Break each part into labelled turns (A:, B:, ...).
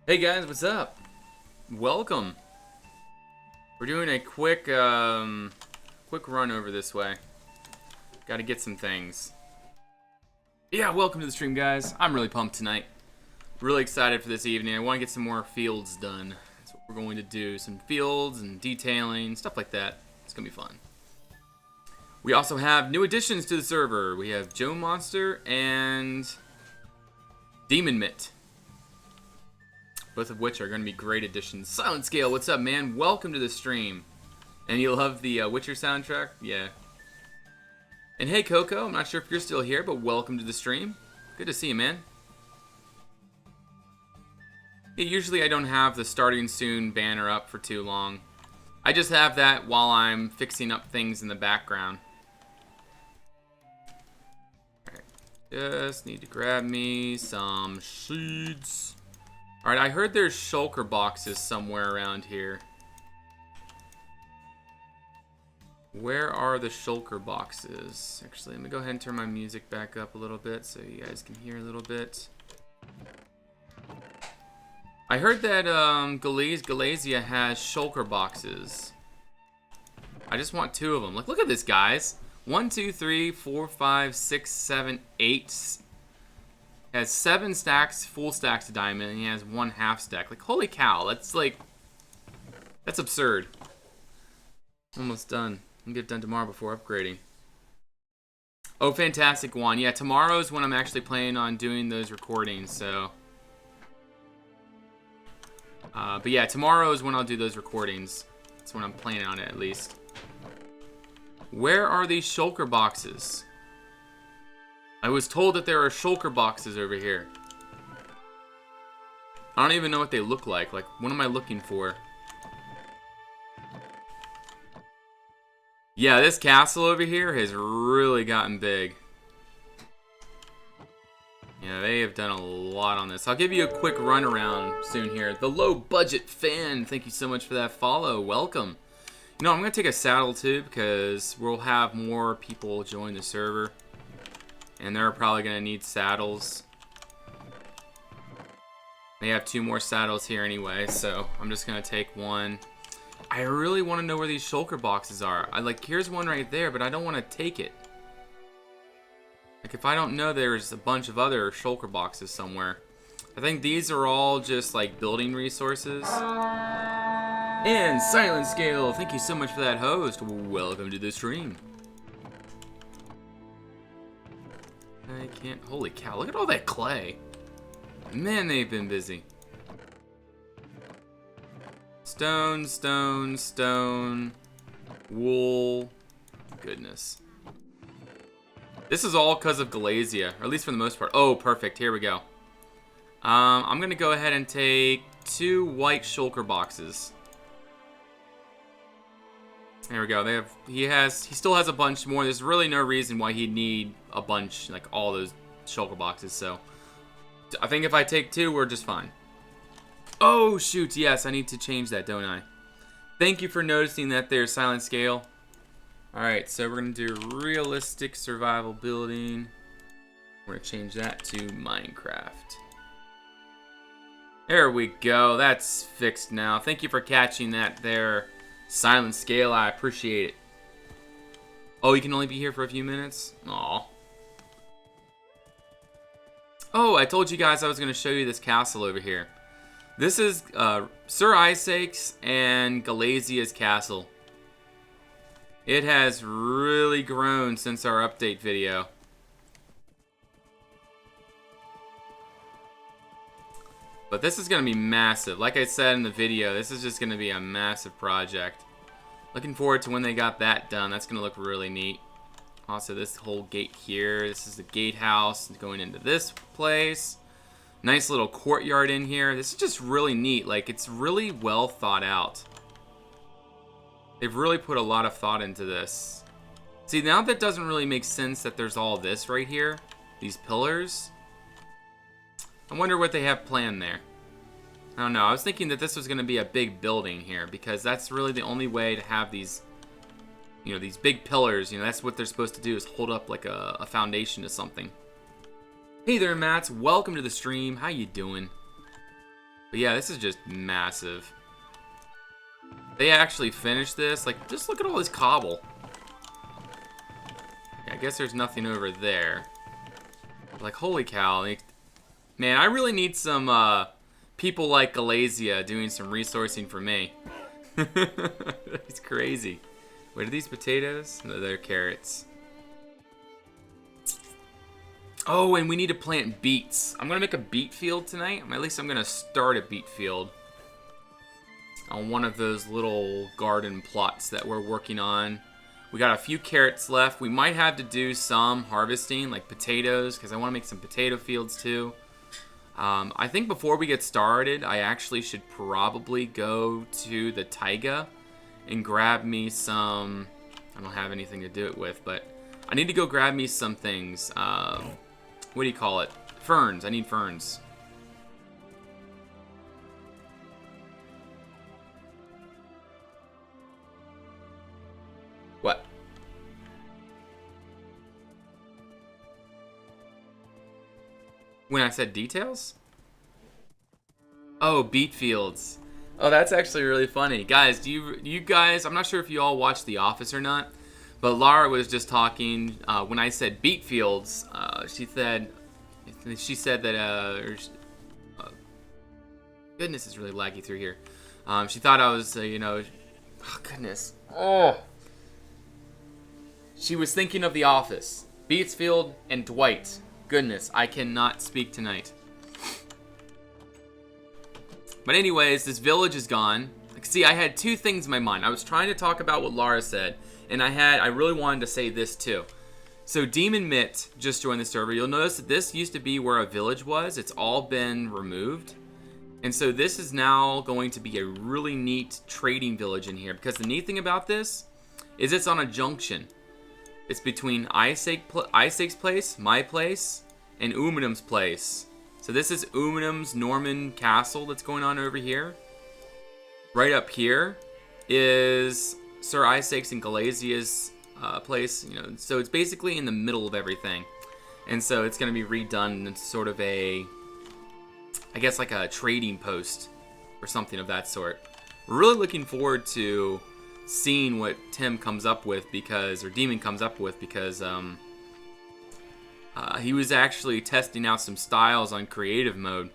A: Hey guys, what's up? Welcome. We're doing a quick run over this way. Got to get some things. Yeah, welcome to the stream, guys. I'm really pumped tonight. Really excited for this evening. I want to get some more fields done. That's what we're going to do. Some fields and detailing, stuff like that. It's gonna be fun. We also have new additions to the server. We have Joe Monster and Demon Mitt. Both of which are going to be great additions. Silent Scale, what's up, man? Welcome to the stream. And you love the Witcher soundtrack? Yeah. And hey, Coco, I'm not sure if you're still here, but welcome to the stream. Good to see you, man. Yeah, usually I don't have the starting soon banner up for too long. I just have that while I'm fixing up things in the background. Alright, just need to grab me some seeds. Alright, I heard there's shulker boxes somewhere around here. Where are the shulker boxes? Actually, let me go ahead and turn my music back up a little bit so you guys can hear a little bit. I heard that Galatia has shulker boxes. I just want 2 of them. Like, look at this, guys. 1, 2, 3, 4, 5, 6, 7, 8... has 7 stacks, full stacks of diamond, and he has 1 half stack. Like, holy cow, that's like, that's absurd. Almost done. I'll get it done tomorrow before upgrading. Oh, fantastic, Juan. Yeah, tomorrow's when I'm actually planning on doing those recordings, so. But yeah, tomorrow is when I'll do those recordings. That's when I'm planning on it, at least. Where are these shulker boxes? I was told that there are shulker boxes over here. I don't even know what they look like. Like, what am I looking for? Yeah, this castle over here has really gotten big. Yeah, they have done a lot on this. I'll give you a quick run around soon here. The Low Budget Fan, thank you so much for that follow. Welcome. You know, I'm going to take a saddle too because we'll have more people join the server. And they're probably going to need saddles. They have 2 more saddles here anyway, so I'm just going to take one. I really want to know where these shulker boxes are. Here's one right there, but I don't want to take it. Like, if I don't know there's a bunch of other shulker boxes somewhere. I think these are all just, like, building resources. And Silent Scale, thank you so much for that host. Welcome to the stream. I can't. Holy cow, look at all that clay. Man, they've been busy. Stone, stone, stone. Wool. Goodness. This is all because of Galatia, or at least for the most part. Oh, perfect. Here we go. I'm going to go ahead and take 2 white shulker boxes. There we go. He still has a bunch more. There's really no reason why he'd need a bunch, like all those shulker boxes. So I think if I take 2, we're just fine. Oh shoot, yes, I need to change that, don't I? Thank you for noticing that there, Silent Scale. Alright, so we're gonna do realistic survival building. We're gonna change that to Minecraft. There we go. That's fixed now. Thank you for catching that there, Silent Scale. I appreciate it. Oh, you can only be here for a few minutes? Aw. Oh, I told you guys I was going to show you this castle over here. This is Sir Isaac's and Galatia's castle. It has really grown since our update video. But this is going to be massive. Like I said in the video, this is just going to be a massive project. Looking forward to when they got that done. That's going to look really neat. Also, this whole gate here. This is the gatehouse going into this place. Nice little courtyard in here. This is just really neat. Like, it's really well thought out. They've really put a lot of thought into this. See, now that doesn't really make sense that there's all this right here. These pillars. I wonder what they have planned there. I don't know. I was thinking that this was going to be a big building here because that's really the only way to have these, you know, these big pillars. You know, that's what they're supposed to do, is hold up like a foundation to something. Hey there, Mats. Welcome to the stream. How you doing? But yeah, this is just massive. They actually finished this. Like, just look at all this cobble. Yeah, I guess there's nothing over there. Like, holy cow. Like, man, I really need some people like Galasia doing some resourcing for me. It's crazy. Wait, are these potatoes? No, they're carrots. Oh, and we need to plant beets. I'm going to make a beet field tonight. At least I'm going to start a beet field on one of those little garden plots that we're working on. We got a few carrots left. We might have to do some harvesting, like potatoes, because I want to make some potato fields too. I think before we get started, I actually should probably go to the taiga and grab me some... I don't have anything to do it with, but I need to go grab me some things. What do you call it? Ferns. I need ferns. What? When I said details? Oh, beet fields. Oh, that's actually really funny. Guys, do you guys, I'm not sure if you all watch The Office or not, but Lara was just talking, when I said beet fields, she said that, goodness, it's really laggy through here. She thought I was, oh, goodness. Oh. She was thinking of The Office. Beatsfield and Dwight. Goodness, I cannot speak tonight. But anyways, this village is gone. See, I had two things in my mind. I was trying to talk about what Lara said, and I really wanted to say this too. So Demon Mitt just joined the server. You'll notice that this used to be where a village was. It's all been removed. And so this is now going to be a really neat trading village in here, because the neat thing about this is it's on a junction. It's between Isaac's place, my place, and Umanum's place. So this is Umanum's Norman castle that's going on over here. Right up here is Sir Isaac's and Galasia's place. So it's basically in the middle of everything. And so it's going to be redone into sort of a, I guess like a trading post or something of that sort. Really looking forward to seeing what Tim comes up with, because, or Demon comes up with, because he was actually testing out some styles on creative mode,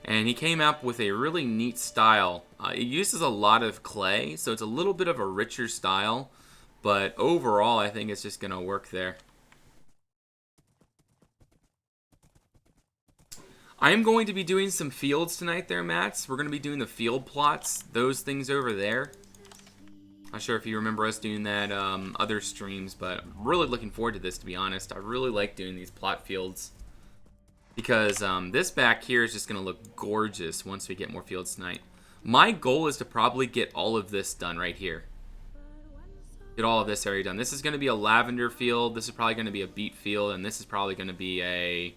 A: and he came up with a really neat style. It uses a lot of clay, so it's a little bit of a richer style, but overall I think it's just gonna work there. I'm going to be doing some fields tonight there, Mats. We're going to be doing the field plots, those things over there. Not sure if you remember us doing that other streams, but I'm really looking forward to this, to be honest. I really like doing these plot fields, because this back here is just going to look gorgeous once we get more fields tonight. My goal is to probably get all of this done right here. Get all of this area done. This is going to be a lavender field. This is probably going to be a beet field, and this is probably going to be a,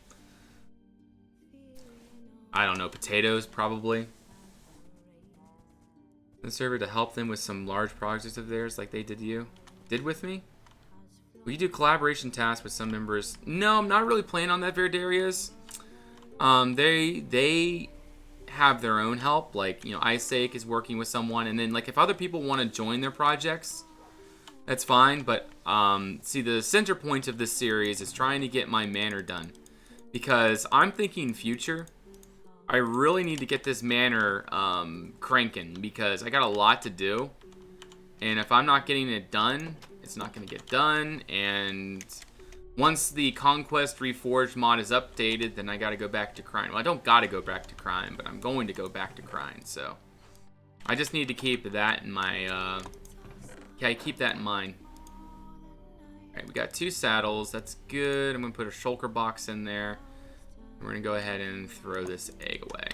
A: I don't know, potatoes probably. The server to help them with some large projects of theirs like they did with me. Will you do collaboration tasks with some members? No, I'm not really planning on that, Verdarius. They have their own help, like, Isaac is working with someone, and then like if other people want to join their projects, that's fine. But see, the center point of this series is trying to get my manor done, because I'm thinking future. I really need to get this manor cranking, because I got a lot to do, and if I'm not getting it done, it's not going to get done. And once the ConquestReforged mod is updated, then I got to go back to crime. Well, I don't got to go back to crime, but I'm going to go back to crime. So I just need to keep that in my keep that in mind. All right, we got 2 saddles. That's good. I'm going to put a shulker box in there. We're going to go ahead and throw this egg away.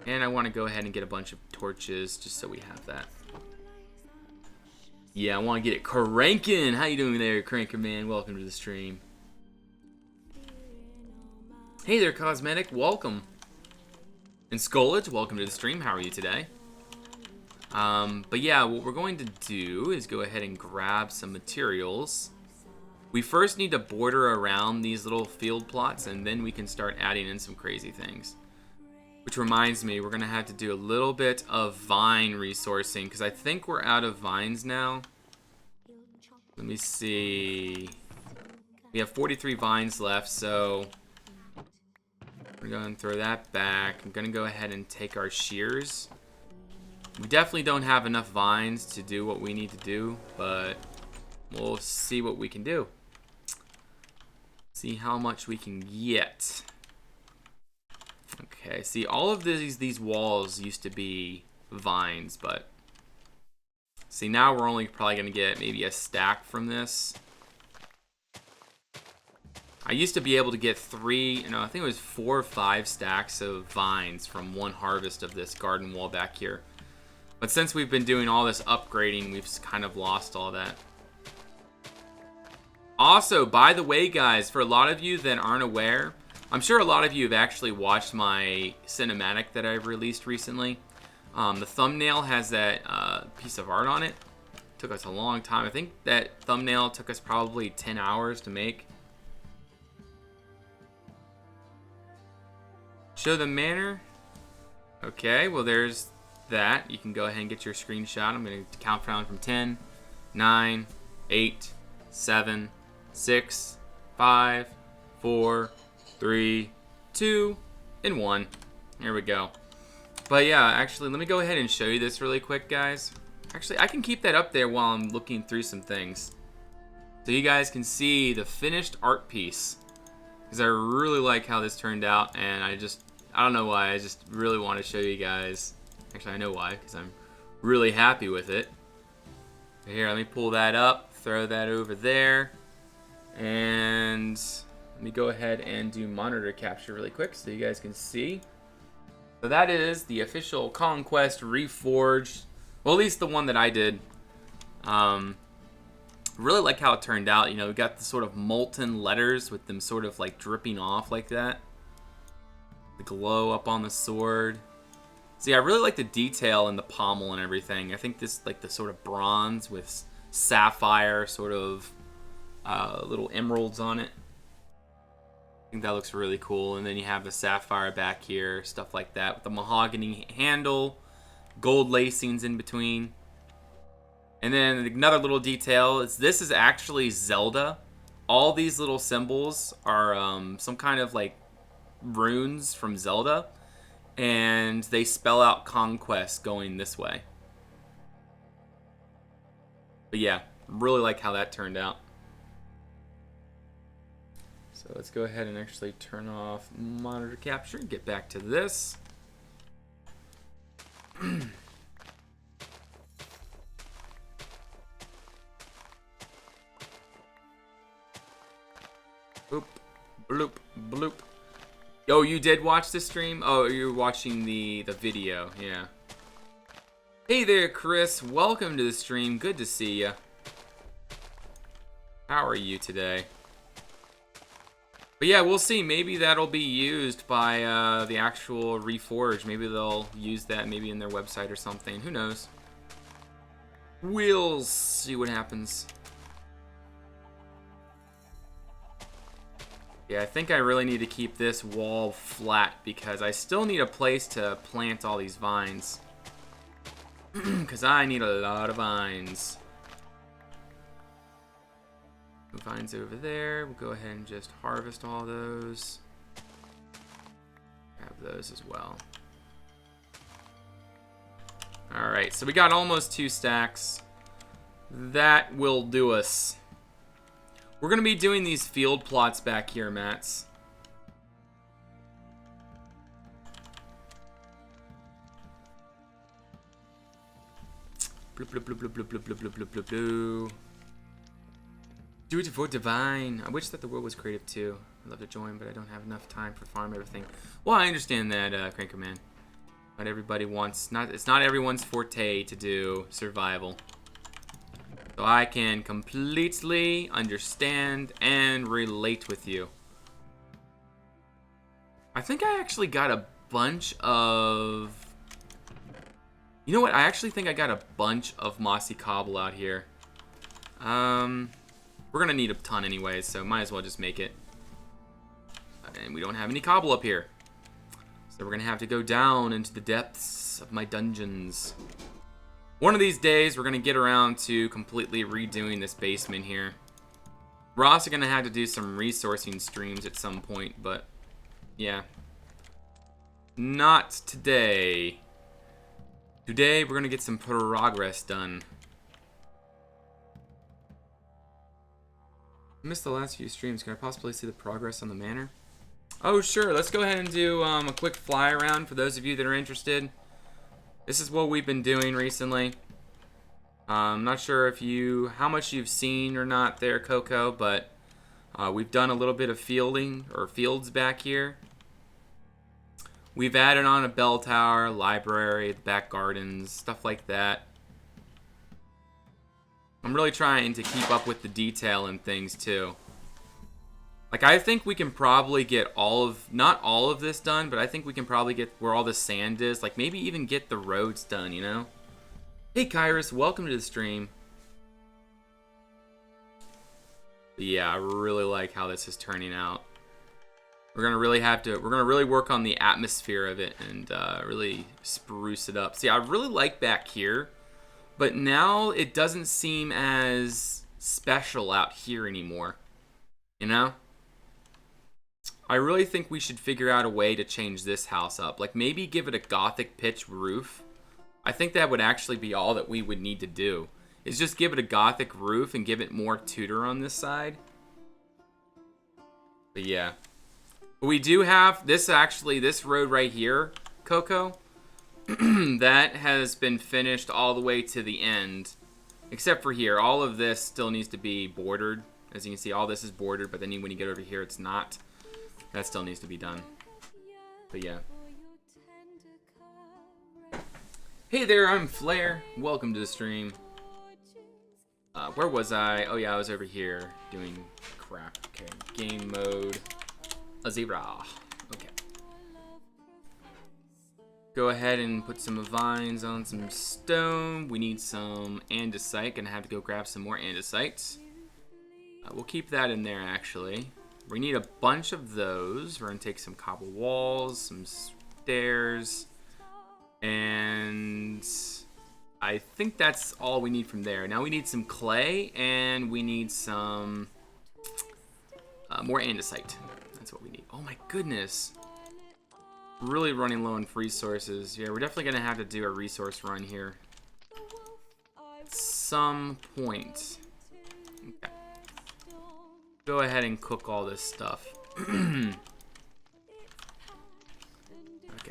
A: And I want to go ahead and get a bunch of torches just so we have that. Yeah, I want to get it cranking. How you doing there, Cranker Man? Welcome to the stream. Hey there, Cosmetic. Welcome. And Skolage, welcome to the stream. How are you today? But yeah, what we're going to do is go ahead and grab some materials. We first need to border around these little field plots, and then we can start adding in some crazy things. Which reminds me, we're going to have to do a little bit of vine resourcing, because I think we're out of vines now. Let me see. We have 43 vines left, so we're going to throw that back. I'm going to go ahead and take our shears. We definitely don't have enough vines to do what we need to do, but we'll see what we can do. See how much we can get. Okay, see, all of these walls used to be vines, but see, now we're only probably going to get maybe a stack from this. I used to be able to get I think it was 4 or 5 stacks of vines from one harvest of this garden wall back here. But since we've been doing all this upgrading, we've kind of lost all that. Also, by the way, guys, for a lot of you that aren't aware, I'm sure a lot of you have actually watched my cinematic that I've released recently. The thumbnail has that piece of art on it. It took us a long time. I think that thumbnail took us probably 10 hours to make. Show the manner. Okay, well, there's that. You can go ahead and get your screenshot. I'm going to count down from 10, 9, 8, 7, 6, 5, 4, 3, 2, and 1. Here we go. But yeah, actually, let me go ahead and show you this really quick, guys. Actually, I can keep that up there while I'm looking through some things, so you guys can see the finished art piece. Because I really like how this turned out, and I don't know why, I just really want to show you guys. Actually, I know why, because I'm really happy with it. Here, let me pull that up, throw that over there, and let me go ahead and do monitor capture really quick so you guys can see. So that is the official Conquest Reforged, well, at least the one that I did. Really like how it turned out. You know, we got the sort of molten letters with them sort of like dripping off like that. The glow up on the sword. See, I really like the detail in the pommel and everything. I think this, like the sort of bronze with sapphire sort of little emeralds on it. I think that looks really cool. And then you have the sapphire back here, stuff like that, with the mahogany handle, gold lacings in between. And then another little detail is this is actually Zelda. All these little symbols are some kind of like runes from Zelda, and they spell out conquest going this way. But yeah, really like how that turned out. So let's go ahead and actually turn off monitor capture and get back to this. Boop, bloop, bloop. Oh, you did watch the stream? Oh, you're watching the video, yeah. Hey there, Chris. Welcome to the stream. Good to see ya. How are you today? But yeah, we'll see. Maybe that'll be used by the actual Reforged. Maybe they'll use that maybe in their website or something. Who knows? We'll see what happens. Yeah, I think I really need to keep this wall flat because I still need a place to plant all these vines. Because I need a lot of vines. Vines over there. We'll go ahead and just harvest all those. Grab those as well. Alright, so we got almost 2 stacks. That will do us. We're going to be doing these field plots back here, Mats. Bloop, bloop, bloop, bloop, bloop, bloop, bloop, bloop, bloop, bloop. Do it for divine. I wish that the world was creative too. I'd love to join, but I don't have enough time for farm everything. Well, I understand that, Cranker Man. Not everybody wants, it's not everyone's forte to do survival. So I can completely understand and relate with you. I think I actually got a bunch of... You know what? I actually think I got a bunch of mossy cobble out here. We're gonna need a ton anyways, so might as well just make it. And we don't have any cobble up here. So So we're gonna have to go down into the depths of my dungeons. One of these days, we're gonna get around to completely redoing this basement here. We're also gonna have to do some resourcing streams at some point, but yeah. Not today. Today, we're gonna get some progress done. I missed the last few streams. Can I possibly see the progress on the manor? Oh, sure. Let's go ahead and do a quick fly around for those of you that are interested. This is what we've been doing recently. I'm not sure if how much you've seen or not there, Coco, but we've done a little bit of fields back here. We've added on a bell tower, library, the back gardens, stuff like that. I'm really trying to keep up with the detail and things too. Like, I think we can probably get not all of this done, but I think we can probably get where all the sand is. Like, maybe even get the roads done, you know? Hey, Kyrus, welcome to the stream. But yeah, I really like how this is turning out. We're gonna really work on the atmosphere of it and really spruce it up. See, I really like back here, but now it doesn't seem as special out here anymore. You know? I really think we should figure out a way to change this house up. Like, maybe give it a gothic pitch roof. I think that would actually be all that we would need to do. Is just give it a gothic roof and give it more Tudor on this side. But yeah. We do have this road right here, Coco. That has been finished all the way to the end. Except for here. All of this still needs to be bordered. As you can see, all this is bordered, but then when you get over here, it's not. That still needs to be done. But yeah. Hey there, I'm Flair. Welcome to the stream. Where was I? Oh yeah, I was over here doing crap. Okay, game mode. Azira. Okay. Go ahead and put some vines on some stone. We need some andesite. Gonna have to go grab some more andesite. We'll keep that in there actually. We need a bunch of those. We're gonna take some cobble walls, some stairs, and I think that's all we need from there. Now we need some clay and we need some more andesite. That's what we need. Oh my goodness. Really running low on resources. Yeah, we're definitely gonna have to do a resource run here at some point. Okay. Go ahead and cook all this stuff. Okay,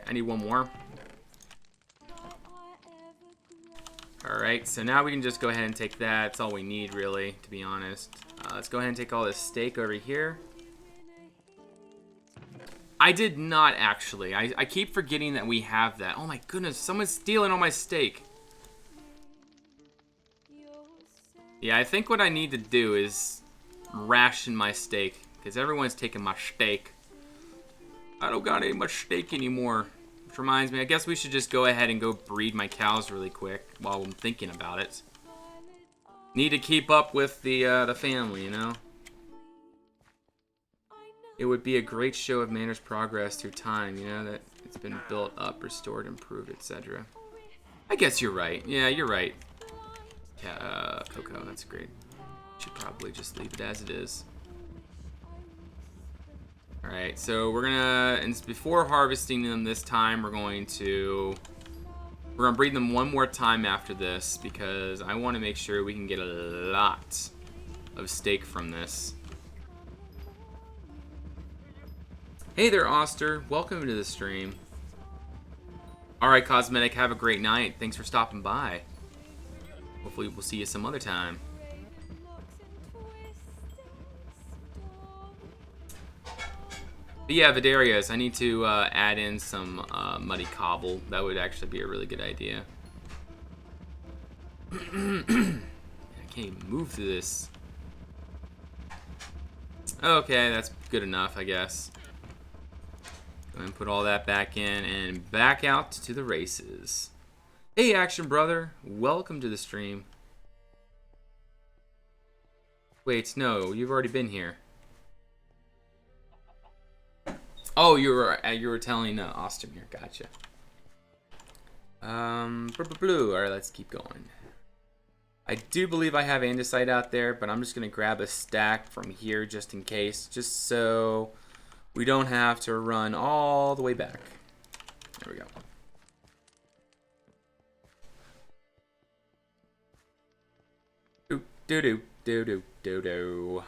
A: I need one more. Alright, so now we can just go ahead and take that. That's all we need, really, to be honest. Let's go ahead and take all this steak over here. I did not, actually. I keep forgetting that we have that. Oh my goodness, someone's stealing all my steak. Yeah, I think what I need to do is ration my steak, because everyone's taking my steak. I don't got any much steak anymore. Which reminds me, I guess we should just go ahead and go breed my cows really quick while I'm thinking about it. Need to keep up with the family, you know? It would be a great show of Manor's progress through time, you know, that it's been built up, restored, improved, etc. I guess you're right. Yeah, you're right. Yeah, Coco, that's great. Should probably just leave it as it is. Alright, so we're gonna, and before harvesting them this time, we're gonna breed them one more time after this, because I want to make sure we can get a lot of steak from this. Hey there, Oster. Welcome to the stream. Alright, Cosmetic, have a great night. Thanks for stopping by. Hopefully we'll see you some other time. But yeah, Vidarius, I need to add in some muddy cobble. That would actually be a really good idea. I can't even move through this. Okay, that's good enough, I guess. Go ahead and put all that back in and back out to the races. Hey, Action Brother. Welcome to the stream. Wait, no, you've already been here. Oh, you were telling Ostermere. Gotcha. Blue. All right, let's keep going. I do believe I have andesite out there, but I'm just gonna grab a stack from here just in case, just so we don't have to run all the way back. There we go. Do.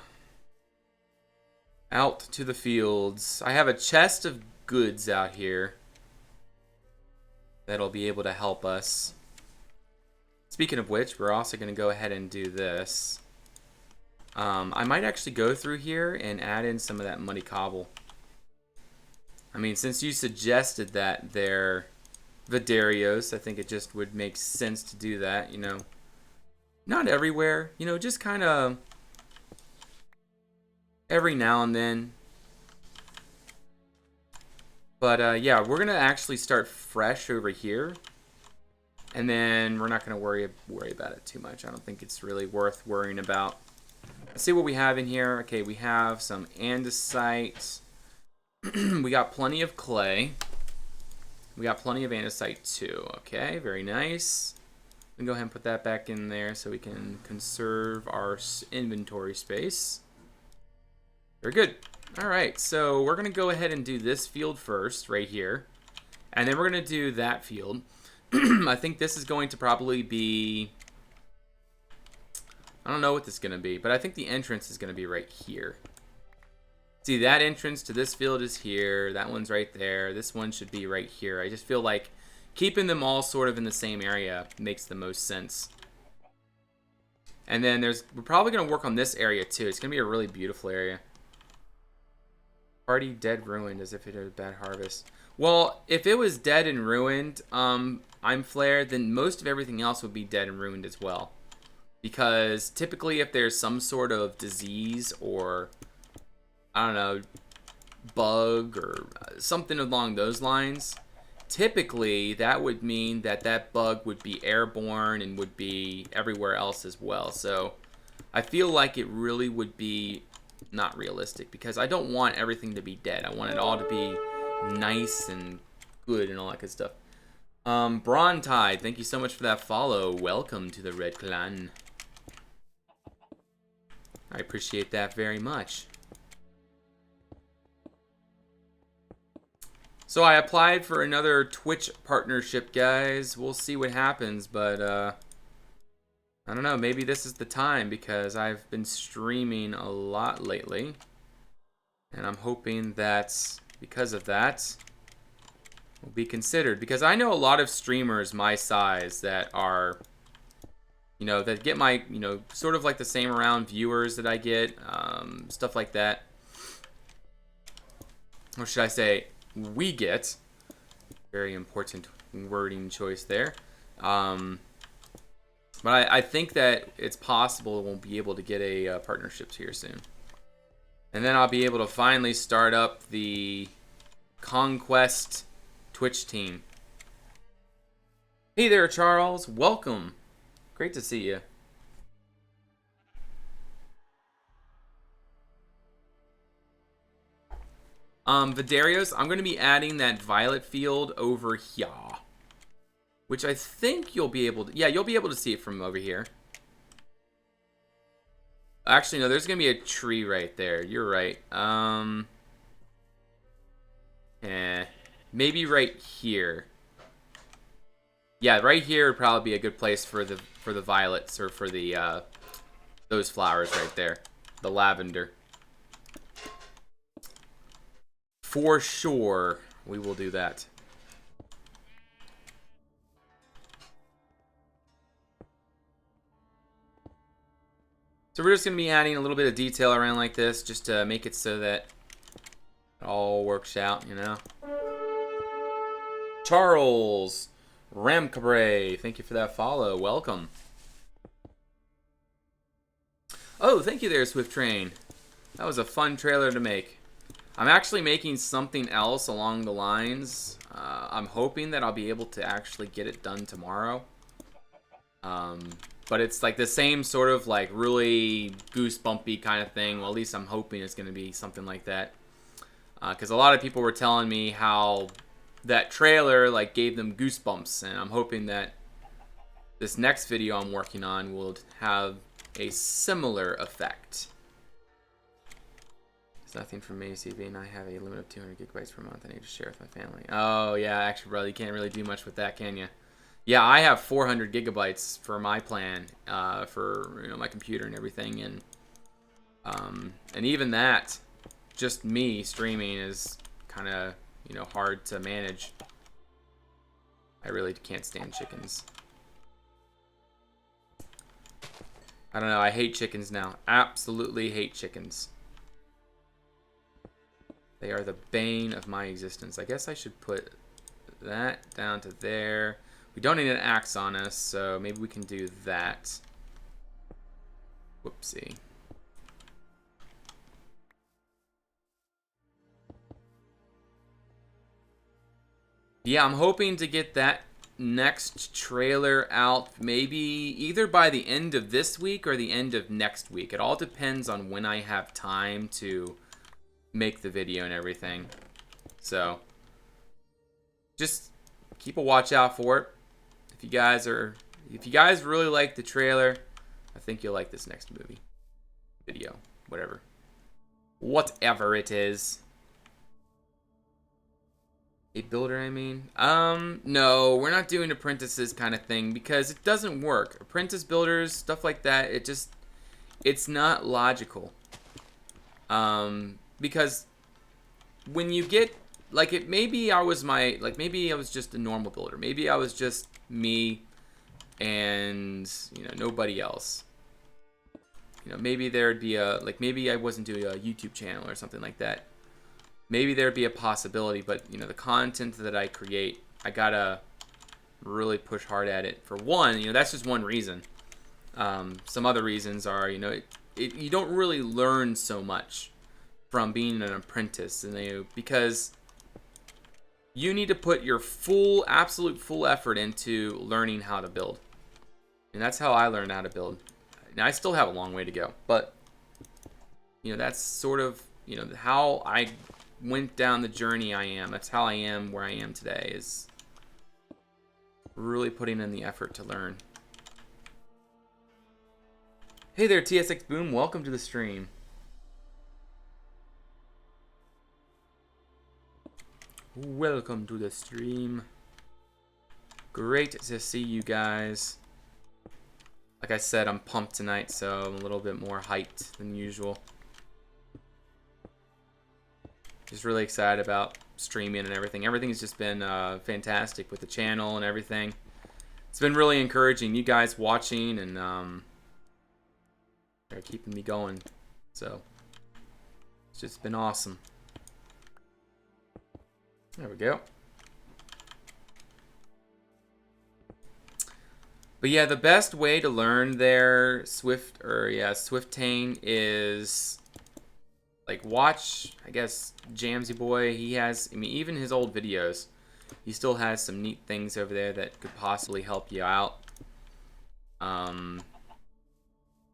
A: Out to the fields. I have a chest of goods out here that'll be able to help us. Speaking of which, we're also going to go ahead and do this. I might actually go through here and add in some of that muddy cobble. I mean, since you suggested that they're Vidarios, I think it just would make sense to do that, you know. Not everywhere, you know, just kind of every now and then. But yeah, we're going to actually start fresh over here. And then we're not going to worry about it too much. I don't think it's really worth worrying about. Let's see what we have in here. Okay, we have some andesite. We got plenty of clay. We got plenty of andesite too. Okay, very nice. We can go ahead and put that back in there so we can conserve our inventory space. Very good. All right, so we're going to go ahead and do this field first, right here. And then we're going to do that field. I think this is going to probably be... I don't know what this is going to be, but I think the entrance is going to be right here. See, that entrance to this field is here. That one's right there. This one should be right here. I just feel like keeping them all sort of in the same area makes the most sense. And then we're probably going to work on this area too. It's going to be a really beautiful area. Party dead ruined as if it had a bad harvest. Well, if it was dead and ruined, I'm flared, then most of everything else would be dead and ruined as well. Because typically if there's some sort of disease or, I don't know, bug or something along those lines, typically that would mean that that bug would be airborne and would be everywhere else as well. So I feel like it really would be not realistic because I don't want everything to be dead. I want it all to be nice and good and all that good stuff. Brawn Tide, thank you so much for that follow. Welcome to the Red Clan. I appreciate that very much. So I applied for another Twitch partnership, guys. We'll see what happens, but I don't know, maybe this is the time because I've been streaming a lot lately. And I'm hoping that because of that will be considered. Because I know a lot of streamers my size that are, you know, that get my, you know, sort of like the same around viewers that I get, stuff like that. Or should I say, we get. Very important wording choice there. But I think that it's possible we'll be able to get a partnerships here soon. And then I'll be able to finally start up the Conquest Twitch team. Hey there, Charles. Welcome. Great to see you. Vidarios, I'm going to be adding that violet field over here. Which I think you'll be able to... Yeah, you'll be able to see it from over here. Actually, no, there's going to be a tree right there. You're right. Maybe right here. Yeah, right here would probably be a good place for the violets or for the those flowers right there. The lavender. For sure, we will do that. So we're just going to be adding a little bit of detail around like this just to make it so that it all works out, you know. Charles Ramcabre, thank you for that follow. Welcome. Oh, thank you there, Swift Train. That was a fun trailer to make. I'm actually making something else along the lines. I'm hoping that I'll be able to actually get it done tomorrow. But it's like the same sort of like really goosebumpy kind of thing. Well, at least I'm hoping it's going to be something like that. because a lot of people were telling me how that trailer like gave them goosebumps, and I'm hoping that this next video I'm working on will have a similar effect. There's nothing from me, CV, and I have a limit of 200 gigabytes per month I need to share with my family. Oh yeah, actually, brother, you can't really do much with that, can you? Yeah, I have 400 gigabytes for my plan, for my computer and everything, and even that, just me streaming is kind of hard to manage. I really can't stand chickens. I don't know. I hate chickens now. Absolutely hate chickens. They are the bane of my existence. I guess I should put that down to there. We don't need an axe on us, so maybe we can do that. Whoopsie. Yeah, I'm hoping to get that next trailer out maybe either by the end of this week or the end of next week. It all depends on when I have time to make the video and everything. So just keep a watch out for it. If you guys really like the trailer, I think you'll like this next video, whatever it is. A builder, I mean. No, we're not doing apprentices kind of thing because it doesn't work. Apprentice builders, stuff like that, it's not logical. Because when you get, maybe I was just a normal builder. Maybe I was just me and, nobody else. Maybe there'd be maybe I wasn't doing a YouTube channel or something like that. Maybe there'd be a possibility, but the content that I create, I gotta really push hard at it. For one, that's just one reason. Some other reasons are, you don't really learn so much from being an apprentice, and because you need to put your absolute full effort into learning how to build, and that's how I learned how to build. Now I still have a long way to go, but that's sort of how I went down the journey I am. That's how I am where I am today, is really putting in the effort to learn. Hey there, TSX Boom. Welcome to the stream. Welcome to the stream. Great to see you guys. Like I said, I'm pumped tonight, so I'm a little bit more hyped than usual. Just really excited about streaming and everything. Everything's just been fantastic with the channel and everything. It's been really encouraging. You guys watching and they're keeping me going. So it's just been awesome. There we go. But yeah, the best way to learn their Swifttane is watch, I guess, Jamsy Boy. He has, even his old videos, he still has some neat things over there that could possibly help you out. Let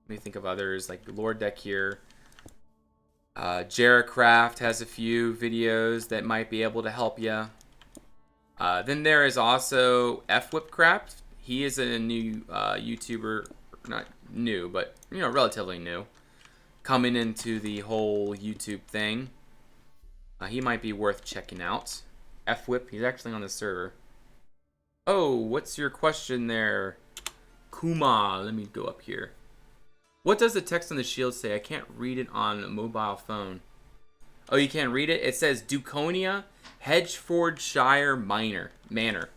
A: me think of others, like Lord Deck here. Jaracraft has a few videos that might be able to help you. Then there is also FWhipCraft. He is a new YouTuber, not new, but relatively new, coming into the whole YouTube thing. He might be worth checking out. FWhip, he's actually on the server. Oh, what's your question there, Kuma? Let me go up here. What does the text on the shield say? I can't read it on a mobile phone. Oh, you can't read it? It says Dukonia, Hedgefordshire Manor.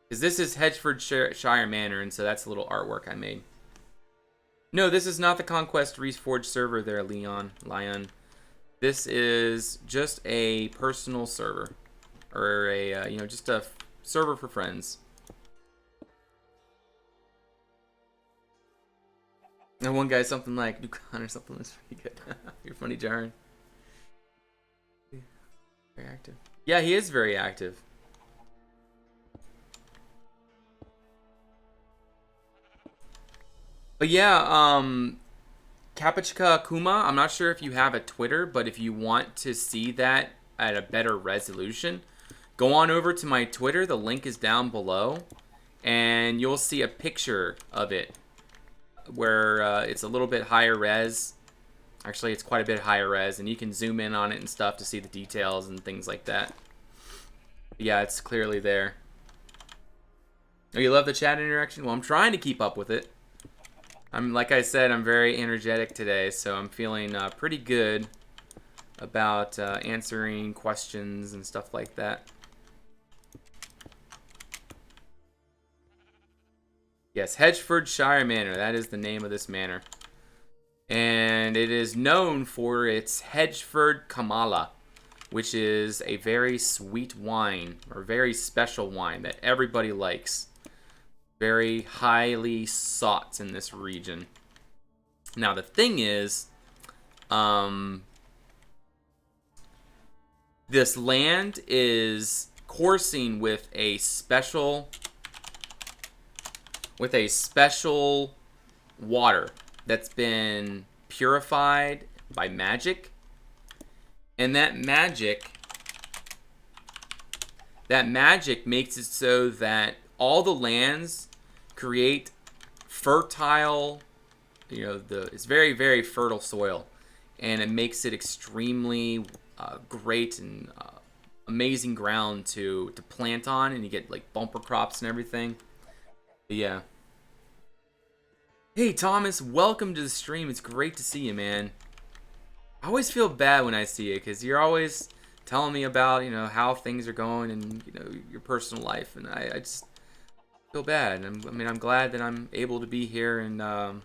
A: Because this is Hedgefordshire Manor, and so that's a little artwork I made. No, this is not the ConquestReforged server there, Lion. This is just a personal server. Or a, just a server for friends. And one guy, something like Dukonia or something, that's pretty good. You're funny, Jaren. Very active. Yeah, he is very active. But yeah, Capichka Kuma, I'm not sure if you have a Twitter, but if you want to see that at a better resolution, go on over to my Twitter. The link is down below, and you'll see a picture of it where it's a little bit higher res. Actually, it's quite a bit higher res, and you can zoom in on it and stuff to see the details and things like that. Yeah, it's clearly there. Oh, you love the chat interaction? Well, I'm trying to keep up with it. Like I said, I'm very energetic today, so I'm feeling pretty good about answering questions and stuff like that. Yes, Hedgefordshire Manor. That is the name of this manor. And it is known for its Hedgeford Kamala, which is a very sweet wine, or very special wine that everybody likes. Very highly sought in this region. Now, the thing is, this land is coursing with a special water that's been purified by magic, and that magic makes it so that all the lands create fertile, it's very, very fertile soil, and it makes it extremely great and amazing ground to plant on, and you get like bumper crops and everything. But yeah. Hey Thomas, welcome to the stream. It's great to see you, man. I always feel bad when I see you because you're always telling me about how things are going and your personal life, and I just feel bad. I'm glad that I'm able to be here and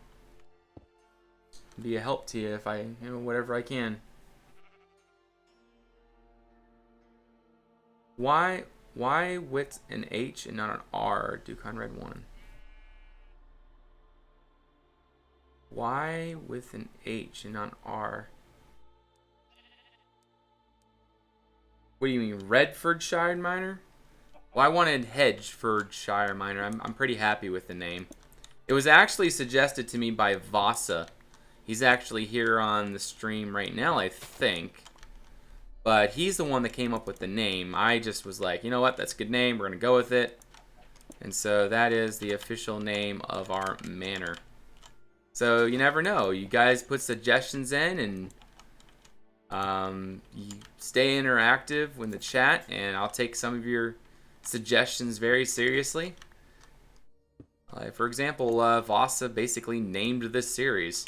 A: be a help to you if I whatever I can. Why with an H and not an R? Dukonia Red 1. Why with an H and not an R? What do you mean, Redfordshire Minor? Well, I wanted Hedgefordshire Minor. I'm pretty happy with the name. It was actually suggested to me by Vasa. He's actually here on the stream right now, I think. But he's the one that came up with the name. I just was like, you know what, that's a good name. We're going to go with it. And so that is the official name of our manor. So you never know. You guys put suggestions in, and you stay interactive in the chat, and I'll take some of your suggestions very seriously. For example, Vasa basically named this series.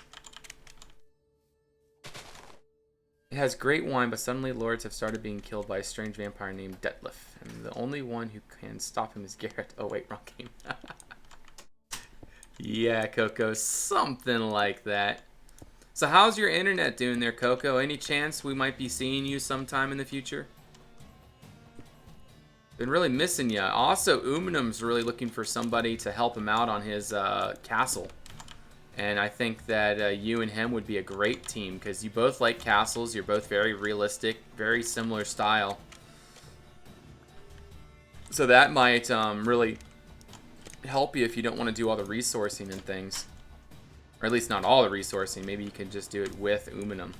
A: It has great wine, but suddenly lords have started being killed by a strange vampire named Detlef, and the only one who can stop him is Garrett. Oh wait, wrong game. Yeah, Coco, something like that. So how's your internet doing there, Coco? Any chance we might be seeing you sometime in the future? Been really missing you. Also, Umanum's really looking for somebody to help him out on his castle. And I think that you and him would be a great team because you both like castles. You're both very realistic, very similar style. So that might really help you if you don't want to do all the resourcing and things. Or at least not all the resourcing. Maybe you could just do it with Umanum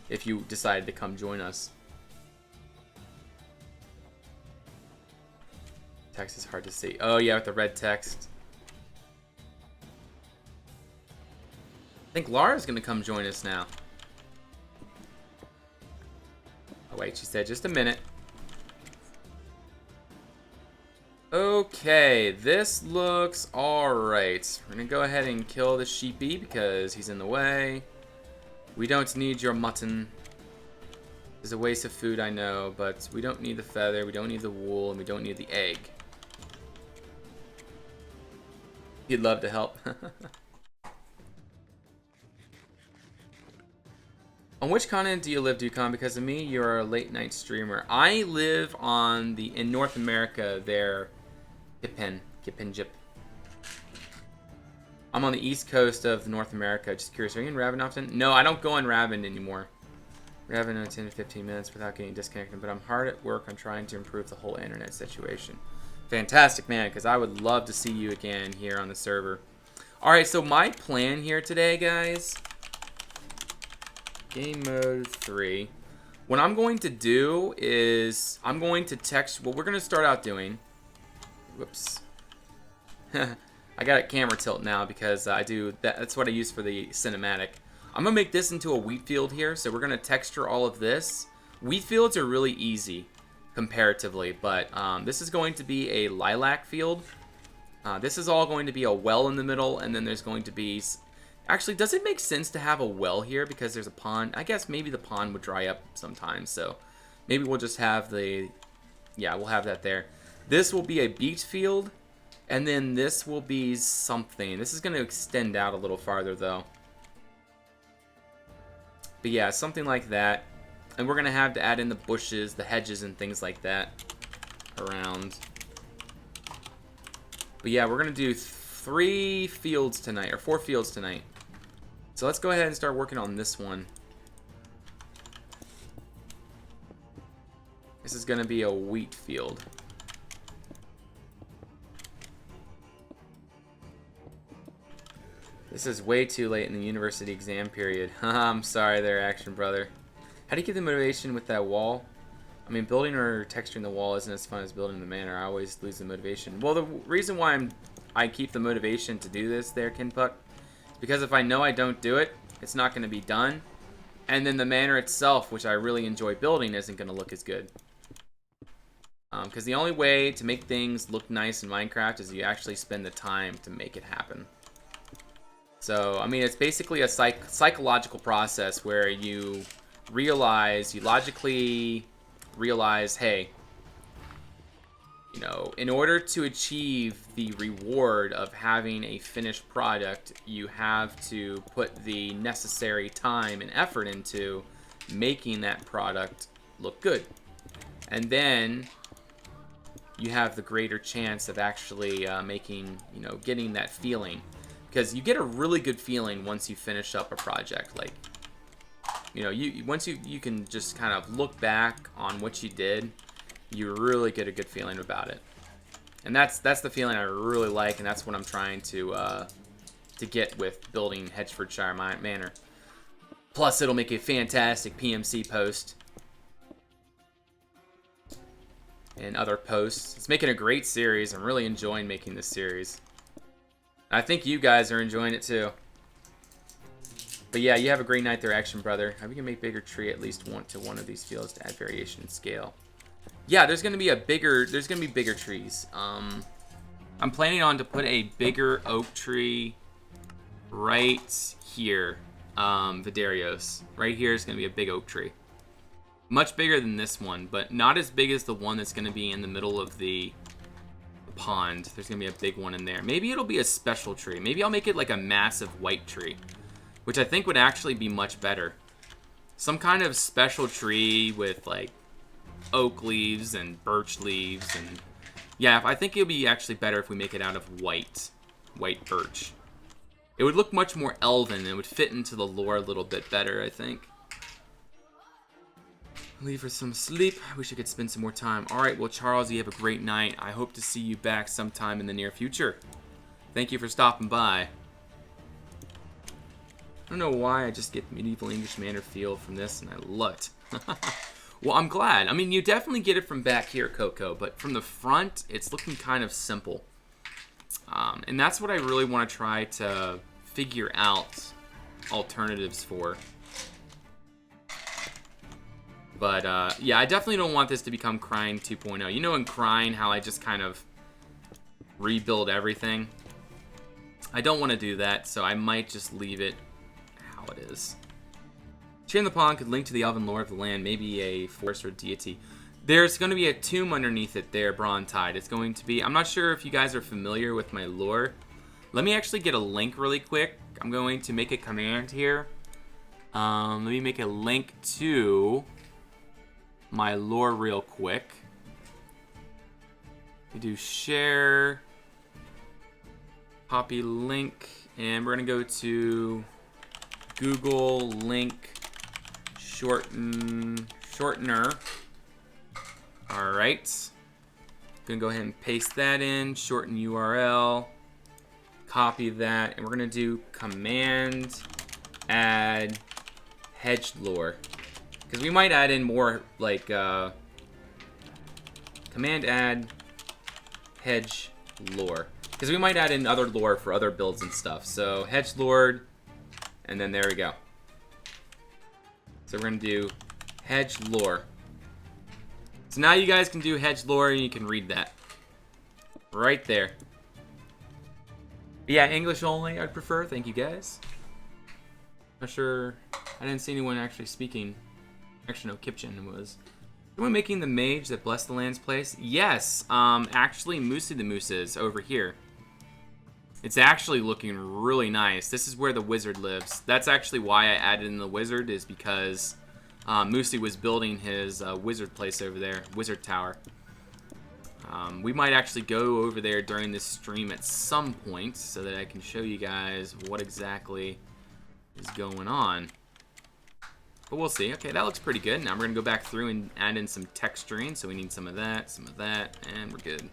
A: if you decided to come join us. Text is hard to see. Oh yeah, with the red text. I think Lara's gonna come join us now. Oh wait, she said just a minute. Okay, this looks alright. We're gonna go ahead and kill the sheepy because he's in the way. We don't need your mutton. It's a waste of food, I know, but we don't need the feather, we don't need the wool, and we don't need the egg. He'd love to help. On which continent do you live, Ducon? Because of me, you're a late night streamer. I live in North America there. Kipinjip. I'm on the east coast of North America. Just curious, are you in Raven often? No, I don't go in Raven anymore. Raven in 10 to 15 minutes without getting disconnected, but I'm hard at work on trying to improve the whole internet situation. Fantastic, man, because I would love to see you again here on the server. Alright, so my plan here today, guys, Game mode 3. What I'm going to do is I'm going to text. What we're going to start out doing. Whoops. I got a camera tilt now because I do that's what I use for the cinematic. I'm gonna make this into a wheat field here, so we're gonna texture all of this. Wheat fields are really easy comparatively, but this is going to be a lilac field. This is all going to be a well in the middle, and then there's going to be... Actually, does it make sense to have a well here because there's a pond? I guess maybe the pond would dry up sometimes, so maybe we'll just have the... Yeah, we'll have that there. This will be a beach field, and then this will be something. This is going to extend out a little farther, though. But yeah, something like that. And we're going to have to add in the bushes, the hedges, and things like that around. But yeah, we're going to do 3 fields tonight, or 4 fields tonight. So let's go ahead and start working on this one. This is going to be a wheat field. This is way too late in the university exam period. I'm sorry there, Action Brother. How do you keep the motivation with that wall? I mean, building or texturing the wall isn't as fun as building the manor. I always lose the motivation. Well, the reason why I keep the motivation to do this there, Kinpuck, is because if I know I don't do it, it's not going to be done. And then the manor itself, which I really enjoy building, isn't going to look as good. Because the only way to make things look nice in Minecraft is you actually spend the time to make it happen. So, I mean, it's basically a psychological process where you logically realize, hey, you know, in order to achieve the reward of having a finished product, you have to put the necessary time and effort into making that product look good. And then you have the greater chance of actually making, you know, getting that feeling. Because you get a really good feeling once you finish up a project. Like, you know, once you can just kind of look back on what you did, you really get a good feeling about it. And that's the feeling I really like, and that's what I'm trying to get with building Hedgefordshire Manor. Plus, it'll make a fantastic PMC post and other posts. It's making a great series. I'm really enjoying making this series. I think you guys are enjoying it too. But yeah, you have a great night there, Action Brother. How we can make bigger tree at least one of these fields to add variation in scale. Yeah, there's gonna be bigger trees. I'm planning on to put a bigger oak tree right here. Vidarios. Right here is gonna be a big oak tree. Much bigger than this one, but not as big as the one that's gonna be in the middle of the pond. There's gonna be a big one in there. Maybe it'll be a special tree. Maybe I'll make it like a massive white tree, which I think would actually be much better. Some kind of special tree with like oak leaves and birch leaves, and yeah, I think it'll be actually better if we make it out of white birch. It would look much more elven and it would fit into the lore a little bit better, I think. Leave for some sleep. I wish I could spend some more time. Alright, well, Charles, you have a great night. I hope to see you back sometime in the near future. Thank you for stopping by. I don't know why I just get medieval English manor feel from this, and I love it. Well, I'm glad. I mean, you definitely get it from back here, Coco, but from the front, it's looking kind of simple. And that's what I really want to try to figure out alternatives for. But, yeah, I definitely don't want this to become Crying 2.0. You know in Crying how I just kind of rebuild everything? I don't want to do that, so I might just leave it how it is. Cheer in the Pond could link to the elven lore of the land, maybe a forest or deity. There's going to be a tomb underneath it there, Brontide. It's going to be... I'm not sure if you guys are familiar with my lore. Let me actually get a link really quick. I'm going to make a command here. Let me make a link to my lore real quick. We do share, copy link, and we're gonna go to Google link shortener. All right, gonna go ahead and paste that in, shorten URL, copy that, and we're gonna do command add hedge lore. Because we might add in more, like, command add hedge lore. Because we might add in other lore for other builds and stuff. So, hedge lord, and then there we go. So we're going to do hedge lore. So now you guys can do hedge lore and you can read that. Right there. But yeah, English only I'd prefer. Thank you guys. Not sure. I didn't see anyone actually speaking. Actually, no, Kipchen was. Someone making the mage that blessed the land's place? Yes. Actually, Moosey the Moose is over here. It's actually looking really nice. This is where the wizard lives. That's actually why I added in the wizard, is because Moosey was building his wizard place over there, wizard tower. We might actually go over there during this stream at some point so that I can show you guys what exactly is going on. But we'll see. Okay, that looks pretty good. Now we're going to go back through and add in some texturing. So we need some of that, and we're good.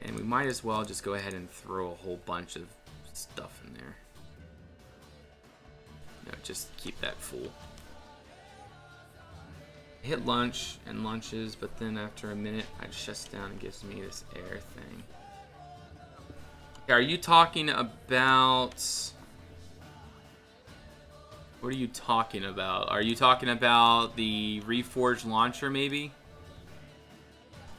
A: And we might as well just go ahead and throw a whole bunch of stuff in there. No, just keep that full. Hit lunch and lunches, but then after a minute, it shuts down and gives me this error thing. Okay, are you talking about... What are you talking about? Are you talking about the Reforged launcher, maybe?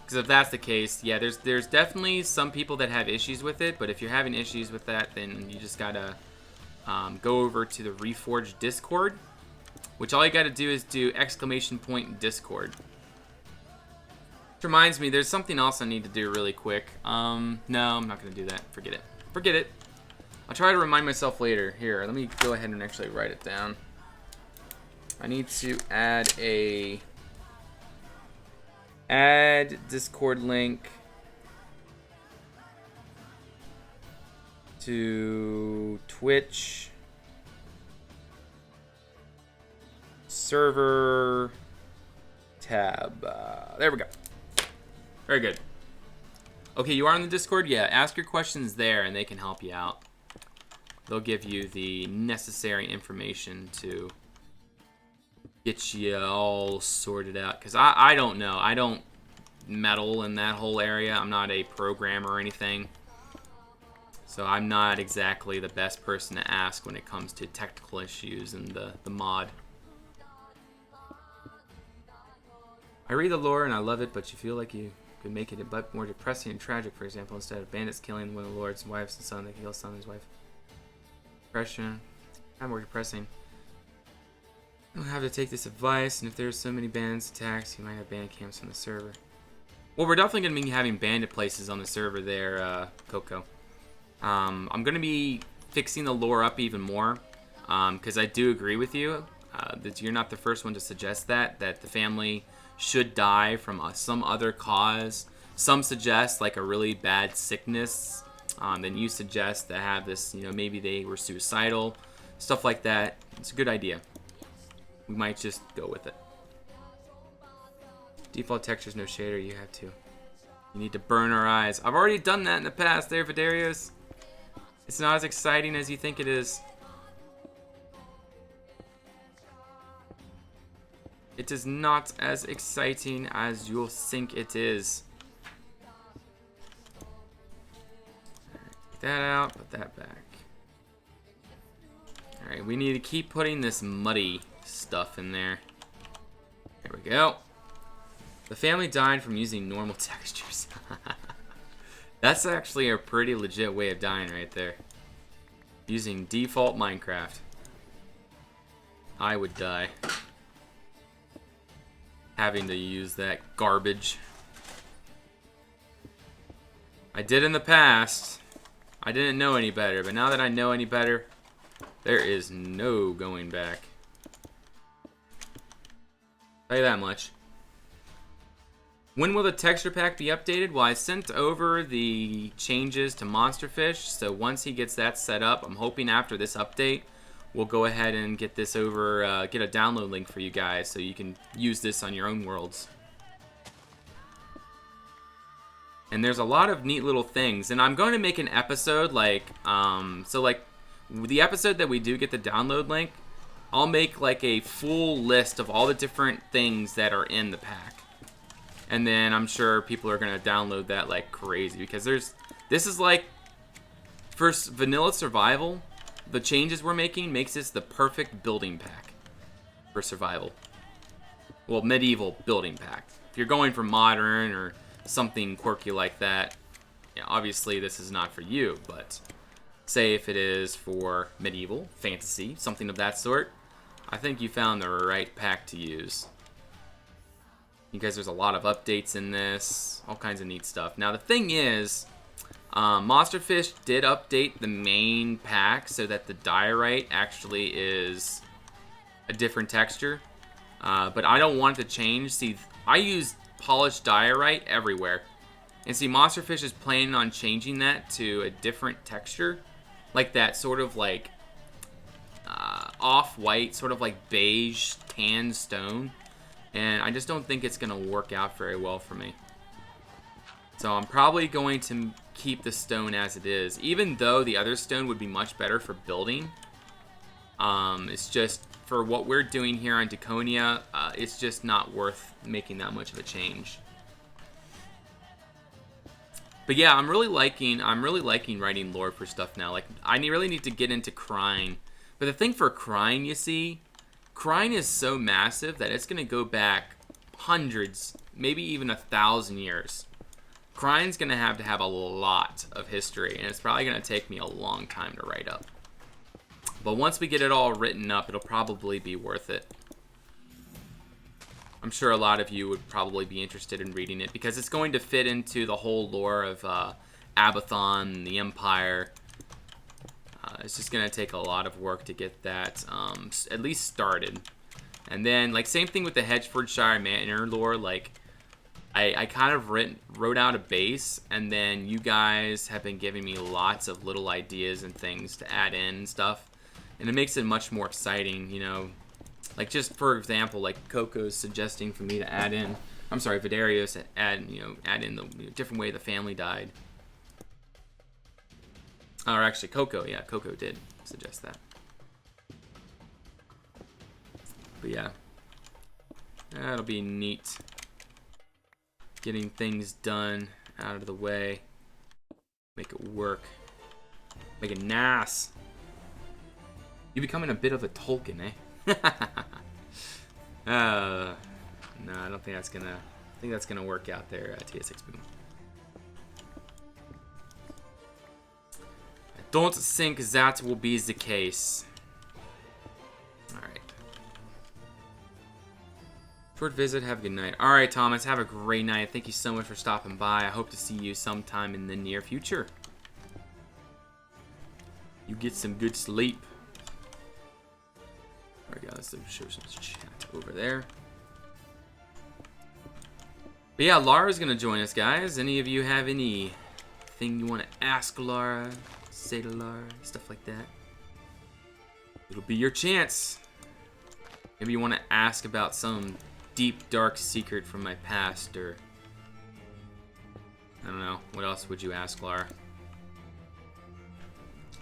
A: Because if that's the case, yeah, there's definitely some people that have issues with it, but if you're having issues with that, then you just gotta go over to the Reforged Discord, which all you gotta do is do !Discord. Which reminds me, there's something else I need to do really quick. No, I'm not gonna do that. Forget it. Forget it. I'll try to remind myself later. Here, let me go ahead and actually write it down. I need to add Discord link to Twitch server tab. There we go. Very good. Okay, you are on the Discord? Yeah, ask your questions there and they can help you out. They'll give you the necessary information to get you all sorted out. Because I don't know. I don't meddle in that whole area. I'm not a programmer or anything. So I'm not exactly the best person to ask when it comes to technical issues and the mod. I read the lore and I love it, but you feel like you could make it a bit more depressing and tragic, for example, instead of bandits killing one of the Lord's wives and son, they kill son and his wife. Depression. Kind more depressing. You don't have to take this advice, and if there's so many bandits attacks, you might have bandit camps on the server. Well, we're definitely going to be having bandit places on the server there, Coco. I'm going to be fixing the lore up even more, because I do agree with you that you're not the first one to suggest that the family should die from some other cause. Some suggest like a really bad sickness. Then you suggest to have this, maybe they were suicidal, stuff like that. It's a good idea. We might just go with it. Default textures, no shader. You have to. You need to burn our eyes. I've already done that in the past there, Vidarius. It's not as exciting as you think it is. It is not as exciting as you'll think it is. Take that out, put that back. Alright, we need to keep putting this muddy stuff in there. There we go. The family died from using normal textures. That's actually a pretty legit way of dying right there. Using default Minecraft. I would die. Having to use that garbage. I did in the past. I didn't know any better, but now that I know any better, there is no going back. Tell you that much. When will the texture pack be updated? Well, I sent over the changes to Monsterfish, so once he gets that set up, I'm hoping after this update, we'll go ahead and get this over, get a download link for you guys so you can use this on your own worlds. And there's a lot of neat little things, and I'm going to make an episode like, so like, the episode that we do get the download link, I'll make like a full list of all the different things that are in the pack. And then I'm sure people are going to download that like crazy, because this is like, for vanilla survival, the changes we're making makes this the perfect building pack for survival. Well, medieval building pack. If you're going for modern or something quirky like that, yeah, obviously this is not for you, but say if it is for medieval, fantasy, something of that sort, I think you found the right pack to use. Because there's a lot of updates in this, all kinds of neat stuff. Now the thing is, Monsterfish did update the main pack so that the diorite actually is a different texture. But I don't want it to change. See, I use polished diorite everywhere. And see, Monsterfish is planning on changing that to a different texture. Like that sort of like off-white, sort of like beige tan stone. And I just don't think it's going to work out very well for me. So I'm probably going to keep the stone as it is. Even though the other stone would be much better for building. It's just, for what we're doing here on Dukonia, it's just not worth making that much of a change. But yeah, I'm really liking writing lore for stuff now. Like, I really need to get into Crine. But the thing for Crine, you see, Crine is so massive that it's going to go back hundreds, maybe even 1,000 years. Crine's going to have a lot of history, and it's probably going to take me a long time to write up. But once we get it all written up, it'll probably be worth it. I'm sure a lot of you would probably be interested in reading it, because it's going to fit into the whole lore of Abathon, the Empire. It's just going to take a lot of work to get that at least started. And then, like, same thing with the Hedgefordshire Manor lore. Like, I kind of wrote out a base, and then you guys have been giving me lots of little ideas and things to add in and stuff. And it makes it much more exciting, you know. Like, just for example, like Coco's suggesting for me to add in, I'm sorry, Vidarios add in the different way the family died. Or actually, Coco did suggest that. But yeah, that'll be neat. Getting things done out of the way. Make it work. Make it nice. You're becoming a bit of a Tolkien, eh? No, I don't think that's gonna. I think that's gonna work out there, TSX Boom. I don't think that will be the case. All right. Short visit. Have a good night. All right, Thomas. Have a great night. Thank you so much for stopping by. I hope to see you sometime in the near future. You get some good sleep. There we go. Let's show some chat over there. But yeah, Lara's gonna join us, guys. Any of you have anything you want to ask Lara, say to Lara, stuff like that? It'll be your chance. Maybe you want to ask about some deep, dark secret from my past, or I don't know. What else would you ask, Lara?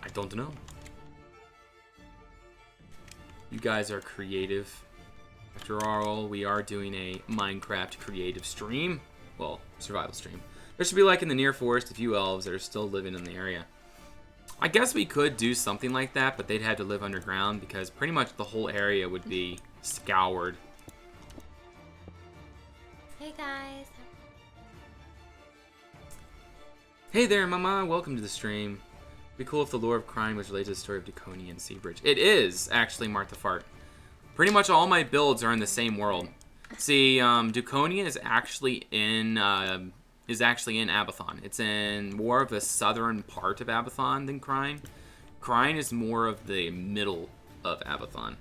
A: I don't know. You guys are creative. After all, we are doing a Minecraft creative stream. Well, survival stream. There should be, like, in the near forest, a few elves that are still living in the area. I guess we could do something like that, but they'd have to live underground, because pretty much the whole area would be scoured.
B: Hey, guys.
A: Hey there, Mama. Welcome to the stream. It'd be cool if the lore of crime was related to the story of Dukonia and Seabridge. It is, actually, Martha Fart. Pretty much all my builds are in the same world. See, Dukonia is actually in Abathon. It's in more of the southern part of Abathon than Crine. Crine is more of the middle of Abathon.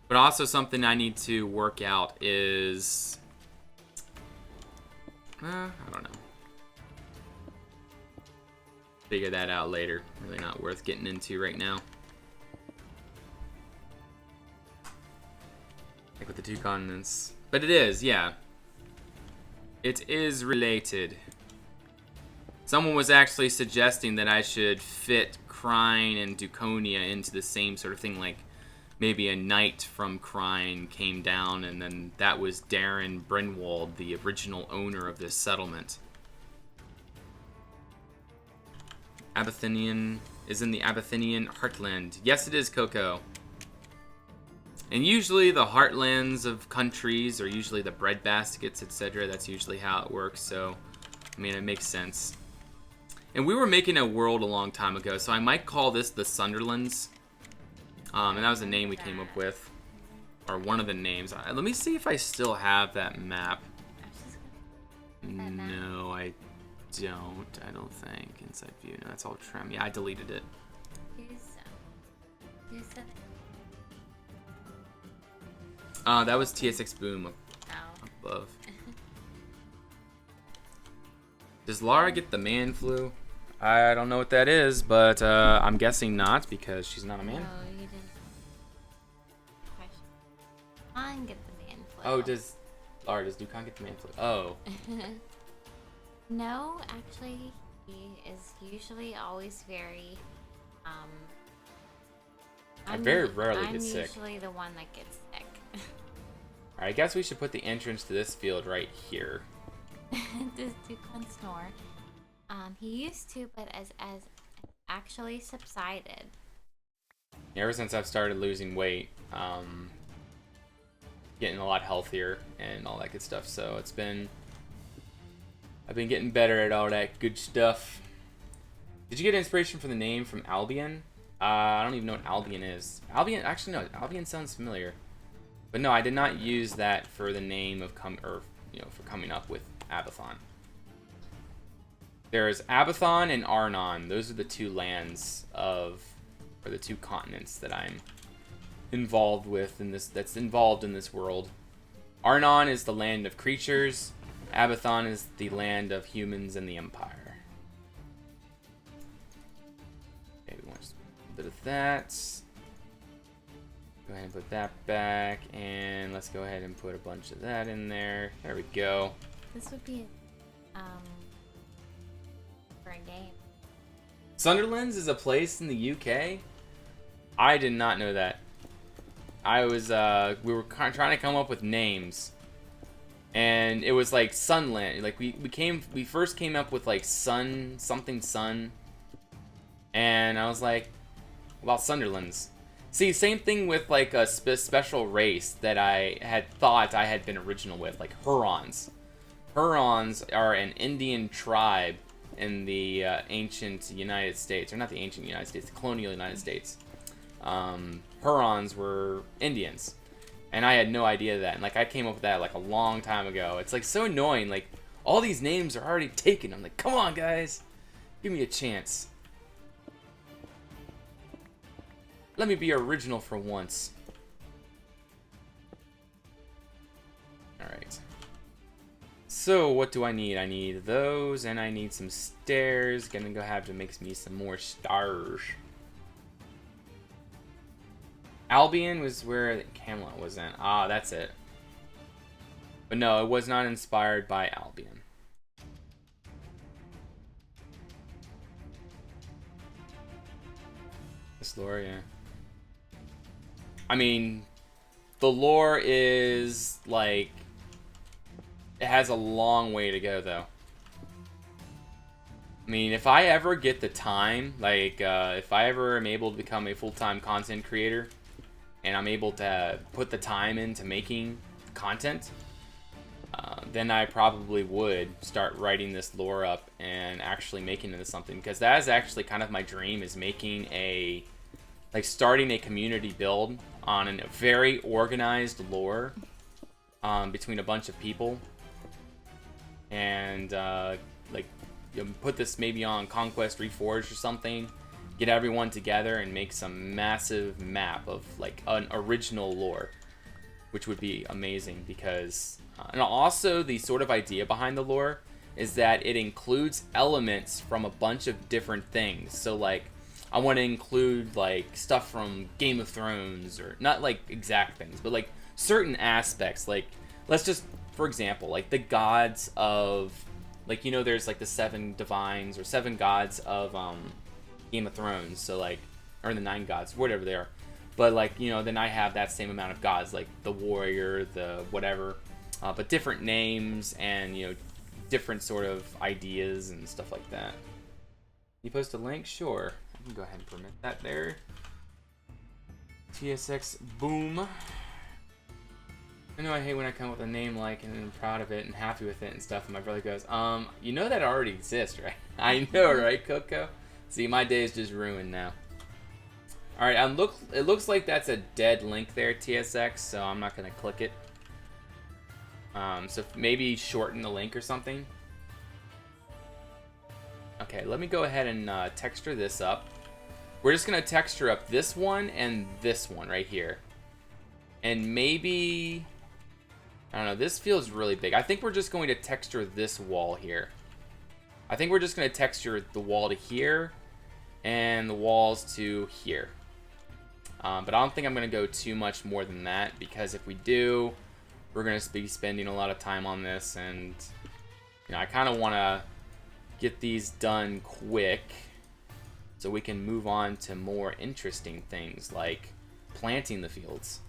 A: But also something I need to work out is... I don't know. Figure that out later. Really not worth getting into right now. Like with the two continents. But it is, yeah. It is related. Someone was actually suggesting that I should fit Crine and Dukonia into the same sort of thing, like maybe a knight from Crine came down, and then that was Darren Brynwald, the original owner of this settlement. Abyssinian is in the Abyssinian heartland. Yes, it is, Coco. And usually the heartlands of countries are usually the breadbaskets, etc. That's usually how it works, so, I mean, it makes sense. And we were making a world a long time ago, so I might call this the Sunderlands. And that was the name we came up with. Or one of the names. Let me see if I still have that map. No, I don't. I don't think. Inside view. No, that's all trim. Yeah, I deleted it. That was TSX Boom above. Does Lara get the man flu? I don't know what that is, but I'm guessing not because she's not a man.
B: No, you didn't. Dukan get the man flu.
A: Oh, does Dukan get the man flu? Oh.
B: No, actually, he is usually always very.
A: I very rarely get sick.
B: I'm usually the one that gets sick.
A: Alright, I guess we should put the entrance to this field right here.
B: Does Dukan snore? He used to, but as actually subsided.
A: Ever since I've started losing weight, getting a lot healthier and all that good stuff. So I've been getting better at all that good stuff. Did you get inspiration for the name from Albion? I don't even know what Albion is. Albion, actually no, Albion sounds familiar. But no, I did not use that for the name of for coming up with Abathon. There's Abathon and Arnon. Those are the two lands or the two continents that I'm involved with that's involved in this world. Arnon is the land of creatures. Abathon is the land of humans and the Empire. Okay, we want just a bit of that. Go ahead and put that back, and let's go ahead and put a bunch of that in there. There we go.
B: This would be for a game.
A: Sunderlands is a place in the UK? I did not know that. We were trying to come up with names. And it was like Sunland. Like we first came up with like Sun. And I was like, well, Sunderlands. See, same thing with like a special race that I had thought I had been original with, like Hurons. Hurons are an Indian tribe in the ancient United States, or not the ancient United States, the colonial United States. Hurons were Indians, and I had no idea that. And like I came up with that like a long time ago. It's like so annoying. Like all these names are already taken. I'm like, come on, guys, give me a chance. Let me be original for once. Alright. So, what do I need? I need those, and I need some stairs. Gonna go have to make me some more stars. Albion was where Camelot was in. Ah, that's it. But no, it was not inspired by Albion. This lore, yeah. I mean, the lore is, like, it has a long way to go, though. I mean, if I ever get the time, like, if I ever am able to become a full-time content creator, and I'm able to put the time into making content, then I probably would start writing this lore up and actually making it into something. Because that is actually kind of my dream, is making starting a community build on a very organized lore between a bunch of people, and put this maybe on ConquestReforged or something, get everyone together and make some massive map of like an original lore, which would be amazing. Because and also the sort of idea behind the lore is that it includes elements from a bunch of different things. So like I want to include like stuff from Game of Thrones, or not like exact things, but like certain aspects. Like let's just, for example, like the gods of Like, you know, there's like the 7 divines or 7 gods of Game of Thrones. So like, or the 9 gods, whatever they are. But like, you know, then I have that same amount of gods, like the warrior, the whatever, but different names and, you know, different sort of ideas and stuff like that. You post a link? Sure. I can go ahead and permit that there. TSX boom. I know I hate when I come up with a name like and I'm proud of it and happy with it and stuff, and my brother goes, you know that already exists, right? I know, right, Coco? See, my day is just ruined now. Alright, it looks like that's a dead link there, TSX, so I'm not gonna click it. So maybe shorten the link or something. Okay, let me go ahead and texture this up. We're just gonna texture up this one and this one right here. And maybe, I don't know, this feels really big. I think we're just going to texture this wall here. I think we're just gonna texture the wall to here and the walls to here. But I don't think I'm gonna go too much more than that, because if we do, we're gonna be spending a lot of time on this, and you know, I kind of want to get these done quick so we can move on to more interesting things like planting the fields.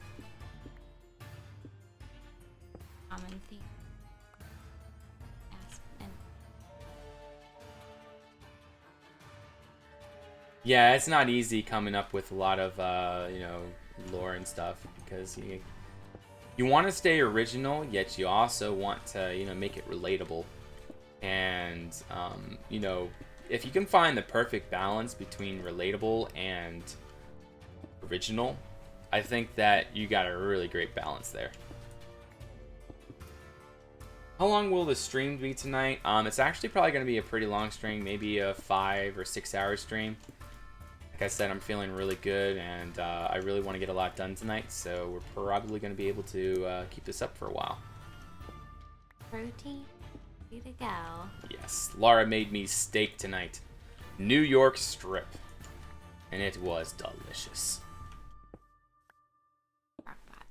B: Common theme.
A: Yeah, it's not easy coming up with a lot of you know, lore and stuff, because you want to stay original, yet you also want to, you know, make it relatable. And you know, if you can find the perfect balance between relatable and original, I think that you got a really great balance there. How long will the stream be tonight? It's actually probably going to be a pretty long stream, maybe a 5 or 6 hour stream. Like I said, I'm feeling really good, and I really want to get a lot done tonight, so we're probably going to be able to keep this up for a while.
B: Protein, ready to go.
A: Yes, Laura made me steak tonight. New York strip. And it was delicious.
B: Crockpot.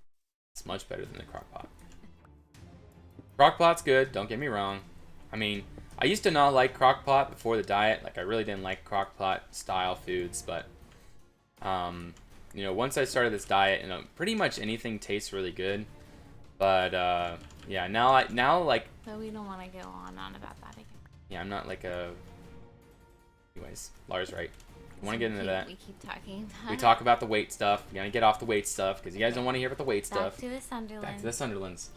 A: It's much better than the crockpot. Crockpot's good, don't get me wrong. I mean, I used to not like crockpot before the diet. Like, I really didn't like crockpot style foods, but you know, once I started this diet, you know, pretty much anything tastes really good. But yeah, now like.
B: But we don't want to go on about that again.
A: Yeah, I'm not like a. Anyways, Lara's right. I want to get into that.
B: We keep talking about.
A: We talk about the weight stuff. We're gonna get off the weight stuff because you guys don't want to hear about the weight stuff.
B: Back to the Sunderlands.
A: Back to the Sunderlands.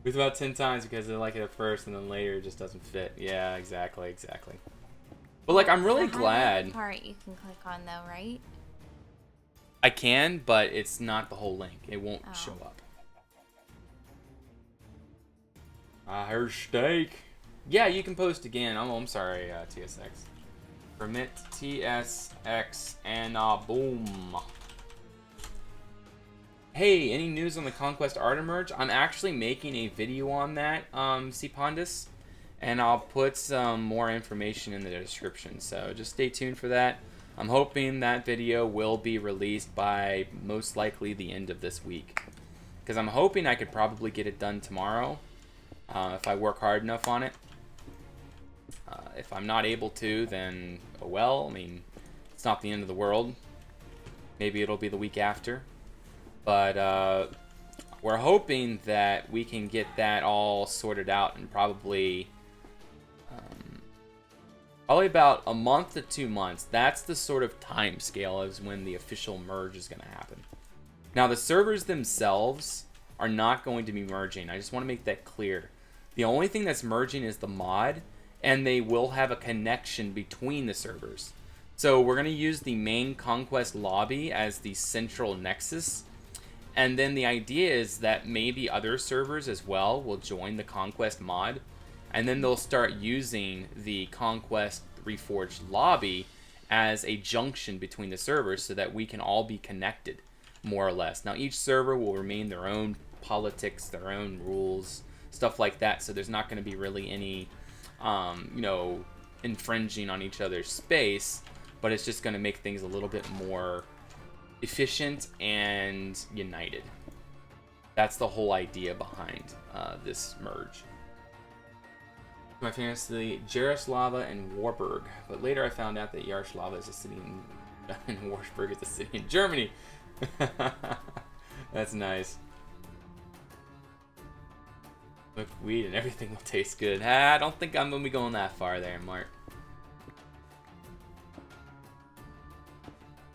A: It's about 10 times because they like it at first and then later it just doesn't fit. Yeah, exactly. But like, I'm really glad.
B: The part you can click on though, right?
A: I can, but it's not the whole link. It won't show up. I heard steak. Yeah, you can post again. I'm sorry, TSX. Permit TSX and boom. Hey, any news on the Conquest art emerge? I'm actually making a video on that, Cpondus, and I'll put some more information in the description, so just stay tuned for that. I'm hoping that video will be released by most likely the end of this week, because I'm hoping I could probably get it done tomorrow if I work hard enough on it. If I'm not able to, then oh well. I mean, it's not the end of the world. Maybe it'll be the week after. But we're hoping that we can get that all sorted out in probably about a month to 2 months. That's the sort of time scale as when the official merge is going to happen. Now, the servers themselves are not going to be merging. I just want to make that clear. The only thing that's merging is the mod, and they will have a connection between the servers. So we're going to use the main Conquest lobby as the central nexus. And then the idea is that maybe other servers as well will join the Conquest mod. And then they'll start using the ConquestReforged lobby as a junction between the servers so that we can all be connected, more or less. Now, each server will remain their own politics, their own rules, stuff like that. So there's not going to be really any, you know, infringing on each other's space. But it's just going to make things a little bit more efficient and united. That's the whole idea behind this merge. My fantasy, Jaroslava and Warburg. But later I found out that Yaroslava is a city in and Warburg is a city in Germany. That's nice. Look, weed and everything will taste good. I don't think I'm gonna be going that far there, Mark.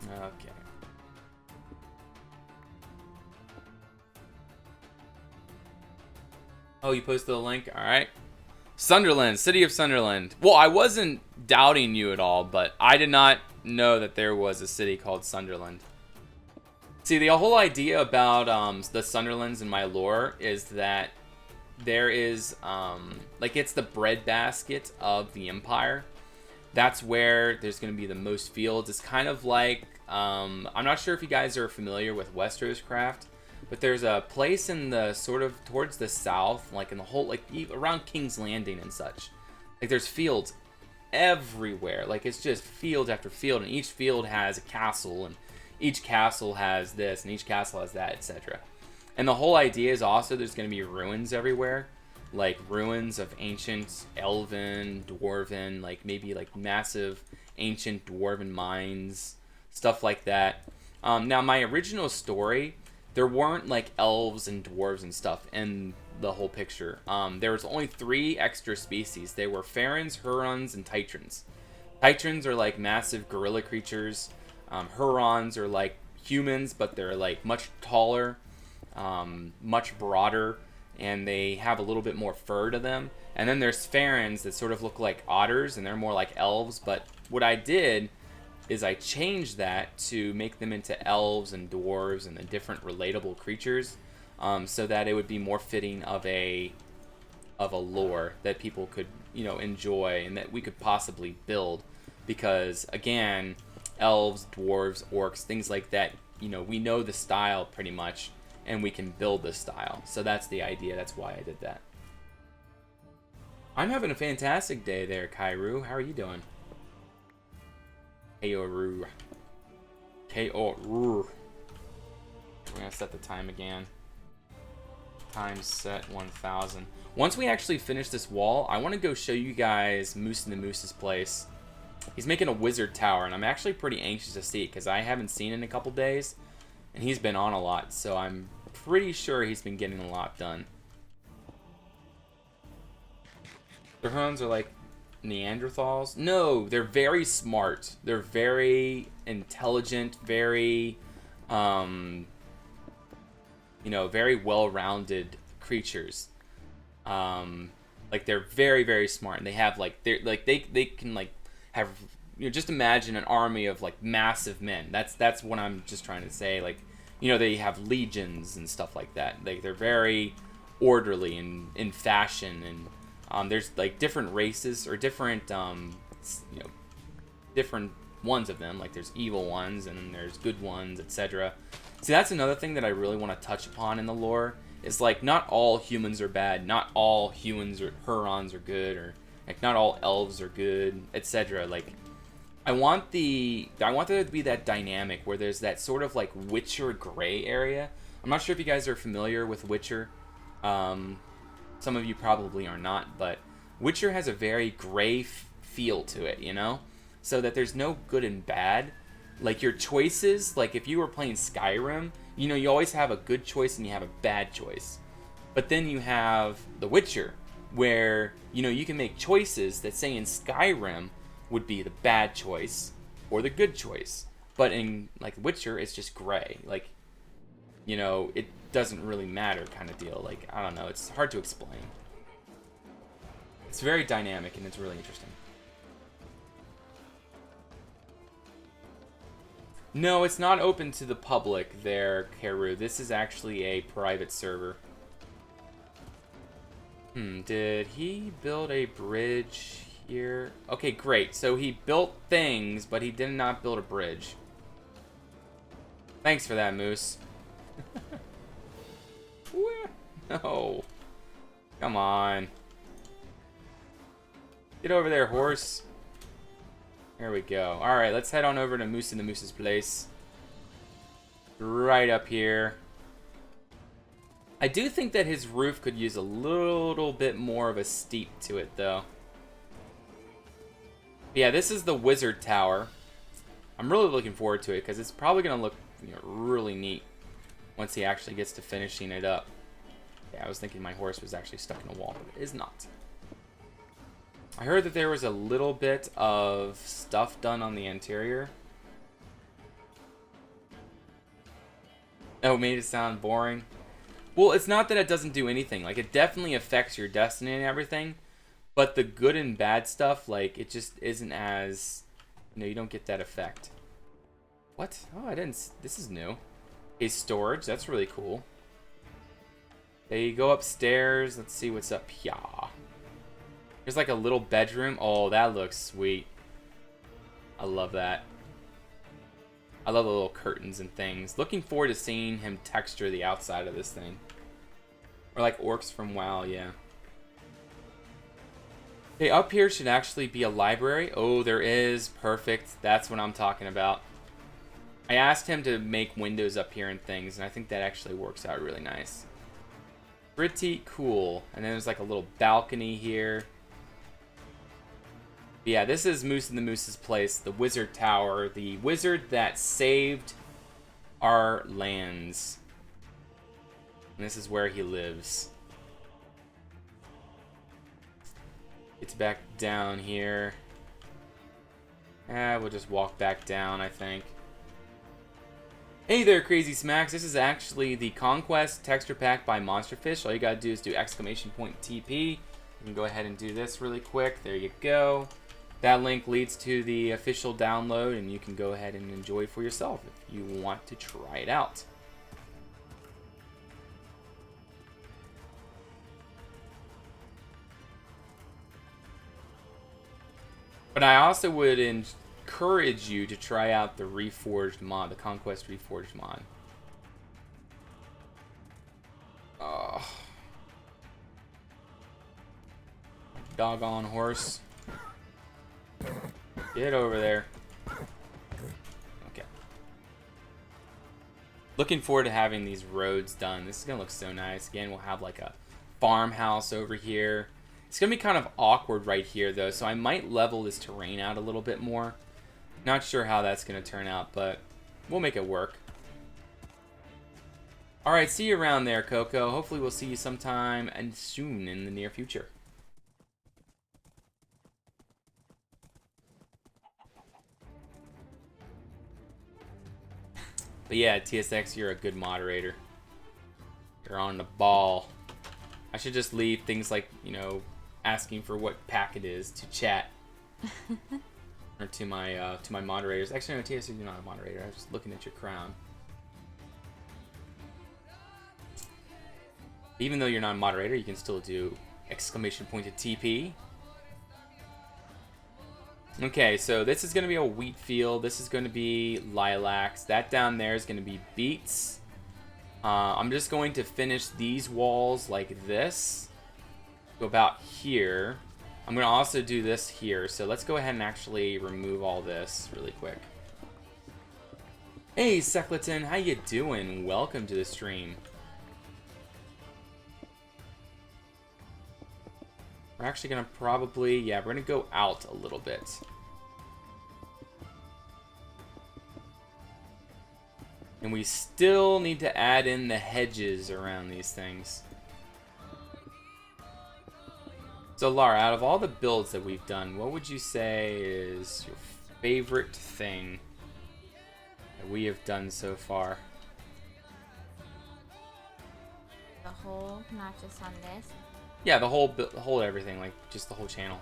A: Okay. Oh, you posted the link? Alright. Sunderland, City of Sunderland. Well, I wasn't doubting you at all, but I did not know that there was a city called Sunderland. See, the whole idea about the Sunderlands in my lore is that there is, like, it's the breadbasket of the Empire. That's where there's going to be the most fields. It's kind of like, I'm not sure if you guys are familiar with Westeros Craft, but there's a place in the sort of towards the south, like in the whole, like around King's Landing and such. Like there's fields everywhere. Like it's just field after field, and each field has a castle, and each castle has this, and each castle has that, etc. And the whole idea is also there's going to be ruins everywhere. Like ruins of ancient elven, dwarven, like maybe like massive ancient dwarven mines, stuff like that. Now my original story, there weren't like elves and dwarves and stuff in the whole picture. There was only 3 extra species. They were Farons, Hurons, and Titrans. Titrans are like massive gorilla creatures. Hurons are like humans, but they're like much taller, much broader, and they have a little bit more fur to them. And then there's Farons that sort of look like otters, and they're more like elves. But what I did is I changed that to make them into elves and dwarves and the different relatable creatures, so that it would be more fitting of a lore that people could, you know, enjoy and that we could possibly build. Because again, elves, dwarves, orcs, things like that, you know, we know the style pretty much, and we can build the style. So that's the idea. That's why I did that. I'm having a fantastic day there, Kairu. How are you doing? K-O-R-U. K-O-R-U. We're gonna set the time again. Time set 1000. Once we actually finish this wall, I want to go show you guys Moose and the Moose's place. He's making a wizard tower, and I'm actually pretty anxious to see it because I haven't seen it in a couple days, and he's been on a lot, so I'm pretty sure he's been getting a lot done. The Huns are like Neanderthals? No, they're very smart. They're very intelligent, very, you know, very well-rounded creatures. Like they're very, very smart, and they have like they can like have, you know, just imagine an army of like massive men. That's what I'm just trying to say. Like, you know, they have legions and stuff like that. Like they're very orderly and in fashion, and there's like different races or different you know, different ones of them. Like there's evil ones and then there's good ones, etc. See, that's another thing that I really want to touch upon in the lore. Is like not all humans are bad, not all humans or Hurons are good, or like not all elves are good, etc. Like I want there to be that dynamic where there's that sort of like Witcher gray area. I'm not sure if you guys are familiar with Witcher. Some of you probably are not, but Witcher has a very gray feel to it, you know? So that there's no good and bad. Like your choices, like if you were playing Skyrim, you know, you always have a good choice and you have a bad choice. But then you have The Witcher, where, you know, you can make choices that say in Skyrim would be the bad choice or the good choice. But in, like, Witcher, it's just gray. Like, you know, it doesn't really matter kind of deal. Like, I don't know, it's hard to explain. It's very dynamic and it's really interesting. No, it's not open to the public there, Karu. This is actually a private server. Did he build a bridge here? Okay, great. So he built things, but he did not build a bridge. Thanks for that, Moose. No. Come on. Get over there, horse. There we go. Alright, let's head on over to Moose and the Moose's place. Right up here. I do think that his roof could use a little bit more of a steep to it, though. Yeah, this is the wizard tower. I'm really looking forward to it because it's probably gonna look, really neat once he actually gets to finishing it up. Yeah, I was thinking my horse was actually stuck in a wall, but it is not. I heard that there was a little bit of stuff done on the interior. Oh, made it sound boring. Well, it's not that it doesn't do anything. Like, it definitely affects your destiny and everything. But the good and bad stuff, like, it just isn't as... you don't get that effect. What? Oh, I didn't... this is new. Okay, storage. That's really cool. Okay, you go upstairs. Let's see what's up here. There's like a little bedroom. Oh, that looks sweet. I love that. I love the little curtains and things. Looking forward to seeing him texture the outside of this thing. Or like orcs from WoW, yeah. Okay, up here should actually be a library. Oh, there is. Perfect. That's what I'm talking about. I asked him to make windows up here and things, and I think that actually works out really nice. Pretty cool. And then there's like a little balcony here. But yeah, this is Moose and the Moose's place, the Wizard Tower, the wizard that saved our lands. And this is where he lives. It's back down here. We'll just walk back down, I think. Hey there, Crazy Smacks. This is actually the Conquest texture pack by Monsterfish. All you gotta do is do !TP. You can go ahead and do this really quick. There you go. That link leads to the official download, and you can go ahead and enjoy it for yourself if you want to try it out. But I also would encourage you to try out the Reforged mod, the Conquest Reforged mod. Oh. Doggone horse. Get over there. Okay. Looking forward to having these roads done. This is going to look so nice. Again, we'll have like a farmhouse over here. It's going to be kind of awkward right here, though, so I might level this terrain out a little bit more. Not sure how that's going to turn out, but we'll make it work. Alright, see you around there, Coco. Hopefully we'll see you sometime and soon in the near future. But yeah, TSX, you're a good moderator. You're on the ball. I should just leave things like, asking for what pack it is to chat. Or to my moderators. Actually, no, TSX, you're not a moderator. I was just looking at your crown. Even though you're not a moderator, you can still do !TP. Okay, so this is going to be a wheat field. This is going to be lilacs. That down there is going to be beets. I'm just going to finish these walls like this. Go about here. I'm going to also do this here. So let's go ahead and actually remove all this really quick. Hey, Secleton, how you doing? Welcome to the stream. We're actually going to probably, we're going to go out a little bit. And we still need to add in the hedges around these things. So Lara, out of all the builds that we've done, what would you say is your favorite thing that we have done so far?
B: The whole, not just on this.
A: Yeah, the whole everything, like just the whole channel.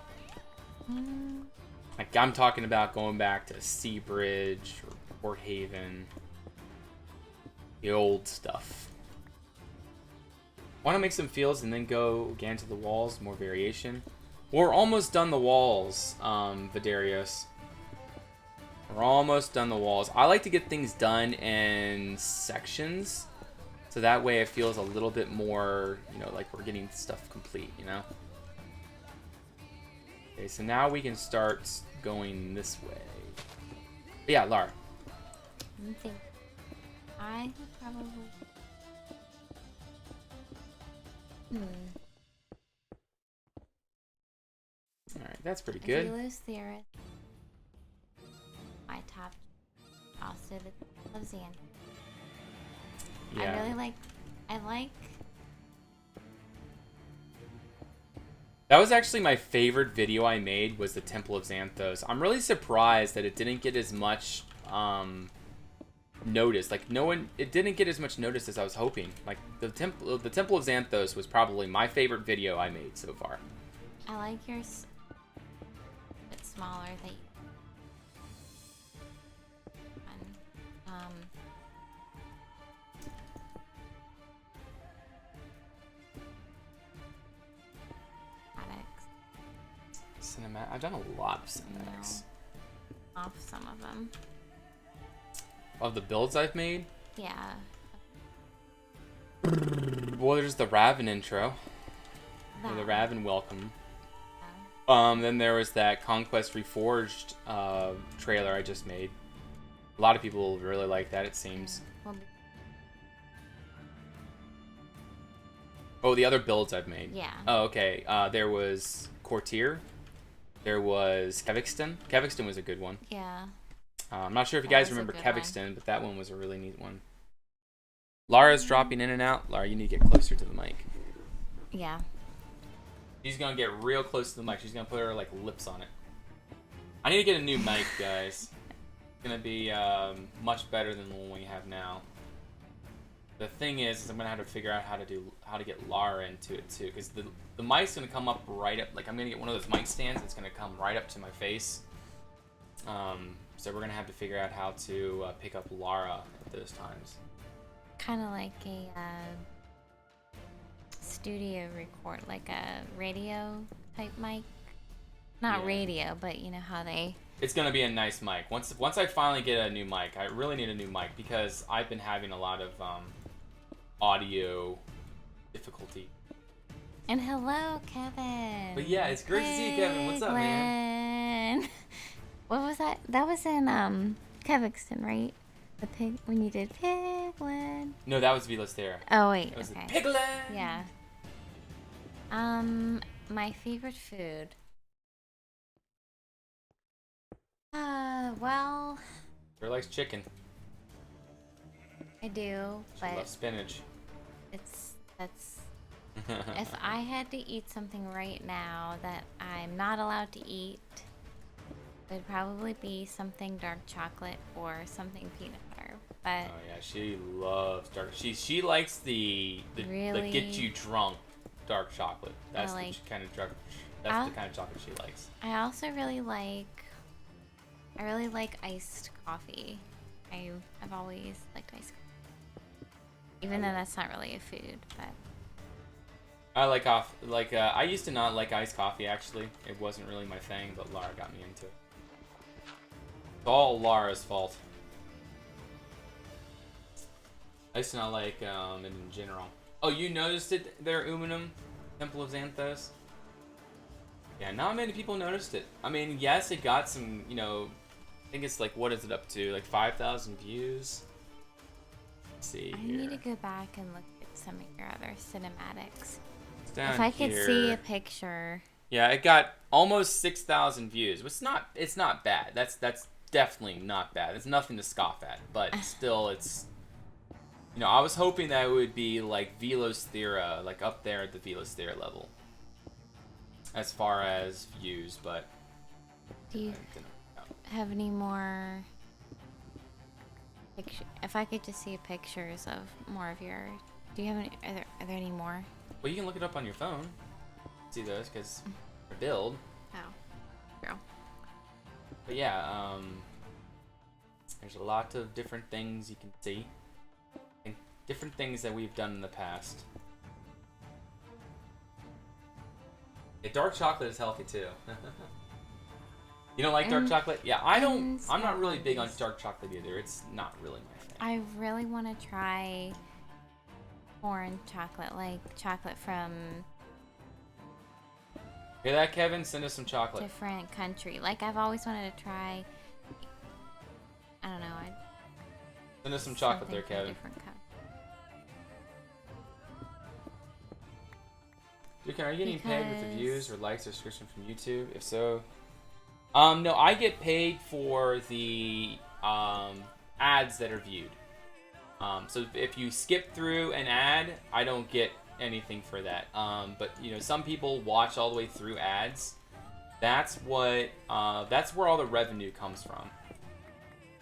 A: Like I'm talking about going back to Seabridge or Port Haven, the old stuff. Want to make some fields and then go again to the walls, more variation. We're almost done the walls, Vidarios. We're almost done the walls. I like to get things done in sections. So that way it feels a little bit more, like we're getting stuff complete, Okay, so now we can start going this way. But yeah, Lara.
B: I would probably...
A: Alright, that's pretty good.
B: If you lose Theris, top. Also, the Temple of Xanth.
A: Yeah.
B: I really like. I like.
A: That was actually my favorite video I made, was the Temple of Xanthos. I'm really surprised that it didn't get as much notice. Like, it didn't get as much notice as I was hoping. Like, the Temple of Xanthos was probably my favorite video I made so far.
B: I like yours a bit smaller.
A: I've done a lot of cinematics.
B: Off some of them.
A: Of the builds I've made?
B: Yeah.
A: Well, there's the Raven intro. Or the Raven welcome. Then there was that Conquest Reforged trailer I just made. A lot of people really like that, it seems. Oh, the other builds I've made.
B: Yeah.
A: Oh, okay. There was Courtier. There was Kevixton. Kevixton was a good one.
B: Yeah.
A: I'm not sure if you guys remember Kevixton, but that one was a really neat one. Lara's dropping in and out. Lara, you need to get closer to the mic.
B: Yeah.
A: She's gonna get real close to the mic. She's gonna put her like lips on it. I need to get a new mic, guys. It's gonna be much better than the one we have now. The thing is I'm gonna have to figure out how to get Lara into it too, because the mic's gonna come up right up. Like, I'm gonna get one of those mic stands. It's gonna come right up to my face. So we're gonna have to figure out how to pick up Lara at those times.
B: Kind of like a studio record, like a radio type mic. Not radio, but you know how they.
A: It's gonna be a nice mic. Once I finally get a new mic, I really need a new mic because I've been having a lot of audio difficulty.
B: And hello, Kevin.
A: But yeah, it's great to see you, Kevin. What's up, man?
B: What was that? That was in Kevixton, right? The pig when you did Piglin.
A: No, that was Velostera.
B: Oh wait,
A: that was
B: okay.
A: Piglin.
B: Yeah. My favorite food. Well.
A: Sure likes chicken.
B: I do,
A: She
B: but
A: loves spinach.
B: That's. If I had to eat something right now that I'm not allowed to eat, it would probably be something dark chocolate or something peanut butter. But
A: oh yeah, she loves dark. She likes the
B: really,
A: get you drunk dark chocolate. That's
B: like,
A: the kind of dark. That's the kind of chocolate she likes.
B: I also really like iced coffee. I've always liked iced coffee, even though that's not really a food, but.
A: I like I used to not like iced coffee, actually. It wasn't really my thing, but Lara got me into it. It's all Lara's fault. I used to not like it in general. Oh, you noticed it there, Uminum? Temple of Xanthos? Yeah, not many people noticed it. I mean, yes, it got some, I think it's like, what is it up to? Like 5,000 views? Let's see
B: I
A: here.
B: need to go back and look at some of your other cinematics.
A: Down
B: if I could
A: here.
B: see a picture.
A: Yeah, it got almost 6,000 views. It's not bad. That's definitely not bad. It's nothing to scoff at, but still, it's. I was hoping that it would be like Velosthera, like up there at the Velosthera level, as far as views. But
B: do you have any more? If I could just see pictures of more of your. Do you have any? Are there any more?
A: Well, you can look it up on your phone. See those, because they're build.
B: Oh, girl.
A: But yeah, there's a lot of different things you can see. And different things that we've done in the past. Yeah, dark chocolate is healthy too. You don't like dark chocolate? Yeah, I don't. I'm not really big on dark chocolate either. It's not really my thing.
B: I really want to try foreign chocolate, like chocolate from.
A: Hear that, Kevin? Send us some chocolate.
B: Different country. Like, I've always wanted to try. I don't know.
A: Send us some chocolate there, Kevin. Dude, are you getting paid with the views or likes or subscription from YouTube? If so, No, I get paid for the ads that are viewed. So if you skip through an ad, I don't get anything for that. But you know, some people watch all the way through ads. That's where all the revenue comes from.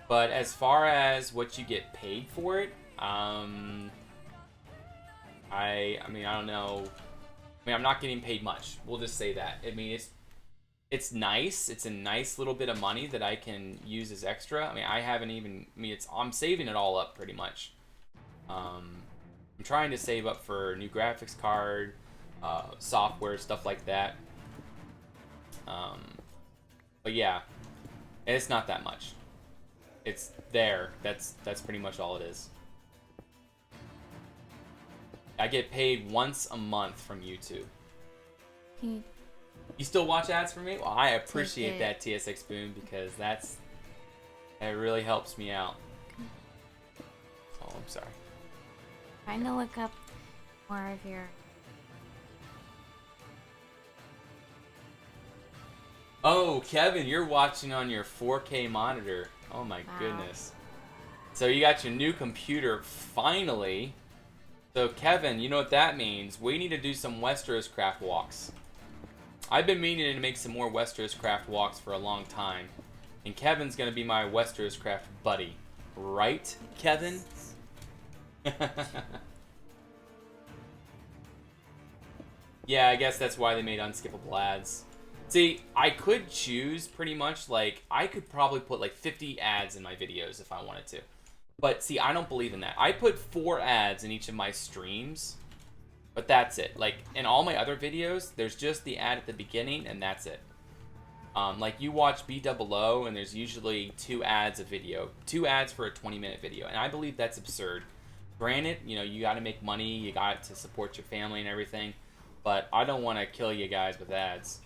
A: But as far as what you get paid for it, I mean, I don't know. I mean, I'm not getting paid much. We'll just say that. I mean, it's nice. It's a nice little bit of money that I can use as extra. I mean, I'm saving it all up pretty much. I'm trying to save up for a new graphics card, software, stuff like that. But yeah, and it's not that much. It's there. That's pretty much all it is. I get paid once a month from YouTube. You still watch ads for me? Well, I appreciate that, TSX Boom, because that really helps me out. Oh, I'm sorry.
B: Trying to look up more of your...
A: Oh, Kevin, you're watching on your 4K monitor. Oh my goodness. So you got your new computer, finally. So Kevin, you know what that means. We need to do some Westeros Craft walks. I've been meaning to make some more Westeros Craft walks for a long time. And Kevin's going to be my Westeros Craft buddy. Right, Kevin? Yeah, I guess that's why they made unskippable ads. See, I could choose pretty much, like, I could probably put like 50 ads in my videos if I wanted to. But see, I don't believe in that. I put 4 ads in each of my streams, but that's it. Like, in all my other videos, there's just the ad at the beginning, and that's it. Like, you watch B00, and there's usually 2 ads a video. 2 ads for a 20-minute video, and I believe that's absurd. Granted, you know, you gotta make money, you got to support your family and everything, but I don't want to kill you guys with ads.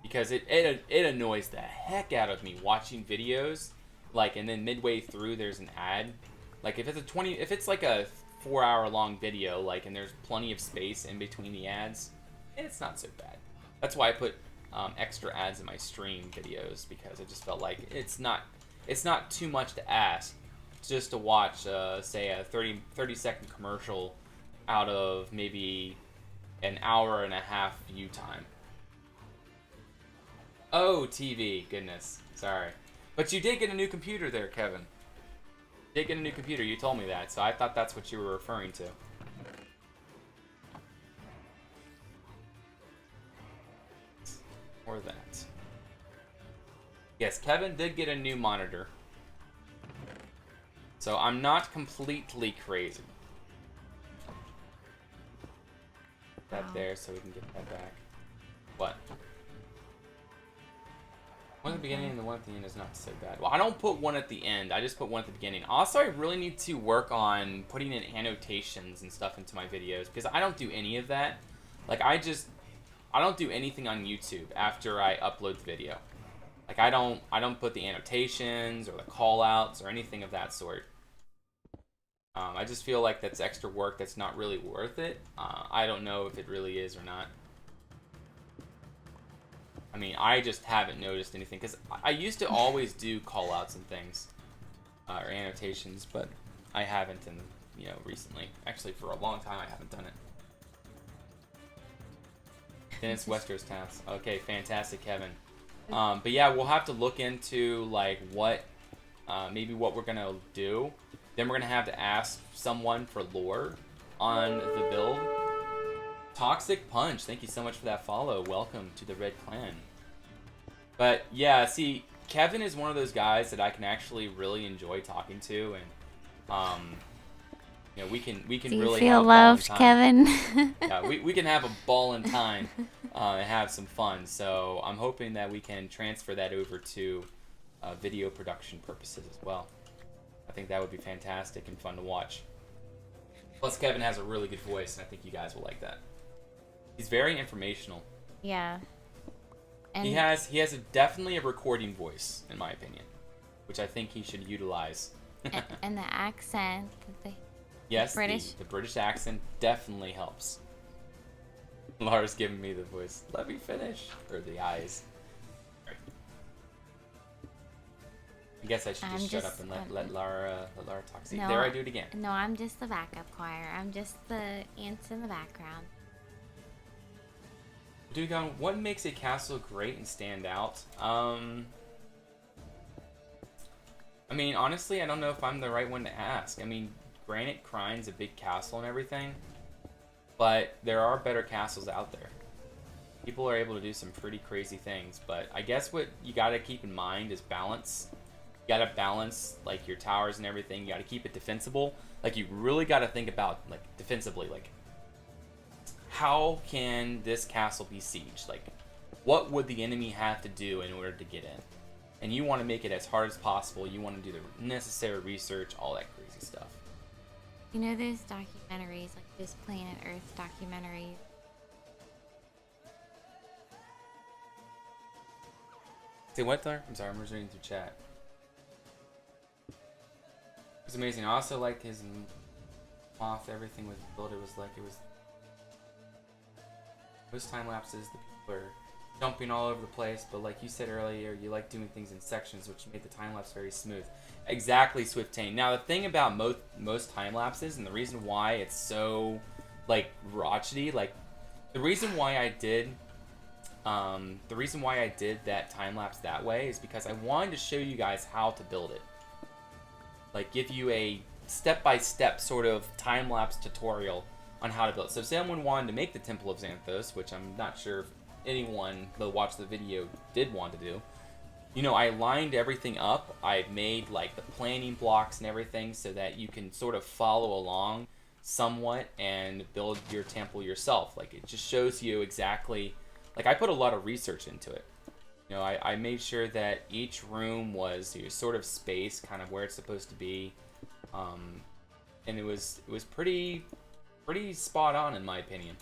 A: Because it annoys the heck out of me watching videos, like, and then midway through there's an ad. Like, if it's like a 4-hour long video, like, and there's plenty of space in between the ads, it's not so bad. That's why I put extra ads in my stream videos, because I just felt like it's not too much to ask just to watch, say, a 30-second commercial out of maybe an hour and a half view time. Oh, TV. Goodness. Sorry. But you did get a new computer there, Kevin. You did get a new computer. You told me that, so I thought that's what you were referring to. Or that. Yes, Kevin did get a new monitor. So I'm not completely crazy. Put that there so we can get that back. What? One at the beginning and the one at the end is not so bad. Well, I don't put one at the end. I just put one at the beginning. Also, I really need to work on putting in annotations and stuff into my videos, because I don't do any of that. Like, I don't do anything on YouTube after I upload the video. Like, I don't put the annotations or the call-outs or anything of that sort. I just feel like that's extra work that's not really worth it. I don't know if it really is or not. I mean, I just haven't noticed anything, because I used to always do call-outs and things, or annotations, but I haven't recently. Actually, for a long time, I haven't done it. Then it's Westeros Towns. Okay, fantastic, Kevin. But yeah, we'll have to look into, like, maybe what we're going to do. Then we're going to have to ask someone for lore on the build. Toxic Punch, thank you so much for that follow. Welcome to the Red Clan. But yeah, see, Kevin is one of those guys that I can actually really enjoy talking to, and we can
B: Do
A: really
B: you feel
A: have a
B: loved,
A: ball in time.
B: Kevin?
A: Yeah, we can have a ball in time and have some fun. So I'm hoping that we can transfer that over to video production purposes as well. I think that would be fantastic and fun to watch. Plus, Kevin has a really good voice, and I think you guys will like that. He's very informational.
B: Yeah. And
A: He has definitely a recording voice, in my opinion, which I think he should utilize.
B: and the accent,
A: Yes,
B: British.
A: The British accent definitely helps. Lara's giving me the voice. Let me finish. Or the eyes. I guess I should
B: I'm
A: just shut up
B: just
A: and let Lara talk. See,
B: no,
A: there I do it again.
B: No, I'm just the backup choir. I'm just the ants in the background.
A: Dugon, what makes a castle great and stand out? I mean, honestly, I don't know if I'm the right one to ask. I mean, granted, Crine's a big castle and everything, but there are better castles out there. People are able to do some pretty crazy things, but I guess what you gotta keep in mind is balance. You gotta balance, like, your towers and everything. You gotta keep it defensible. Like, you really gotta think about, like, defensively, like, how can this castle be sieged? Like, what would the enemy have to do in order to get in? And you want to make it as hard as possible. You want to do the necessary research, all that crazy stuff.
B: You know those documentaries, like those Planet Earth documentaries?
A: Say what there? I'm sorry, I'm just reading through chat. It was amazing. I also liked his moth. Everything was built. It was like it was. Those time lapses, the people are jumping all over the place, but like you said earlier, you like doing things in sections, which made the time lapse very smooth. Exactly, Swifttane. Now the thing about most time lapses, and the reason why it's so like raunchy, like the reason why I did that time lapse that way is because I wanted to show you guys how to build it. Like give you a step-by-step sort of time lapse tutorial on how to build it. So if someone wanted to make the Temple of Xanthos, which I'm not sure if anyone that watched the video did want to do, you know, I lined everything up. I made like the planning blocks and everything so that you can sort of follow along somewhat and build your temple yourself. Like it just shows you exactly, like I put a lot of research into it. You know, I made sure that each room was sort of spaced kind of where it's supposed to be. And it was pretty spot on in my opinion.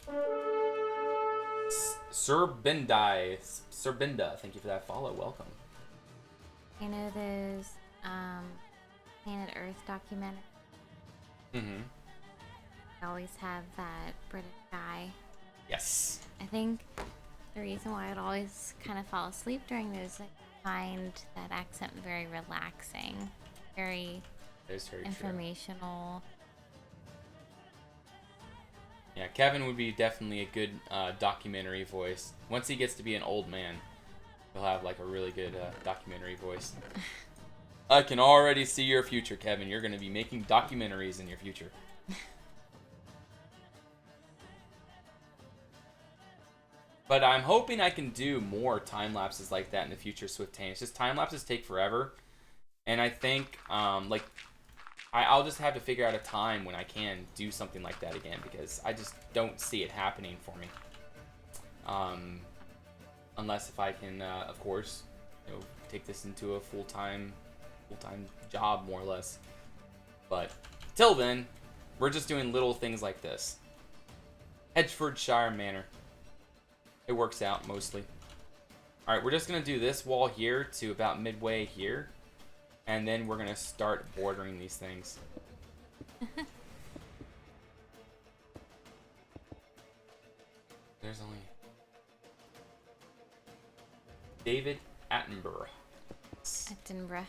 A: Serbinda, thank you for that follow. Welcome.
B: You know those Planet Earth documentaries?
A: Mm-hmm.
B: They always have that British guy.
A: Yes.
B: I think the reason why I'd always kind of fall asleep during those, I find that accent very relaxing, very informational.
A: True. Yeah, Kevin would be definitely a good documentary voice. Once he gets to be an old man, he'll have like a really good documentary voice. I can already see your future, Kevin. You're going to be making documentaries in your future. But I'm hoping I can do more time lapses like that in the future, Swifttane. It's just time lapses take forever, and I think like I'll just have to figure out a time when I can do something like that again because I just don't see it happening for me. Unless if I can, of course, you know, take this into a full-time job more or less. But till then, we're just doing little things like this. Hedgefordshire Manor. It works out mostly. All right, we're just gonna do this wall here to about midway here. And then we're gonna start bordering these things. There's only David Attenborough.
B: Attenborough.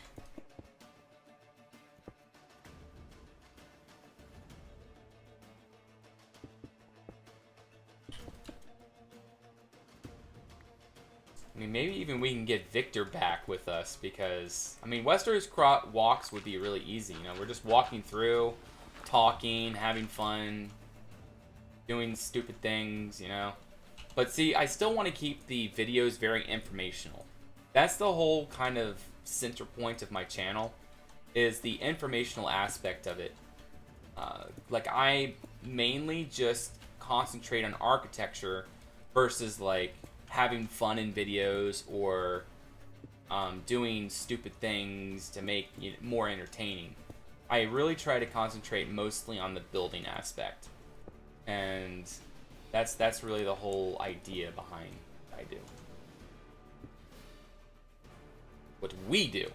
A: I mean, maybe even we can get Victor back with us because, I mean, Westeros walks would be really easy. You know, we're just walking through, talking, having fun, doing stupid things, you know. But see, I still want to keep the videos very informational. That's the whole kind of center point of my channel, is the informational aspect of it. Like, I mainly just concentrate on architecture versus, like, having fun in videos or doing stupid things to make it more entertaining. I really try to concentrate mostly on the building aspect, and that's really the whole idea behind what I do. What we do.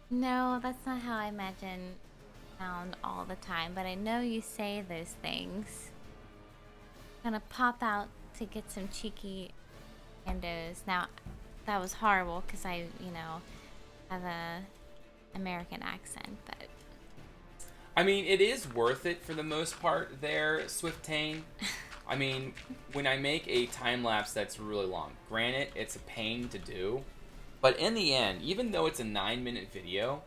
B: No, that's not how I imagine sound all the time, but I know you say those things. Gonna pop out to get some cheeky Nando's. Now, that was horrible because I, have a American accent, but
A: I mean, it is worth it for the most part there, Swifttane. I mean, when I make a time lapse that's really long, granted, it's a pain to do, but in the end, even though it's a 9-minute video,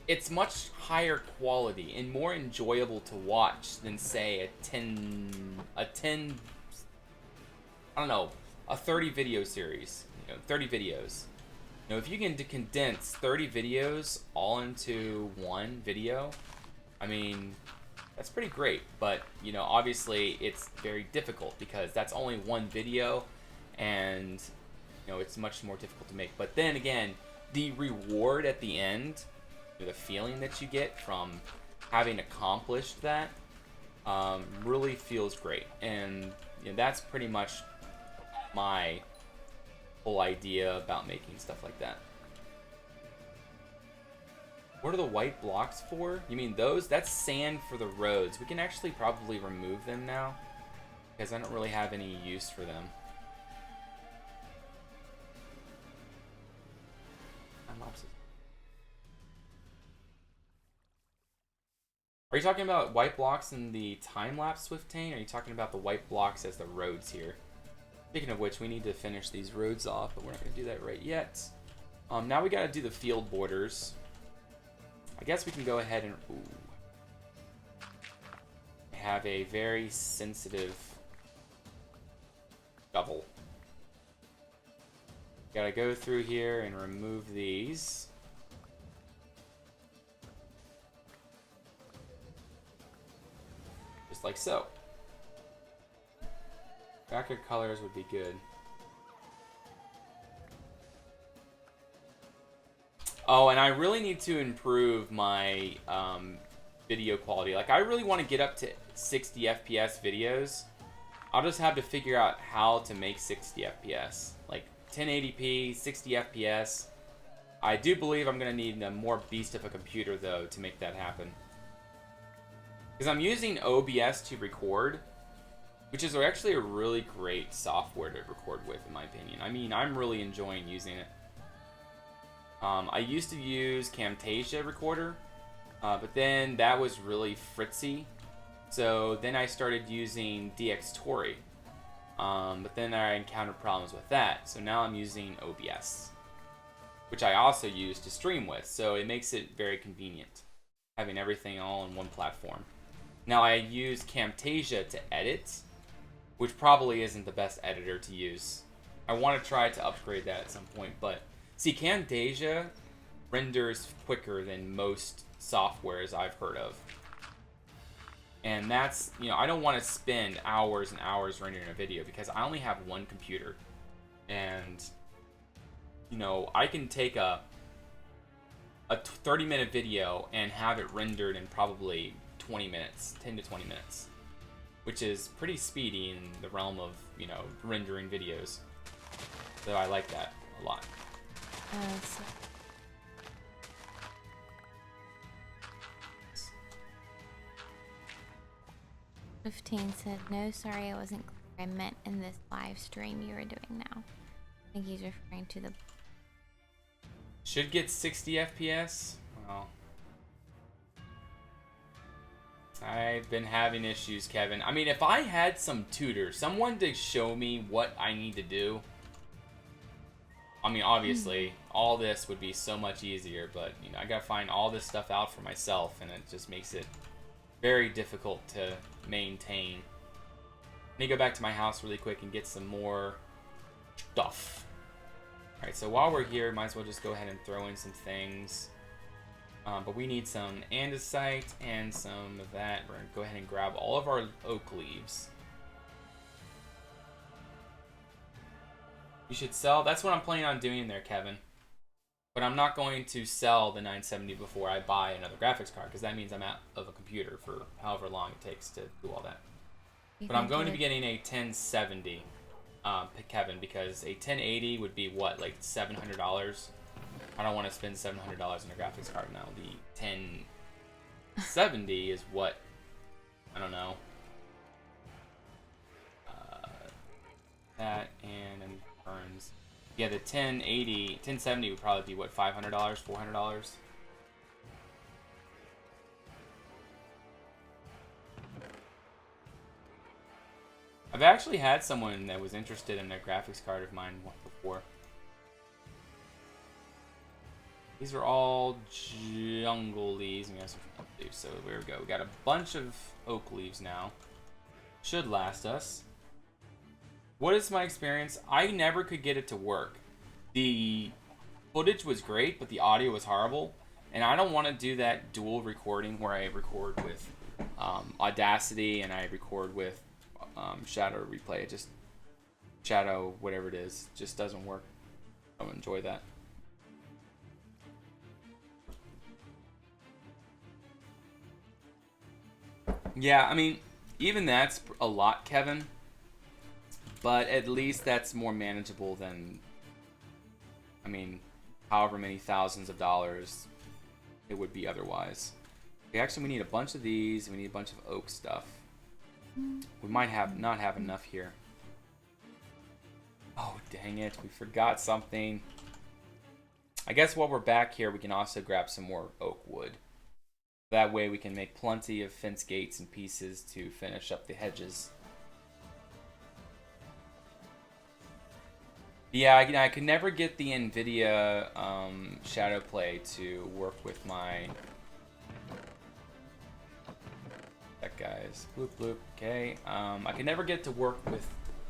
A: it's much higher quality and more enjoyable to watch than, say, a 30 video series, 30 videos. If you can condense 30 videos all into one video, I mean, that's pretty great, but, obviously it's very difficult because that's only one video, and, it's much more difficult to make. But then again, the reward at the end, the feeling that you get from having accomplished that, really feels great. And that's pretty much my whole idea about making stuff like that. What are the white blocks for? You mean those? That's sand for the roads. We can actually probably remove them now, because I don't really have any use for them. Are you talking about white blocks in the time-lapse Swifttane? Or are you talking about the white blocks as the roads here? Speaking of which, we need to finish these roads off, but we're not going to do that right yet. Now we got to do the field borders. I guess we can go ahead and... Ooh. Have a very sensitive shovel. Gotta go through here and remove these. Just like so. Darker colors would be good. Oh, and I really need to improve my video quality. Like, I really want to get up to 60 FPS videos. I'll just have to figure out how to make 60 FPS. Like, 1080p, 60 FPS. I do believe I'm going to need a more beast of a computer, though, to make that happen. Because I'm using OBS to record, which is actually a really great software to record with, in my opinion. I mean, I'm really enjoying using it. I used to use Camtasia Recorder, but then that was really fritzy. So then I started using DxTory, but then I encountered problems with that. So now I'm using OBS, which I also use to stream with. So it makes it very convenient, having everything all in one platform. Now I use Camtasia to edit, which probably isn't the best editor to use. I want to try to upgrade that at some point, but see, Camtasia renders quicker than most softwares I've heard of. And that's, I don't want to spend hours and hours rendering a video because I only have one computer. And, I can take a 30-minute video and have it rendered in probably 20 minutes, 10 to 20 minutes. Which is pretty speedy in the realm of, rendering videos. So I like that a lot.
B: So 15 said, no, sorry, I wasn't clear. I meant in this live stream you were doing now. I think he's referring to the...
A: Should get 60 FPS? Well, I've been having issues, Kevin. I mean, if I had some tutor, someone to show me what I need to do, I mean, obviously, all this would be so much easier, but, I gotta find all this stuff out for myself, and it just makes it very difficult to maintain. Let me go back to my house really quick and get some more stuff. Alright, so while we're here, might as well just go ahead and throw in some things. But we need some andesite and some of that. We're gonna go ahead and grab all of our oak leaves. You should sell. That's what I'm planning on doing there, Kevin. But I'm not going to sell the 970 before I buy another graphics card, because that means I'm out of a computer for however long it takes to do all that. But I'm going to be getting a 1070, Kevin, because a 1080 would be what, like $700? I don't want to spend $700 on a graphics card now. The 1070 is what? I don't know. That and I'm items. Yeah, the 1070 would probably be what, $500, $400. I've actually had someone that was interested in a graphics card of mine before. These are all jungle leaves. So there we go. We got a bunch of oak leaves now. Should last us. What is my experience? I never could get it to work. The footage was great, but the audio was horrible. And I don't want to do that dual recording where I record with Audacity and I record with Shadow Replay. It just, Shadow, whatever it is, just doesn't work. I don't enjoy that. Yeah, I mean, even that's a lot, Kevin. But at least that's more manageable than, I mean, however many thousands of dollars it would be otherwise. Okay, actually, we need a bunch of these. We need a bunch of oak stuff. We might not have enough here. Oh, dang it. We forgot something. I guess while we're back here, we can also grab some more oak wood. That way we can make plenty of fence gates and pieces to finish up the hedges. Yeah, I could never get the NVIDIA Shadow Play to work with my... That guy's bloop bloop. Okay. I could never get it to work with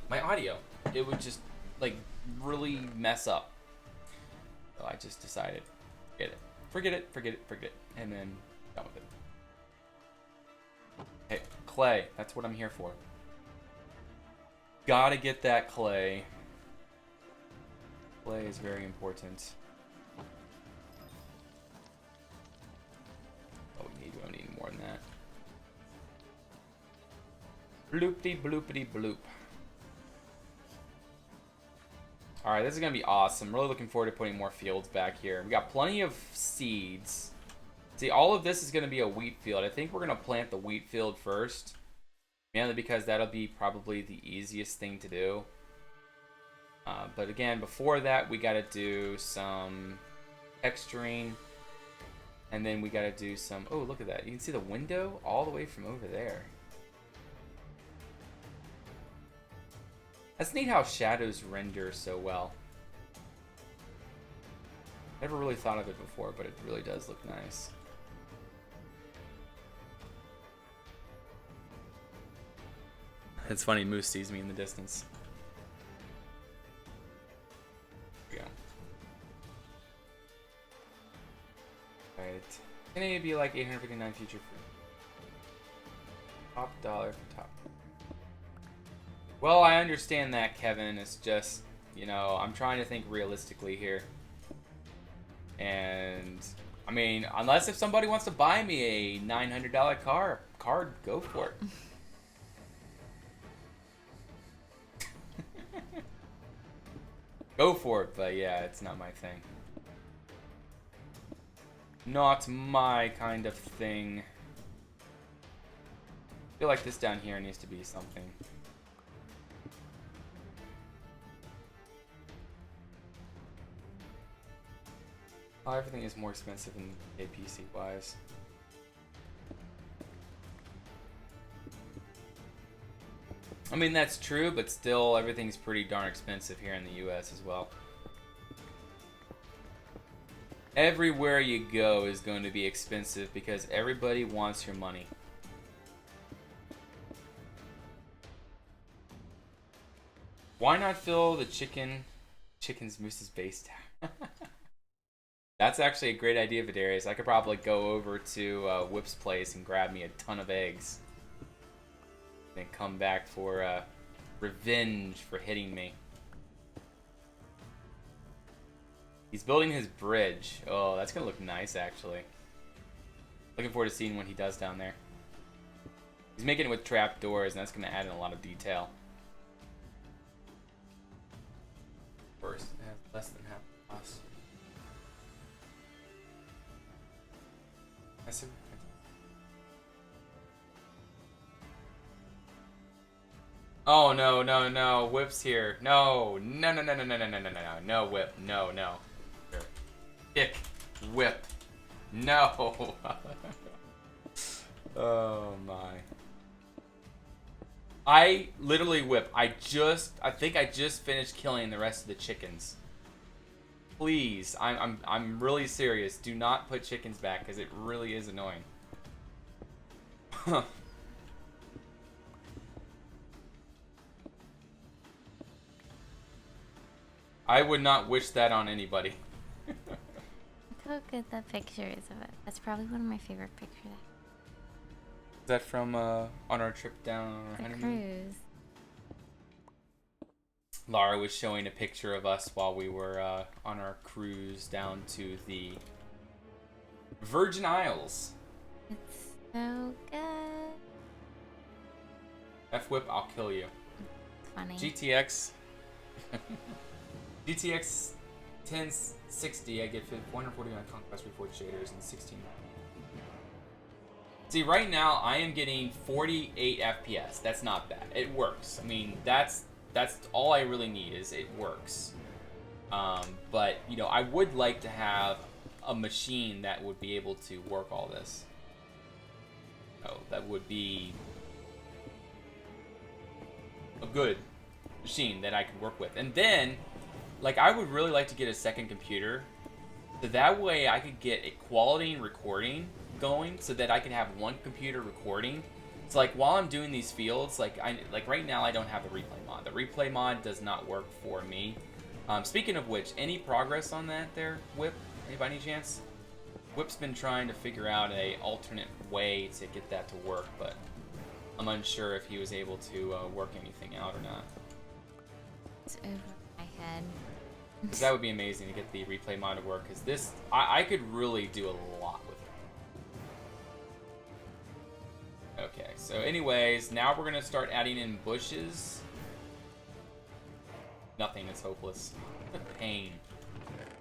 A: my audio. It would just, like, really mess up. So I just decided, forget it, and then done with it. Hey, clay. That's what I'm here for. Gotta get that clay. Clay is very important. Oh, we don't need more than that. Bloopity bloopity bloop. Alright, this is going to be awesome. Really looking forward to putting more fields back here. We got plenty of seeds. See, all of this is going to be a wheat field. I think we're going to plant the wheat field first. Mainly because that'll be probably the easiest thing to do. But again, before that, we got to do some texturing. And then we got to do some... Oh, look at that. You can see the window all the way from over there. That's neat how shadows render so well. Never really thought of it before, but it really does look nice. It's funny, Moose sees me in the distance. There we go. Right. Can it be like 859 future free? Top dollar for top. Well, I understand that, Kevin. It's just, you know, I'm trying to think realistically here. And, I mean, unless if somebody wants to buy me a $900 card, go for it. Go for it, but yeah, it's not my thing. Not my kind of thing. I feel like this down here needs to be something. Oh, everything is more expensive in APC wise. I mean, that's true, but still, everything's pretty darn expensive here in the US as well. Everywhere you go is going to be expensive because everybody wants your money. Why not fill the chicken's Moose's base down? That's actually a great idea, Vidarius. I could probably go over to Whip's place and grab me a ton of eggs. Then come back for revenge for hitting me. He's building his bridge. Oh, that's gonna look nice, actually. Looking forward to seeing what he does down there. He's making it with trap doors, and that's gonna add in a lot of detail. First, it has less than half the cost. I see. Oh no, no, no. Whip's here. No. No, no, no, no, no, no, no, no, no, no. No, Whip. No, no. Here. Kick. Whip. No. Oh my. I literally, Whip. I think I just finished killing the rest of the chickens. Please, I'm really serious. Do not put chickens back because it really is annoying. I would not wish that on anybody.
B: Look how good that picture is of it. That's probably one of my favorite pictures.
A: Is that from on our trip down on our
B: The
A: honeymoon?
B: cruise.
A: Lara was showing a picture of us while we were on our cruise down to the Virgin Isles.
B: It's so good.
A: F-Whip, I'll kill you.
B: It's funny.
A: GTX. GTX 1060, I get 149 ConquestReforged shaders and 16. See, right now I am getting 48 FPS. That's not bad. It works. I mean, that's all I really need is it works. But you know, I would like to have a machine that would be able to work all this. Oh, that would be a good machine that I could work with. And then, like, I would really like to get a second computer, so that way I could get a quality recording going, so that I can have one computer recording. So like while I'm doing these fields, like right now I don't have the replay mod. The replay mod does not work for me. Speaking of which, any progress on that there, Whip? Anybody any chance? Whip's been trying to figure out a alternate way to get that to work, but I'm unsure if he was able to work anything out or not.
B: It's over my head.
A: That would be amazing to get the replay mod to work, because this, I could really do a lot with it. Okay, so anyways, now we're going to start adding in bushes. Nothing is hopeless. The pain.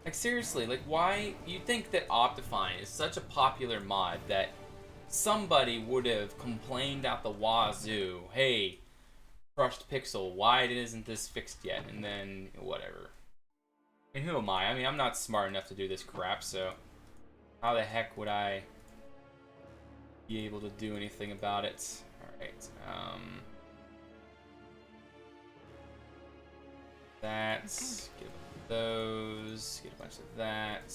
A: Like, seriously, like, why? You think that Optifine is such a popular mod that somebody would have complained out the wazoo, hey, crushed pixel, why isn't this fixed yet? And then, whatever. I mean, who am I? I mean, I'm not smart enough to do this crap, so how the heck would I be able to do anything about it? Alright, that's, get a bunch of those, get a bunch of that,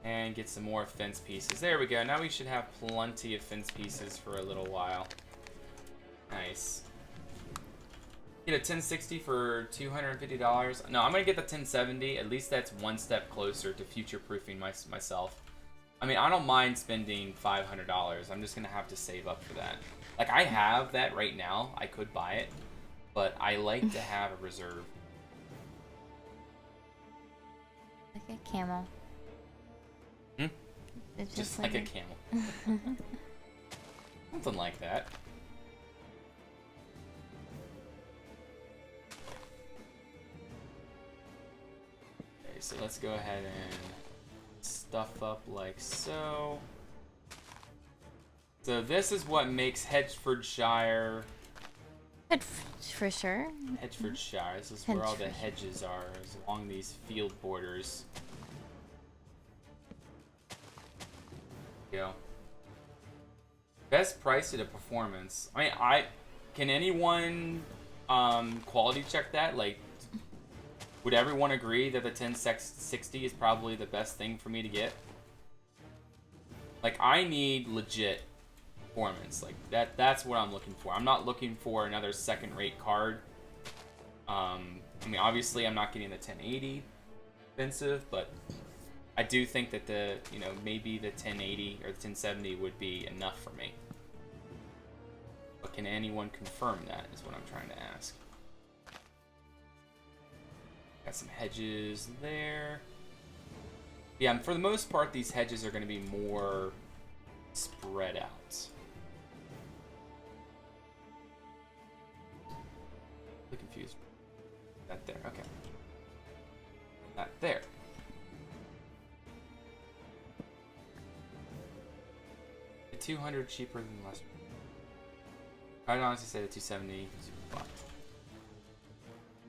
A: and get some more fence pieces. There we go, now we should have plenty of fence pieces for a little while. Nice. Get a 1060 for $250. No, I'm gonna get the 1070. At least that's one step closer to future-proofing myself. I mean, I don't mind spending $500. I'm just gonna have to save up for that. Like, I have that right now. I could buy it, but I like to have a reserve.
B: Like a camel.
A: Hmm?
B: It's
A: just like a camel. Something like that. So let's go ahead and stuff up like so. So this is what makes Hedgefordshire.
B: For sure.
A: Hedgefordshire. This is where all the hedges are, is along these field borders. There you go. Best price at a performance. I mean, can anyone quality check that? Like, would everyone agree that the 1060 is probably the best thing for me to get? Like, I need legit performance. Like, that's what I'm looking for. I'm not looking for another second-rate card. I mean, obviously, I'm not getting the 1080 expensive, but I do think that the, you know, maybe the 1080 or the 1070 would be enough for me. But can anyone confirm that, is what I'm trying to ask. Got some hedges there. Yeah, for the most part, these hedges are going to be more spread out. I'm confused. That there, okay. That there. $200 cheaper than last. I'd honestly say the 270 super clock.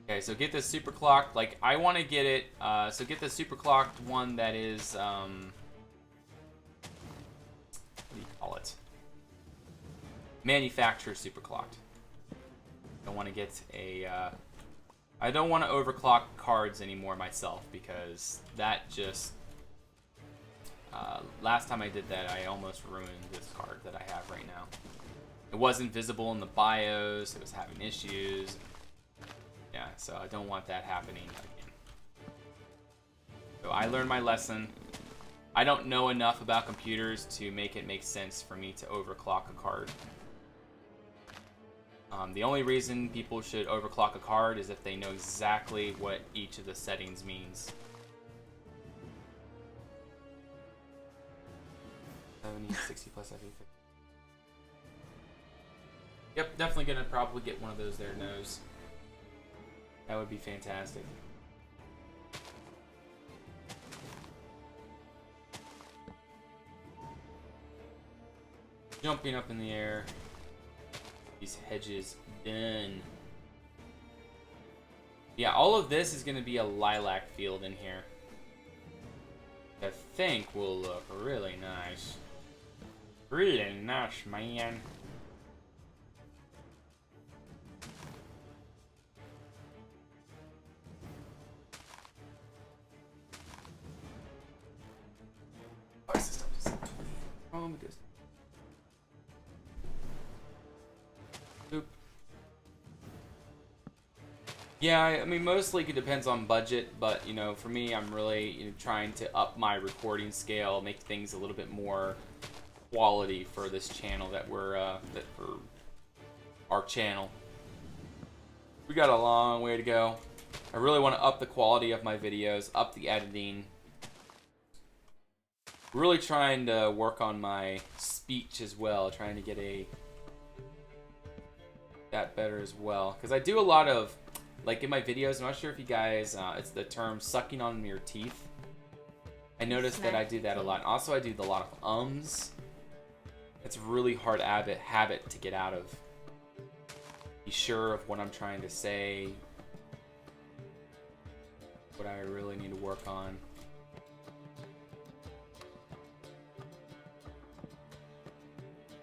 A: Okay, so get this super clocked. Like, I want to get it. So get the super clocked one that is. What do you call it? Manufacturer super clocked. I want to get a. I don't want to overclock cards anymore myself because that just. Last time I did that, I almost ruined this card that I have right now. It wasn't visible in the BIOS. It was having issues. Yeah, so I don't want that happening again. So I learned my lesson. I don't know enough about computers to make it make sense for me to overclock a card. The only reason people should overclock a card is if they know exactly what each of the settings means. 70, 60 plus FE 50. Yep, definitely gonna probably get one of those there nose. That would be fantastic. Jumping up in the air. These hedges done. Yeah, all of this is gonna be a lilac field in here. I think will look really nice. Really nice, man. Why is this stuff just wrong with this? Oop. Yeah, I mean, mostly it depends on budget, but, you know, for me, I'm really trying to up my recording scale, make things a little bit more quality for this channel for our channel. We got a long way to go. I really want to up the quality of my videos, up the editing. Really trying to work on my speech as well, trying to get that better as well. Because I do a lot of, like in my videos, I'm not sure if you guys, it's the term sucking on your teeth. I noticed that I do that a lot. Also, I do a lot of ums. It's a really hard habit to get out of. Be sure of what I'm trying to say. What I really need to work on.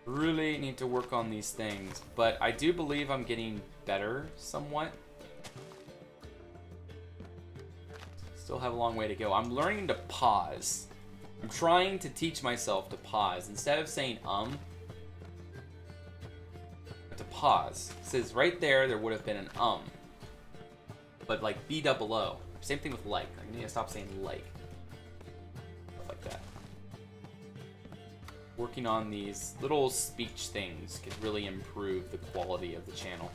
A: Really need to work on these things. But I do believe I'm getting better somewhat. Still have a long way to go. I'm learning to pause. I'm trying to teach myself to pause. Instead of saying to pause. It says right there would have been an but like B-double-O. Same thing with like. I need to stop saying like. Stuff like that. Working on these little speech things could really improve the quality of the channel.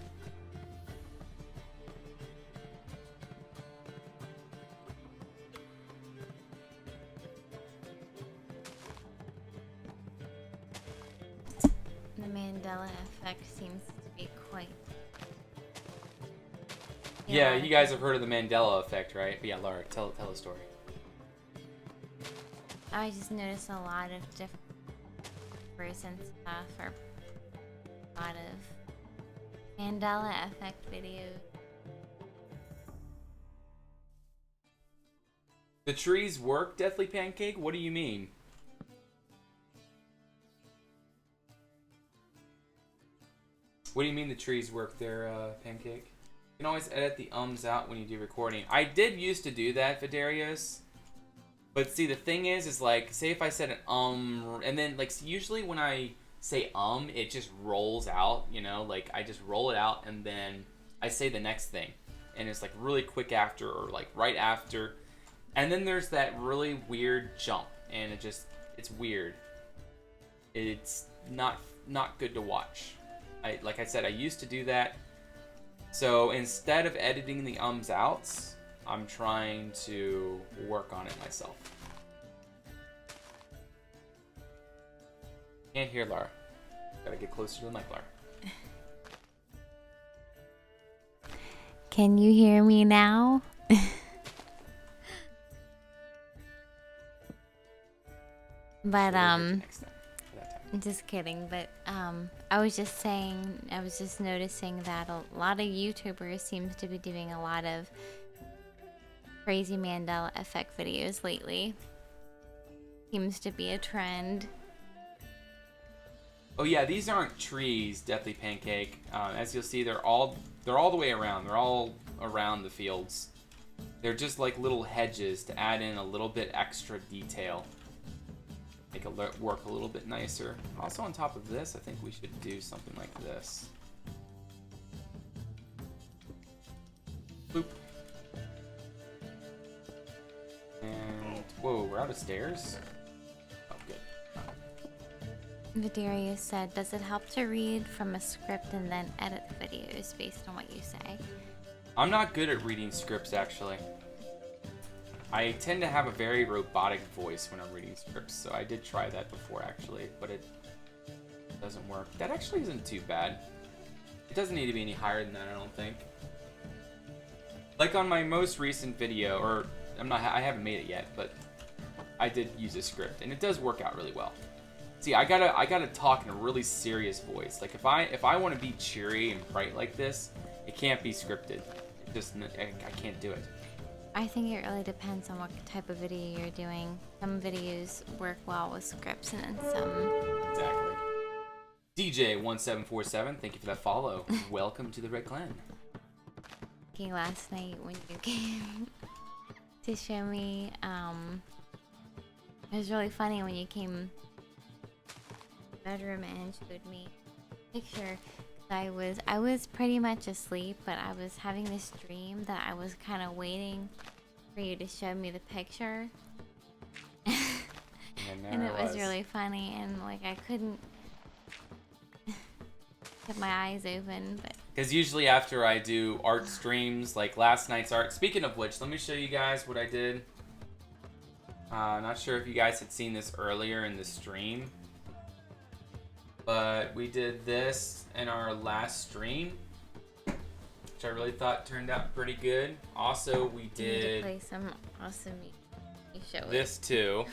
B: The Mandela effect seems to be quite...
A: Yeah, you guys have heard of the Mandela effect, right? But yeah, Laura, tell a story.
B: I just noticed a lot of different recent stuff, or a lot of Mandela effect videos.
A: The trees work, Deathly Pancake? What do you mean? What do you mean the trees work there, Pancake? You can always edit the ums out when you do recording. I did used to do that, Vidarius. But see, the thing is like, say if I said an and then, like, usually when I say it just rolls out, you know? Like, I just roll it out, and then I say the next thing. And it's, like, really quick after, or, like, right after. And then there's that really weird jump, and it's weird. It's not good to watch. Like I said, I used to do that. So instead of editing the ums outs, I'm trying to work on it myself. Can't hear Lara. Gotta get closer to the mic, Lara.
B: Can you hear me now? But I'm just kidding, but I was just saying, I was just noticing that a lot of YouTubers seems to be doing a lot of crazy Mandela effect videos lately. Seems to be a trend.
A: Oh yeah, these aren't trees, Deathly Pancake. As you'll see, they're all the way around. They're all around the fields. They're just like little hedges to add in a little bit extra detail. Make it work a little bit nicer. Also on top of this, I think we should do something like this. Boop. And, whoa, we're out of stairs? Oh, good.
B: Vidarius said, does it help to read from a script and then edit the videos based on what you say?
A: I'm not good at reading scripts, actually. I tend to have a very robotic voice when I'm reading scripts, so I did try that before, actually, but it doesn't work. That actually isn't too bad. It doesn't need to be any higher than that, I don't think. Like on my most recent video, or I haven't made it yet, but I did use a script, and it does work out really well. See, I gotta talk in a really serious voice. Like if I want to be cheery and bright like this, it can't be scripted. I can't do it.
B: I think it really depends on what type of video you're doing. Some videos work well with scripts, and then some.
A: Exactly. DJ1747, thank you for that follow. Welcome to the Red Clan.
B: Last night when you came to show me, it was really funny when you came to the bedroom and showed me a picture. I was pretty much asleep, but I was having this dream that I was kind of waiting for you to show me the picture. And it was really funny, and like I couldn't get my eyes open, but
A: because usually after I do art streams, like last night's art. Speaking of which, let me show you guys what I did. Not sure if you guys had seen this earlier in the stream, but we did this in our last stream, which I really thought turned out pretty good. Also, we did
B: you need to play some awesome you show
A: this too.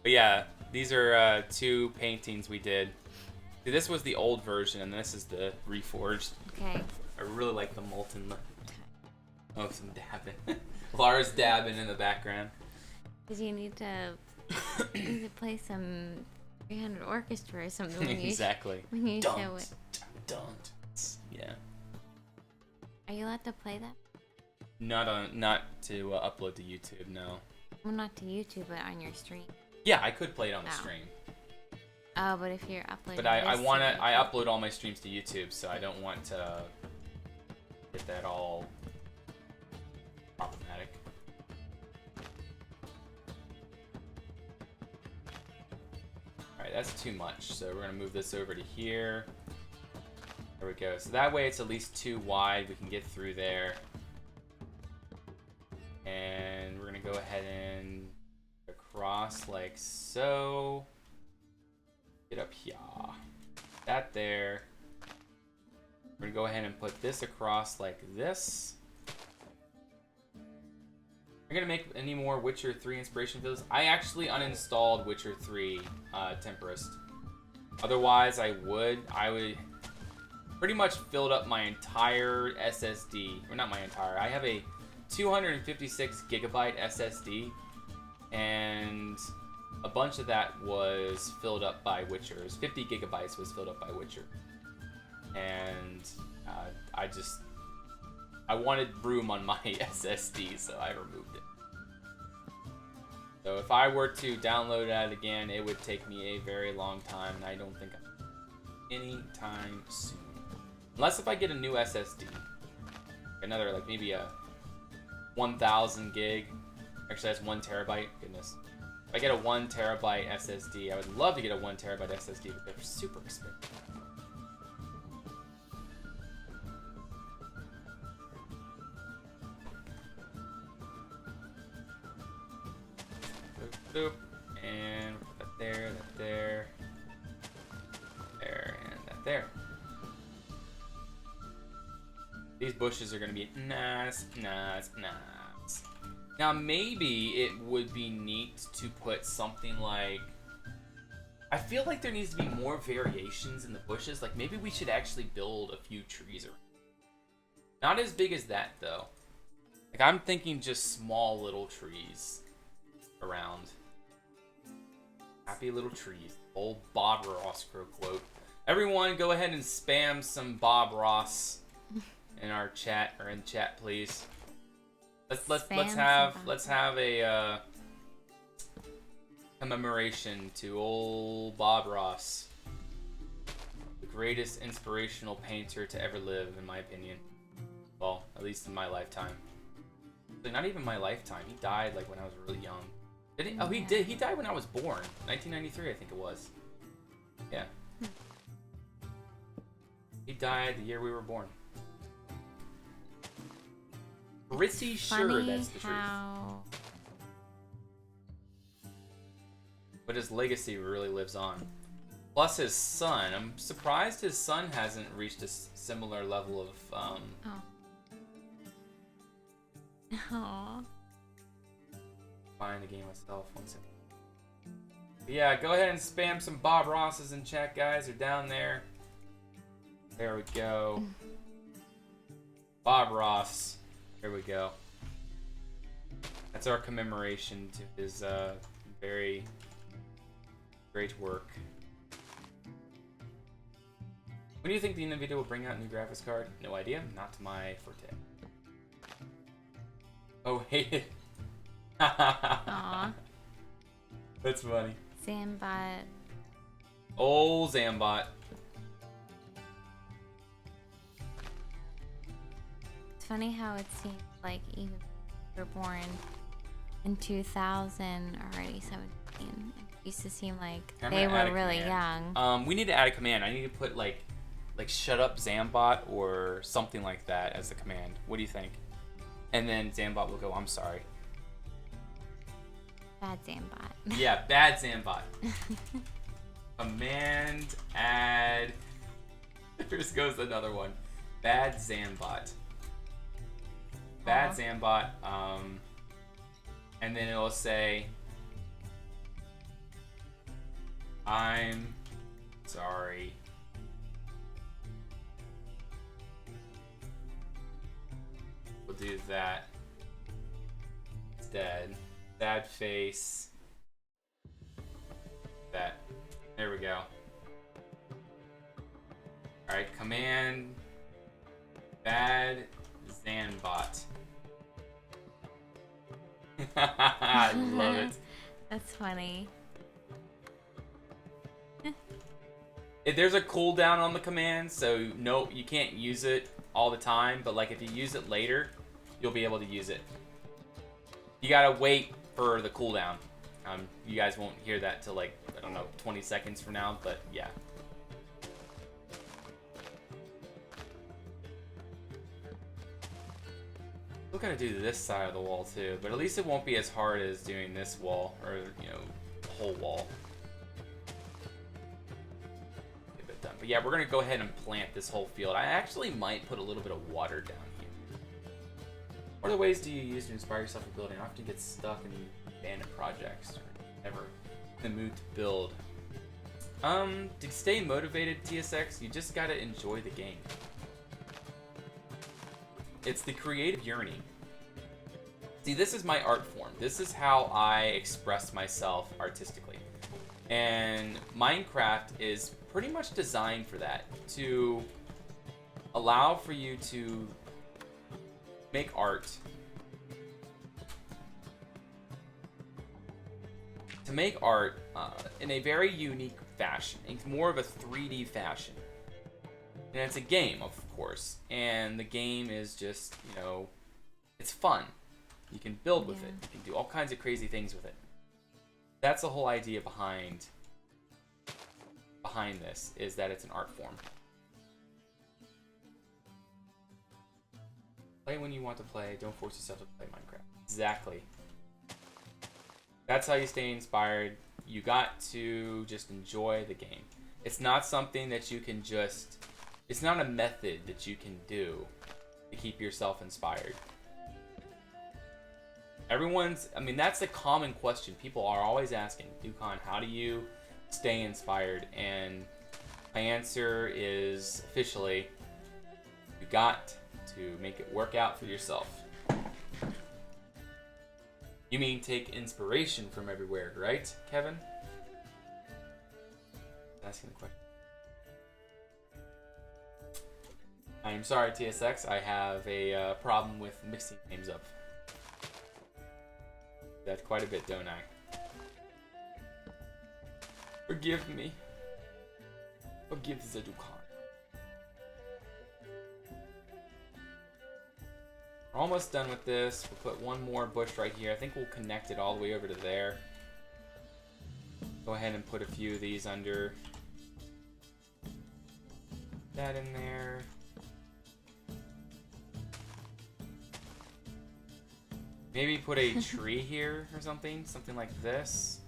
A: But yeah, these are two paintings we did. See, this was the old version, and this is the reforged.
B: Okay.
A: I really like the molten look. Oh, some dabbing. Lara's dabbing in the background.
B: Because you need to play some 300 orchestra or something when you
A: exactly.
B: When you show it.
A: Don't. Yeah.
B: Are you allowed to play that?
A: Not to upload to YouTube. No.
B: Well, not to YouTube, but on your stream.
A: Yeah, I could play it on the stream.
B: Oh, but if you're uploading.
A: But I upload all my streams to YouTube, so I don't want to get that all problematic. Alright, that's too much. So we're gonna move this over to here. There we go. So that way it's at least too wide. We can get through there. And we're gonna go ahead and across like so. Get up here. That there. We're gonna go ahead and put this across like this. Are you gonna make any more Witcher 3 inspiration videos? I actually uninstalled Witcher 3 Temperist. Otherwise, I would pretty much filled up my entire SSD. Or not my entire. I have a 256 gigabyte SSD, and a bunch of that was filled up by Witchers. 50 gigabytes was filled up by Witcher. And I wanted room on my SSD, so I removed it. So if I were to download that again, it would take me a very long time, and I don't think anytime soon. Unless if I get a new SSD. Another, like maybe a 1000 gig. Actually, that's 1 terabyte. Goodness. If I get a 1 terabyte SSD, I would love to get a 1 terabyte SSD, but they're super expensive. Boop, and that there, there, and that there. These bushes are gonna be nice. Now maybe it would be neat to put something like I feel like there needs to be more variations in the bushes. Like, maybe we should actually build a few trees around. Not as big as that, though. Like, I'm thinking just small little trees around. Happy little trees. Old Bob Ross quote. Everyone, go ahead and spam some Bob Ross in our chat, or in chat, please. Let's have a commemoration to old Bob Ross, the greatest inspirational painter to ever live, in my opinion. Well, at least in my lifetime. Like, not even my lifetime. He died like when I was really young. Did he? Oh, he did. He died when I was born. 1993, I think it was. Yeah. He died the year we were born. Pretty sure that's the truth. But his legacy really lives on. Plus his son. I'm surprised his son hasn't reached a similar level of
B: Aww.
A: Buying the game myself. One second. But yeah, go ahead and spam some Bob Rosses in chat, guys. They're down there. There we go. Bob Ross. There we go. That's our commemoration to his very great work. When do you think the Nvidia will bring out a new graphics card? No idea. Not my forte. Oh, hey.
B: Aww.
A: That's funny.
B: Zambot.
A: Oh, Zambot.
B: It's funny how it seems like even if we were born in 2000, already 17. It used to seem like they were really young.
A: We need to add a command. I need to put like shut up Zambot or something like that as the command. What do you think? And then Zambot will go, I'm sorry.
B: Bad Zambot.
A: Yeah, bad Zambot. Command add. Here goes another one. Bad Zambot. Bad Zambot. And then it'll say, I'm sorry. We'll do that instead. Sad face. That. There we go. Alright, command bad Zanbot. I love it.
B: That's funny.
A: There's a cooldown on the command, so no, you can't use it all the time, but like if you use it later, you'll be able to use it. You gotta wait for the cooldown. You guys won't hear that till like, I don't know, 20 seconds from now, but yeah. We're gonna do this side of the wall too, but at least it won't be as hard as doing this wall, or, you know, the whole wall. Get that done. But yeah, we're gonna go ahead and plant this whole field. I actually might put a little bit of water down here. What other ways do you use to inspire yourself in building? I often get stuck in abandoned projects, or never in the mood to build. To stay motivated, TSX, you just gotta enjoy the game. It's the creative yearning. See, this is my art form. This is how I express myself artistically. And Minecraft is pretty much designed for that, to allow for you to make art. To make art in a very unique fashion. It's more of a 3D fashion. And it's a game, of course, and the game is just, you know, it's fun. You can build with it. You can do all kinds of crazy things with it. That's the whole idea behind this, is that it's an art form. Play when you want to play. Don't force yourself to play Minecraft. Exactly. That's how you stay inspired. You got to just enjoy the game. It's not something that you can just... It's not a method that you can do to keep yourself inspired. I mean, that's a common question. People are always asking, Dukon, how do you stay inspired? And my answer is officially, you got to make it work out for yourself. You mean take inspiration from everywhere, right, Kevin? Asking the question. I'm sorry, TSX. I have a problem with mixing names up. That's quite a bit, don't I? Forgive me. Forgive the Dukonia. We're almost done with this. We'll put one more bush right here. I think we'll connect it all the way over to there. Go ahead and put a few of these under that in there. Maybe put a tree here or something like this.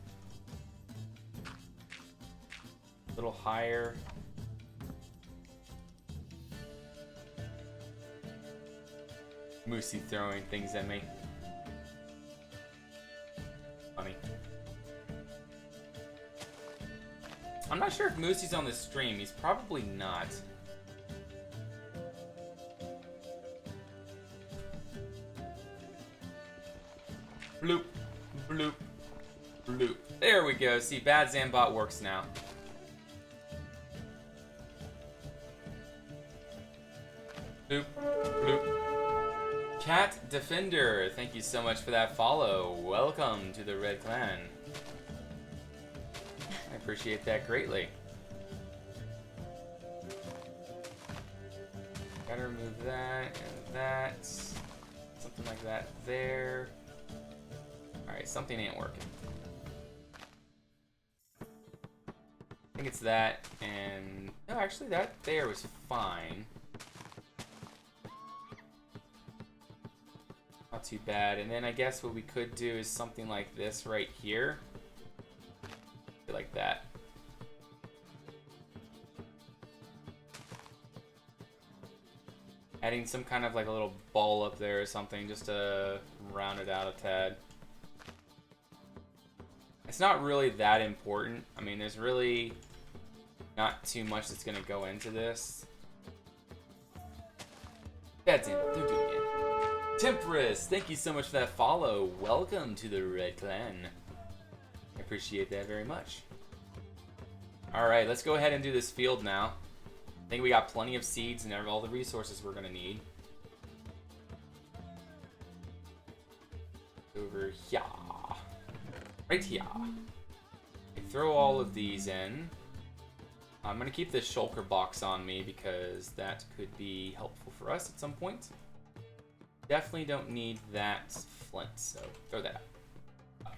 A: A little higher. Moosey throwing things at me. Funny. I'm not sure if Moosey's on the stream. He's probably not. Bloop, bloop, bloop. There we go. See, Bad Zambot works now. Bloop, bloop. Cat Defender, thank you so much for that follow. Welcome to the Red Clan. I appreciate that greatly. Gotta remove that and that. Something like that there. Alright, something ain't working. I think it's that, and... no, actually that there was fine. Not too bad. And then I guess what we could do is something like this right here. Like that. Adding some kind of like a little ball up there or something just to round it out a tad. It's not really that important. I mean, there's really not too much that's going to go into this. That's it. Don't do it again. Temperus, thank you so much for that follow. Welcome to the Red Clan. I appreciate that very much. Alright, let's go ahead and do this field now. I think we got plenty of seeds and all the resources we're going to need. Over here. Right here. Okay, throw all of these in. I'm going to keep this shulker box on me because that could be helpful for us at some point. Definitely don't need that flint, so throw that out.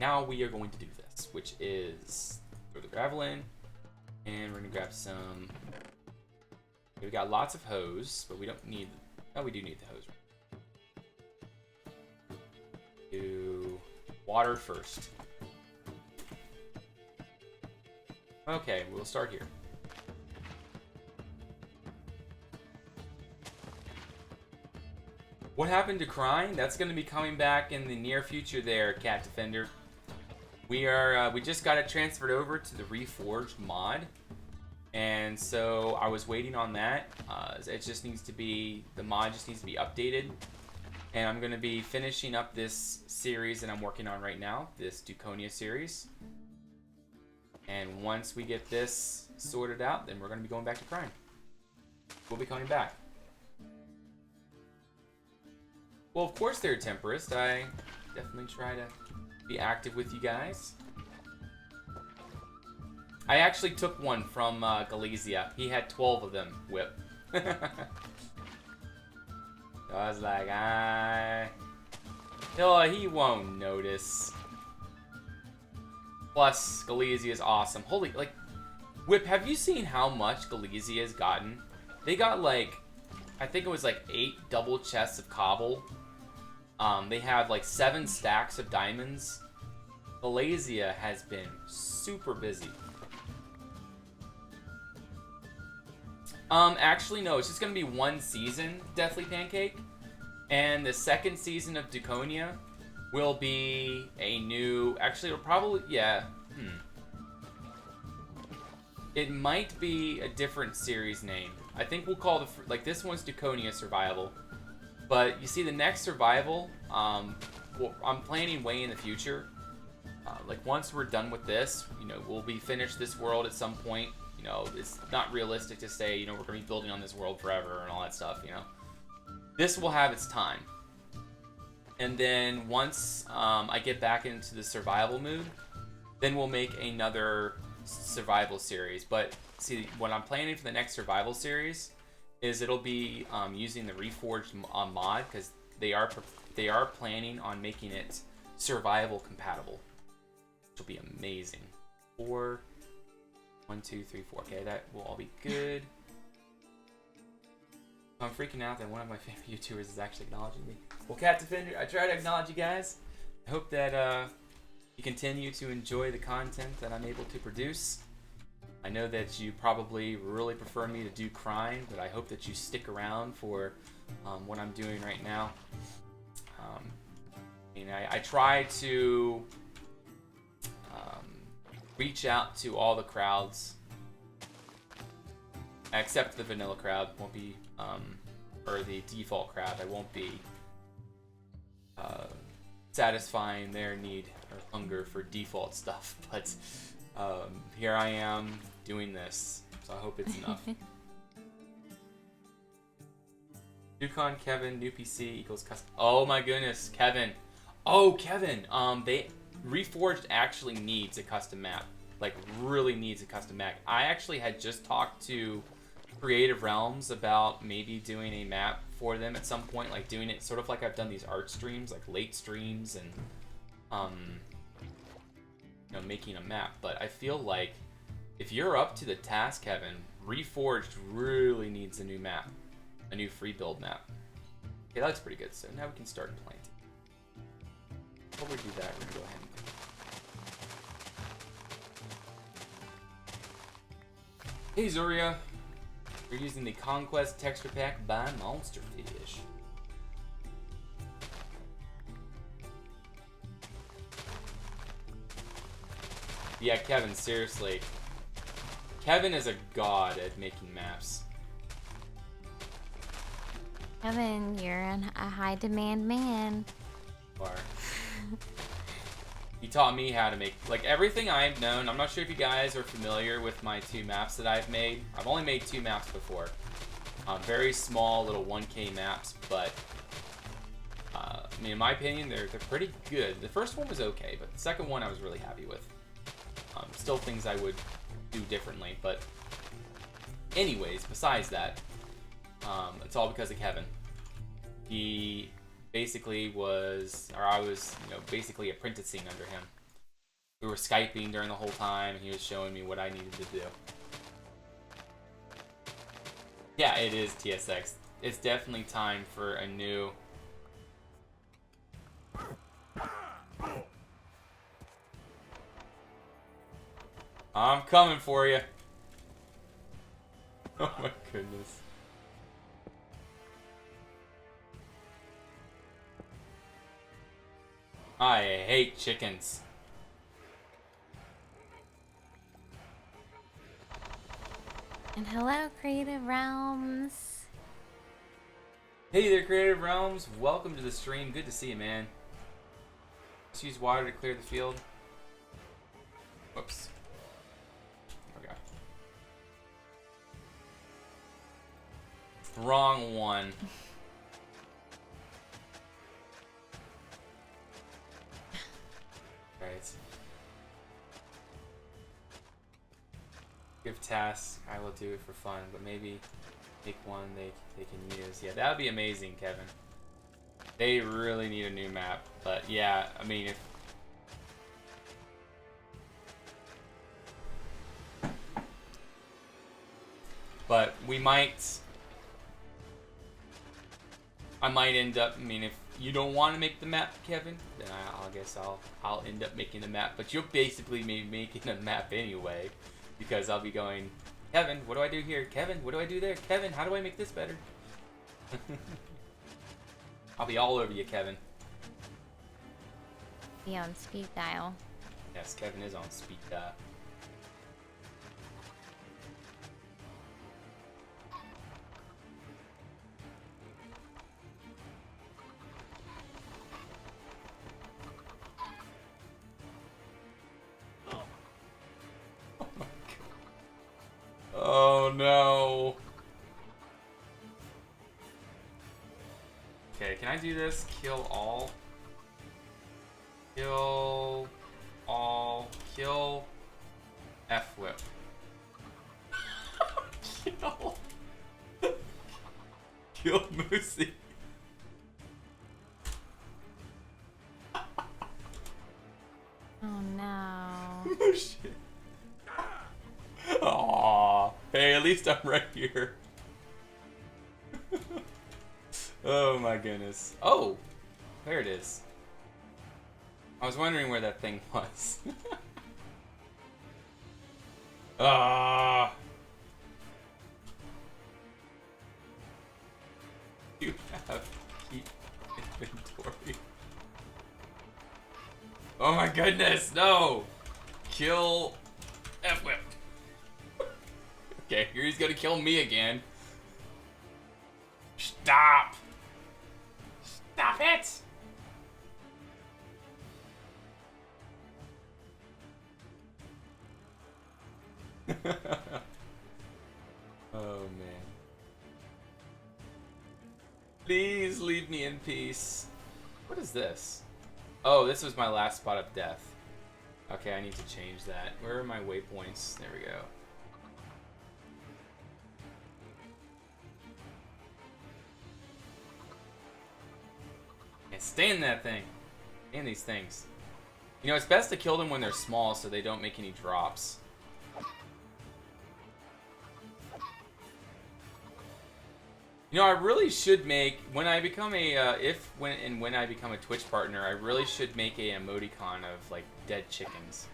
A: Now we are going to do this, which is throw the gravel in, and we're going to grab some... okay, we got lots of hose, but we don't need... oh, we do need the hose. Do water first. Okay, we'll start here. What happened to crying? That's going to be coming back in the near future there, Cat Defender. We just got it transferred over to the Reforged mod. And so I was waiting on that. It just needs to be, the mod just needs to be updated. And I'm going to be finishing up this series that I'm working on right now, this Dukonia series. And once we get this sorted out, then we're going to be going back to crying. We'll be coming back. Well, of course they're Temperist. I definitely try to be active with you guys. I actually took one from Galizia. He had 12 of them, Whip. So I was like, he won't notice. Plus, Galizia is awesome. Holy, like, Whip, have you seen how much Galizia has gotten? They got like, I think it was like 8 double chests of cobble. They have like 7 stacks of diamonds. Galizia has been super busy. Actually, no, it's just gonna be one season, Deathly Pancake. And the second season of Dukonia will be a new, actually it'll probably, yeah, It might be a different series name. I think we'll call like this one's Dukonia Survival. But you see, the next survival, well, I'm planning way in the future. Like once we're done with this, you know, we'll be finished this world at some point. You know, it's not realistic to say, you know, we're gonna be building on this world forever and all that stuff. You know, this will have its time. And then once I get back into the survival mood, then we'll make another survival series. But see, what I'm planning for the next survival series is it'll be using the Reforged mod, because they are planning on making it survival compatible, which will be amazing. 4, 1, 2, 3, 4. Okay, that will all be good. I'm freaking out that one of my favorite YouTubers is actually acknowledging me. Well, Cat Defender, I try to acknowledge you guys. I hope that you continue to enjoy the content that I'm able to produce. I know that you probably really prefer me to do crime, but I hope that you stick around for what I'm doing right now. I try to reach out to all the crowds, except the vanilla crowd. Won't be, or the default crowd. I won't be satisfying their need or hunger for default stuff, but here I am doing this, so I hope it's enough. Dukon Kevin, new PC equals custom. Oh my goodness, Kevin. Oh, Kevin. They Reforged actually needs a custom map. Like, really needs a custom map. I actually had just talked to Creative Realms about maybe doing a map for them at some point, like doing it sort of like I've done these art streams, like late streams, and you know, making a map. But I feel like if you're up to the task, Kevin, Reforged really needs a new map, a new free build map. Okay, that's pretty good. So now we can start planting. Before we do that, we're gonna go ahead and hey Zuria, we're using the Conquest texture pack by Monsterfish. Yeah, Kevin, seriously. Kevin is a god at making maps.
B: Kevin, you're a high demand man.
A: You are. He taught me how to make, like, everything I've known. I'm not sure if you guys are familiar with my 2 maps that I've made. I've only made 2 maps before. Very small little 1K maps, but I mean, in my opinion, they're pretty good. The first one was okay, but the second one I was really happy with. Still things I would do differently, but anyways, besides that, it's all because of Kevin. He basically was, or I was, you know, basically apprenticing under him. We were Skyping during the whole time, and he was showing me what I needed to do. Yeah, it is TSX. It's definitely time for a new... I'm coming for you. Oh my goodness. I hate chickens.
B: And hello, Creative Realms.
A: Hey there, Creative Realms. Welcome to the stream. Good to see you, man. Let's use water to clear the field. Whoops. Okay. Wrong one. Right. Give tasks. I will do it for fun, but maybe make one they can use. Yeah, that would be amazing, Kevin. They really need a new map, but yeah, I mean, if but we might. I might end up. I mean, if you don't want to make the map, Kevin, then I guess I'll end up making the map. But you'll basically be making the map anyway, because I'll be going, Kevin, what do I do here? Kevin, what do I do there? Kevin, how do I make this better? I'll be all over you, Kevin.
B: Be on speed dial.
A: Yes, Kevin is on speed dial. Okay, can I do this? Kill all. Kill all. Kill F-whip. Kill. Kill Moosey.
B: Oh no.
A: Oh shit. Aww. Hey, at least I'm right here. Oh my goodness. Oh! There it is. I was wondering where that thing was. Ah! You have keep inventory. Oh my goodness, no! Kill F-whip. Okay, here he's gonna kill me again. Stop! Stop it! Oh man. Please leave me in peace. What is this? Oh, this was my last spot of death. Okay, I need to change that. Where are my waypoints? There we go. And stay in that thing. Stay in these things. You know, it's best to kill them when they're small so they don't make any drops. You know, I really should make, when I become a, when I become a Twitch partner, I really should make a emoticon of, like, dead chickens.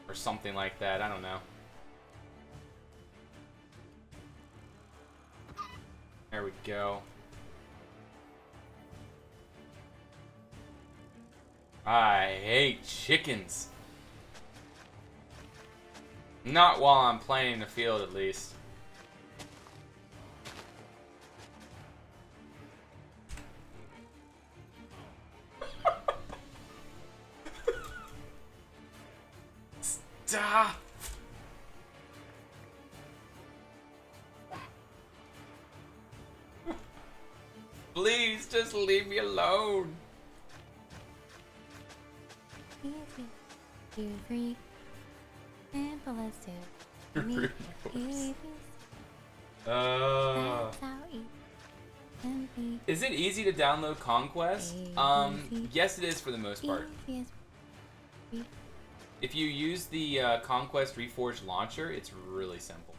A: Or something like that, I don't know. There we go. I hate chickens. Not while I'm playing the field, at least. Stop! Please, just leave me alone.
B: 2, 3, simple as 2. Me, easy. That's how easy can be.
A: Is it easy to download Conquest? Yes, it is for the most part. If you use the ConquestReforged launcher, it's really simple.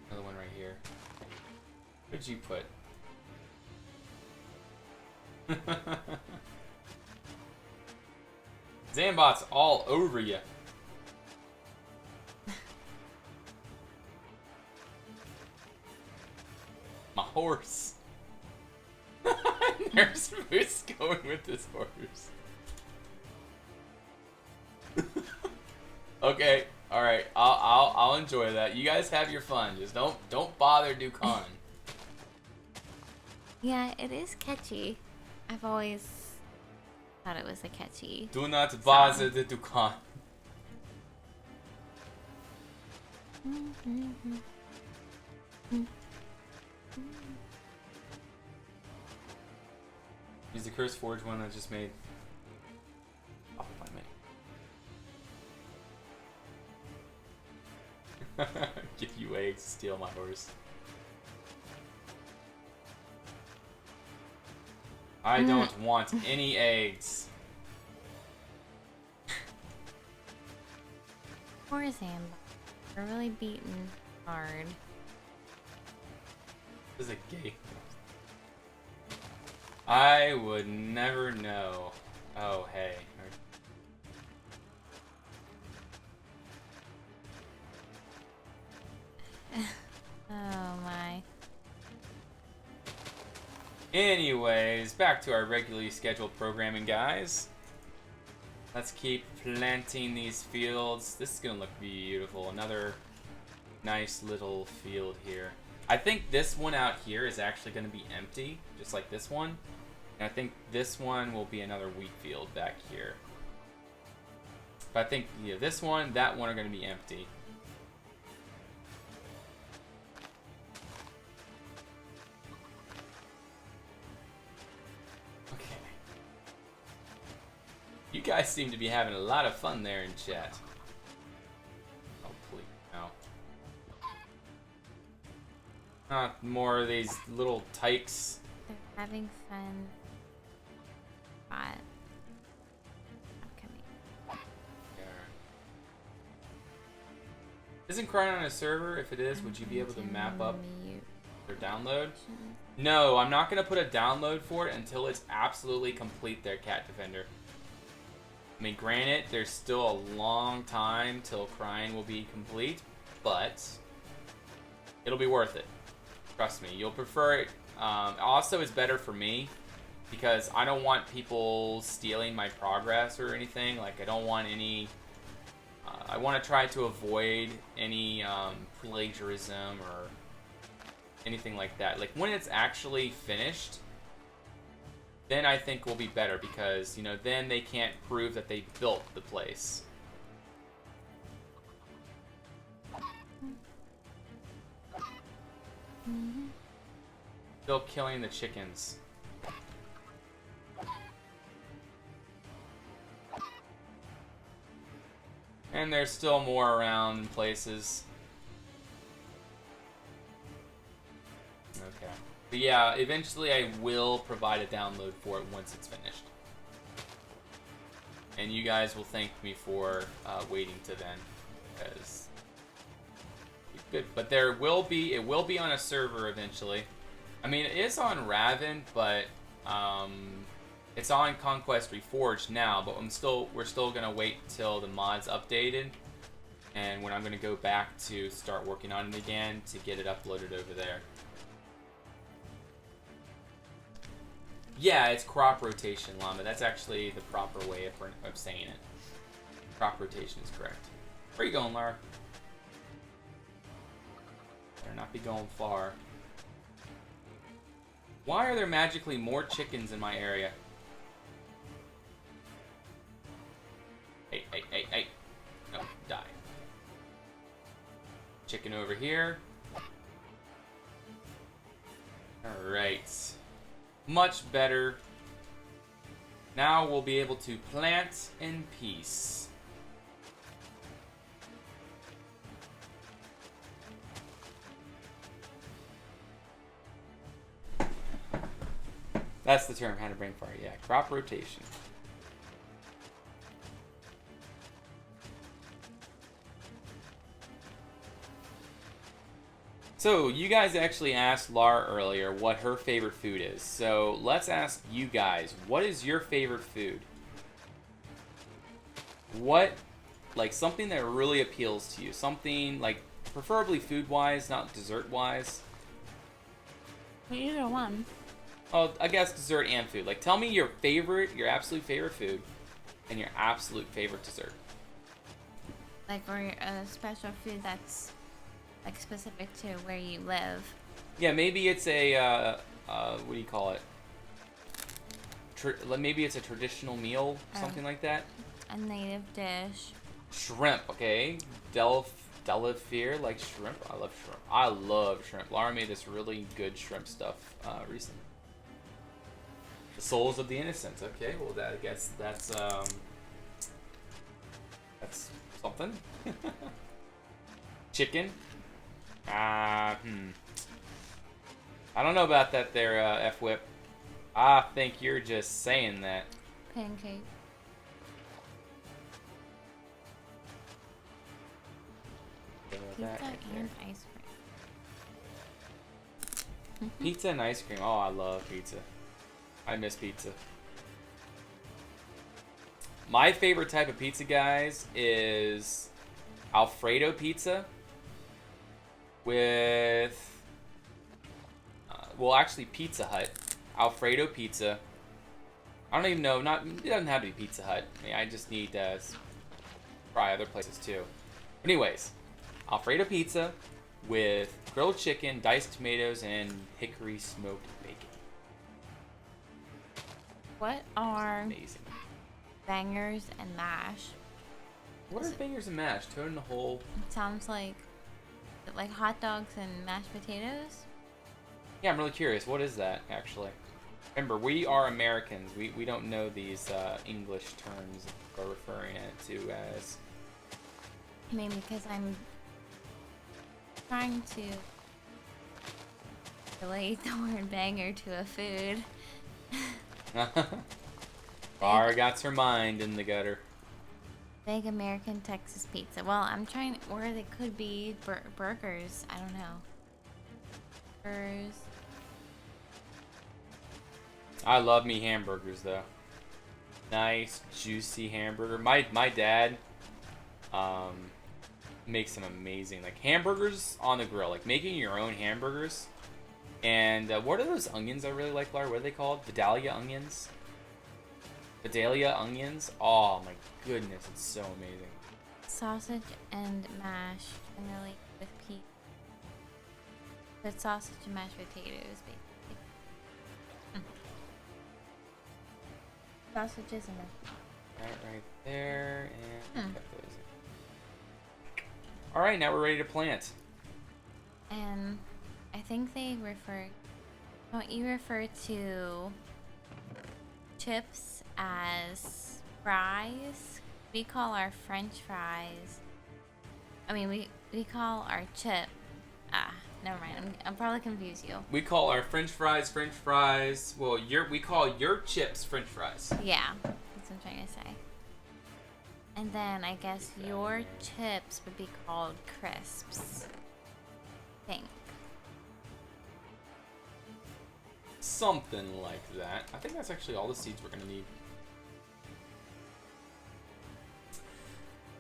A: Another one right here. What did you put? Zambot's all over you. My horse. There's Moose going with this horse. Okay, all right. I'll enjoy that. You guys have your fun. Just don't bother Dukonia.
B: Yeah, it is catchy. I've always thought it was a catchy.
A: Do not bother the Dukonia. Use the Curse Forge one I just made. Oh, wait a minute. Give you eggs to steal my horse. I don't want any eggs.
B: Poor Zamba. They're really beaten hard.
A: This is a gay. I would never know. Oh, hey.
B: Oh my.
A: Anyways, back to our regularly scheduled programming, guys. Let's keep planting these fields. This is gonna look beautiful. Another nice little field here. I think this one out here is actually gonna be empty, just like this one. And I think this one will be another wheat field back here. But I think this one, that one are going to be empty. Okay. You guys seem to be having a lot of fun there in chat. Oh, please, no. Not more of these little tykes.
B: They're having fun. But
A: isn't Crying on a server? If it is, would you be able to map up their download? No, I'm not going to put a download for it until it's absolutely complete, their Cat Defender. I mean, granted, there's still a long time till Crying will be complete, but it'll be worth it. Trust me, you'll prefer it. Also, it's better for me because I don't want people stealing my progress or anything. Like, I don't want any... I want to try to avoid any plagiarism or anything like that. Like, when it's actually finished, then I think will be better because, you know, then they can't prove that they built the place. Still killing the chickens. And there's still more around in places. Okay. But yeah, eventually I will provide a download for it once it's finished. And you guys will thank me for waiting to then. Because it's good. But it will be on a server eventually. I mean, it is on Raven, but it's on ConquestReforged now, but we're still gonna wait till the mod's updated, and when I'm gonna go back to start working on it again to get it uploaded over there. Yeah, it's crop rotation, Llama. That's actually the proper way of saying it. Crop rotation is correct. Where are you going, Lara? Better not be going far. Why are there magically more chickens in my area? Hey. No, die. Chicken over here. Alright. Much better. Now we'll be able to plant in peace. That's the term, how to bring fire. Yeah, crop rotation. So, you guys actually asked Lara earlier what her favorite food is. So, let's ask you guys, what is your favorite food? What, like, something that really appeals to you? Something, like, preferably food-wise, not dessert-wise?
B: Either one.
A: Oh, I guess dessert and food. Like, tell me your absolute favorite food, and your absolute favorite dessert.
B: Like, or a special food that's, like, specific to where you live.
A: Yeah, maybe it's a, what do you call it? Maybe it's a traditional meal, something like that.
B: A native dish.
A: Shrimp, okay. Delafere, like shrimp. I love shrimp. I love shrimp. Lara made this really good shrimp stuff recently. The souls of the innocent. Okay, well, I guess that's something. Chicken. I don't know about that there, F-Whip. I think you're just saying that.
B: Pancake. Pizza and ice cream.
A: Pizza and ice cream. Oh, I love pizza. I miss pizza. My favorite type of pizza, guys, is Alfredo pizza with... well, actually, Pizza Hut. Alfredo pizza. I don't even know. It doesn't have to be Pizza Hut. I mean, I just need to try other places, too. Anyways, Alfredo pizza with grilled chicken, diced tomatoes, and hickory smoked bacon.
B: What are
A: Amazing.
B: bangers and mash?
A: What are bangers and mash? Toad in the hole.
B: It sounds like hot dogs and mashed potatoes.
A: Yeah, I'm really curious. What is that, actually? Remember, we are Americans. We don't know these English terms we're referring it to as.
B: I mean, because I'm trying to relate the word banger to a food.
A: Bar got her mind in the gutter.
B: Big American Texas pizza. Well, I'm trying, or they could be burgers. I don't know. Burgers.
A: I love me hamburgers, though. Nice, juicy hamburger. My dad makes some amazing, like, hamburgers on the grill. Like, making your own hamburgers. And what are those onions I really like, Laura? What are they called? Vidalia onions? Vidalia onions? Oh, my goodness. It's so amazing.
B: Sausage and mash, generally with pea. But sausage and mashed potatoes, basically. Sausages and mashed.
A: Right there, and cut those in. All right, now we're ready to plant.
B: And I think they refer. Don't you refer to chips as fries? We call our French fries. I mean, we call our chip. Never mind. I'm probably confused you.
A: We call our French fries. Well, we call your chips French fries.
B: Yeah, that's what I'm trying to say. And then I guess your chips would be called crisps. I think.
A: Something like that. I think that's actually all the seeds we're gonna need.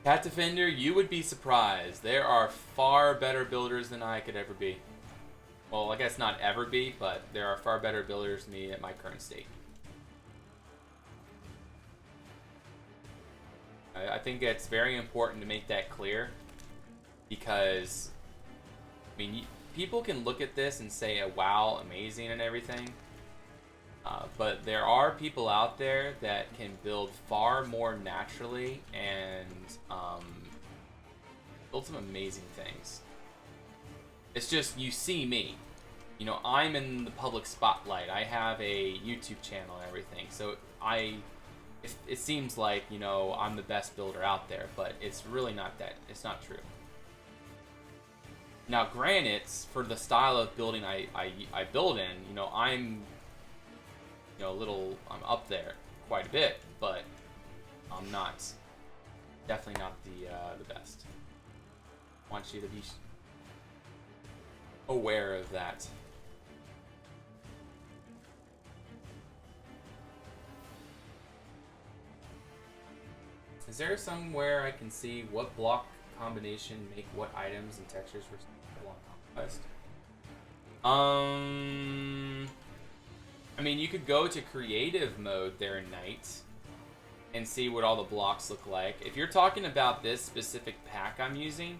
A: Cat Defender, you would be surprised. There are far better builders than I could ever be. Well, I guess not ever be, but there are far better builders than me at my current state. I think it's very important to make that clear, because, I mean, people can look at this and say, oh, wow, amazing and everything. But there are people out there that can build far more naturally and build some amazing things. It's just, you see me. You know, I'm in the public spotlight. I have a YouTube channel and everything. So it seems like, you know, I'm the best builder out there, but it's really not that. It's not true. Now, granted, for the style of building I build in, you know, I'm up there quite a bit, but I'm definitely not the best. I want you to be aware of that. Is there somewhere I can see what block combination make what items and textures for block Conquest? I mean, you could go to creative mode there in Night and see what all the blocks look like. If you're talking about this specific pack I'm using,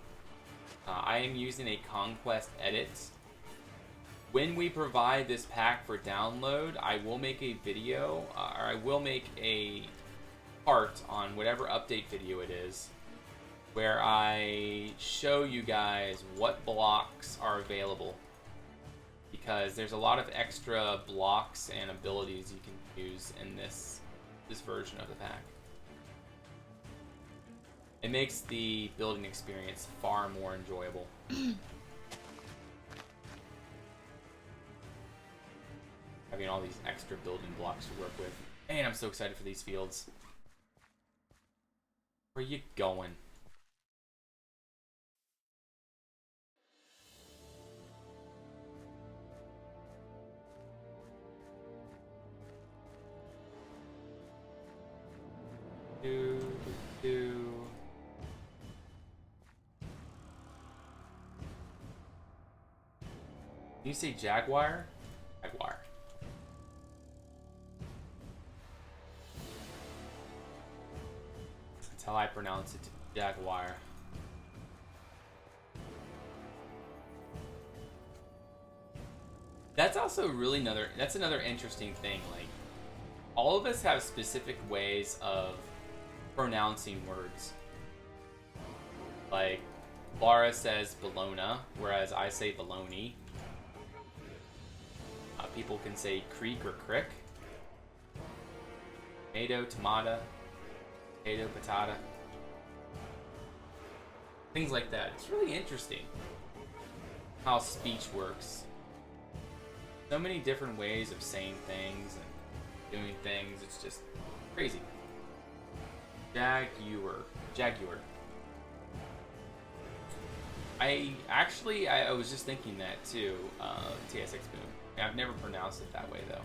A: I am using a Conquest Edit. When we provide this pack for download, I will make a video, or I will make a part on whatever update video it is, where I show you guys what blocks are available. Because there's a lot of extra blocks and abilities you can use in this version of the pack. It makes the building experience far more enjoyable. Having all these extra building blocks to work with. Man, I'm so excited for these fields. Where you going? You say Jaguar? Jaguar. That's how I pronounce it. Jaguar. That's also really another interesting thing. Like, all of us have specific ways of pronouncing words. Like, Laura says Bologna, whereas I say baloney. People can say creek or crick. Tomato, tomata, potato, patata. Things like that. It's really interesting how speech works. So many different ways of saying things and doing things. It's just crazy. Jaguar. I was just thinking that too. TSX Boom. I've never pronounced it that way though.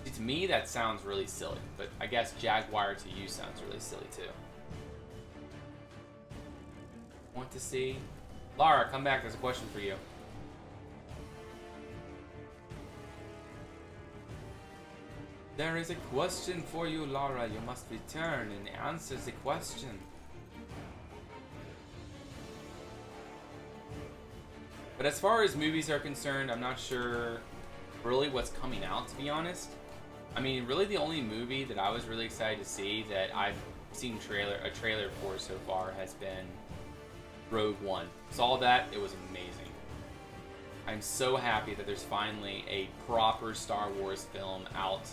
A: See, to me, that sounds really silly, but I guess Jaguar to you sounds really silly too. Want to see? Lara, come back. There's a question for you. There is a question for you, Lara. You must return and answer the question. But as far as movies are concerned, I'm not sure really what's coming out, to be honest. I mean, really the only movie that I was really excited to see that I've seen a trailer for so far has been Rogue One. Saw that, it was amazing. I'm so happy that there's finally a proper Star Wars film out,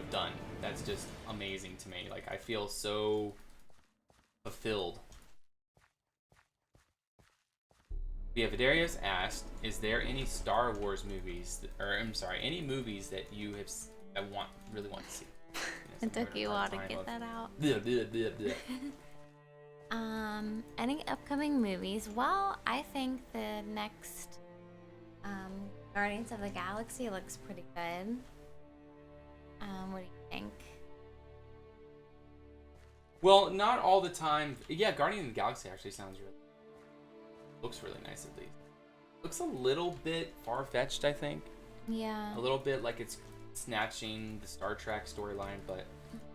A: done. That's just amazing to me. Like, I feel so fulfilled. Yeah, Vidarius asked, "Is there any Star Wars movies, any movies that you really want to see?"
B: It took you a while to get that out. Any upcoming movies? Well, I think the next Guardians of the Galaxy looks pretty good. What do you think?
A: Well, not all the time. Yeah, Guardians of the Galaxy actually looks really nice at least. Looks a little bit far-fetched, I think.
B: Yeah.
A: A little bit like it's snatching the Star Trek storyline, but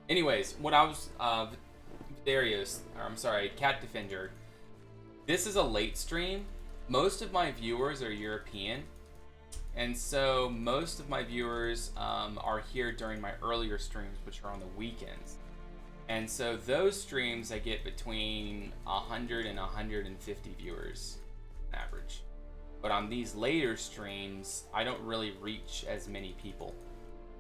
A: anyways, what I was Cat Defender. This is a late stream. Most of my viewers are European, and so most of my viewers are here during my earlier streams, which are on the weekends. And so those streams I get between 100 and 150 viewers on average. But on these later streams, I don't really reach as many people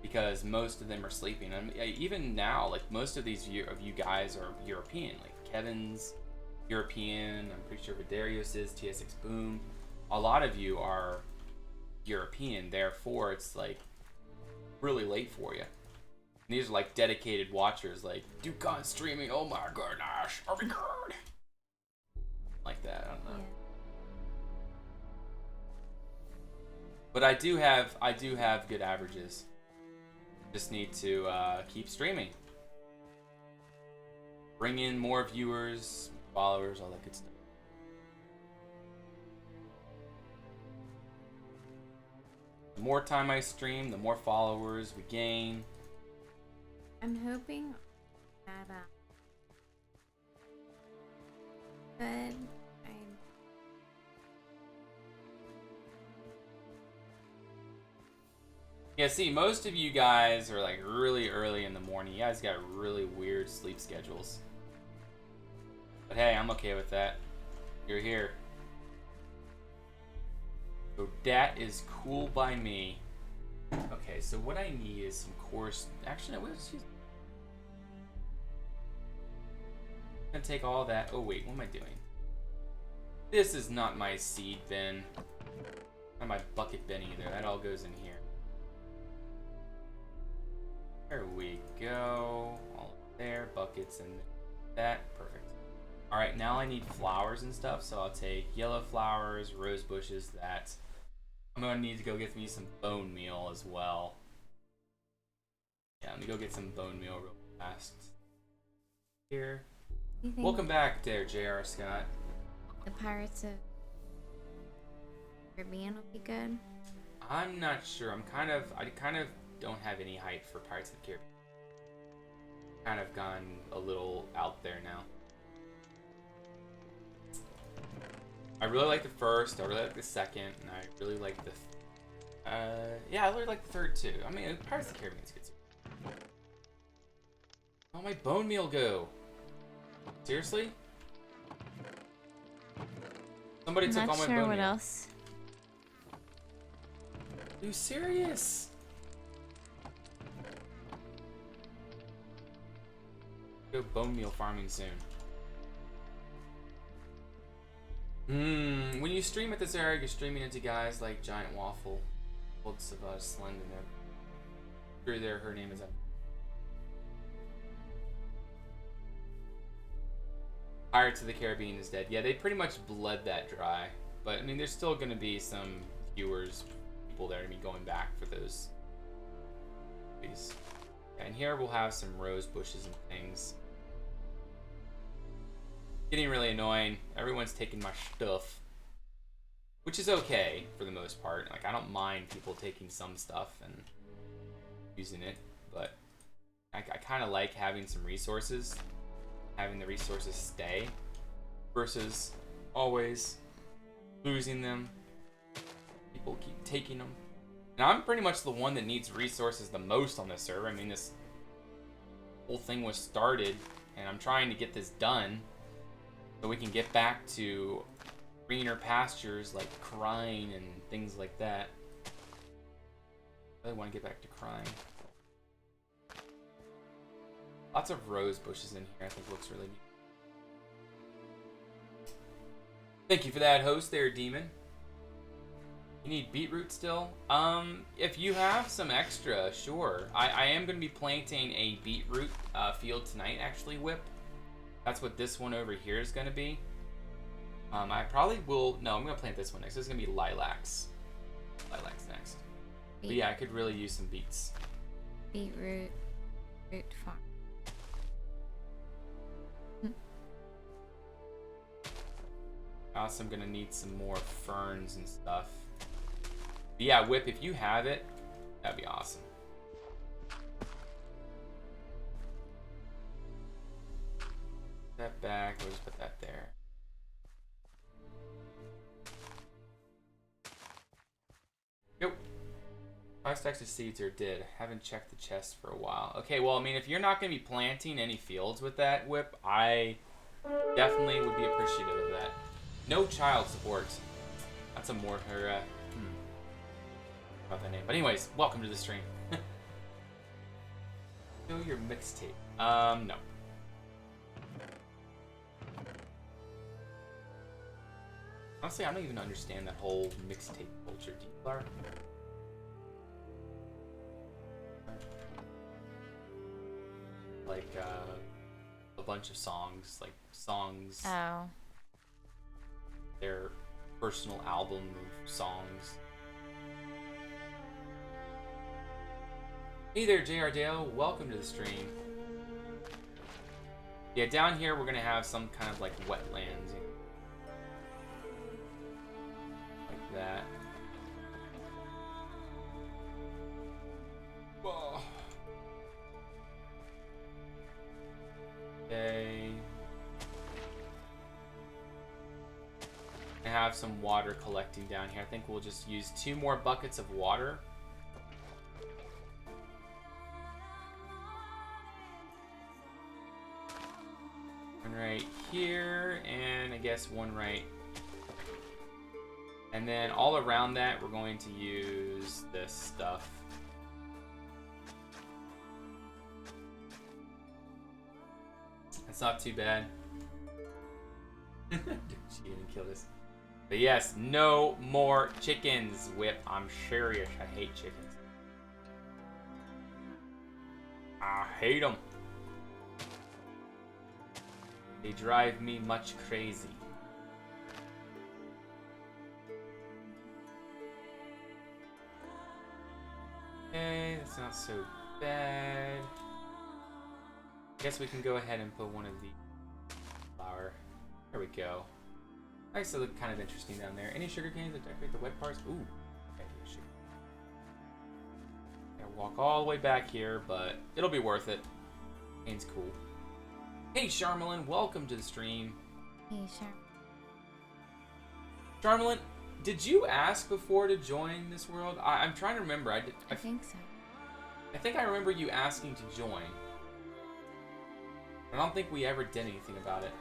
A: because most of them are sleeping. And even now, like most of these of you guys are European. Like Kevin's European. I'm pretty sure Vidarius is, TSX Boom. A lot of you are European. Therefore, it's like really late for you. And these are like dedicated watchers, like Dukonia streaming. Oh my goodness, oh my god, like that. I don't know. Yeah. But I do have good averages. Just need to keep streaming, bring in more viewers, followers, all that good stuff. The more time I stream, the more followers we gain.
B: I'm hoping that good.
A: Yeah, see, most of you guys are like really early in the morning. You guys got really weird sleep schedules. But hey, I'm okay with that. You're here. So that is cool by me. Okay, so what I need is some course. Actually, no, let's use. I'm gonna take all that. Oh wait, what am I doing? This is not my seed bin. Not my bucket bin either. That all goes in here. There we go. All there, buckets and that. Perfect. All right, now I need flowers and stuff, so I'll take yellow flowers, rose bushes, that. I'm gonna need to go get me some bone meal as well. Yeah, let me go get some bone meal real fast. Here. Welcome back there, J.R. Scott.
B: The Pirates of Caribbean will be good.
A: I'm not sure. I kind of don't have any hype for Pirates of the Caribbean. Kind of gone a little out there now. I really like the first, I really like the second, and I really like the Yeah, I really like the third too. I mean, Pirates of the Caribbean's good too. Oh, my bone meal go? Seriously? Somebody took all my bone meal.
B: Not sure what else.
A: Are you serious? Go bone meal farming soon. When you stream at this area, you're streaming into guys like Giant Waffle, Old Savage, Slend, and them. Through there, her name is up. Pirates of the Caribbean is dead. Yeah, they pretty much bled that dry. But I mean, there's still gonna be some viewers, people that are gonna be going back for those. And here we'll have some rose bushes and things. Getting really annoying. Everyone's taking my stuff, which is okay for the most part. Like, I don't mind people taking some stuff and using it, but I kind of like having some resources, having the resources stay versus always losing them. People keep taking them. And I'm pretty much the one that needs resources the most on this server. I mean, this whole thing was started, and I'm trying to get this done so we can get back to greener pastures like crying and things like that. I really want to get back to crying. Lots of rose bushes in here, I think looks really neat. Thank you for that, host there, Demon. You need beetroot still? If you have some extra, sure. I am going to be planting a beetroot field tonight, actually, Whip. That's what this one over here is going to be. I probably will... No, I'm going to plant this one next. This is going to be lilacs. Lilacs next. But yeah, I could really use some beets.
B: Beetroot. Root farm.
A: Also, I'm going to need some more ferns and stuff. But yeah, Whip, if you have it, that'd be awesome. Put that back. We'll just put that there. Nope. 5 stacks of seeds are dead. Haven't checked the chest for a while. Okay, well, I mean, if you're not going to be planting any fields with that, Whip, I definitely would be appreciative of that. No child support. That's a more about that name. But anyways, welcome to the stream. Show your mixtape. No. Honestly, I don't even understand that whole mixtape culture. Do you, Lar? Like, a bunch of songs, like songs.
B: Oh.
A: Their personal album of songs. Hey there, JR Dale. Welcome to the stream. Yeah, down here we're gonna have some kind of like wetlands, like that. Whoa. Okay. I have some water collecting down here. I think we'll just use 2 more buckets of water. One right here, and I guess one right. And then all around that, we're going to use this stuff. That's not too bad. She didn't kill this. But yes, no more chickens, Whip. I'm serious. I hate chickens. I hate them. They drive me much crazy. Okay, that's not so bad. I guess we can go ahead and put one of the flower. There we go. Nice, they look kind of interesting down there. Any sugar canes that decorate the wet parts? Ooh, okay, sugar. Gotta walk all the way back here, but it'll be worth it. Cane's cool. Hey, Charmelin, welcome to the stream.
B: Hey,
A: Charmelin, Did you ask before to join this world? I'm trying to remember.
B: I think so.
A: I think I remember you asking to join. I don't think we ever did anything about it.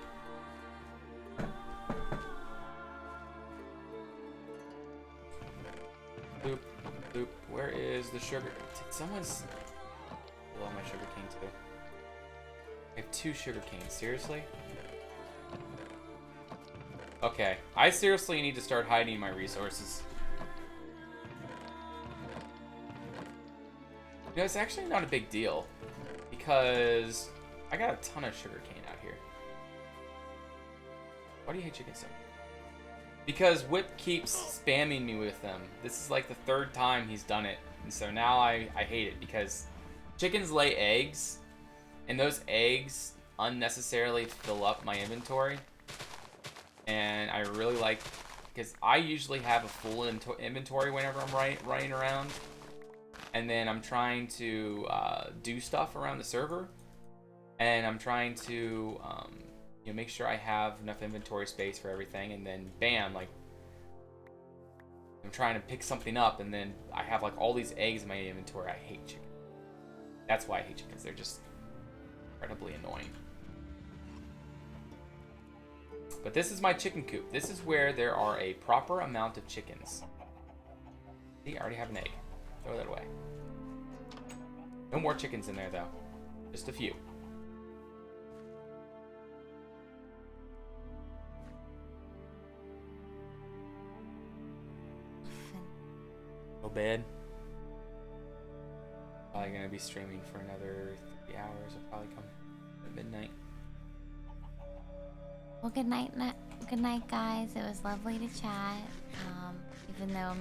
A: Boop, boop. Where is the sugar? Did someone's blow my sugar cane too? I have 2 sugar canes. Seriously? Okay. I seriously need to start hiding my resources. You know, it's actually not a big deal because I got a ton of sugar cane out here. Why do you hate chicken so much? Because Whip keeps spamming me with them. This is like the 3rd time he's done it. And so now I hate it because chickens lay eggs and those eggs unnecessarily fill up my inventory. And I really like, because I usually have a full inventory whenever I'm running around. And then I'm trying to do stuff around the server. And I'm trying to make sure I have enough inventory space for everything. And then bam, like I'm trying to pick something up and then I have like all these eggs in my inventory. I hate chicken. That's why I hate chickens. They're just incredibly annoying. But this is my chicken coop. This is where there are a proper amount of chickens. See, I already have an egg. Throw that away. No more chickens in there though. Just a few. No bad. Probably gonna be streaming for another 3 hours. I'll probably come at midnight.
B: Well, good night, guys. It was lovely to chat. Even though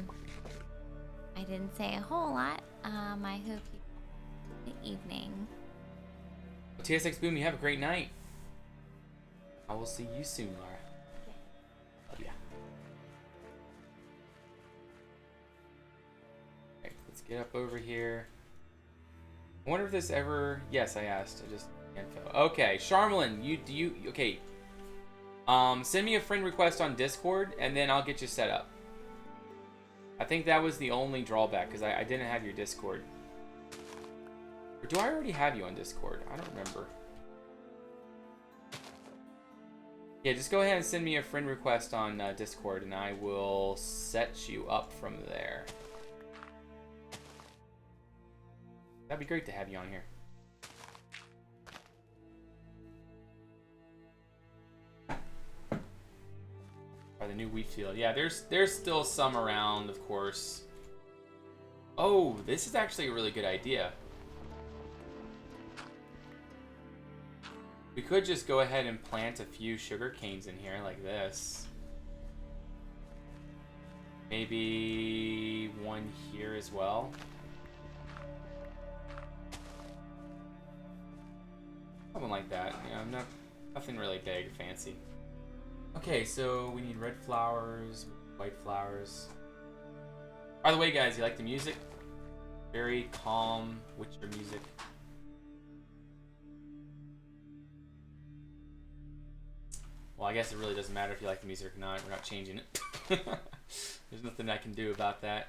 B: I didn't say a whole lot, I hope you have a good evening.
A: Well, TSX Boom, you have a great night. I will see you soon, Laura. Love ya. Okay, let's get up over here. I wonder if this ever... Yes, I asked. I just... Info. Okay, Charmelin, okay. Send me a friend request on Discord, and then I'll get you set up. I think that was the only drawback, because I didn't have your Discord. Or do I already have you on Discord? I don't remember. Yeah, just go ahead and send me a friend request on Discord, and I will set you up from there. That'd be great to have you on here. Or the new wheat field. Yeah, there's still some around, of course. Oh, this is actually a really good idea. We could just go ahead and plant a few sugar canes in here like this. Maybe one here as well. Something like that. You know, nothing really big or fancy. Okay, so we need red flowers, white flowers. By the way, guys, you like the music? Very calm Witcher music. Well, I guess it really doesn't matter if you like the music or not. We're not changing it. There's nothing I can do about that.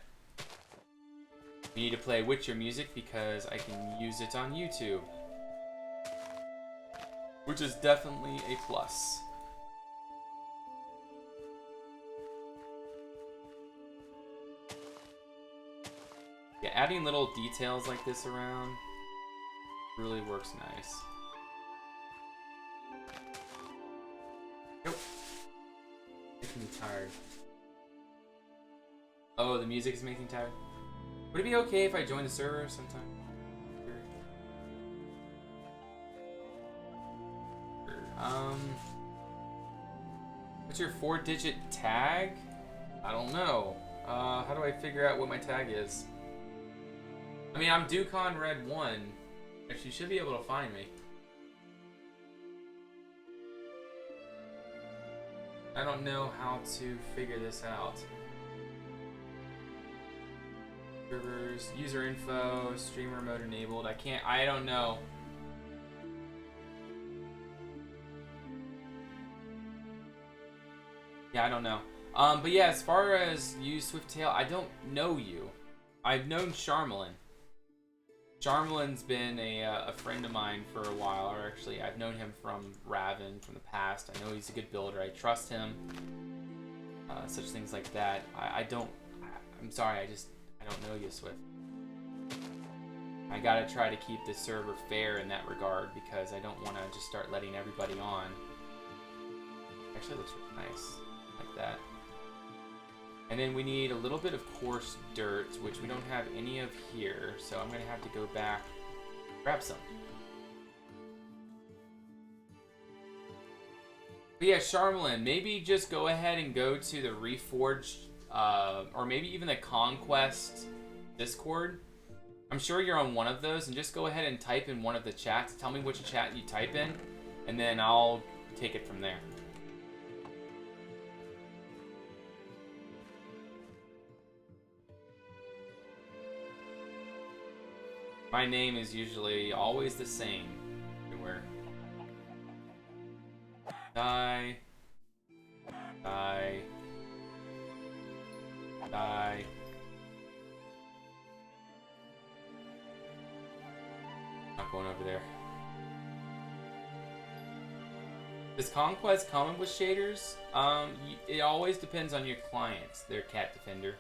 A: We need to play Witcher music because I can use it on YouTube. Which is definitely a plus. Yeah, adding little details like this around really works nice. Nope. Making me tired. Oh, the music is making me tired. Would it be okay if I join the server sometime? What's your 4-digit tag? I don't know. How do I figure out what my tag is? I mean, I'm Dukonia Red 1. Actually, you should be able to find me. I don't know how to figure this out. Servers, user info, streamer mode enabled. I don't know. Yeah, I don't know. But yeah, as far as you, Swifttail, I don't know you. I've known Charmelin. Charmelin's been a friend of mine for a while, or actually, I've known him from Raven from the past. I know he's a good builder. I trust him. Such things like that. I'm sorry, I don't know you, Swift. I gotta try to keep the server fair in that regard because I don't want to just start letting everybody on. Actually, it looks really nice, like that. And then we need a little bit of coarse dirt, which we don't have any of here, so I'm gonna have to go back, grab some. But yeah, Charmelin, maybe just go ahead and go to the Reforged, or maybe even the Conquest Discord. I'm sure you're on one of those, and just go ahead and type in one of the chats. Tell me which chat you type in, and then I'll take it from there. My name is usually always the same everywhere. Die. Die. Die. Not going over there. Does Conquest come with shaders? It always depends on your clients, their cat defender.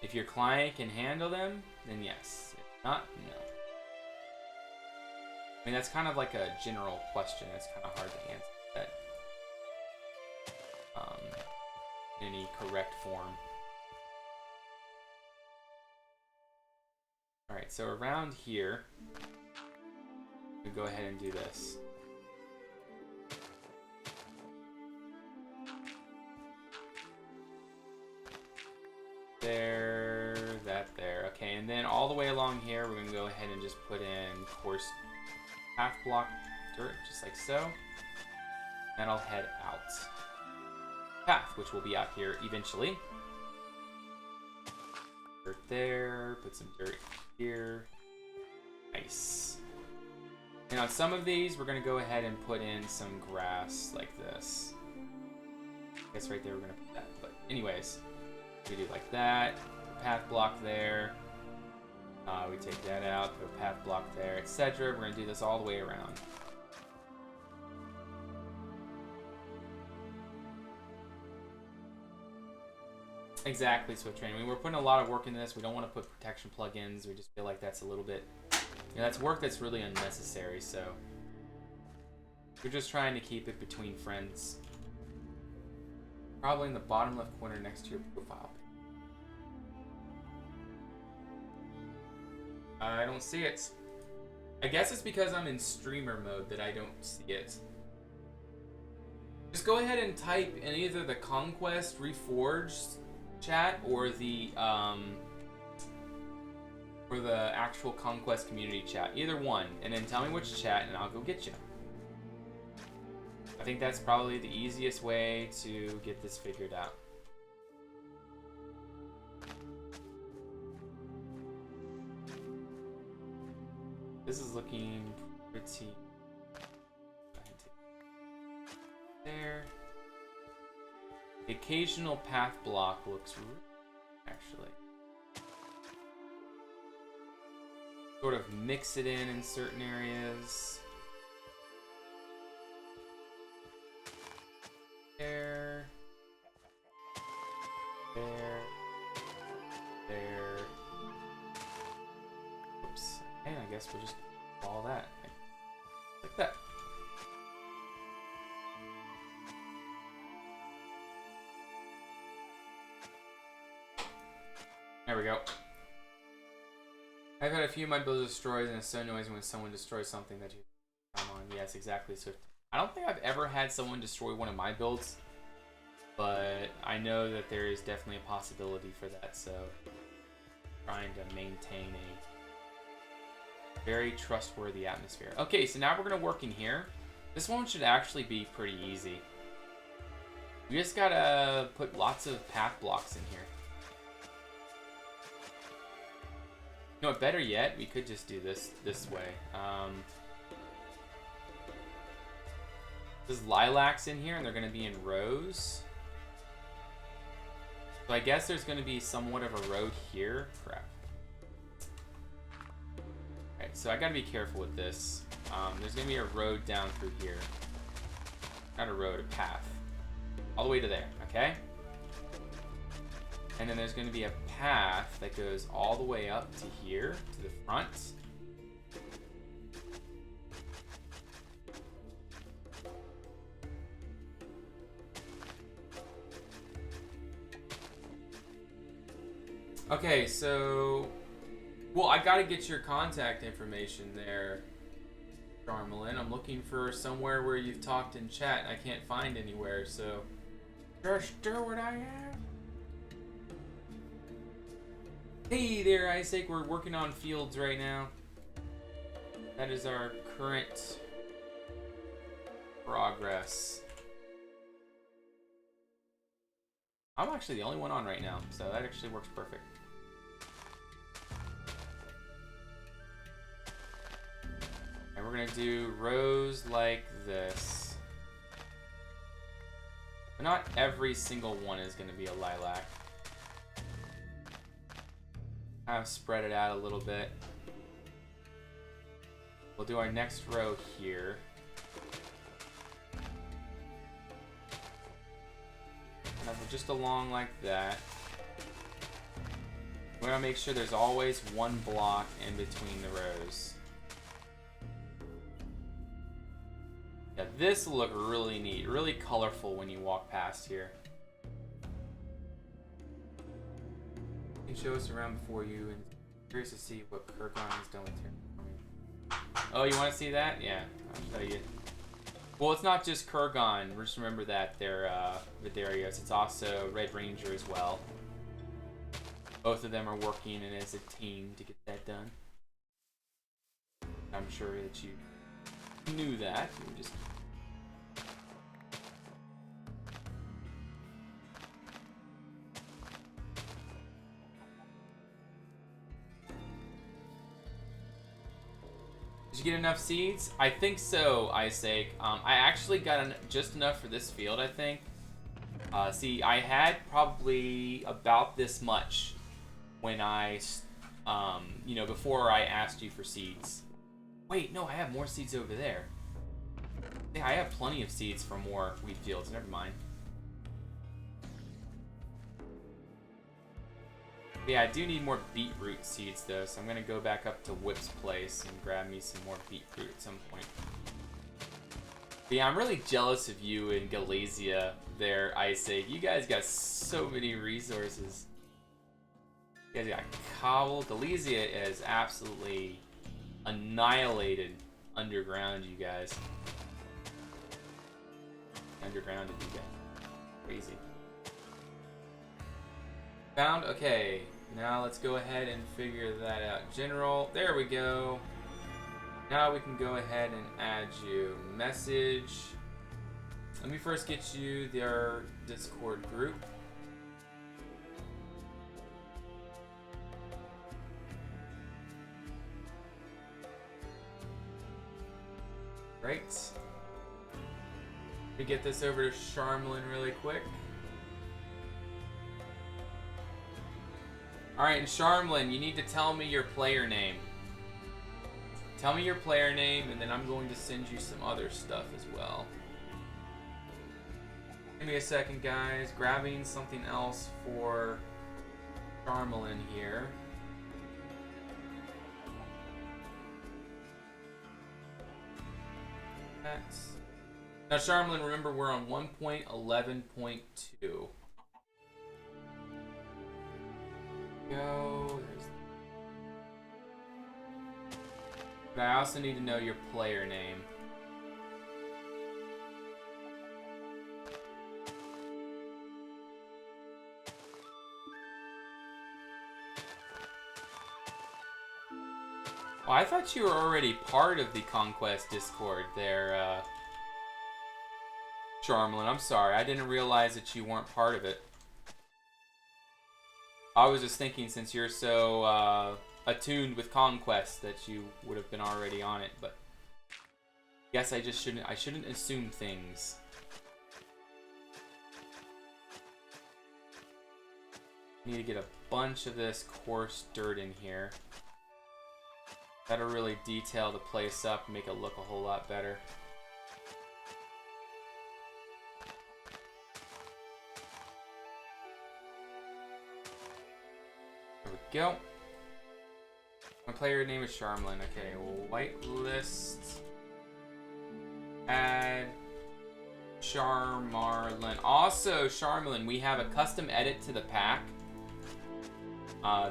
A: If your client can handle them, then yes. If not, no. I mean, that's kind of like a general question. It's kind of hard to answer that in any correct form. Alright, so around here, we go ahead and do this. There, that there. Okay, and then all the way along here, we're going to go ahead and just put in coarse half block dirt, just like so. And I'll head out. Path, which will be out here eventually. Dirt there, put some dirt here. Nice. And on some of these, we're going to go ahead and put in some grass like this. I guess right there we're going to put that. But anyways, we do like that. Path block there. We take that out, put a path block there, etc. We're going to do this all the way around. Exactly, Swift Train. I mean, we're putting a lot of work into this. We don't want to put protection plugins. We just feel like that's a little bit... You know, that's work that's really unnecessary, so... We're just trying to keep it between friends. Probably in the bottom left corner next to your profile. I don't see it. I guess it's because I'm in streamer mode that I don't see it. Just go ahead and type in either the ConquestReforged chat or the actual Conquest Community chat. Either one, and then tell me which chat, and I'll go get you. I think that's probably the easiest way to get this figured out. This is looking pretty... There. The occasional path block looks really, actually. Sort of mix it in certain areas. There. There. There. Oops. And I guess we'll just follow that. Like that. There we go. I've had a few of my builds destroyed, and it's so noisy when someone destroys something that you come on. Yes, exactly. So I don't think I've ever had someone destroy one of my builds, but I know that there is definitely a possibility for that. So trying to maintain a very trustworthy atmosphere. Okay, so now we're gonna work in here. This one should actually be pretty easy. We just gotta put lots of path blocks in here. You know what, better yet, we could just do this way. There's lilacs in here, and they're going to be in rows. So I guess there's going to be somewhat of a road here. Crap. Okay, so I got to be careful with this. There's going to be a road down through here. Not a road, a path. All the way to there, okay? And then there's going to be a path that goes all the way up to here, to the front. Okay, so... Well, I gotta get your contact information there, Charmelin. I'm looking for somewhere where you've talked in chat, and I can't find anywhere, so... Just do what I am. Hey there, Isaac. We're working on fields right now. That is our current progress. I'm actually the only one on right now, so that actually works perfect. And we're gonna do rows like this. But not every single one is gonna be a lilac. I've spread it out a little bit. We'll do our next row here. Just along like that. We want to make sure there's always one block in between the rows. Yeah, this will look really neat, really colorful when you walk past here. You can show us around before you, and curious to see what Kurgan has done with terraforming. Oh, you want to see that? Yeah, I'll show you. Well, it's not just Kurgan. Just remember that they're Vidarios. It's also Red Ranger as well. Both of them are working and as a team to get that done. I'm sure that you knew that. You just Did you get enough seeds? I think so, Isaac. I actually got just enough for this field, I think. See, I had probably about this much when I, you know, before I asked you for seeds. Wait, no, I have more seeds over there. Yeah, I have plenty of seeds for more wheat fields. Never mind. Yeah, I do need more beetroot seeds though, so I'm gonna go back up to Whip's place and grab me some more beetroot at some point. But yeah, I'm really jealous of you and Galatia there, Isaac. You guys got so many resources. You guys got cobble. Galatia is absolutely annihilated underground, you guys. Undergrounded, you guys. Crazy. Found? Okay. Now let's go ahead and figure that out. General, there we go. Now we can go ahead and add you. Message. Let me first get you their Discord group. Great. Let me get this over to Charmelin really quick. Alright, and Charmelin, you need to tell me your player name. Tell me your player name, and then I'm going to send you some other stuff as well. Give me a second, guys. Grabbing something else for Charmelin here. Now, Charmelin, remember we're on 1.11.2. Go. But I also need to know your player name. Oh, I thought you were already part of the Conquest Discord there, Charmelin. I'm sorry, I didn't realize that you weren't part of it. I was just thinking since you're so attuned with Conquest that you would have been already on it, but I guess I shouldn't assume things. Need to get a bunch of this coarse dirt in here. That'll really detail the place up and make it look a whole lot better. There we go. My player name is Charmelin. Okay, whitelist. Add Charmarlin. Also, Charmelin, we have a custom edit to the pack.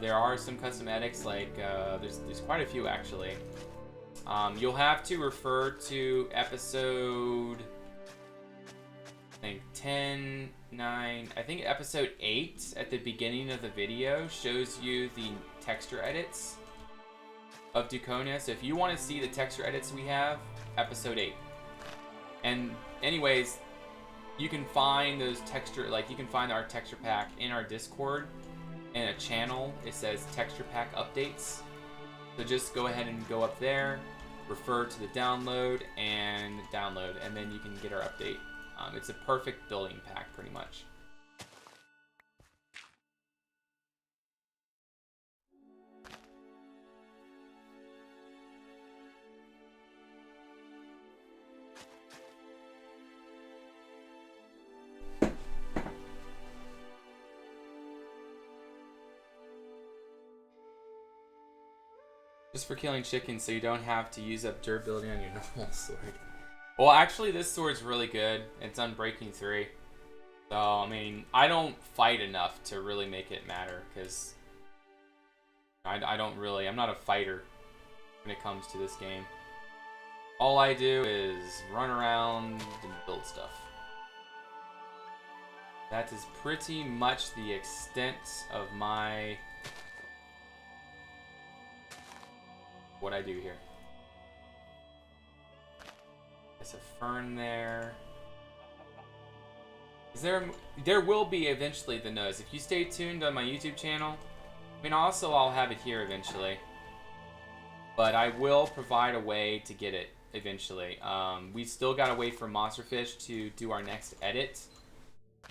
A: There are some custom edits, like there's quite a few actually. You'll have to refer to episode, I think 10, 9, I think episode 8 at the beginning of the video shows you the texture edits of Dukonia. So if you want to see the texture edits we have, episode 8. And anyways, you can find those texture, like you can find our texture pack in our Discord. In a channel, it says texture pack updates. So just go ahead and go up there, refer to the download, and then you can get our update. It's a perfect building pack, pretty much. Just for killing chickens, so you don't have to use up durability on your normal sword. Well, actually, this sword's really good. It's Unbreaking 3. So, I mean, I don't fight enough to really make it matter, because I don't really, I'm not a fighter when it comes to this game. All I do is run around and build stuff. That is pretty much the extent of my... what I do here. There's a fern there. There will be eventually the nose. If you stay tuned on my YouTube channel, I mean, also I'll have it here eventually. But I will provide a way to get it eventually. We still gotta wait for Monsterfish to do our next edit.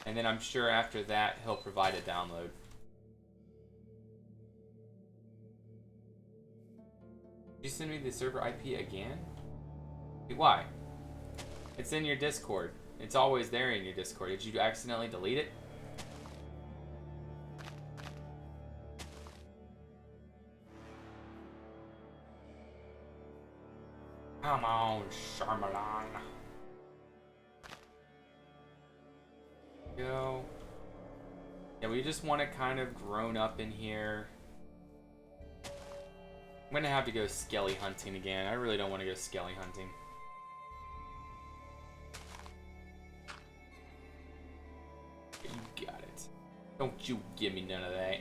A: And then I'm sure after that he'll provide a download. Did you send me the server IP again? Why? It's in your Discord. It's always there in your Discord. Did you accidentally delete it? Come on, Shyamalan. Go. Yeah, we just want it kind of grown up in here. I'm gonna have to go skelly hunting again. I really don't want to go skelly hunting. You got it. Don't you give me none of that.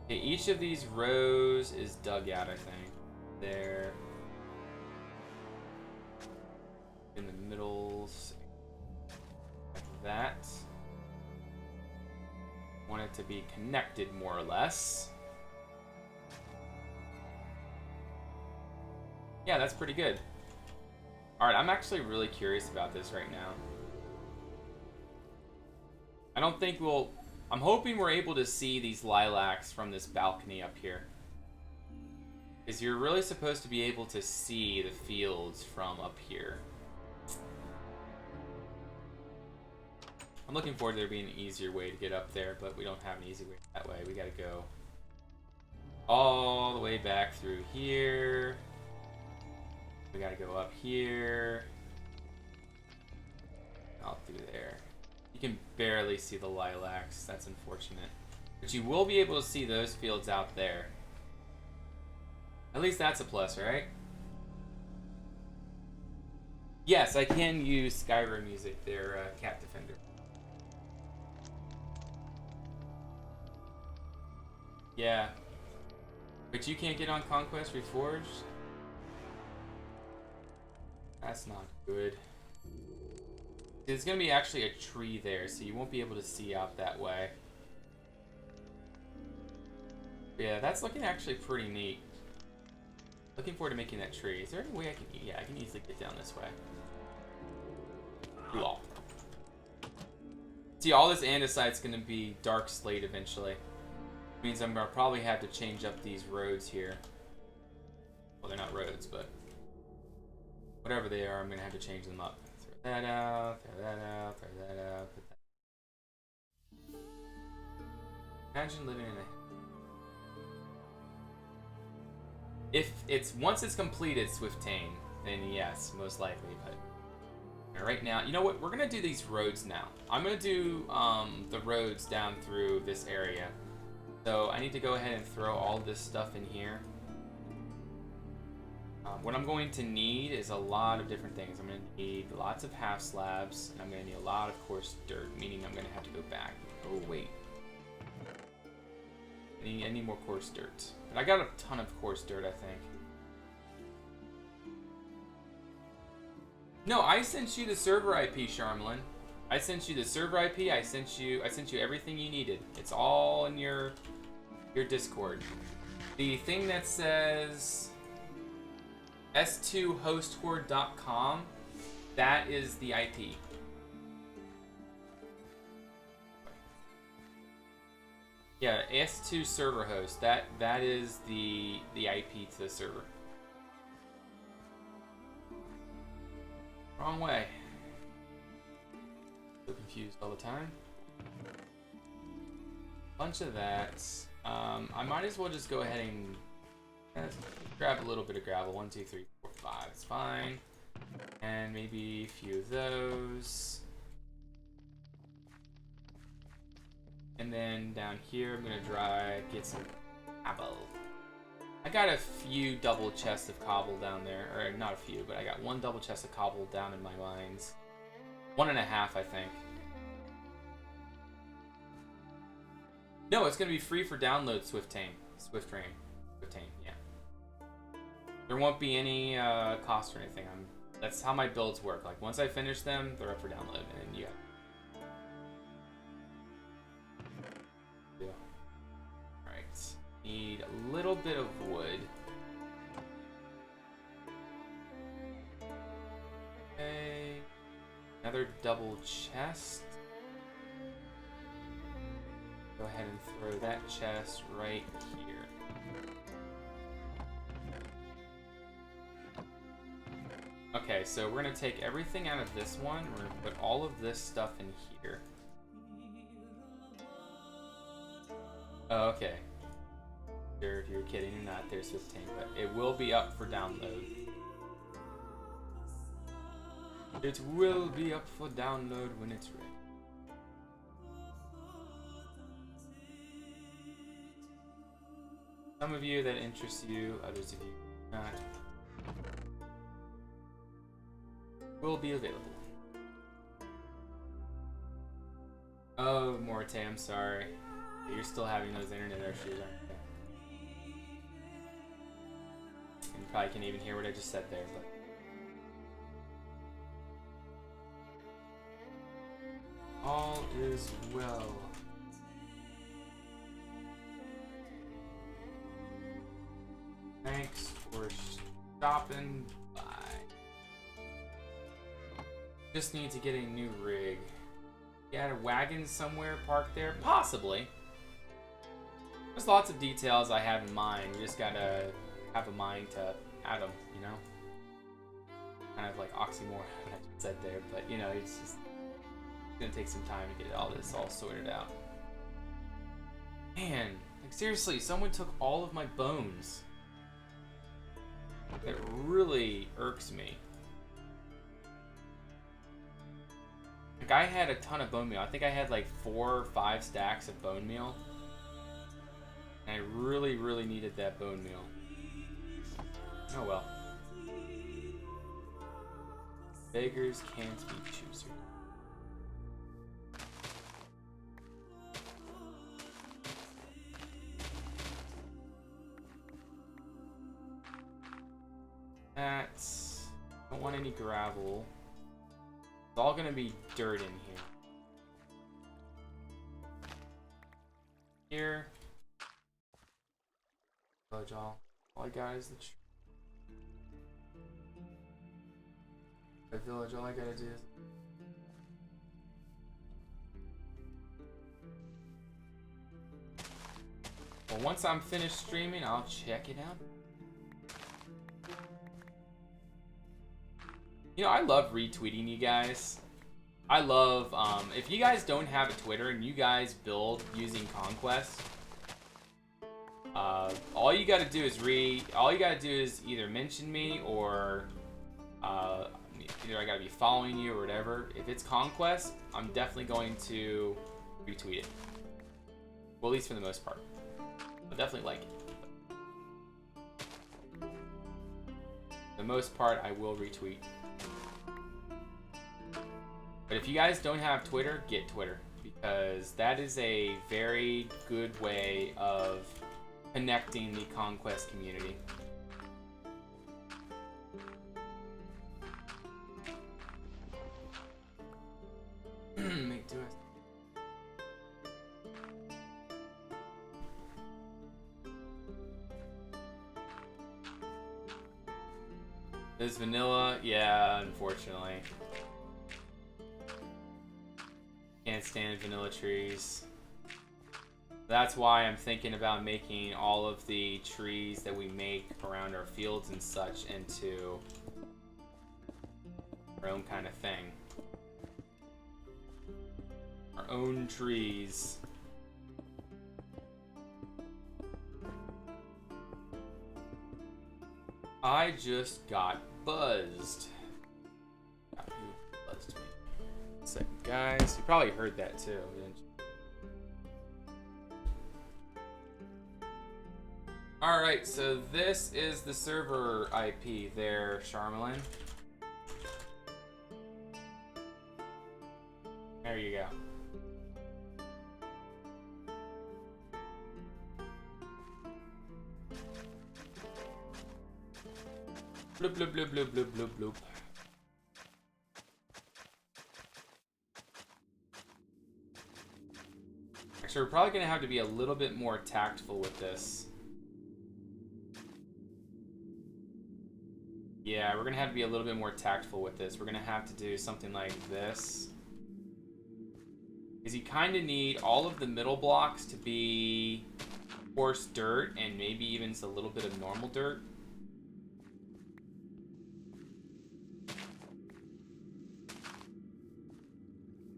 A: Okay, each of these rows is dug out, I think. There. In the middles. Like that. Want it to be connected more or less. Yeah, that's pretty good. Alright, I'm actually really curious about this right now. I don't think we'll... I'm hoping we're able to see these lilacs from this balcony up here. Because you're really supposed to be able to see the fields from up here. I'm looking forward to there being an easier way to get up there, but we don't have an easy way that way. We gotta go all the way back through here. We gotta go up here. Out through there. You can barely see the lilacs. That's unfortunate. But you will be able to see those fields out there. At least that's a plus, right? Yes, I can use Skyrim music there, Cat Defender. Yeah. But you can't get on ConquestReforged? That's not good. There's gonna be actually a tree there, so you won't be able to see out that way. But yeah, that's looking actually pretty neat. Looking forward to making that tree. Is there any way I can... Yeah, I can easily get down this way. Lol. See, all this andesite's gonna be dark slate eventually. Means I'm gonna probably have to change up these roads here. Well, they're not roads, but whatever they are, I'm gonna have to change them up. Throw that out, throw that out, throw that out, put that. Imagine living in a... If it's... Once it's completed, Swiftain, then yes, most likely, but... Right now, you know what? We're gonna do these roads now. I'm gonna do the roads down through this area. So I need to go ahead and throw all this stuff in here. What I'm going to need is a lot of different things. I'm gonna need lots of half slabs, and I'm gonna need a lot of coarse dirt, meaning I'm gonna have to go back. Oh wait. I need more coarse dirt. But I got a ton of coarse dirt, I think. No, I sent you the server IP, Charmelin. I sent you the server IP. I sent you everything you needed. It's all in your Discord. The thing that says s2hosthorde.com, that is the IP. Yeah, S2 server host. That is the IP to the server. Wrong way. So confused all the time. Bunch of that. I might as well just go ahead and grab a little bit of gravel. 1, 2, 3, 4, 5. It's fine. And maybe a few of those. And then down here, I'm gonna get some cobble. I got a few double chests of cobble down there, or not a few, but I got 1 double chest of cobble down in my mines. 1.5, I think. No, it's gonna be free for download. Swiftain, yeah. There won't be any cost or anything. That's how my builds work. Like once I finish them, they're up for download, and yeah. Need a little bit of wood. Okay. Another double chest. Go ahead and throw that chest right here. Okay, so we're gonna take everything out of this one. We're gonna put all of this stuff in here. Oh, okay. If you're kidding or not, there's 15, but it will be up for download. It will be up for download when it's ready. Some of you that interest you, others of you not, will be available. Oh, Morte, I'm sorry. You're still having those internet issues, aren't you? You probably can't even hear what I just said there, but... All is well. Thanks for stopping by. Just need to get a new rig. You had a wagon somewhere parked there? Possibly. There's lots of details I have in mind. You just gotta have a mind to add them, you know? Kind of like oxymoron what I just said there, but you know, it's gonna take some time to get all this all sorted out. Man, like seriously, someone took all of my bones. It really irks me. Like I had a ton of bone meal. I think I had like 4 or 5 stacks of bone meal. And I really, really needed that bone meal. Oh well. Beggars can't be choosers. That's... don't want any gravel. It's all gonna be dirt in here. Here. Village all I got is the tree. The village, all I gotta do is... Well, once I'm finished streaming, I'll check it out. You know, I love retweeting you guys. I love, if you guys don't have a Twitter and you guys build using Conquest, all you gotta do is either mention me or, either I gotta be following you or whatever. If it's Conquest, I'm definitely going to retweet it. Well, at least for the most part. I'll definitely like it. For the most part, I will retweet. But if you guys don't have Twitter, get Twitter, because that is a very good way of connecting the Conquest community. Make do it. This vanilla, yeah, unfortunately. Can't stand vanilla trees. That's why I'm thinking about making all of the trees that we make around our fields and such into our own kind of thing. Our own trees. I just got buzzed. Who buzzed me? Second, guys. You probably heard that too, didn't you? Alright, so this is the server IP there, Charmelin. There you go. Bloop, bloop, bloop, bloop, bloop, bloop, bloop. Actually, we're probably going to have to be a little bit more tactful with this. Yeah, we're going to have to be a little bit more tactful with this. We're going to have to do something like this. Because you kind of need all of the middle blocks to be coarse dirt and maybe even a little bit of normal dirt.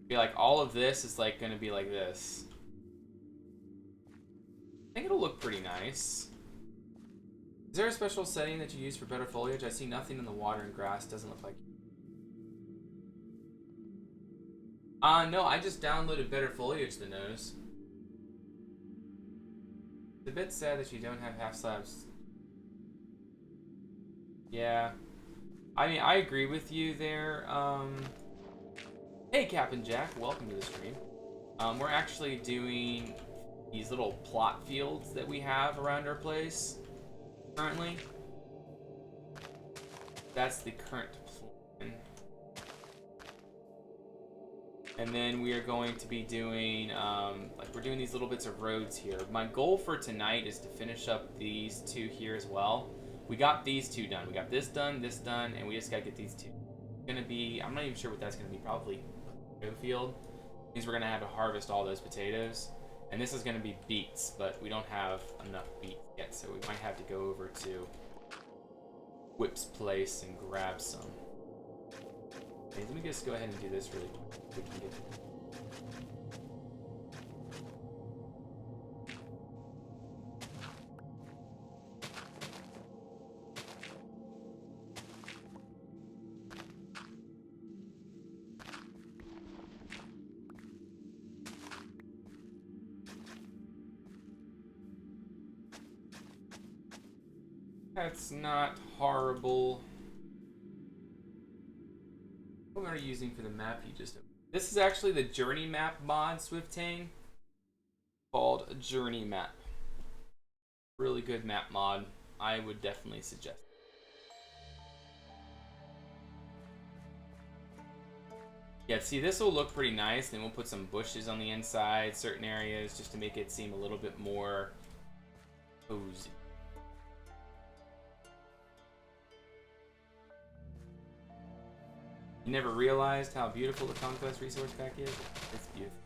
A: Be like all of this is like going to be like this. I think it'll look pretty nice. Is there a special setting that you use for better foliage? I see nothing in the water and grass. Doesn't look like. No, I just downloaded better foliage than those. It's a bit sad that you don't have half slabs. Yeah. I mean, I agree with you there. Hey, Captain Jack. Welcome to the stream. We're actually doing these little plot fields that we have around our place currently. That's the current plan. And then we are going to be doing, like we're doing these little bits of roads here. My goal for tonight is to finish up these two here as well. We got these two done. We got this done, and we just gotta get these two. It's gonna be, I'm not even sure what that's gonna be, probably a potato field. Means we're gonna have to harvest all those potatoes. And this is gonna be beets, but we don't have enough beets yet, so we might have to go over to Whip's place and grab some. Okay, let me just go ahead and do this really quick. We can get That's not horrible. What are you using for the map you just... This is actually the Journey Map mod, Swifttang. Called Journey Map. Really good map mod. I would definitely suggest. Yeah, see, this will look pretty nice. Then we'll put some bushes on the inside, certain areas, just to make it seem a little bit more cozy. You never realized how beautiful the Conquest resource pack is? It's beautiful.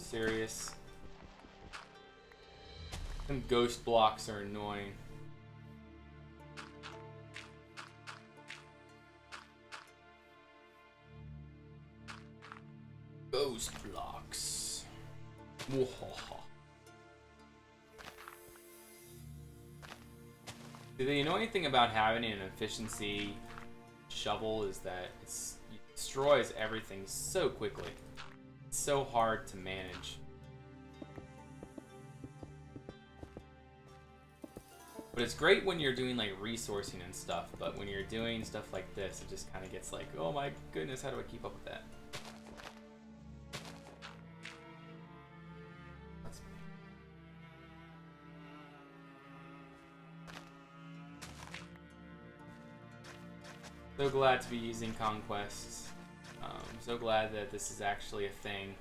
A: serious? Some ghost blocks are annoying. Ghost blocks. Mwahaha. The annoying thing about having an efficiency shovel is that it destroys everything so quickly. It's so hard to manage. But it's great when you're doing like resourcing and stuff, but when you're doing stuff like this, it just kind of gets like, oh my goodness, how do I keep up with that? So glad to be using Conquest. So glad that this is actually a thing.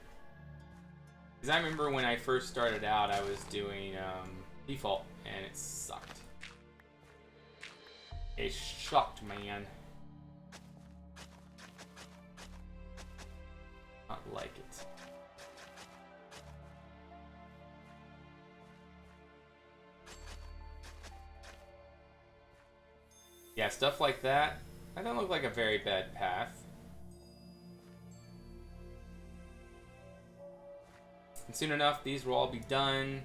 A: Because I remember when I first started out, I was doing default, and it sucked. It sucked, man. Not like it. Yeah, stuff like that. That don't look like a very bad path. And soon enough, these will all be done.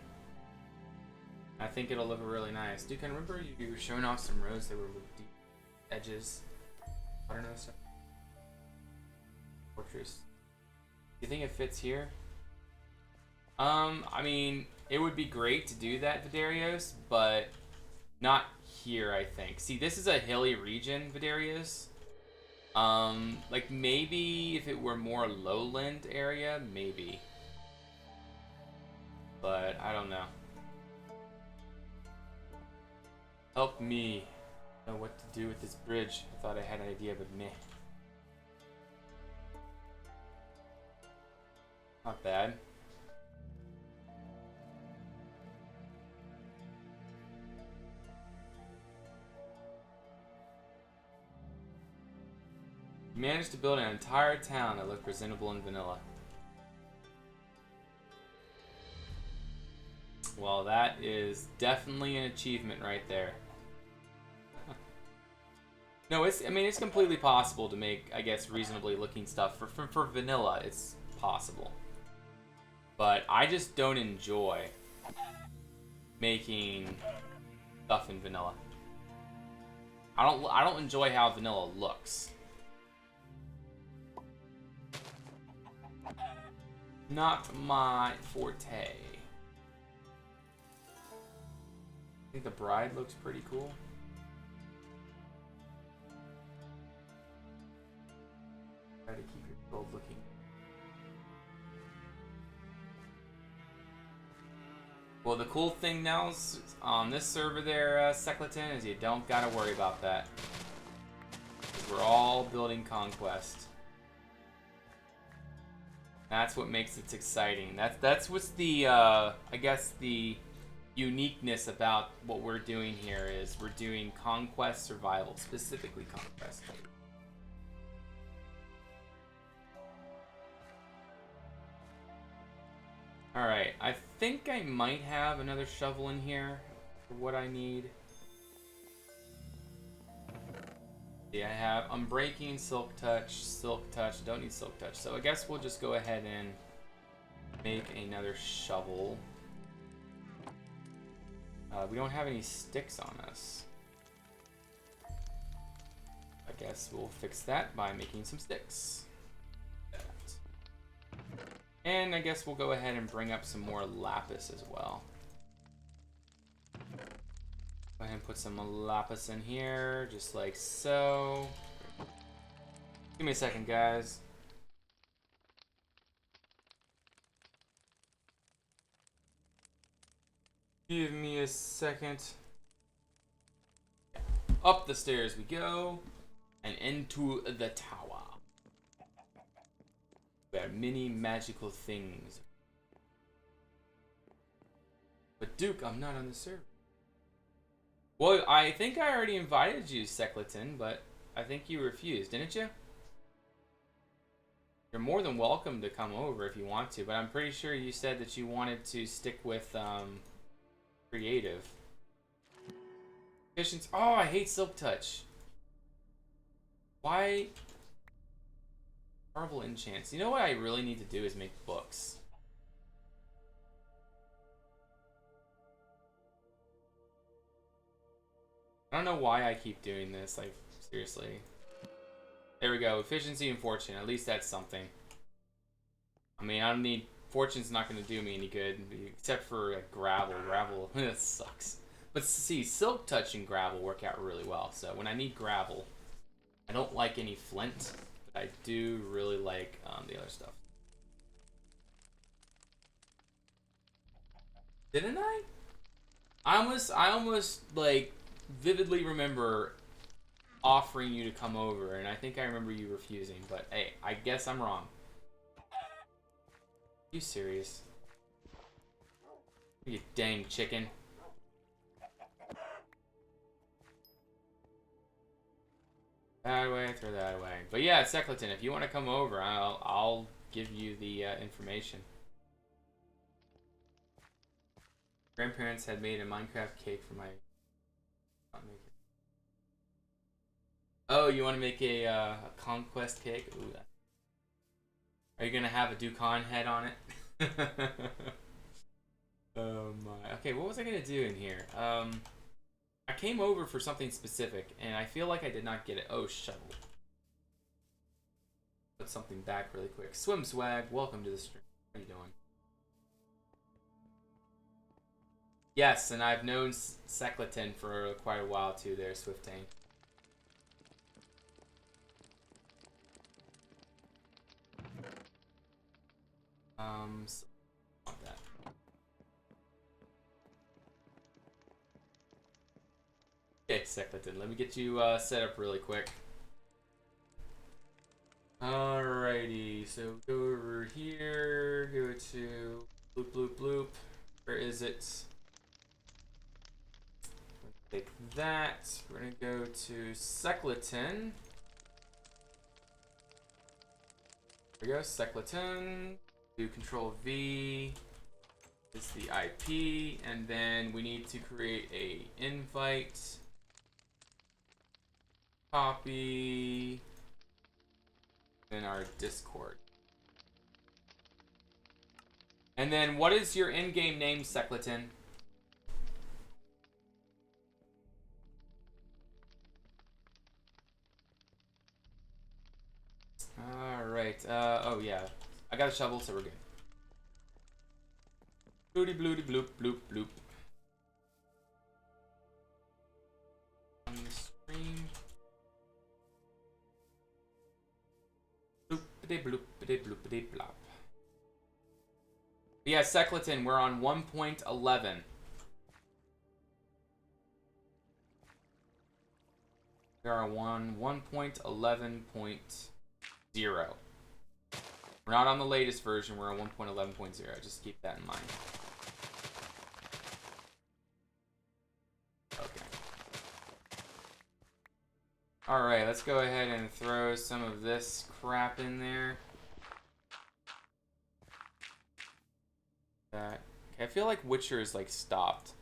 A: I think it'll look really nice. Dude, can I remember you were showing off some roads that were with deep edges? I don't know stuff. Fortress. Do you think it fits here? I mean, it would be great to do that, Vidarios, but not here, I think. See, this is a hilly region, Vidarios. Like maybe if it were more lowland area, maybe. But I don't know. Help me know what to do with this bridge. I thought I had an idea, but meh. Not bad. You managed to build an entire town that looked presentable in vanilla. Well, that is definitely an achievement right there. No, I mean, it's completely possible to make, I guess, reasonably looking stuff. For vanilla, it's possible. But I just don't enjoy making stuff in vanilla. I don't enjoy how vanilla looks. Not my forte. I think the bride looks pretty cool. Try to keep your build looking. Well, the cool thing now is on this server there, Secleton, is you don't gotta worry about that. 'Cause we're all building Conquest. That's what makes it exciting. That's what's the I guess the uniqueness about what we're doing here is we're doing Conquest Survival, specifically Conquest. Alright, I think I might have another shovel in here for what I need. Yeah, I have Unbreaking, Silk Touch, don't need Silk Touch. So I guess we'll just go ahead and make another shovel. We don't have any sticks on us. I guess we'll fix that by making some sticks. And I guess we'll go ahead and bring up some more lapis as well. Go ahead and put some lapis in here, just like so. Give me a second, guys. Give me a second. Up the stairs we go, and into the tower. There are many magical things. But Duke, I'm not on the server. Well, I think I already invited you, Secleton, but I think you refused, didn't you? You're more than welcome to come over if you want to, but I'm pretty sure you said that you wanted to stick with creative. Efficiency. Oh, I hate Silk Touch. Why? Horrible enchants. You know what I really need to do is make books. I don't know why I keep doing this, like, seriously. There we go. Efficiency and fortune. At least that's something. I mean, I don't need... Fortune's not going to do me any good, except for like, gravel. Gravel, that sucks. But see, Silk Touch and gravel work out really well. So when I need gravel, I don't like any flint, but I do really like the other stuff. Didn't I? I almost like vividly remember offering you to come over, and I think I remember you refusing. But hey, I guess I'm wrong. You serious? You dang chicken. That away, throw that away. But yeah, Secleton, if you want to come over, I'll give you the information. Grandparents had made a Minecraft cake for my... Oh, you want to make a conquest cake? Ooh. Are you gonna have a Dukonia head on it? Oh my. Okay, what was I gonna do in here? I came over for something specific, and I feel like I did not get it. Oh, shovel. Put something back really quick. Swim Swag, welcome to the stream. How you doing? Yes, and I've known Secleton for quite a while too there, Swifting. So, want that. Okay, Secleton, let me get you set up really quick. Alrighty, so go over here, go to bloop bloop bloop. Where is it? Take that. We're gonna go to Secleton. There we go, Secleton. Do Control V. It's the IP, and then we need to create a invite. Copy. In our Discord. And then what is your in-game name, Secleton? Alright, oh yeah. I got a shovel, so we're good. Bloody bloody bloop bloop bloop. On the stream. Bloopity bloopity bloopity blop. Yeah, Secleton, we're on 1.11. We are on 1.11.0. We're not on the latest version, we're on 1.11.0. Just keep that in mind. Okay. Alright, let's go ahead and throw some of this crap in there. That. Okay, I feel like Witcher is like stopped.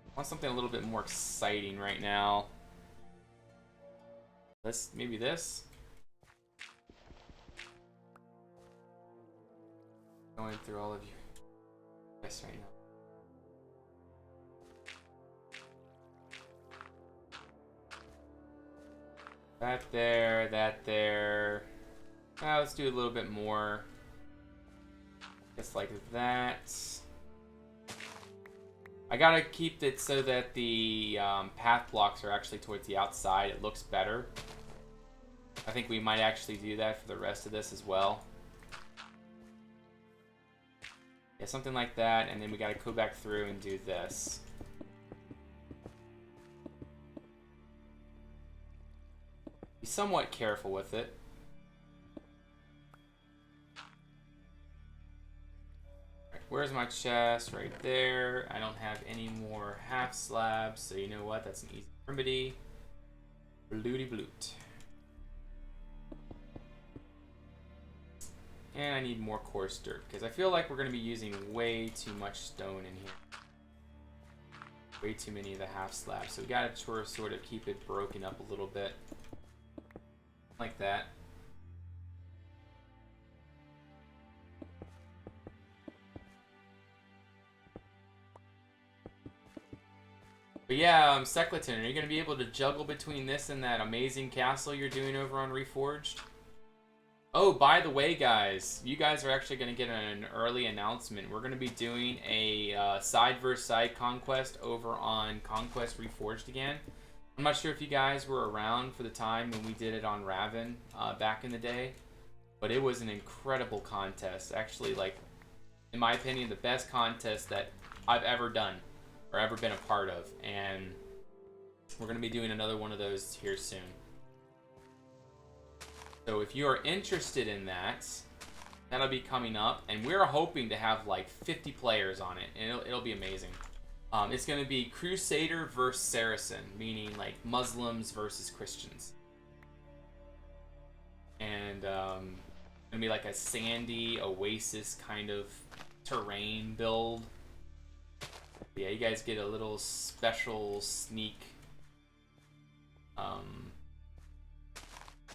A: I want something a little bit more exciting right now. Maybe this? Going through all of you. Yes, right now. That there, that there. Let's do a little bit more. Just like that. I gotta keep it so that the path blocks are actually towards the outside. It looks better. I think we might actually do that for the rest of this as well. Yeah, something like that, and then we gotta go back through and do this. Be somewhat careful with it. Where's my chest? Right there. I don't have any more half slabs, so you know what? That's an easy remedy. Blooty bloot. And I need more coarse dirt, because I feel like we're going to be using way too much stone in here. Way too many of the half slabs. So we got to sort of keep it broken up a little bit. Like that. But yeah, Secleton, are you going to be able to juggle between this and that amazing castle you're doing over on Reforged? Oh, by the way, guys, you guys are actually going to get an early announcement. We're going to be doing a side-versus-side conquest over on Conquest Reforged again. I'm not sure if you guys were around for the time when we did it on Raven back in the day, but it was an incredible contest. Actually, like, in my opinion, the best contest that I've ever done or ever been a part of, and we're going to be doing another one of those here soon. So if you are interested in that, that'll be coming up, and we're hoping to have like 50 players on it, and it'll be amazing. It's going to be Crusader versus Saracen, meaning like Muslims versus Christians. And it's going to be like a sandy oasis kind of terrain build. Yeah, you guys get a little special sneak, I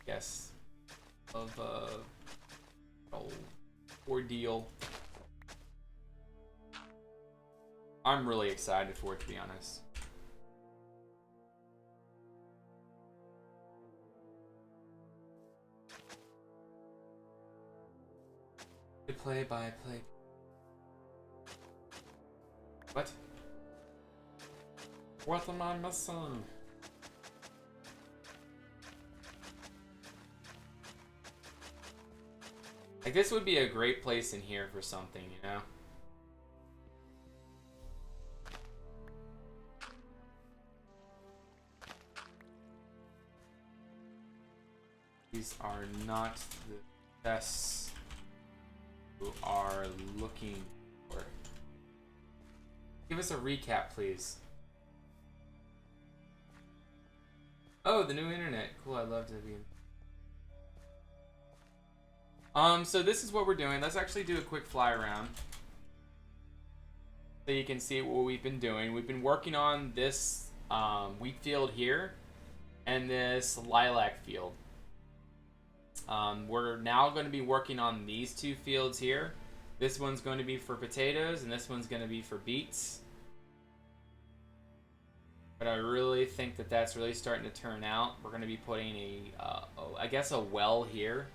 A: guess, of ordeal. I'm really excited for it, to be honest. Play by play. What? What am I missing? Like, this would be a great place in here for something, you know? These are not the best who are looking for. Give us a recap, please. Oh, the new internet. Cool, I'd love to be in. So this is what we're doing. Let's actually do a quick fly around so you can see what we've been doing. We've been working on this wheat field here and this lilac field. We're now going to be working on these two fields here. This one's going to be for potatoes and this one's going to be for beets. But I really think that that's really starting to turn out. We're going to be putting I guess a well here.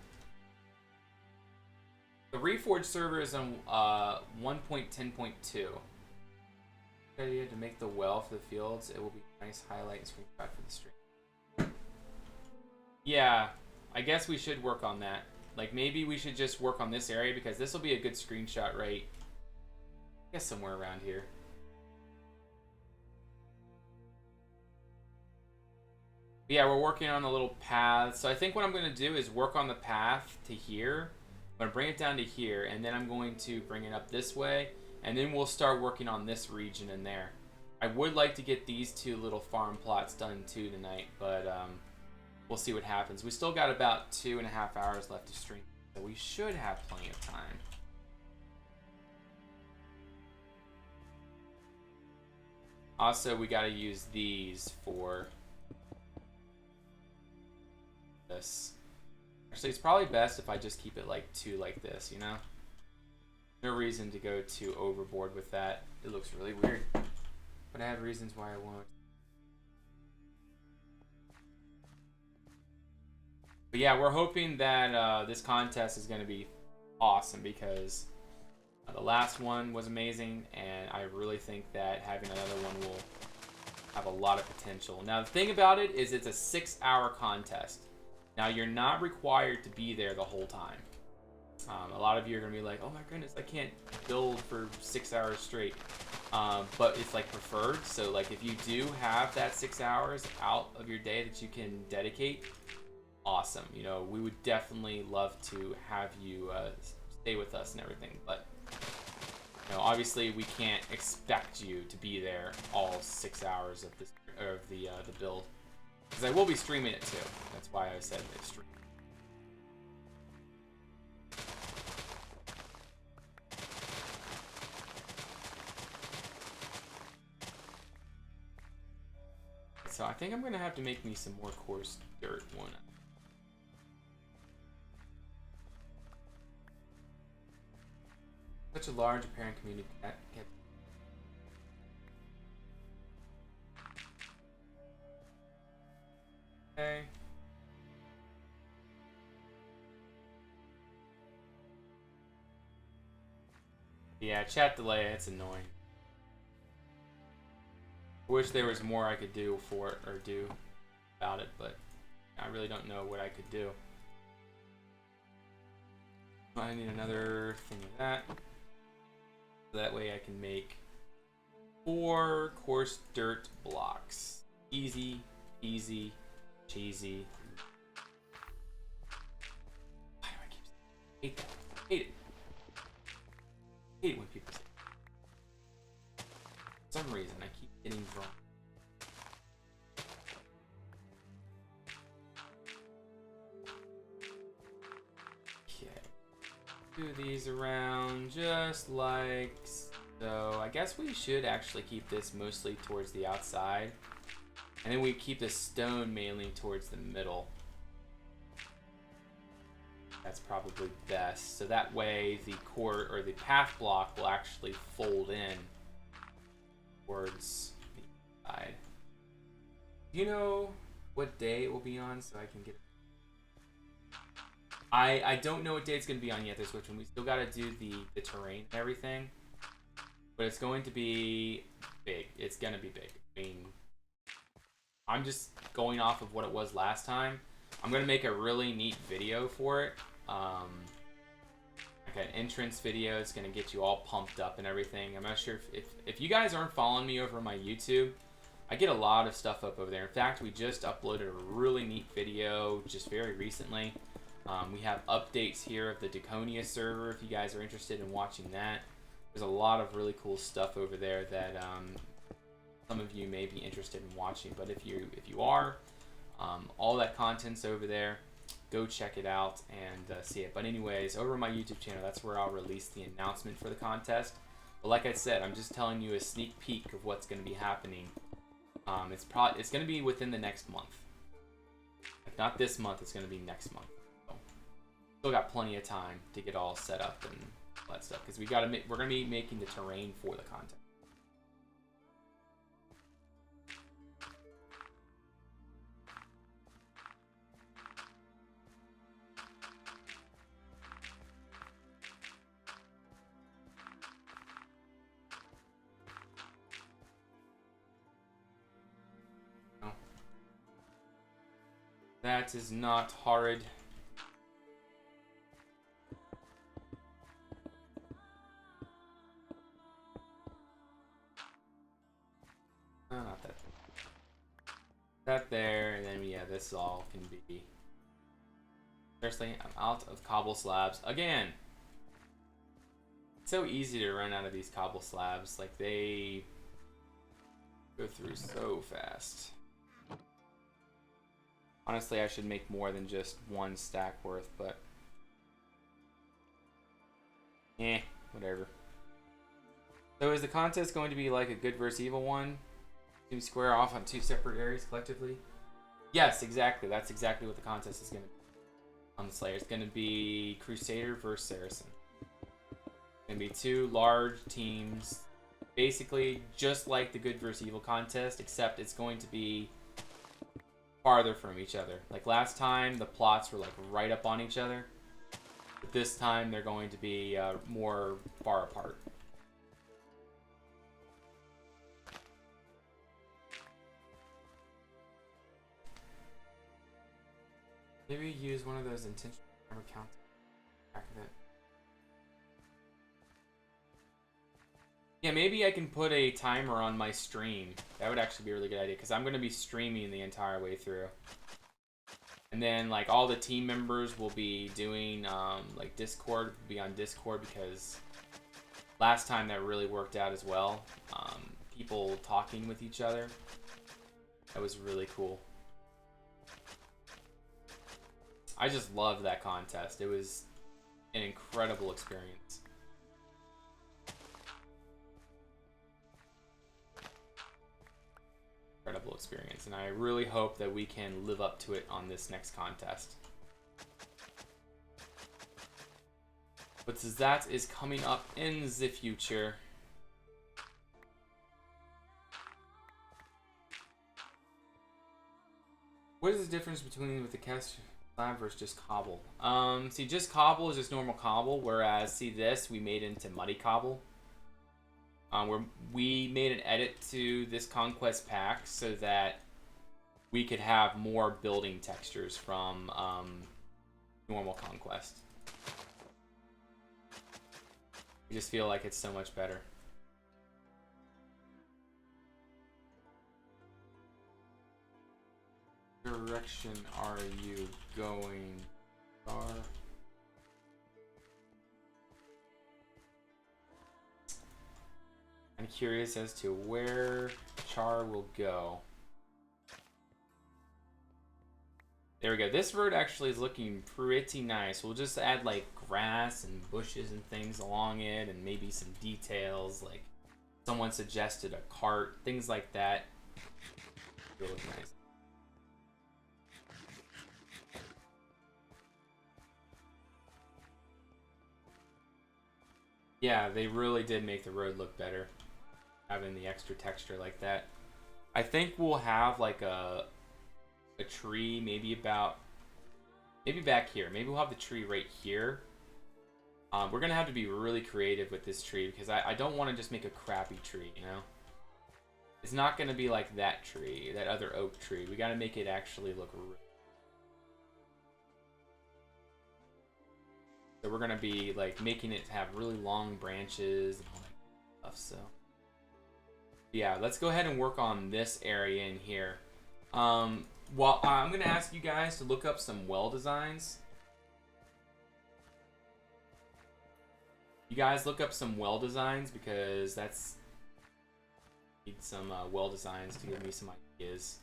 A: The Reforged server is on 1.10.2. Good idea to make the well for the fields. It will be a nice highlight and screenshot for the stream. Yeah, I guess we should work on that. Like, maybe we should just work on this area because this will be a good screenshot, right? I guess somewhere around here. But yeah, we're working on a little path. So I think what I'm going to do is work on the path to here. I'm going to bring it down to here, and then I'm going to bring it up this way, and then we'll start working on this region in there. I would like to get these two little farm plots done too tonight, but we'll see what happens. We still got about 2.5 hours left to stream, so we should have plenty of time. Also, we got to use these for this. Actually, it's probably best if I just keep it like 2 like this, you know? No reason to go too overboard with that. It looks really weird. But I have reasons why I won't. But yeah, we're hoping that this contest is going to be awesome because the last one was amazing, and I really think that having another one will have a lot of potential. Now, the thing about it is it's a 6-hour contest. Now, you're not required to be there the whole time. A lot of you are going to be like, oh my goodness, I can't build for 6 hours straight. But it's like preferred. So like if you do have that 6 hours out of your day that you can dedicate, awesome. You know, we would definitely love to have you stay with us and everything. But, you know, obviously we can't expect you to be there all 6 hours of this, of the build. Because I will be streaming it too. That's why I said live stream. So I think I'm gonna have to make me some more coarse dirt one. Such a large apparent community. Okay. Yeah, chat delay, it's annoying. I wish there was more I could do for it, or do about it, but I really don't know what I could do. I need another thing of that. So that way I can make 4 coarse dirt blocks. Easy, easy, cheesy. Why do I keep saying hate that? Hate it. Hate it when people say it. For some reason I keep getting wrong. Do these around just like so. I guess we should actually keep this mostly towards the outside, and then we keep the stone mainly towards the middle. That's probably best, so that way the core or the path block will actually fold in towards the side. Do you know what day it will be on so I can get it? I don't know what day it's going to be on yet, this Switch one. We still got to do the terrain and everything. But it's going to be big. It's going to be big. I mean, I'm just going off of what it was last time. I'm going to make a really neat video for it. Like an entrance video. It's going to get you all pumped up and everything. I'm not sure if you guys aren't following me over on my YouTube, I get a lot of stuff up over there. In fact, we just uploaded a really neat video just very recently. We have updates here of the Dukonia server if you guys are interested in watching that. There's a lot of really cool stuff over there that some of you may be interested in watching. But if you are, all that content's over there. Go check it out and see it. But anyways, over on my YouTube channel, that's where I'll release the announcement for the contest. But like I said, I'm just telling you a sneak peek of what's going to be happening. It's going to be within the next month. If not this month, it's going to be next month. Still got plenty of time to get all set up and all that stuff because we're gonna be making the terrain for the content. No. That is not horrid. Not that. That there, and then yeah, this all can be. Seriously, I'm out of cobble slabs again. It's so easy to run out of these cobble slabs. Like they go through so fast. Honestly, I should make more than just 1 stack worth, but whatever. So is the contest going to be like a good versus evil one? Team square off on 2 separate areas collectively? Yes, exactly. That's exactly what the contest is going to be on the Slayer. It's going to be Crusader versus Saracen. It's going to be 2 large teams. Basically, just like the good versus evil contest, except it's going to be farther from each other. Like last time, the plots were like right up on each other. But this time, they're going to be more far apart. Maybe use one of those intentional timer counts back of it. Yeah, maybe I can put a timer on my stream. That would actually be a really good idea because I'm going to be streaming the entire way through. And then like all the team members will be doing like Discord, will be on Discord because last time that really worked out as well. People talking with each other. That was really cool. I just loved that contest. It was an incredible experience. Incredible experience, and I really hope that we can live up to it on this next contest. But that is coming up in the future. What is the difference between with the cast slab versus just cobble? See, just cobble is just normal cobble, whereas see this we made into muddy cobble. Where we made an edit to this Conquest pack so that we could have more building textures from normal Conquest. I just feel like it's so much better. Direction are you going, Char? I'm curious as to where Char will go. There we go. This road actually is looking pretty nice. We'll just add like grass and bushes and things along it, and maybe some details like someone suggested a cart, things like that. It'll look nice. Yeah, they really did make the road look better, having the extra texture like that. I think we'll have like a tree maybe back here. Maybe we'll have the tree right here. We're gonna have to be really creative with this tree because I don't want to just make a crappy tree, you know? It's not gonna be like that tree, that other oak tree. We gotta make it actually look real. So we're gonna be like making it have really long branches and all that stuff. So yeah, let's go ahead and work on this area in here. Well, I'm gonna ask you guys to look up some well designs. You guys look up some well designs because that's need some well designs to give me some ideas.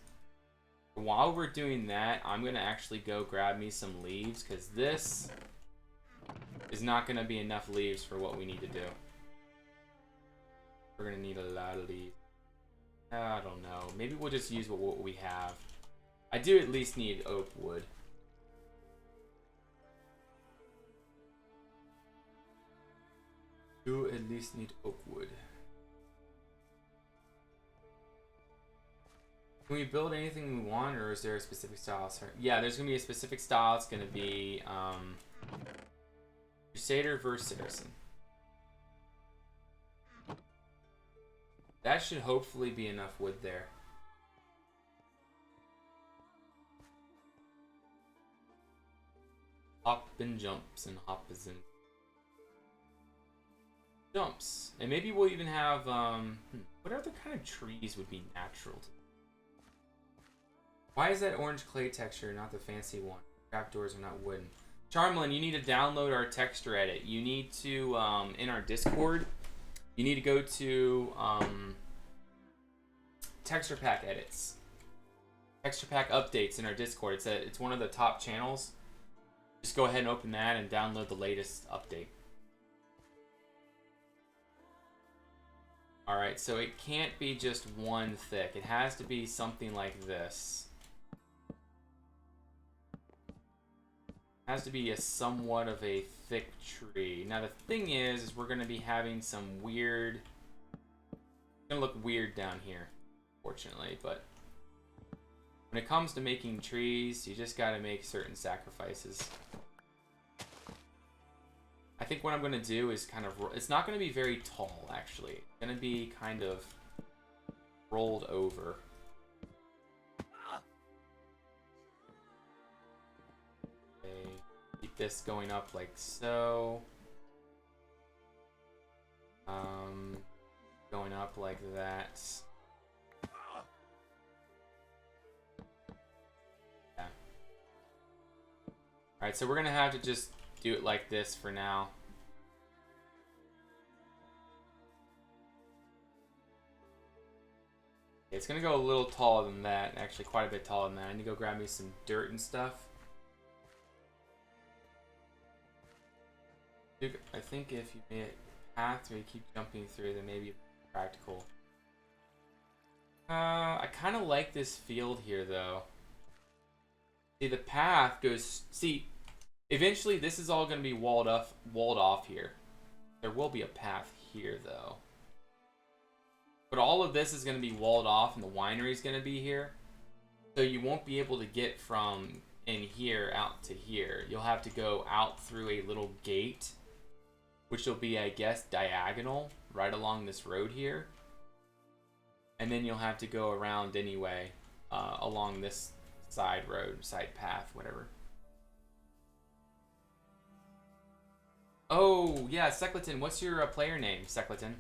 A: While we're doing that, I'm gonna actually go grab me some leaves because this is not gonna be enough leaves for what we need to do. We're gonna need a lot of leaves. I don't know. Maybe we'll just use what we have. I do at least need oak wood. Do at least need oak wood. Can we build anything we want, or is there a specific style? Yeah, there's gonna be a specific style. It's gonna be Crusader versus Saracen. That should hopefully be enough wood there. Hop and jumps and hoppers and jumps. And maybe we'll even have what other kind of trees would be natural to. Why is that orange clay texture not the fancy one? Trapdoors are not wooden. Charmlin, you need to download our texture edit. You need to in our Discord, you need to go to texture pack edits. Texture pack updates in our Discord. It's one of the top channels. Just go ahead and open that and download the latest update. Alright, so it can't be just one thick. It has to be something like this. It has to be a somewhat of a thick tree. Now the thing is we're going to be having some weird... It's going to look weird down here, fortunately, but... When it comes to making trees, you just gotta make certain sacrifices. I think what I'm gonna do is kind of... It's not gonna be very tall, actually. It's gonna be kind of rolled over. Okay, keep this going up like so. Going up like that. Alright, so we're going to have to just do it like this for now. It's going to go a little taller than that. Actually, quite a bit taller than that. I need to go grab me some dirt and stuff. Dude, I think if you made a path where you keep jumping through, then maybe it's practical. I kind of like this field here, though. See, the path goes... See, eventually this is all going to be walled off here. There will be a path here, though. But all of this is going to be walled off, and the winery is going to be here. So you won't be able to get from in here out to here. You'll have to go out through a little gate, which will be, I guess, diagonal right along this road here. And then you'll have to go around anyway along this side road, side path, whatever. Oh, yeah, Secleton. What's your player name, Secleton?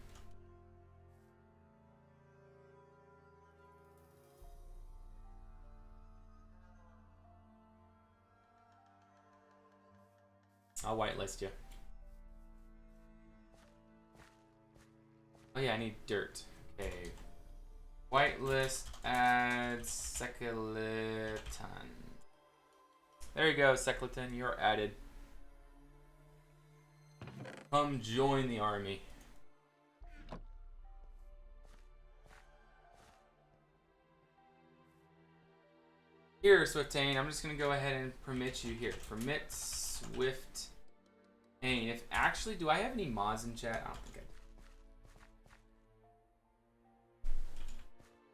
A: I'll whitelist you. Oh yeah, I need dirt. Okay. Whitelist, add Secleton. There you go, Secleton. You're added. Come join the army. Here, Swiftane, I'm just going to go ahead and permit you here. Permit Swiftane. If actually, do I have any mods in chat? I don't think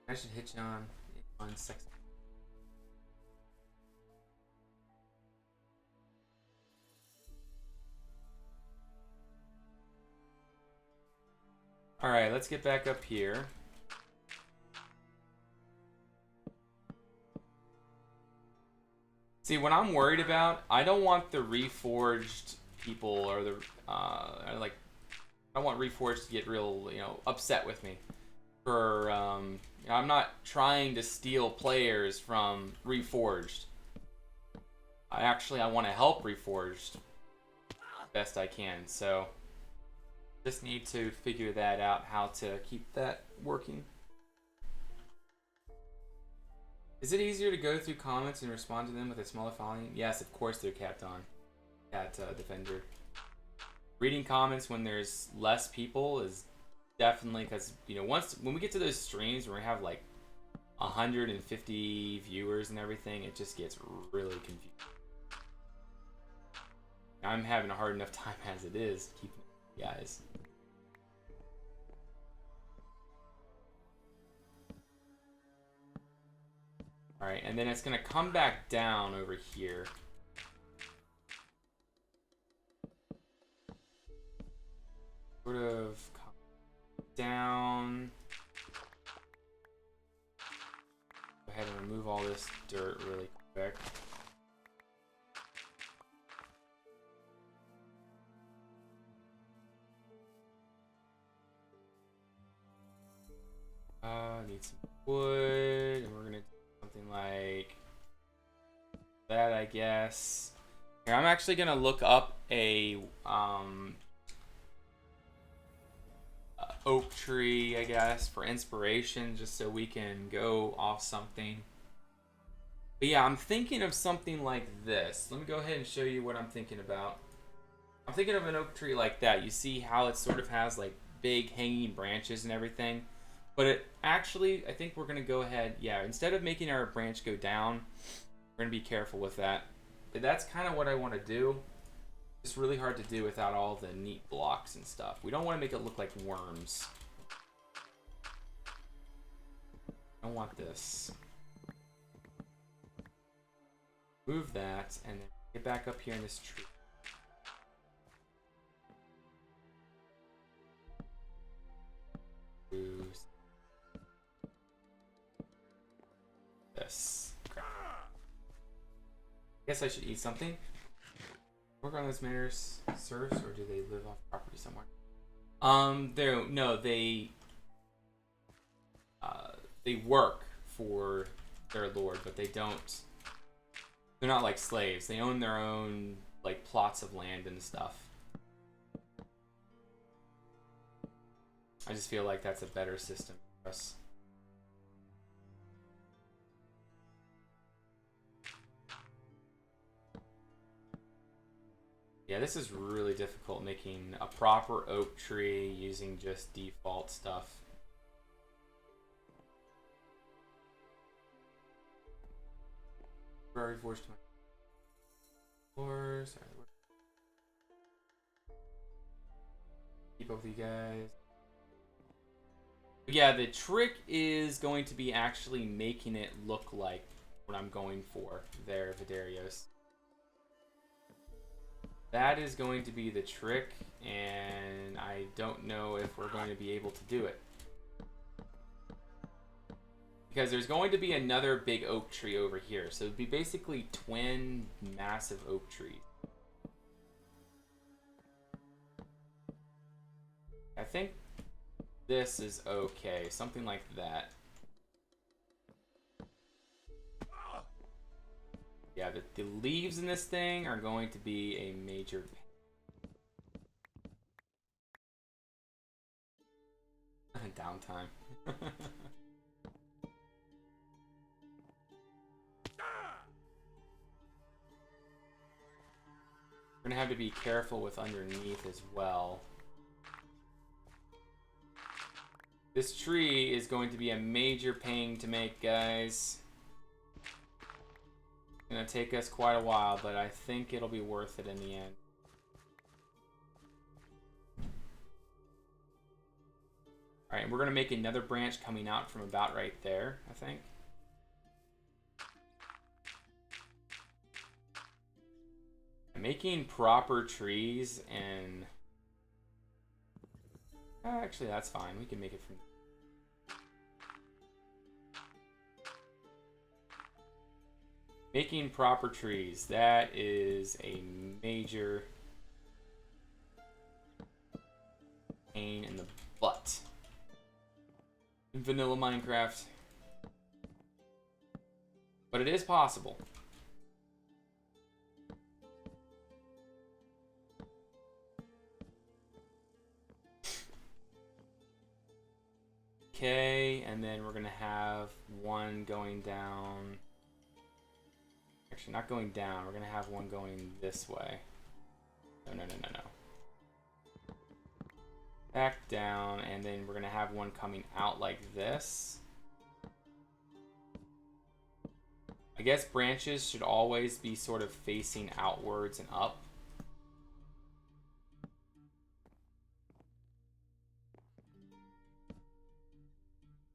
A: I should hit you on sex. All right, let's get back up here. See, what I'm worried about, I don't want the reforged people or the I don't want reforged to get real, upset with me for I'm not trying to steal players from reforged. I want to help reforged best I can, so just need to figure that out, how to keep that working. Is it easier to go through comments and respond to them with a smaller following? Yes, of course they're capped on. Cat Defender. Reading comments when there's less people is definitely, because when we get to those streams where we have like 150 viewers and everything, it just gets really confusing. I'm having a hard enough time as it is keeping it, guys. Alright, and then it's going to come back down over here. Sort of come down. Go ahead and remove all this dirt really quick. Need some wood, and we're going to something like that, I guess. Here, I'm actually gonna look up a oak tree, I guess, for inspiration, just so we can go off something. But yeah, I'm thinking of something like this. Let me go ahead and show you what I'm thinking about. I'm thinking of an oak tree like that. You see how it sort of has like big hanging branches and everything? But it actually, I think we're going to go ahead, yeah, instead of making our branch go down, we're going to be careful with that. But that's kind of what I want to do. It's really hard to do without all the neat blocks and stuff. We don't want to make it look like worms. I don't want this. Move that, and then get back up here in this tree. This. Okay. Guess I should eat something. Work on those mares serfs, or do they live off property somewhere? They work for their lord, but they don't. They're not like slaves. They own their own like plots of land and stuff. I just feel like that's a better system for us. Yeah, this is really difficult, making a proper oak tree using just default stuff. Forged my floors. Keep up with you guys. But yeah, the trick is going to be actually making it look like what I'm going for there, Vidarios. That is going to be the trick, and I don't know if we're going to be able to do it. Because there's going to be another big oak tree over here. So it'd be basically twin massive oak trees. I think this is okay. Something like that. Yeah, the leaves in this thing are going to be a major downtime. We're gonna have to be careful with underneath as well. This tree is going to be a major pain to make, guys. It's gonna take us quite a while, but I think it'll be worth it in the end. Alright, and we're gonna make another branch coming out from about right there, I think. Making proper trees and actually that's fine, we can make it from making proper trees. That is a major pain in the butt in vanilla Minecraft, but it is possible. Okay, and then we're gonna have one going down. Actually, not going down. We're gonna have one going this way. No. Back down, and then we're gonna have one coming out like this. I guess branches should always be sort of facing outwards and up.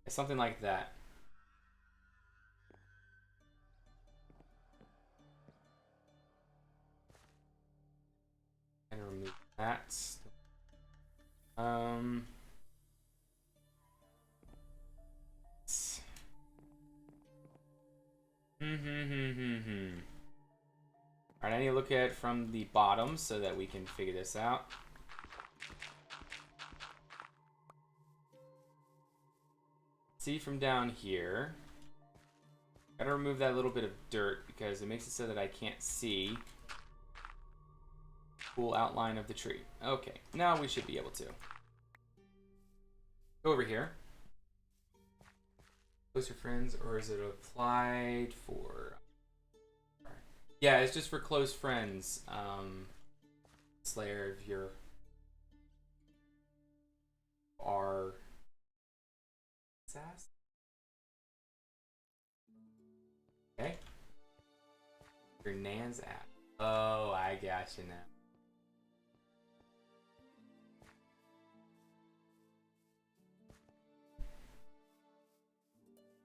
A: Something like that. And remove that. Alright, I need to look at it from the bottom so that we can figure this out. See from down here. Gotta remove that little bit of dirt because it makes it so that I can't see the full outline of the tree. Okay, now we should be able to. Go over here. Closer friends, or is it applied for? Yeah, it's just for close friends. Slayer, if you're sass. Okay. Your Nan's app. Oh, I gotcha now.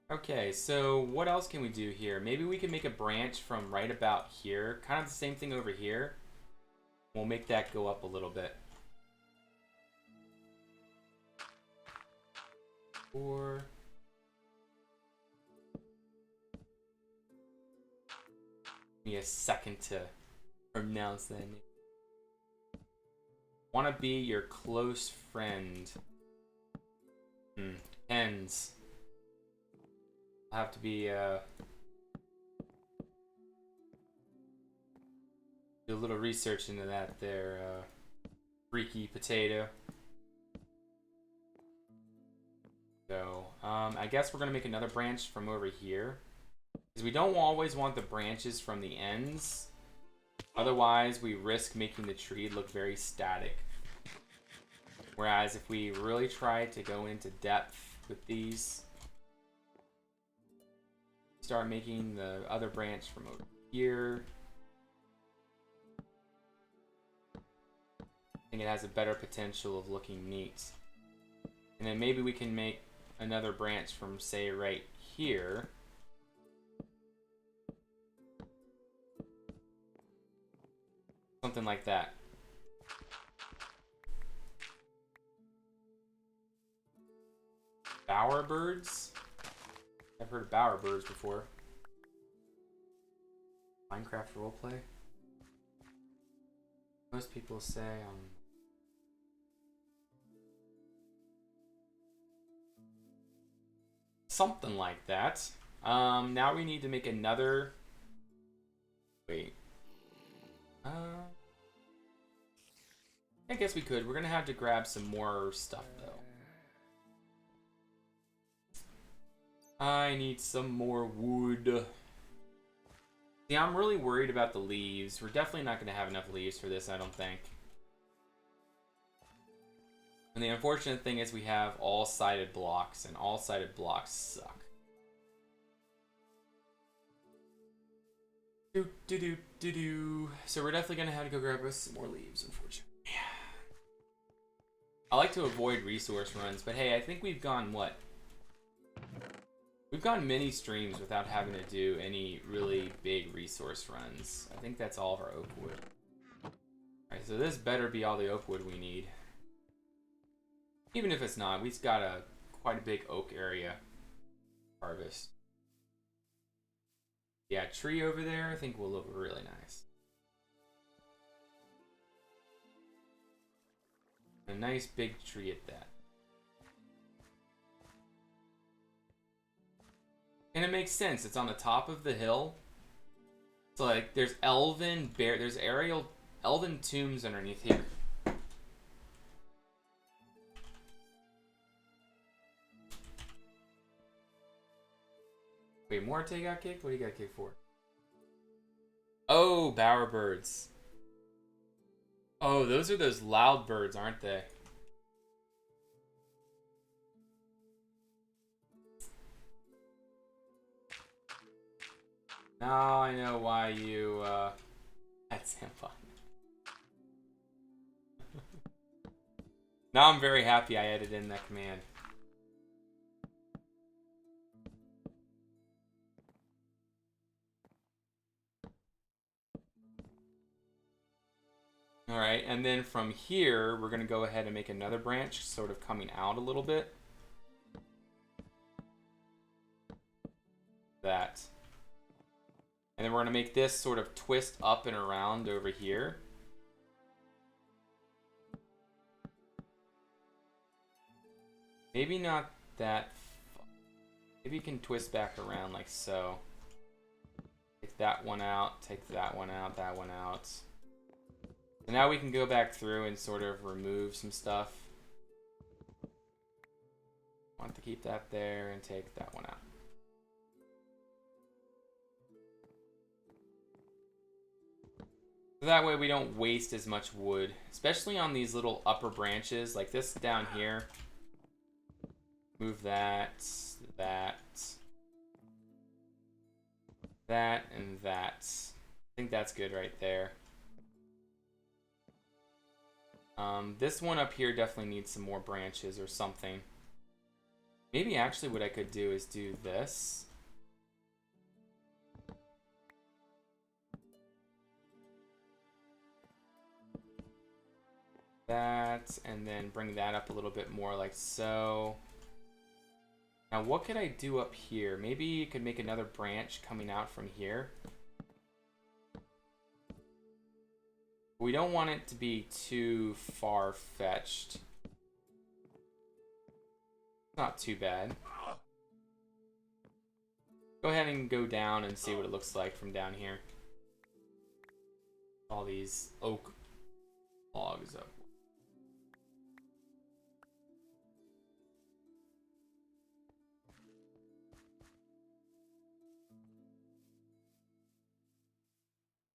A: Okay, so what else can we do here? Maybe we can make a branch from right about here. Kind of the same thing over here. We'll make that go up a little bit. Or give me a second to pronounce that name. Want to be your close friend. Depends. I'll have to be do a little research into that there, freaky potato. So, I guess we're gonna make another branch from over here. Because we don't always want the branches from the ends. Otherwise, we risk making the tree look very static. Whereas if we really try to go into depth with these, start making the other branch from over here, I think it has a better potential of looking neat. And then maybe we can make another branch from, say, right here. Something like that. Bowerbirds? I've heard of bowerbirds before. Minecraft roleplay? Most people say, something like that. Now we need to make another... Wait. I guess we could. We're gonna have to grab some more stuff, though. I need some more wood. See, I'm really worried about the leaves. We're definitely not gonna have enough leaves for this, I don't think. And the unfortunate thing is we have all-sided blocks, and all-sided blocks suck. So we're definitely gonna have to go grab us some more leaves, unfortunately. I like to avoid resource runs, but hey, I think we've gone, what? We've gone many streams without having to do any really big resource runs. I think that's all of our oak wood. Alright, so this better be all the oak wood we need. Even if it's not, we've got quite a big oak area harvest. Yeah, tree over there I think will look really nice. A nice big tree at that. And it makes sense. It's on the top of the hill. So like there's elven tombs underneath here. Wait, Morte got kicked? What do you got kicked for? Oh, bowerbirds. Oh, those are those loud birds, aren't they? Now I know why you, That's fun. Now I'm very happy I added in that command. Alright, and then from here, we're going to go ahead and make another branch, sort of coming out a little bit. That. And then we're going to make this sort of twist up and around over here. Maybe not that. Maybe you can twist back around like so. Take that one out, take that one out, that one out. So now we can go back through and sort of remove some stuff. Want to keep that there and take that one out. So that way we don't waste as much wood, especially on these little upper branches like this down here. Move that, that, that, and that. I think that's good right there. This one up here definitely needs some more branches or something. Maybe actually what I could do is do this. That, and then bring that up a little bit more like so. Now what could I do up here? Maybe you could make another branch coming out from here. We don't want it to be too far-fetched. Not too bad. Go ahead and go down and see what it looks like from down here. All these oak logs up.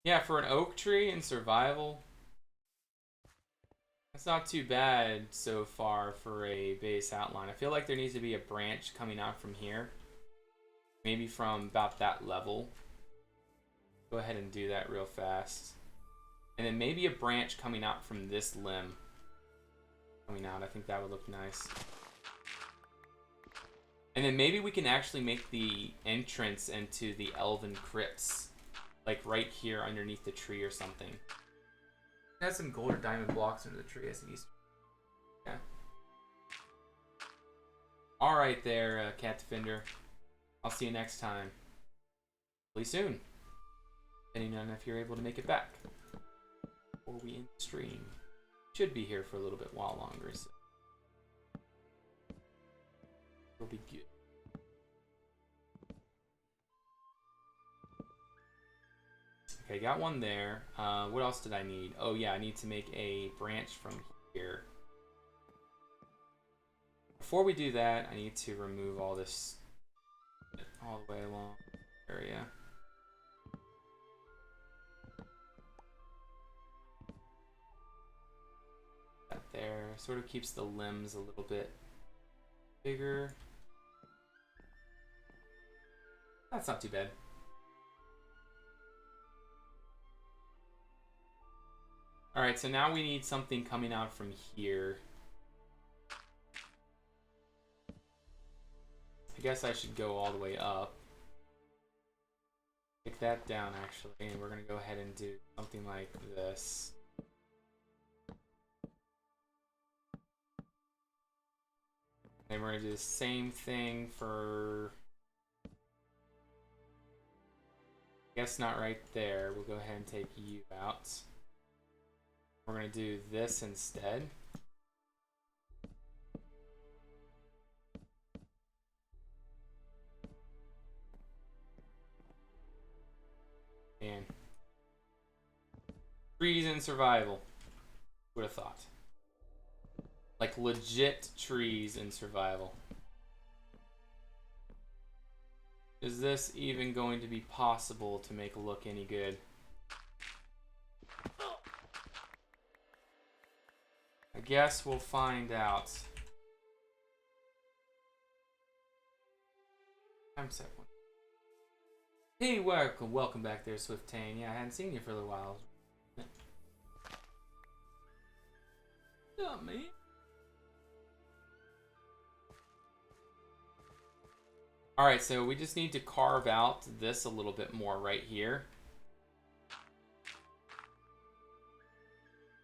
A: Yeah, for an oak tree in survival, that's not too bad so far for a base outline. I feel like there needs to be a branch coming out from here. Maybe from about that level. Go ahead and do that real fast. And then maybe a branch coming out from this limb. Coming out, I think that would look nice. And then maybe we can actually make the entrance into the elven crypts. Like right here underneath the tree or something. It has some gold or diamond blocks under the tree as an Easter. Yeah. Alright there, Cat Defender. I'll see you next time. Hopefully soon. Depending on if you're able to make it back. Or we end the stream. Should be here for a little bit while longer, so it'll be good. Okay, got one there. What else did I need? Oh yeah, I need to make a branch from here. Before we do that, I need to remove all this all the way along the area. That there sort of keeps the limbs a little bit bigger. That's not too bad. Alright, so now we need something coming out from here. I guess I should go all the way up. Take that down, actually, and we're going to go ahead and do something like this. And we're going to do the same thing for... I guess not right there. We'll go ahead and take you out. We're going to do this instead. And trees in survival. Would have thought. Like legit trees in survival. Is this even going to be possible to make it look any good? I guess we'll find out. Time set one. Hey, welcome back there, Swiftane. Yeah, I hadn't seen you for a little while. Oh, man. Alright, so we just need to carve out this a little bit more right here.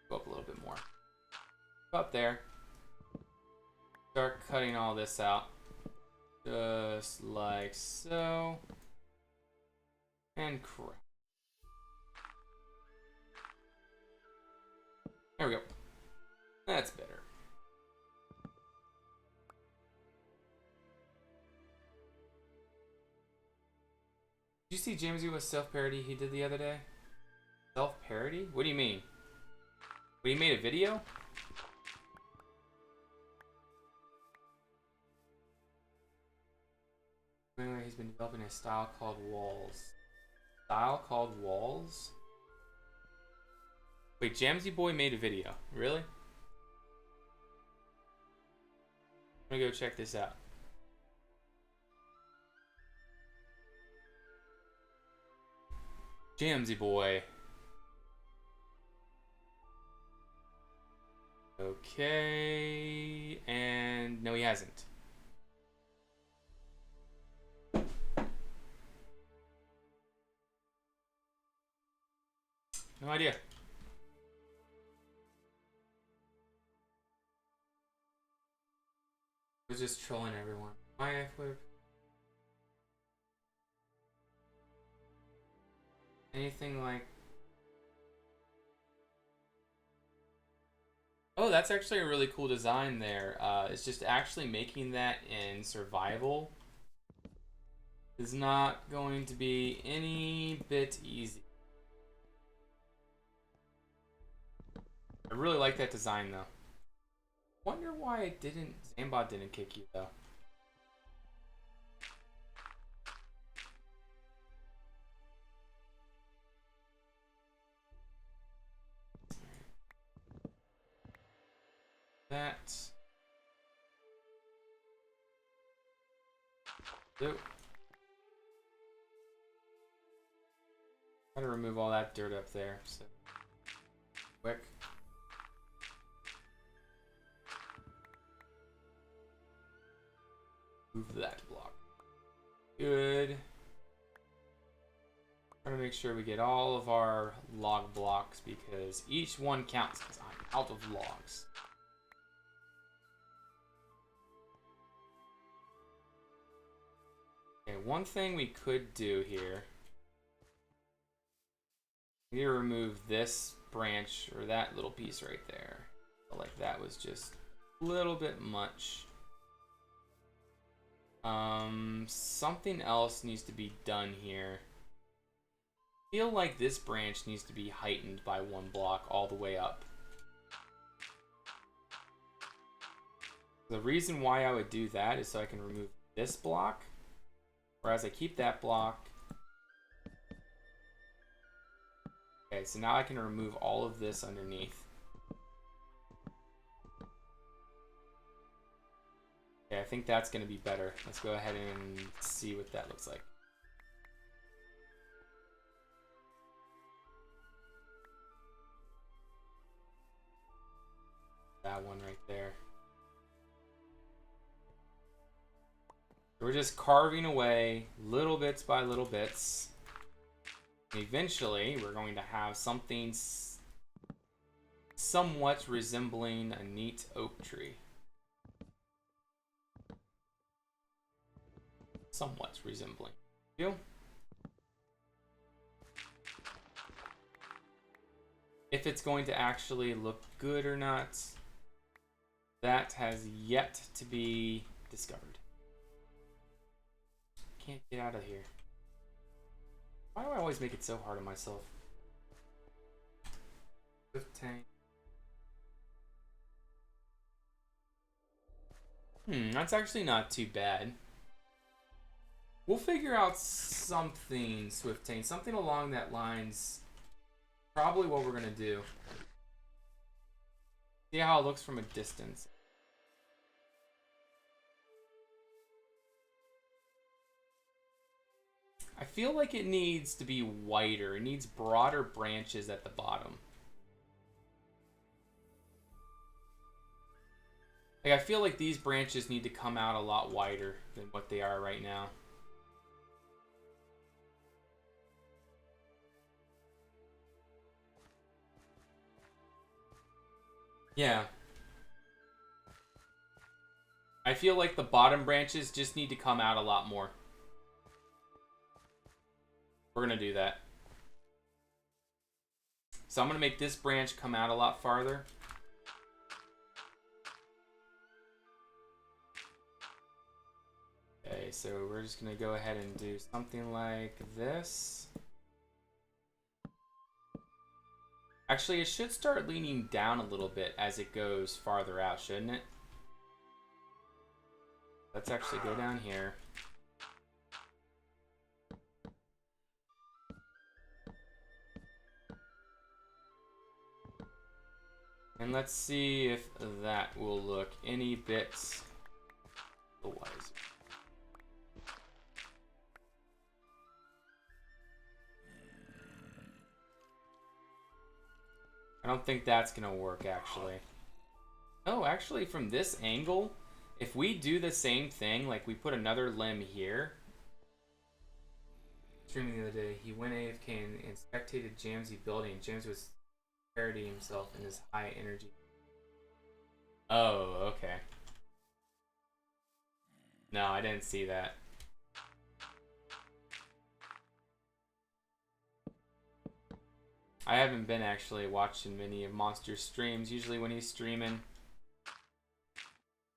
A: Go up a little bit more. Go up there. Start cutting all this out. Just like so. And crap. There we go. That's better. Did you see Jamesy with self-parody he did the other day? Self-parody? What do you mean? What, he made a video? Anyway, he's been developing a style called Walls. Style called Walls? Wait, Jamsy Boy made a video. Really? I'm gonna go check this out. Jamsy Boy. Okay, and no, he hasn't. No idea. I was just trolling everyone. My flip. Anything like... Oh, that's actually a really cool design there. It's just actually making that in survival is not going to be any bit easy. I really like that design though. Wonder why it didn't... Zambot didn't kick you though. that. So, try to remove all that dirt up there. So, quick. Move that block. Good. Try to make sure we get all of our log blocks because each one counts because I'm out of logs. Okay, one thing we could do here. We need to remove this branch or that little piece right there. Felt like that was just a little bit much. Something else needs to be done here. I feel like this branch needs to be heightened by 1 block all the way up. The reason why I would do that is so I can remove this block, whereas I keep that block. Okay, so now I can remove all of this underneath. Okay, I think that's going to be better. Let's go ahead and see what that looks like. That one right there. We're just carving away little bits by little bits. Eventually, we're going to have something somewhat resembling a neat oak tree. Somewhat resembling. Feel? If it's going to actually look good or not, that has yet to be discovered. Can't get out of here. Why do I always make it so hard on myself? Tank. That's actually not too bad. We'll figure out something, Swift Tank, something along that lines. Probably what we're gonna do. See how it looks from a distance. I feel like it needs to be wider. It needs broader branches at the bottom. Like, I feel like these branches need to come out a lot wider than what they are right now. Yeah. I feel like the bottom branches just need to come out a lot more. We're going to do that. So I'm going to make this branch come out a lot farther. Okay, so we're just going to go ahead and do something like this. Actually, it should start leaning down a little bit as it goes farther out, shouldn't it? Let's actually go down here. And let's see if that will look any bit wiser. I don't think that's gonna work, actually. Oh, actually, from this angle, if we do the same thing, like we put another limb here. Streaming the other day, he went AFK and spectated Jamsy building. James was parodying himself in his high energy. Oh, okay. No, I didn't see that. I haven't been actually watching many of Monster's streams. Usually when he's streaming,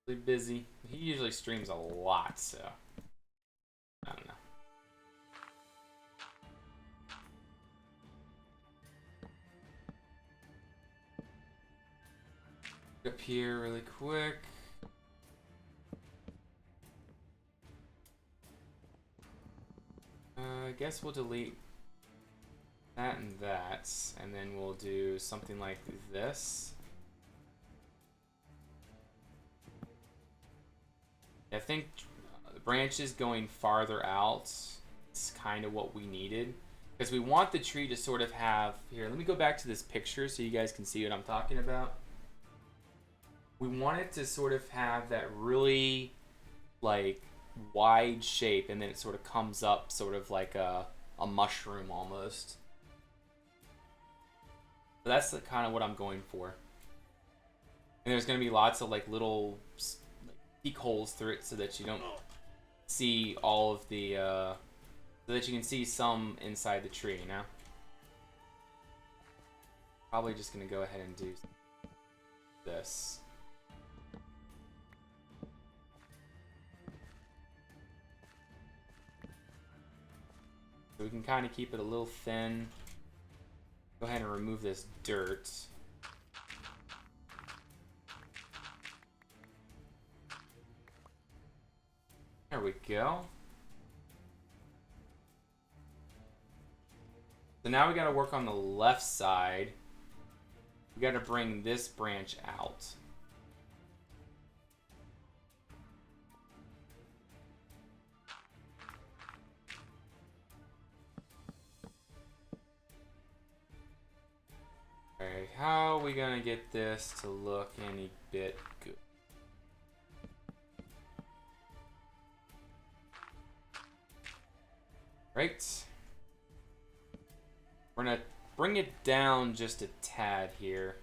A: really busy. He usually streams a lot, so I don't know. Up here really quick. I guess we'll delete that and then we'll do something like this. I think the branches going farther out is kind of what we needed. Because we want the tree to sort of have... Here, let me go back to this picture so you guys can see what I'm talking about. We want it to sort of have that really, like, wide shape, and then it sort of comes up sort of like a mushroom almost. So that's kind of what I'm going for. And there's going to be lots of like little like, peek holes through it so that you don't see all of the, so that you can see some inside the tree, you know? Probably just going to go ahead and do this. So we can kind of keep it a little thin. Go ahead and remove this dirt. There we go. So now we got to work on the left side. We got to bring this branch out. Okay, how are we gonna get this to look any bit good? Right. We're gonna bring it down just a tad here.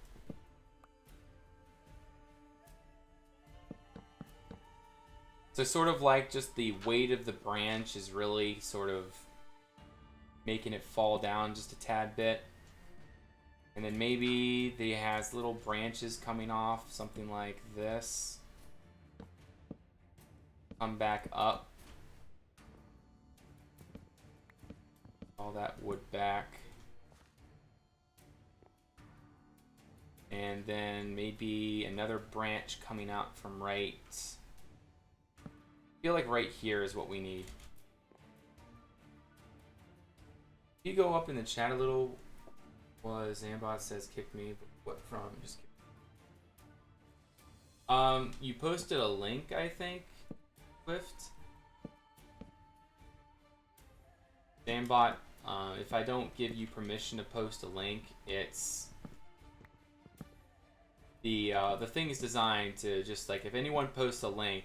A: So sort of like just the weight of the branch is really sort of making it fall down just a tad bit. And then maybe they has little branches coming off, something like this. Come back up. All that wood back. And then maybe another branch coming out from right. I feel like right here is what we need. If you go up in the chat a little, Zambot says kick me, but what from? Just kidding. You posted a link, I think, Swift. Zambot, if I don't give you permission to post a link, it's the thing is designed to just like if anyone posts a link,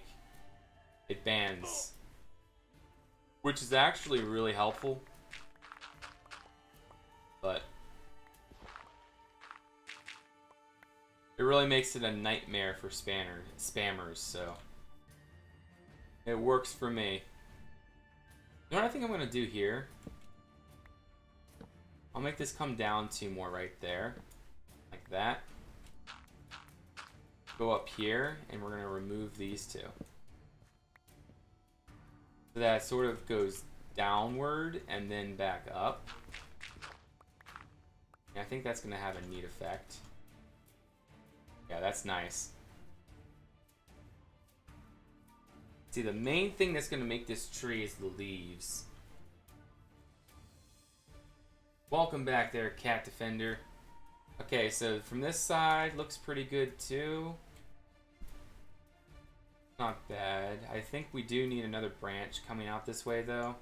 A: it bans, which is actually really helpful, but it really makes it a nightmare for spammers, so it works for me. You know what I think I'm gonna do here? I'll make this come down 2 more right there, like that. Go up here, and we're gonna remove these 2. So that sort of goes downward and then back up. And I think that's gonna have a neat effect. Yeah, that's nice. See, the main thing that's gonna make this tree is the leaves. Welcome back there, Cat Defender. Okay, so from this side, looks pretty good too. Not bad. I think we do need another branch coming out this way though.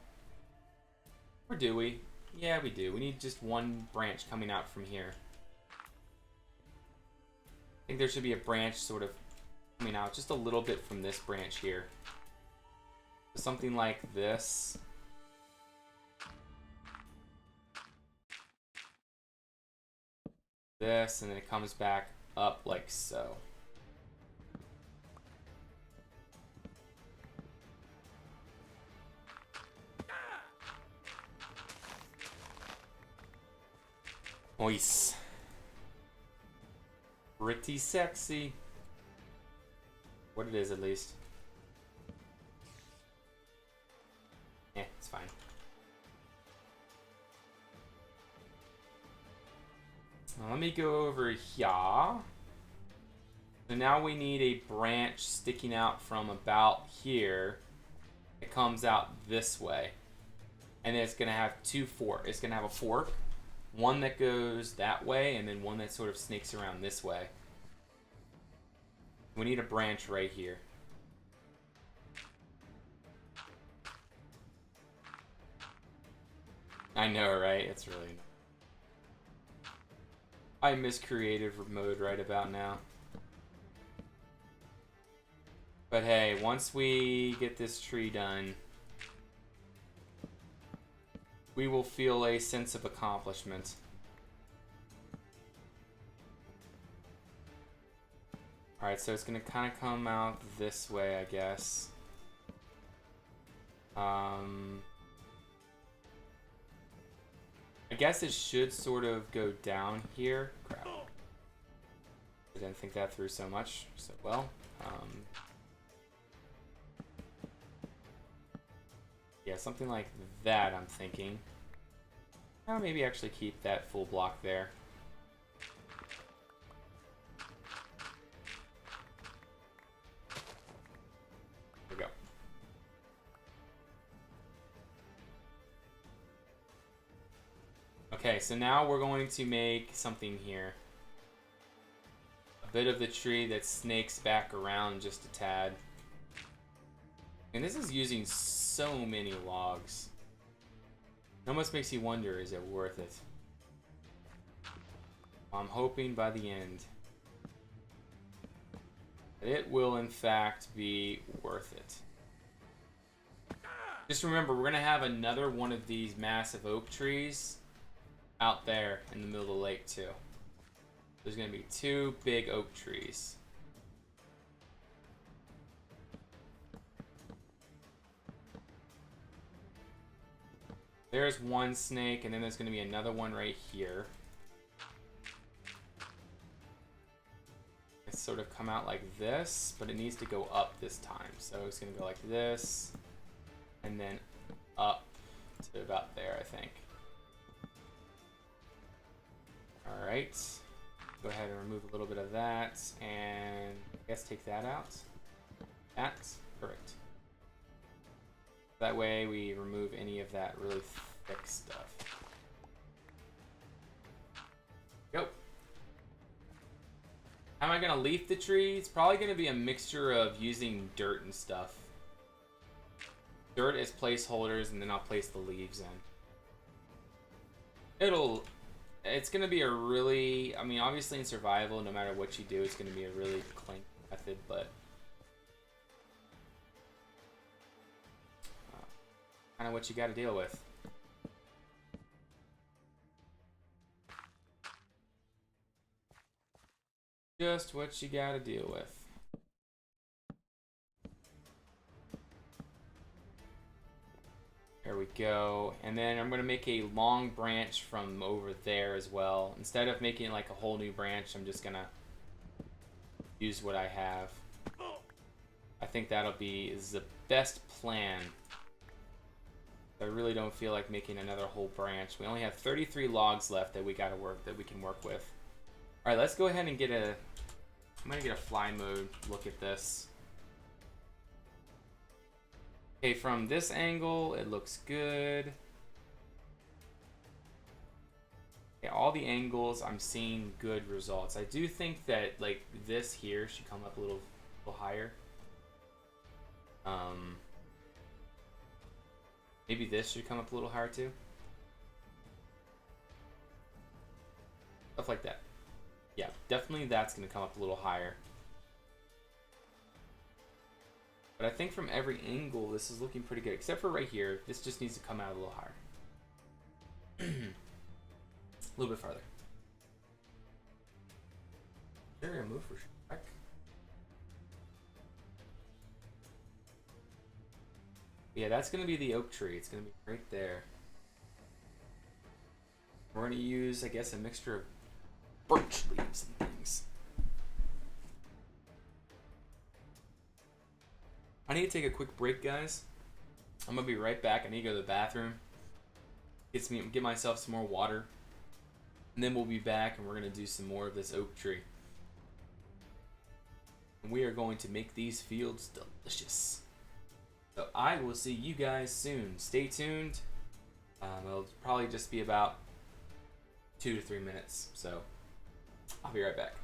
A: Or do we? Yeah, we do. We need just 1 branch coming out from here. I think there should be a branch sort of coming out just a little bit from this branch here. Something like this. This, and then it comes back up like so. Nice. Pretty sexy. What it is, at least. Yeah, it's fine. Now let me go over here. So now we need a branch sticking out from about here. It comes out this way. And then it's going to have 2 forks. It's going to have a fork. One that goes that way, and then one that sort of snakes around this way. We need a branch right here. I know, right? It's really nice. I miss creative mode right about now. But hey, once we get this tree done, we will feel a sense of accomplishment. Alright, so it's going to kind of come out this way, I guess. I guess it should sort of go down here. Crap. I didn't think that through so much. So, well. Yeah, something like that, I'm thinking. Or maybe actually keep that full block there. There we go. Okay, so now we're going to make something here. A bit of the tree that snakes back around just a tad. And this is using so many logs. It almost makes you wonder, is it worth it? I'm hoping by the end that it will in fact be worth it. Just remember, we're going to have another one of these massive oak trees out there in the middle of the lake too. There's going to be 2 big oak trees. There's one snake, and then there's going to be another one right here. It's sort of come out like this, but it needs to go up this time. So it's going to go like this, and then up to about there, I think. Alright. Go ahead and remove a little bit of that, and I guess take that out. That's perfect. That way we remove any of that really thick stuff. Go. How am I going to leaf the tree? It's probably going to be a mixture of using dirt and stuff. Dirt as placeholders, and then I'll place the leaves in. It's going to be a really, I mean, obviously in survival, no matter what you do, it's going to be a really clanky method, but kind of what you got to deal with. Just what you got to deal with. There we go. And then I'm going to make a long branch from over there as well. Instead of making like a whole new branch, I'm just going to use what I have. I think that'll be the best plan. I really don't feel like making another whole branch. We only have 33 logs left that we can work with. All right, let's go ahead and I'm going to get a fly mode look at this. Okay, from this angle, it looks good. Okay, all the angles, I'm seeing good results. I do think that like this here should come up a little higher. Maybe this should come up a little higher too. Stuff like that. Yeah, definitely that's going to come up a little higher. But I think from every angle, this is looking pretty good. Except for right here. This just needs to come out a little higher. A little bit farther. There, a move for Shrek. Yeah, that's going to be the oak tree. It's going to be right there. We're going to use, I guess, a mixture of birch leaves and things. I need to take a quick break, guys. I'm going to be right back. I need to go to the bathroom. Get myself some more water. And then we'll be back and we're going to do some more of this oak tree. And we are going to make these fields delicious. So I will see you guys soon. Stay tuned. It'll probably just be about 2 to 3 minutes. So I'll be right back.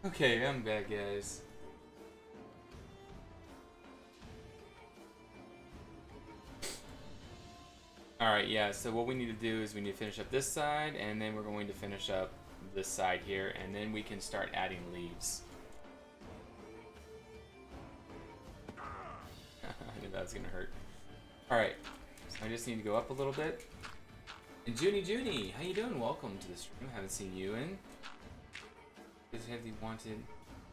A: Okay, I'm back, guys. Alright, yeah, so what we need to do is we need to finish up this side, and then we're going to finish up this side here, and then we can start adding leaves. I knew that was gonna hurt. Alright, so I just need to go up a little bit. And Junie, how you doing? Welcome to the stream. Haven't seen you in. Does it have the wanted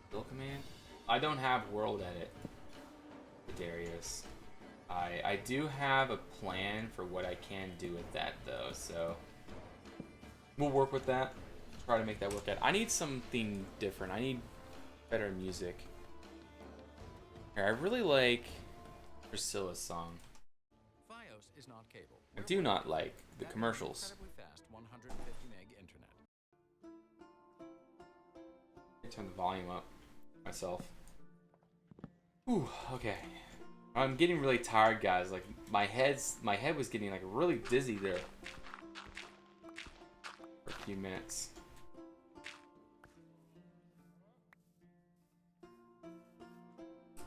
A: build command? I don't have world edit, Darius. I do have a plan for what I can do with that though, so we'll work with that. Try to make that work out. I need something different. I need better music. Here, I really like Priscilla's song.
C: Fios is not cable.
A: I do not like the commercials.
C: Fast 150 meg internet.
A: I turn the volume up myself. Ooh, okay. I'm getting really tired, guys. Like my head was getting like really dizzy there for a few minutes.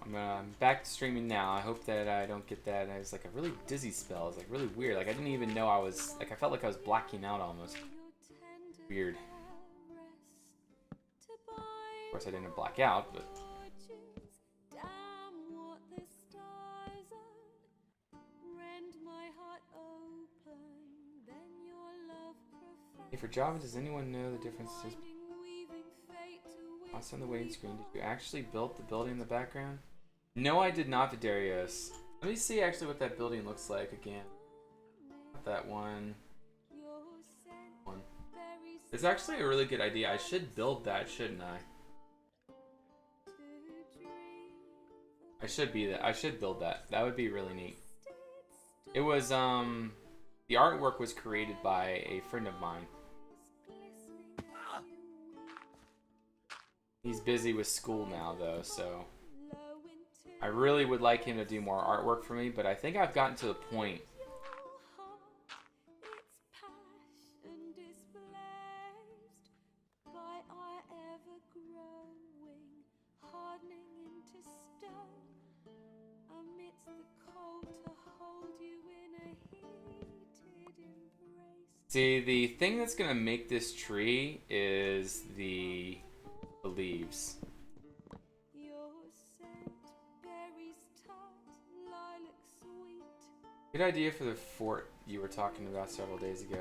A: I'm back to streaming now. I hope that I don't get that. It's like a really dizzy spell. It's like really weird. Like I didn't even know I was like I felt like I was blacking out almost. Weird. Of course, I didn't black out, but. Hey, for Java, does anyone know the differences? Also on the waiting screen, did you actually build the building in the background? No, I did not, Darius. Let me see actually what that building looks like again. Not that one. It's actually a really good idea. I should build that, shouldn't I? I should build that. That would be really neat. It was, the artwork was created by a friend of mine. He's busy with school now, though, so I really would like him to do more artwork for me, but I think I've gotten to the point. See, the thing that's gonna make this tree is the leaves. Good idea for the fort you were talking about several days ago.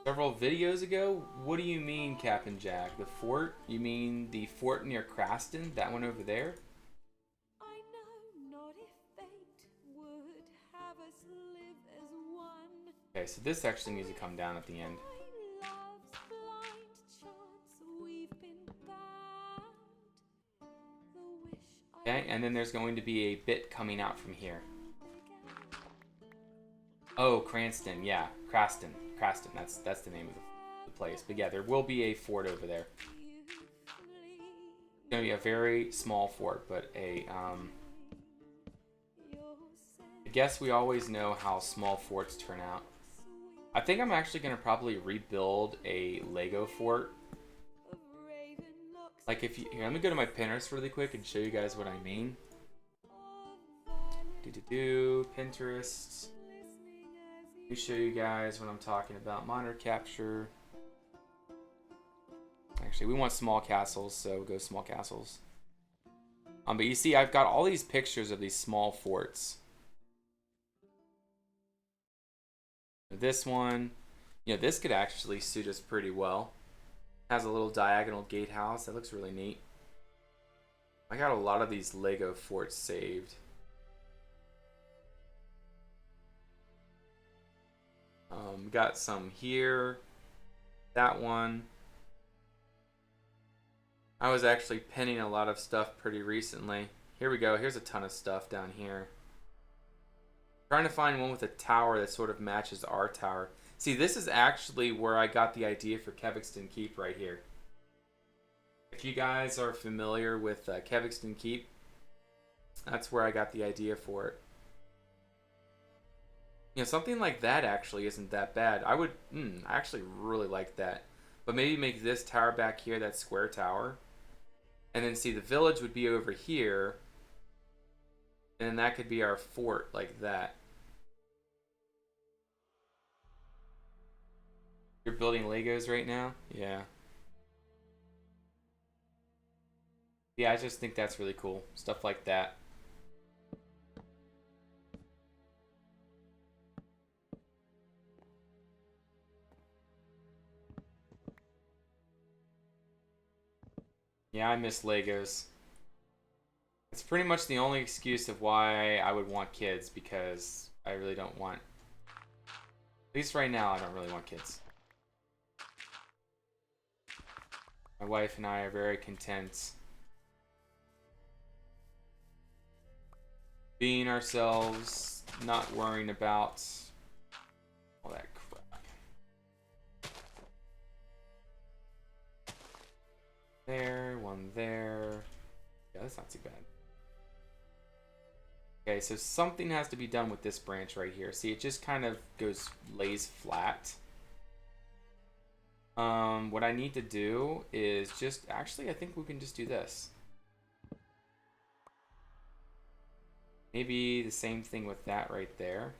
A: Several videos ago? What do you mean, Captain Jack? The fort? You mean the fort near Craston? That one over there? Okay, so this actually needs to come down at the end. Okay, and then there's going to be a bit coming out from here. Oh, Cranston, yeah, Craston, that's the name of the place. But yeah, there will be a fort over there. It's going to be a very small fort, but a, I guess we always know how small forts turn out. I think I'm actually going to probably rebuild a Lego fort. Like if you, here, let me go to my Pinterest really quick and show you guys what I mean. Pinterest. Let me show you guys what I'm talking about. Monitor capture. Actually, we want small castles, so we'll go small castles. But you see, I've got all these pictures of these small forts. This one, you know, this could actually suit us pretty well. Has a little diagonal gatehouse. That looks really neat. I got a lot of these Lego forts saved. Got some here. That one. I was actually pinning a lot of stuff pretty recently. Here we go. Here's a ton of stuff down here. Trying to find one with a tower that sort of matches our tower. See, this is actually where I got the idea for Kevingston Keep right here. If you guys are familiar with Kevingston Keep, that's where I got the idea for it. You know, something like that actually isn't that bad. I actually really like that. But maybe make this tower back here, that square tower. And then see, the village would be over here. And then that could be our fort, like that. You're building Legos right now? Yeah. Yeah, I just think that's really cool. Stuff like that. Yeah, I miss Legos. It's pretty much the only excuse of why I would want kids, because I really don't want... At least right now, I don't really want kids. My wife and I are very content being ourselves, not worrying about all that crap. There, one there. Yeah, that's not too bad. Okay, so something has to be done with this branch right here. See, it just kind of lays flat. What I need to do is just, actually, I think we can just do this. Maybe the same thing with that right there.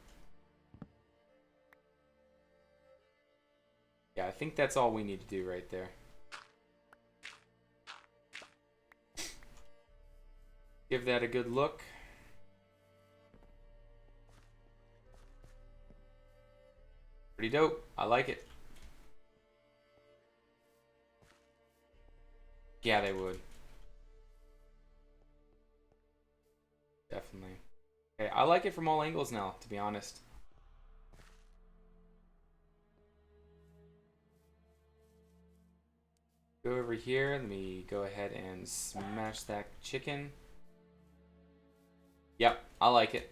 A: Yeah, I think that's all we need to do right there. Give that a good look. Pretty dope. I like it. Yeah, they would. Definitely. Okay, I like it from all angles now, to be honest. Go over here. Let me go ahead and smash that chicken. Yep, I like it.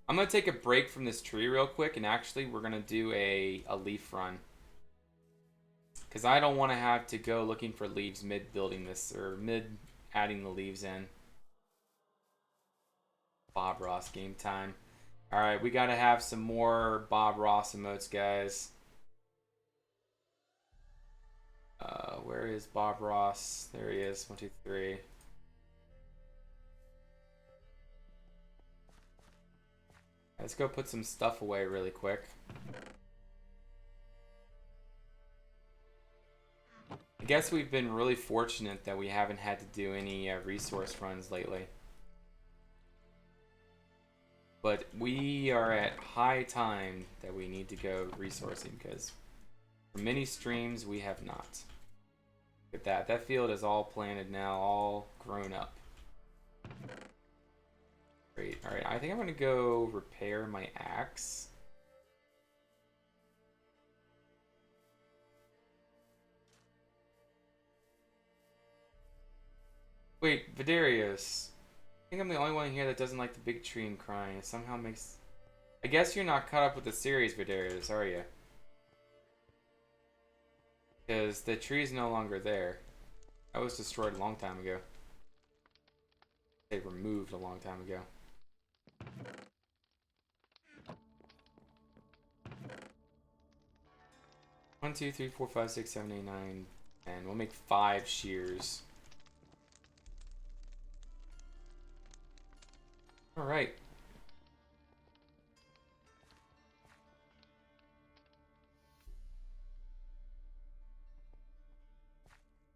A: I'm going to take a break from this tree real quick, and actually we're going to do a leaf run. Because I don't want to have to go looking for leaves mid-building this, or mid-adding the leaves in. Bob Ross game time. Alright, we got to have some more Bob Ross emotes, guys. Where is Bob Ross? There he is. 1, 2, 3. Let's go put some stuff away really quick. I guess we've been really fortunate that we haven't had to do any resource runs lately. But we are at high time that we need to go resourcing, because for many streams we have not. Look at that. That field is all planted now, all grown up. Great. Alright, I think I'm going to go repair my axe. Wait, Vidarius. I think I'm the only one here that doesn't like the big tree and crying. It somehow makes... I guess you're not caught up with the series, Vidarius, are you? Because the tree's no longer there. That was destroyed a long time ago. They removed a long time ago. One, 2, 3, 4, 5, 6, 7, 8, 9, 10. We'll make 5 shears. Alright.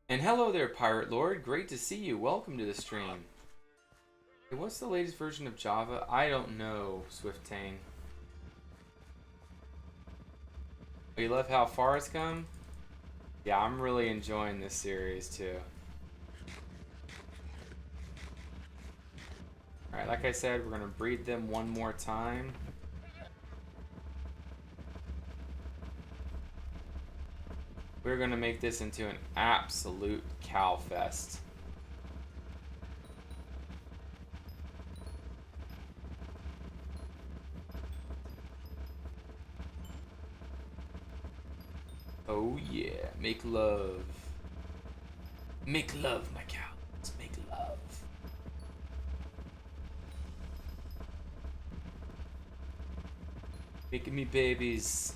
A: And hello there, Pirate Lord. Great to see you. Welcome to the stream. Hey, what's the latest version of Java? I don't know, Swifttane. Oh, you love how far it's come? Yeah, I'm really enjoying this series too. Alright, like I said, we're gonna breed them one more time. We're gonna make this into an absolute cow fest. Oh yeah, make love. Make love, my cows. Make love. Making me babies.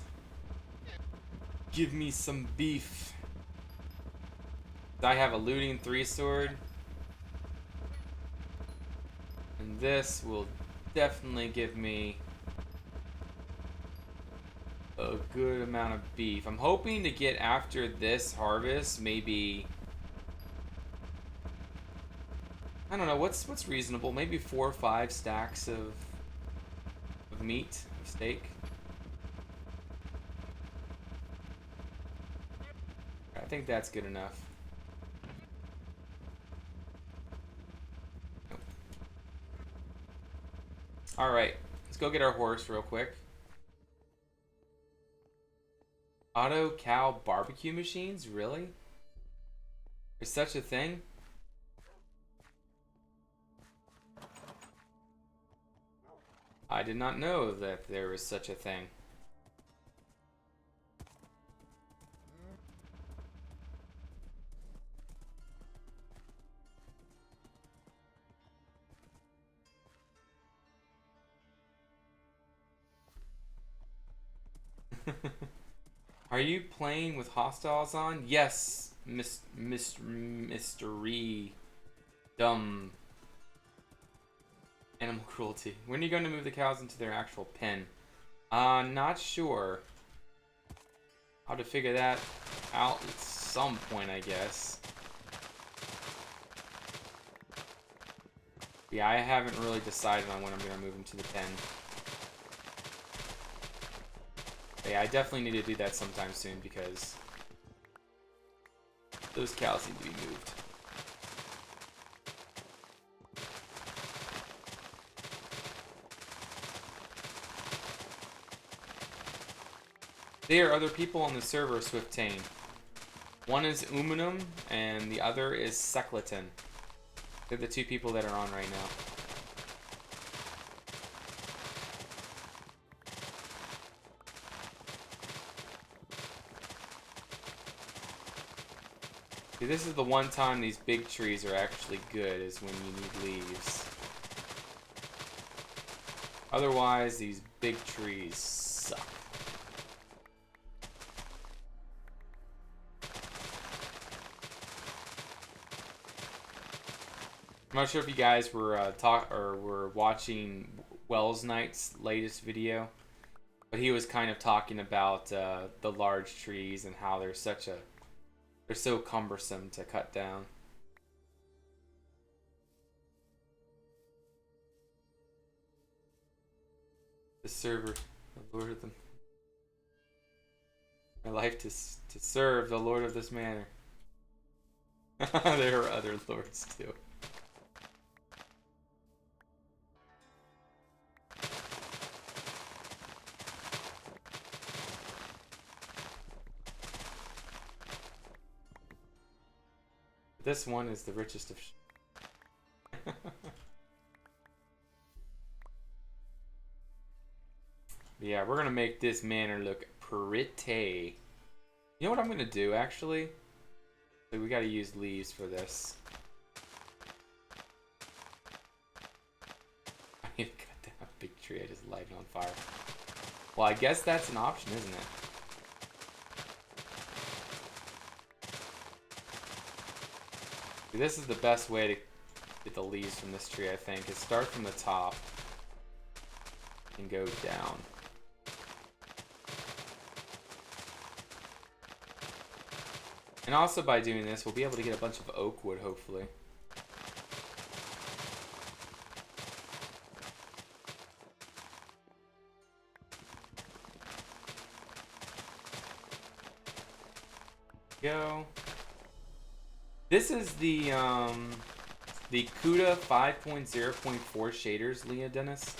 A: Give me some beef. I have a looting 3-sword. And this will definitely give me a good amount of beef. I'm hoping to get after this harvest, maybe, I don't know, what's reasonable? Maybe 4 or 5 stacks of meat, of steak. I think that's good enough. Nope. All right, let's go get our horse real quick. Auto cow barbecue machines? Really? There's such a thing? I did not know that there was such a thing. Are you playing with hostiles on? Yes, Mystery Dumb Animal Cruelty. When are you going to move the cows into their actual pen? Not sure. How to figure that out at some point, I guess. Yeah, I haven't really decided on when I'm going to move them to the pen. Yeah, I definitely need to do that sometime soon because those cows need to be moved. There are other people on the server, Swiftane. One is Umunum and the other is Secleton. They're the 2 people that are on right now. See, this is the one time these big trees are actually good, is when you need leaves. Otherwise, these big trees suck. I'm not sure if you guys were were watching Wells Knight's latest video, but he was kind of talking about the large trees and how they're so cumbersome to cut down. The server, the lord of them. My life to serve the lord of this manor. There are other lords too. This one is the richest of. Yeah, we're gonna make this manor look pretty. You know what I'm gonna do actually? So we gotta use leaves for this. I need to cut down a big tree I just lighted on fire. Well, I guess that's an option, isn't it? This is the best way to get the leaves from this tree, I think, is start from the top and go down. And also by doing this, we'll be able to get a bunch of oak wood, hopefully. Go. This is the CUDA 5.0.4 shaders, Leah Dennis.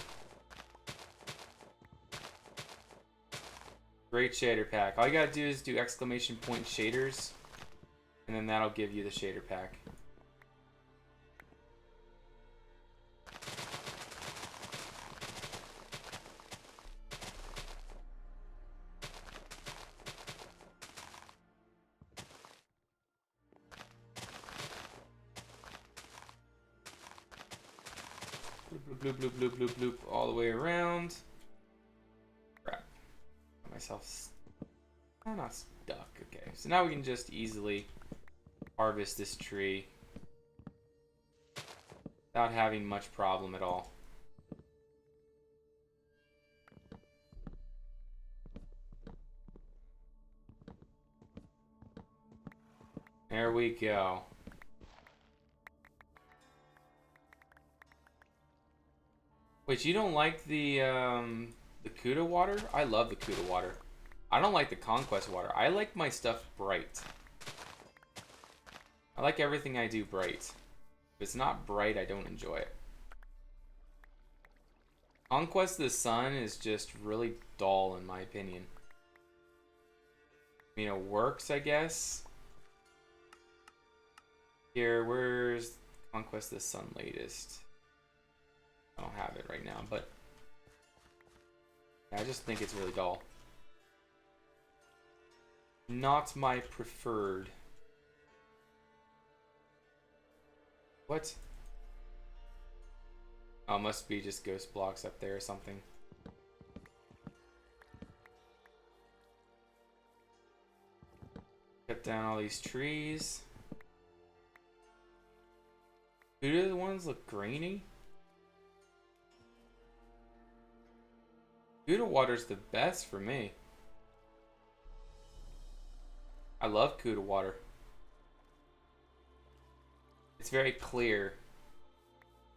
A: Great shader pack. All you gotta do is do exclamation point shaders, and then that'll give you the shader pack. Bloop, bloop, bloop, bloop, bloop, bloop, all the way around. Crap. myself... I'm not stuck. Okay, so now we can just easily harvest this tree without having much problem at all. There we go. Wait, you don't like the Kuda water? I love the Kuda water. I don't like the Conquest water. I like my stuff bright. I like everything I do bright. If it's not bright, I don't enjoy it. Conquest of the Sun is just really dull in my opinion. I mean, it works, I guess. Here, where's Conquest of the Sun latest? I don't have it right now, but I just think it's really dull. Not my preferred. What? Oh, must be just ghost blocks up there or something. Cut down all these trees. Who do the ones look grainy? Kuda water's the best for me. I love Kuda water. It's very clear.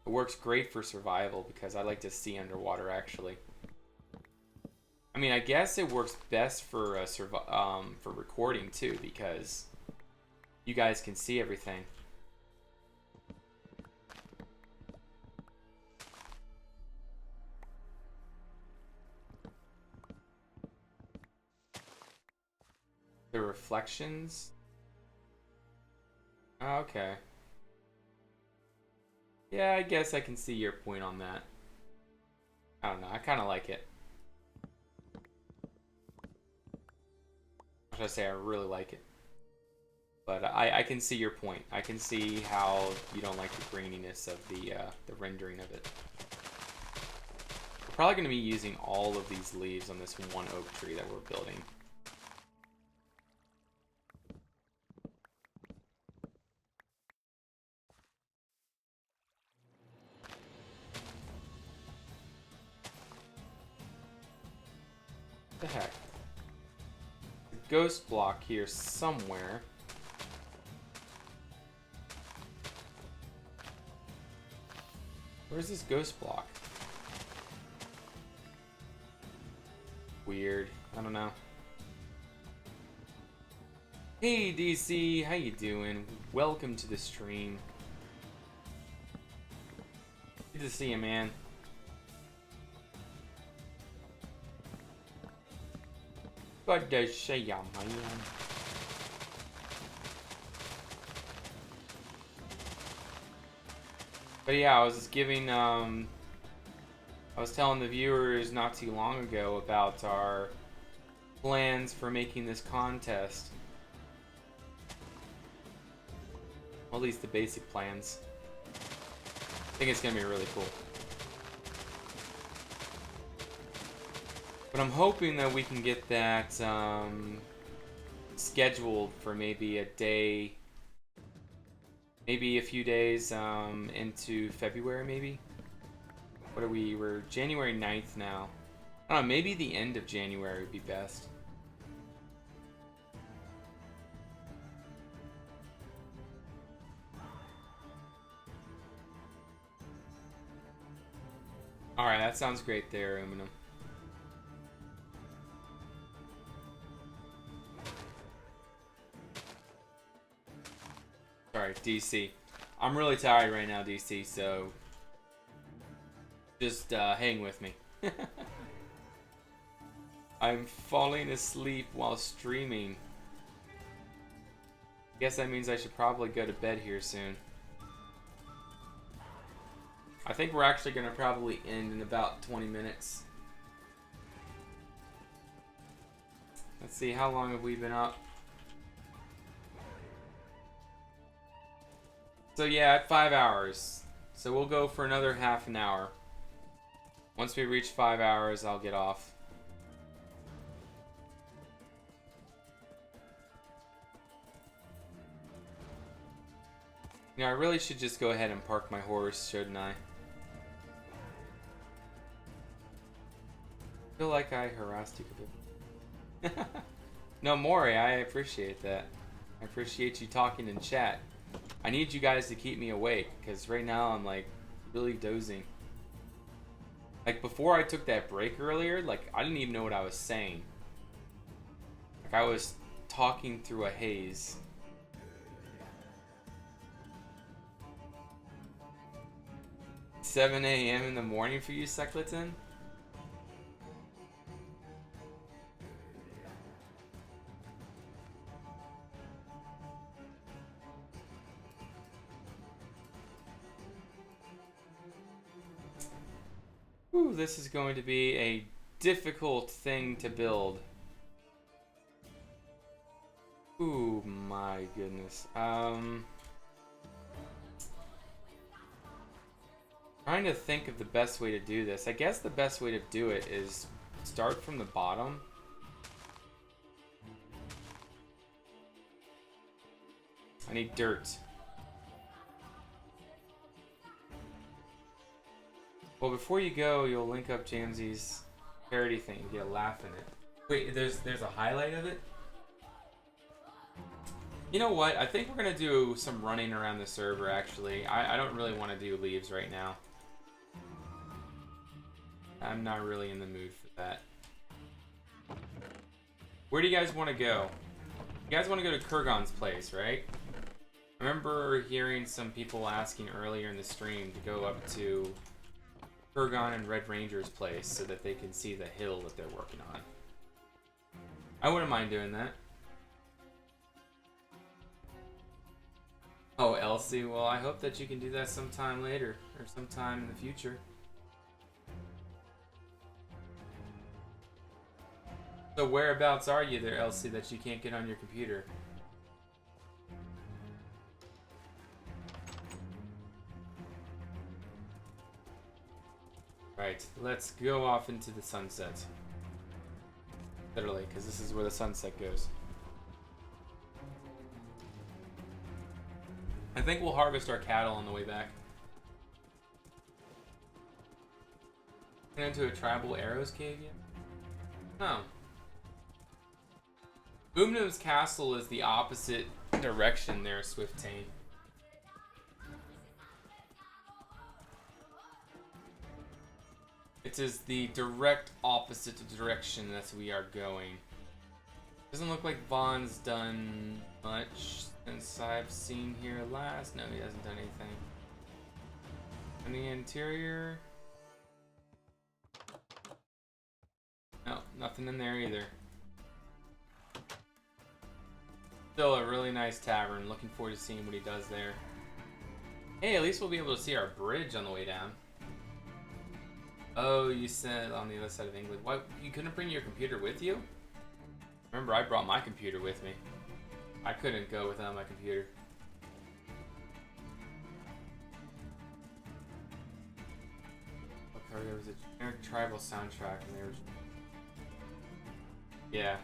A: It works great for survival because I like to see underwater actually. I mean, I guess it works best for recording too because you guys can see everything. The reflections. Okay. Yeah, I guess I can see your point on that. I don't know, I kind of like it. Or should I say I really like it. But I can see your point. I can see how you don't like the graininess of the rendering of it. We're probably going to be using all of these leaves on this one oak tree that we're building. What the heck? A ghost block here somewhere. Where's this ghost block? Weird. I don't know. Hey DC, how you doing? Welcome to the stream. Good to see you, man. Good to see ya, man. But yeah, I was just giving, I was telling the viewers not too long ago about our plans for making this contest. Well, at least the basic plans. I think it's gonna be really cool. But I'm hoping that we can get that scheduled for maybe a day, maybe a few days into February, maybe? What are we? We're January 9th now. I don't know, maybe the end of January would be best. Alright, that sounds great there, Aluminum. Sorry, DC. I'm really tired right now, DC, so just hang with me. I'm falling asleep while streaming. Guess that means I should probably go to bed here soon. I think we're actually going to probably end in about 20 minutes. Let's see, how long have we been up? So yeah, at 5 hours. So we'll go for another half an hour. Once we reach 5 hours, I'll get off. You know, I really should just go ahead and park my horse, shouldn't I? I feel like I harassed you a bit. No, Maury, I appreciate that. I appreciate you talking in chat. I need you guys to keep me awake, because right now I'm, like, really dozing. Like, before I took that break earlier, like, I didn't even know what I was saying. Like, I was talking through a haze. 7 a.m. in the morning for you, Secleton? Ooh, this is going to be a difficult thing to build. Ooh, my goodness. Trying to think of the best way to do this. I guess the best way to do it is start from the bottom. I need dirt. Well, before you go, you'll link up Jamsy's parody thing and get a laugh in it. Wait, there's a highlight of it? You know what? I think we're gonna do some running around the server, actually. I don't really want to do leaves right now. I'm not really in the mood for that. Where do you guys want to go? You guys want to go to Kurgan's place, right? I remember hearing some people asking earlier in the stream to go up to Kurgan and Red Ranger's place so that they can see the hill that they're working on. I wouldn't mind doing that. Oh, Elsie, well, I hope that you can do that sometime later or sometime in the future. So whereabouts are you there, Elsie, that you can't get on your computer? Right, let's go off into the sunset. Literally, because this is where the sunset goes. I think we'll harvest our cattle on the way back. Get into a tribal arrows cave yet? No. Boomnim's castle is the opposite direction there, Swiftain. It is the direct opposite direction that we are going. Doesn't look like Vaughn's done much since I've seen here last. No, he hasn't done anything. In the interior? No, nothing in there either. Still a really nice tavern. Looking forward to seeing what he does there. Hey, at least we'll be able to see our bridge on the way down. Oh, you said on the other side of England. What? You couldn't bring your computer with you? Remember, I brought my computer with me. I couldn't go without my computer. Okay, there was a generic tribal soundtrack, and they were. Yeah.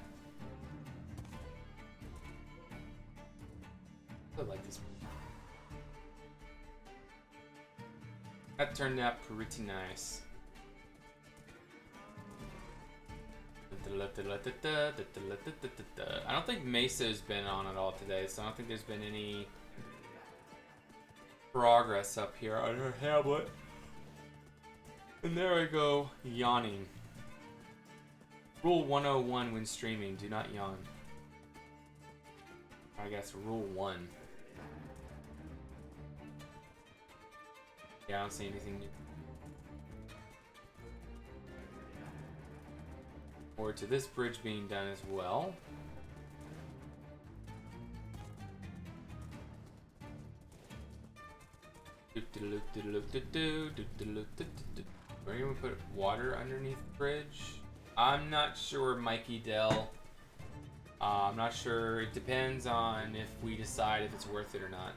A: I like this. That turned out pretty nice. I don't think Mesa's been on at all today, so I don't think there's been any progress up here on her tablet. And there I go, yawning. Rule 101 when streaming, do not yawn. I guess rule 1. Yeah, I don't see anything new. Or to this bridge being done as well. Are you gonna put water underneath the bridge? I'm not sure, Mikey Dell. I'm not sure. It depends on if we decide if it's worth it or not.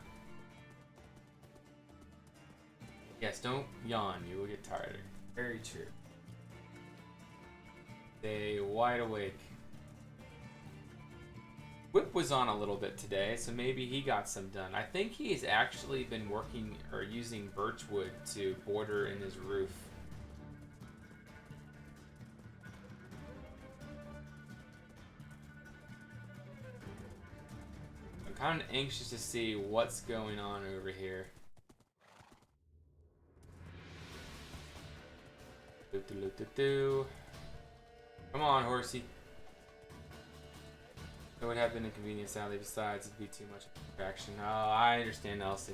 A: Yes, don't yawn. You will get tired. Very true. Stay wide awake. Whip was on a little bit today, so maybe he got some done. I think he's actually been working or using birchwood to border in his roof. I'm kind of anxious to see what's going on over here. Come on, horsey. It would have been inconvenient, sadly. Besides, it'd be too much distraction. Oh, I understand, Elsie.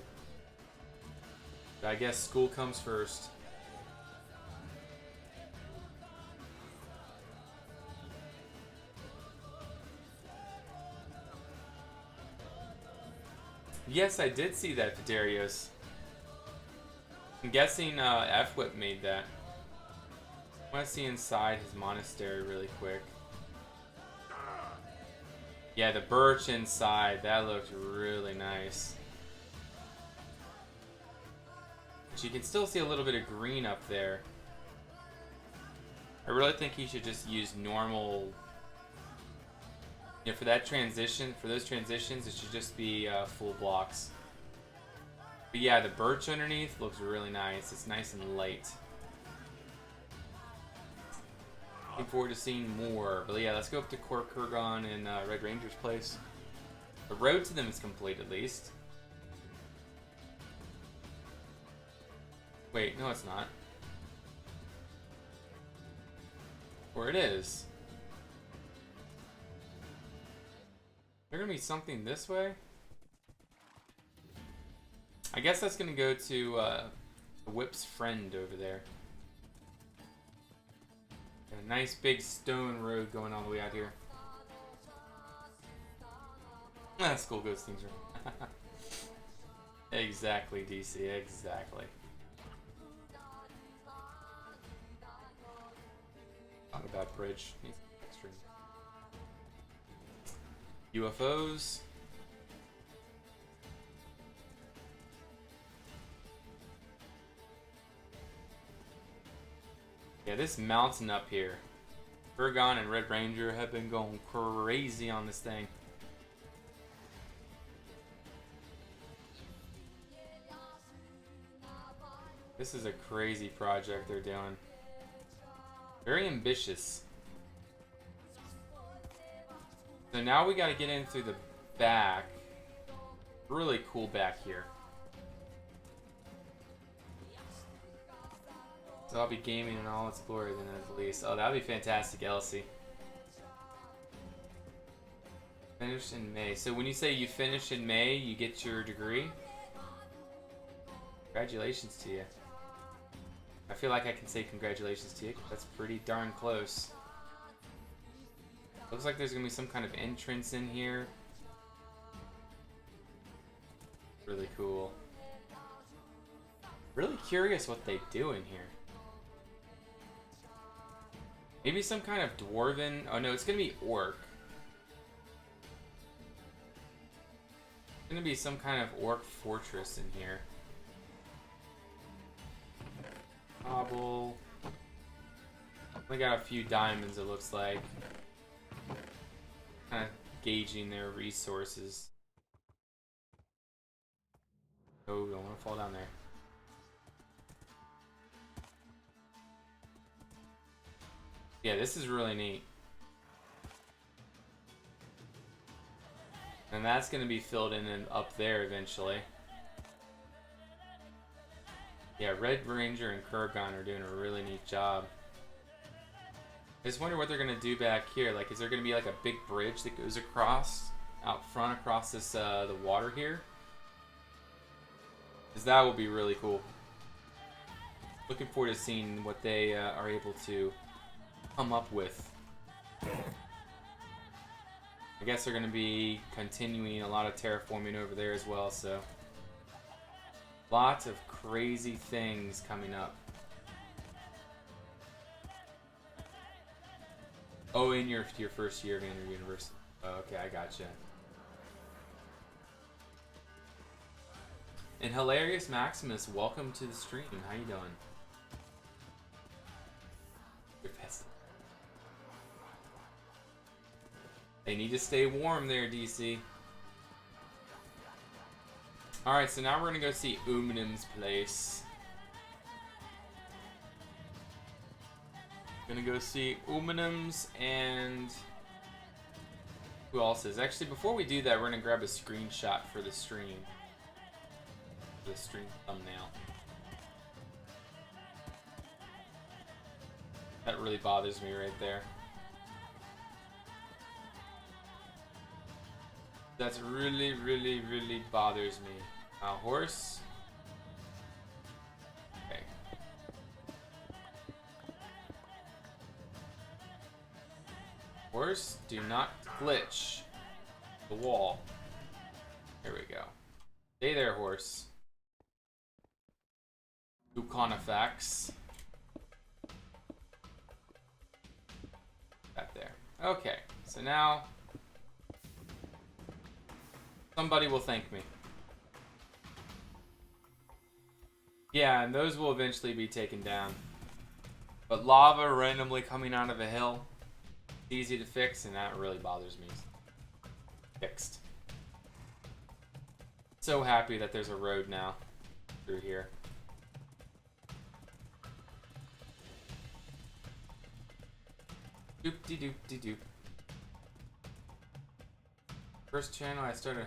A: But I guess school comes first. Yes, I did see that, Fidarios. I'm guessing F-Whip made that. I want to see inside his monastery really quick. Yeah, the birch inside, that looked really nice. But you can still see a little bit of green up there. I really think he should just use normal... You know, for that transition, for those transitions, it should just be full blocks. But yeah, the birch underneath looks really nice. It's nice and light. Looking forward to seeing more. But yeah, let's go up to Kurgan and Red Ranger's place. The road to them is complete, at least. Wait, no it's not. Or it is. There gonna be something this way? I guess that's gonna go to Whip's friend over there. A nice big stone road going all the way out here. Ah, school ghost things are. Exactly, DC, exactly. Not a bad bridge. Extreme. UFOs. Yeah, this mountain up here. Kurgan and Red Ranger have been going crazy on this thing. This is a crazy project they're doing. Very ambitious. So now we gotta get in through the back. Really cool back here. So I'll be gaming in all its glory then at least. Oh, that'd be fantastic, Elsie. Finished in May. So when you say you finish in May, you get your degree? Congratulations to you. I feel like I can say congratulations to you. That's pretty darn close. Looks like there's gonna be some kind of entrance in here. Really cool. Really curious what they do in here. Maybe some kind of dwarven... Oh no, it's gonna be orc. It's gonna be some kind of orc fortress in here. Cobble. We got a few diamonds, it looks like. Kind of gauging their resources. Oh, don't want to fall down there. Yeah, this is really neat. And that's going to be filled in and up there eventually. Yeah, Red Ranger and Kurgan are doing a really neat job. I just wonder what they're going to do back here. Like, is there going to be like a big bridge that goes across, out front across this, the water here? Because that will be really cool. Looking forward to seeing what they are able to come up with. I guess they're going to be continuing a lot of terraforming over there as well, so lots of crazy things coming up. Oh, in your first year of Andrew University. Oh, okay, I gotcha. And Hilarious Maximus, welcome to the stream. How you doing? You're pissed. They need to stay warm there, DC. Alright, so now we're gonna go see Uminim's place. Gonna go see Uminim's and... who else is? Actually, before we do that, we're gonna grab a screenshot for the stream. For the stream thumbnail. That really bothers me right there. That's really, really, really bothers me. Horse. Okay. Horse, do not glitch the wall. There we go. Stay there, horse. Dukonia. That there. Okay, so now somebody will thank me. Yeah, and those will eventually be taken down. But lava randomly coming out of a hill, it's easy to fix, and that really bothers me. Fixed. So happy that there's a road now through here. Doop-de-doop-de-doop. First channel I started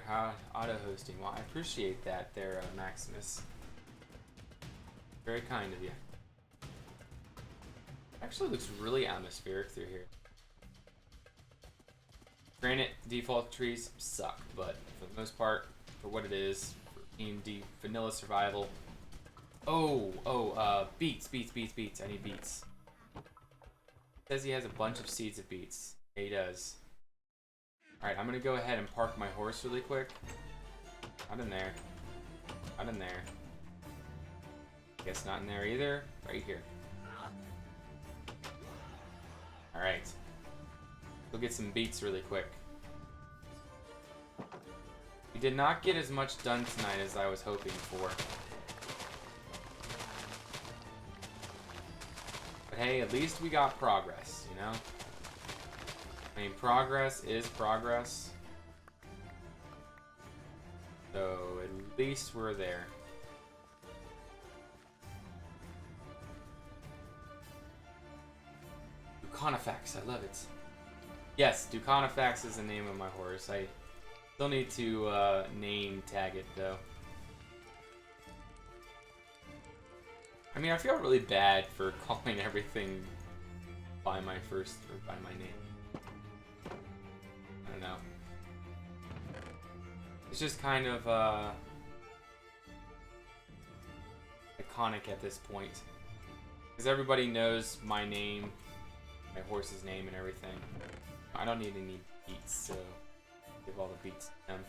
A: auto-hosting. Well, I appreciate that there, Maximus. Very kind of you. Actually looks really atmospheric through here. Granted, default trees suck, but for the most part, for what it is, for AMD vanilla survival. Beets. I need beets. Says he has a bunch of seeds of beets. Yeah, he does. Alright, I'm gonna go ahead and park my horse really quick. Not in there. Not in there. Guess not in there either. Right here. Alright. Go get some beets really quick. We did not get as much done tonight as I was hoping for. But hey, at least we got progress, you know? I mean, progress is progress. So, at least we're there. Dukonia, I love it. Yes, Dukonia is the name of my horse. I still need to name tag it though. I mean, I feel really bad for calling everything by my name. I don't know. It's just kind of iconic at this point. Because everybody knows my name, my horse's name and everything. I don't need any beats, so give all the beats to them.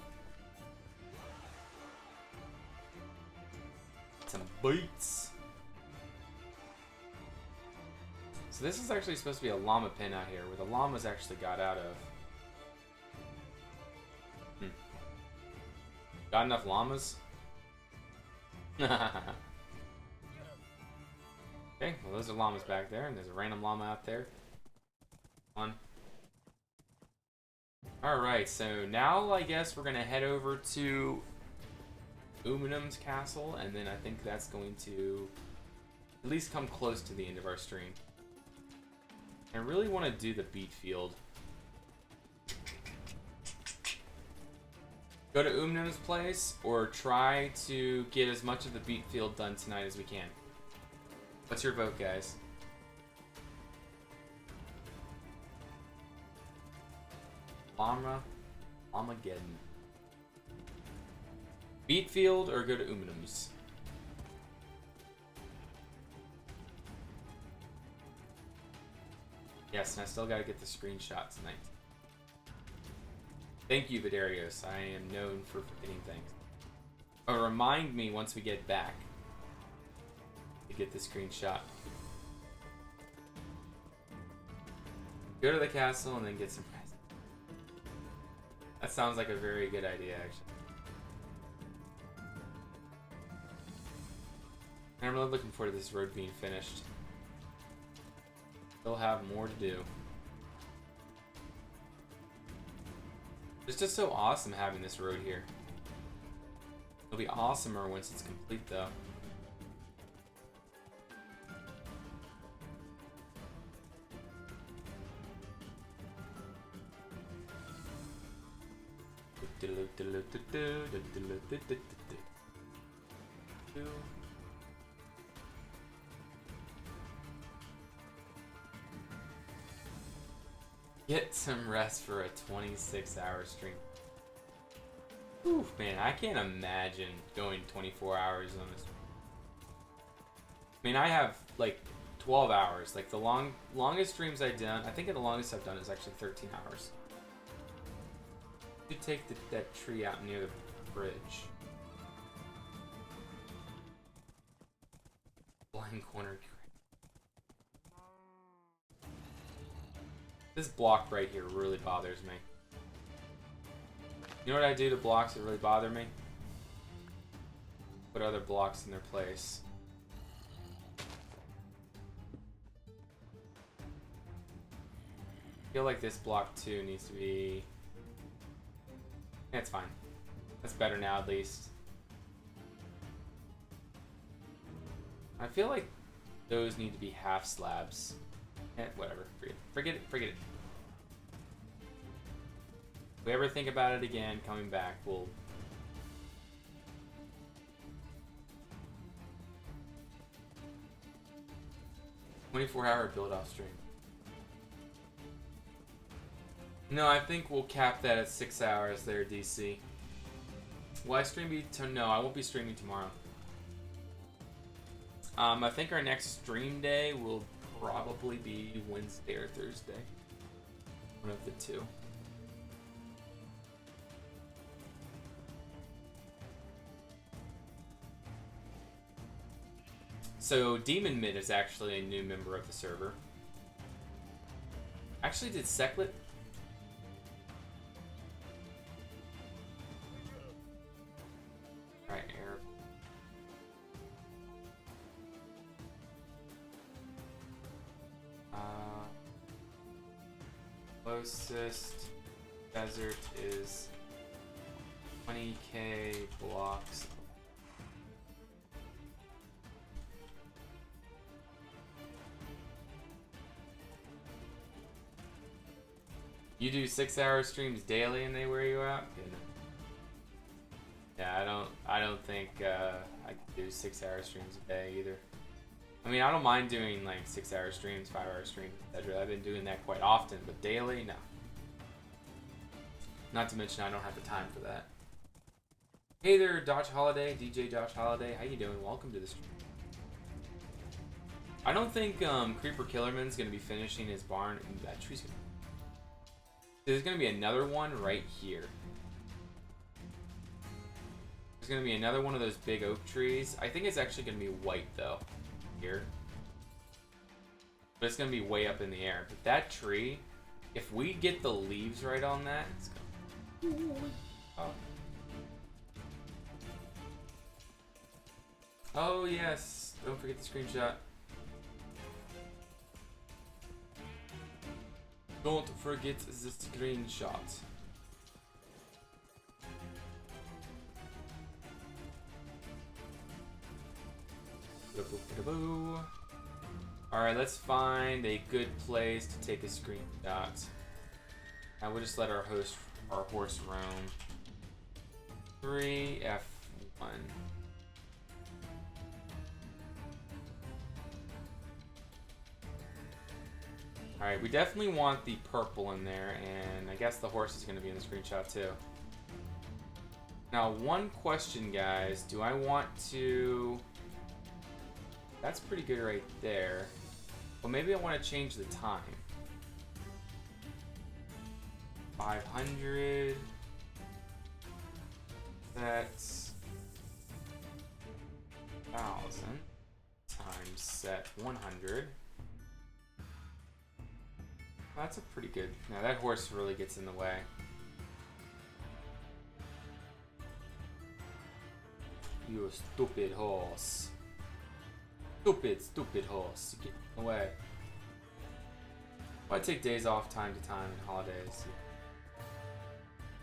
A: Some beats. So this is actually supposed to be a llama pen out here, where the llamas actually got out of. Got enough llamas? Okay, well those are llamas back there, and there's a random llama out there. One. Alright, so now I guess we're gonna head over to Uminim's castle, and then I think that's going to at least come close to the end of our stream. I really want to do the beet field. Go to Uminim's place, or try to get as much of the beet field done tonight as we can. What's your vote, guys? Llamageddon. Beet field or go to Uminim's? Yes, and I still gotta get the screenshot tonight. Thank you, Vidarios. I am known for forgetting things. But remind me once we get back to get the screenshot. Go to the castle and then get some presents. That sounds like a very good idea, actually. And I'm really looking forward to this road being finished. Still have more to do. It's just so awesome having this road here. It'll be awesomer once it's complete, though. Get some rest for a 26-hour stream. Oof, man, I can't imagine going 24 hours on this. I mean, I have like 12 hours. Like the longest streams I've done, I think the longest I've done is actually 13 hours. You take that tree out near the bridge. Blind corner. This block right here really bothers me. You know what I do to blocks that really bother me? Put other blocks in their place. I feel like this block too needs to be... That's fine. That's better now, at least. I feel like those need to be half slabs. Whatever. Forget it. Forget it. If we ever think about it again, coming back, we'll... "24-hour build-off stream." No, I think we'll cap that at 6 hours there, DC. Will I stream no, I won't be streaming tomorrow. I think our next stream day will probably be Wednesday or Thursday. One of the two. So, Demon Mid is actually a new member of the server. Actually, did Seclet... Right, error. Closest desert is 20k blocks. You do 6-hour streams daily and they wear you out? Yeah, I don't think I could do 6-hour streams a day either. I mean, I don't mind doing like 6-hour streams, 5-hour streams, etc. I've been doing that quite often, but daily, no. Not to mention, I don't have the time for that. Hey there, Dodge Holiday, DJ Dodge Holiday. How you doing? Welcome to the stream. I don't think Creeper Killerman's gonna be finishing his barn. That tree's gonna... There's gonna be another one right here. There's gonna be another one of those big oak trees. I think it's actually gonna be white though. Here. But it's gonna be way up in the air. But that tree, if we get the leaves right on that, it's gonna... Oh yes, don't forget the screenshot. Don't forget the screenshot. Alright, let's find a good place to take a screenshot. Now we'll just let our horse roam. 3F1. Alright, we definitely want the purple in there, and I guess the horse is going to be in the screenshot too. Now, one question, guys. Do I want to... That's pretty good right there. Well, maybe I want to change the time. 500. That's 1,000 times set 100. That's a pretty good... Now that horse really gets in the way. You stupid horse. Stupid horse. Get in the way. I take days off time to time and holidays.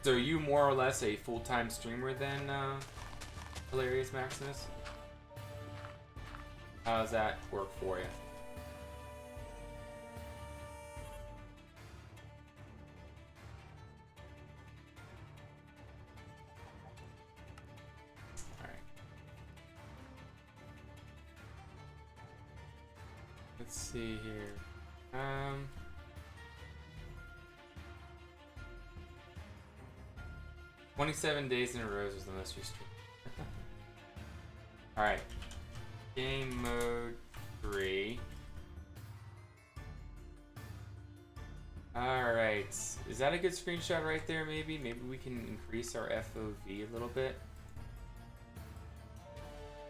A: So are you more or less a full-time streamer then, Hilarious Maximus? How does that work for you? Alright. Let's see here. 27 days in a row was the most you streamed. Alright. Game mode 3. Alright. Is that a good screenshot right there, maybe? Maybe we can increase our FOV a little bit.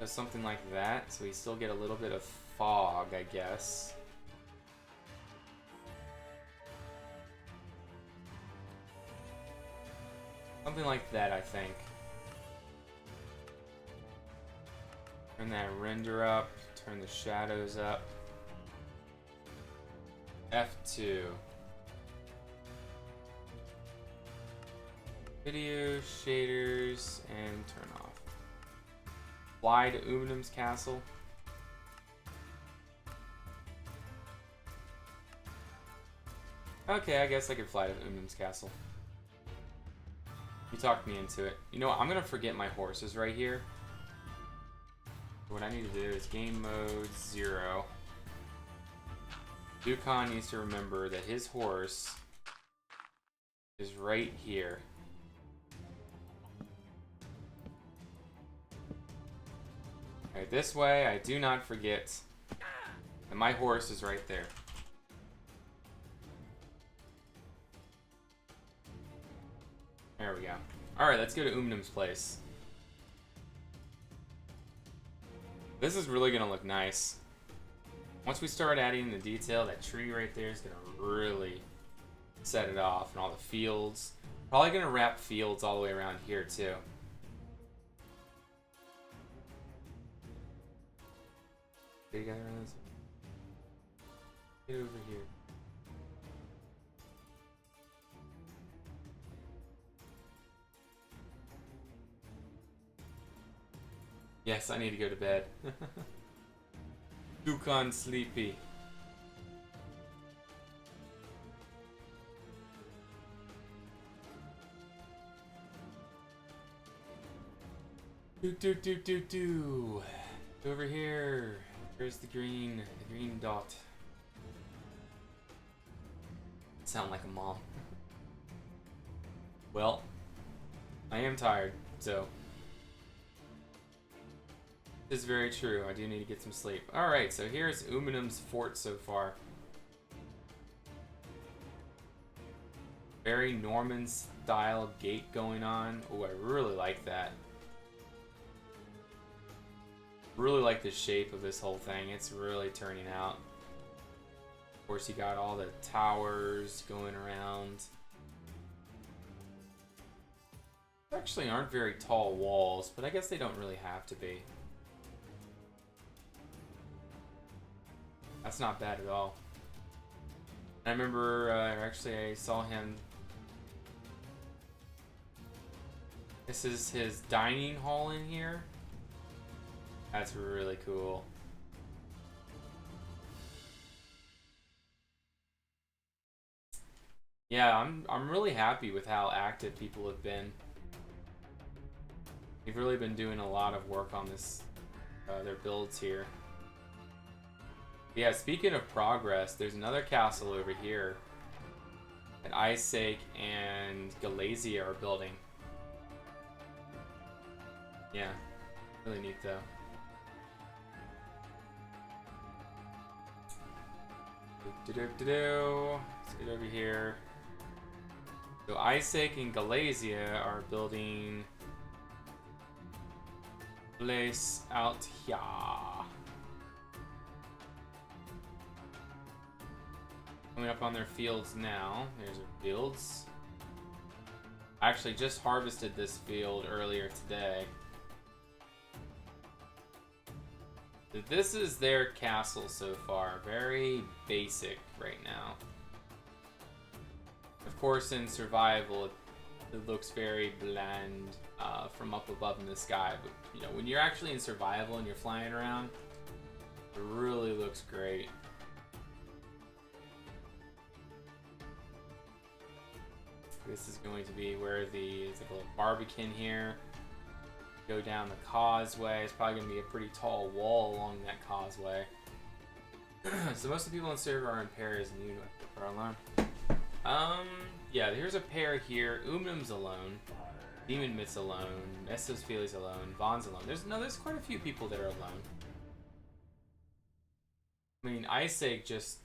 A: So something like that, so we still get a little bit of fog, I guess. Something like that, I think. Turn that render up, turn the shadows up. F2. Video, shaders, and turn off. Fly to Umnum's castle. Okay, I guess I could fly to Umnum's castle. You talked me into it. You know what? I'm gonna forget my horses right here. What I need to do is game mode 0. Dukon needs to remember that his horse is right here. Alright, this way I do not forget that my horse is right there. There we go. Alright, let's go to Umnum's place. This is really gonna look nice. Once we start adding the detail, that tree right there is gonna really set it off, and all the fields. Probably gonna wrap fields all the way around here too. Get together on this. Get over here. Yes, I need to go to bed. Dukon sleepy. Do. Over here. Where's the green dot? Sound like a mom. Well, I am tired, so. This is very true. I do need to get some sleep. Alright, so here's Umnum's fort so far. Very Norman style gate going on. Oh, I really like that. Really like the shape of this whole thing. It's really turning out. Of course, you got all the towers going around. There actually aren't very tall walls, but I guess they don't really have to be. That's not bad at all. I remember, actually I saw him. This is his dining hall in here. That's really cool. Yeah, I'm really happy with how active people have been. They've really been doing a lot of work on this, their builds here. Yeah, speaking of progress, there's another castle over here that Isaac and Galatia are building. Yeah, really neat though. Let's get over here. So Isaac and Galatia are building a place out here. Coming up on their fields now. There's our fields. I actually just harvested this field earlier today. This is their castle so far. Very basic right now. Of course, in survival, It looks very bland from up above in the sky, but you know, when you're actually in survival and you're flying around, it really looks great. This is going to be where it's like a little barbican here. Go down the causeway. It's probably going to be a pretty tall wall along that causeway. So most of the people in the server are in pairs, and you are alone. Yeah, here's a pair here. Umnum's alone. Demon Mit's alone. Estos Feli's alone. Vaughn's alone. There's quite a few people that are alone. I mean, Isaac just,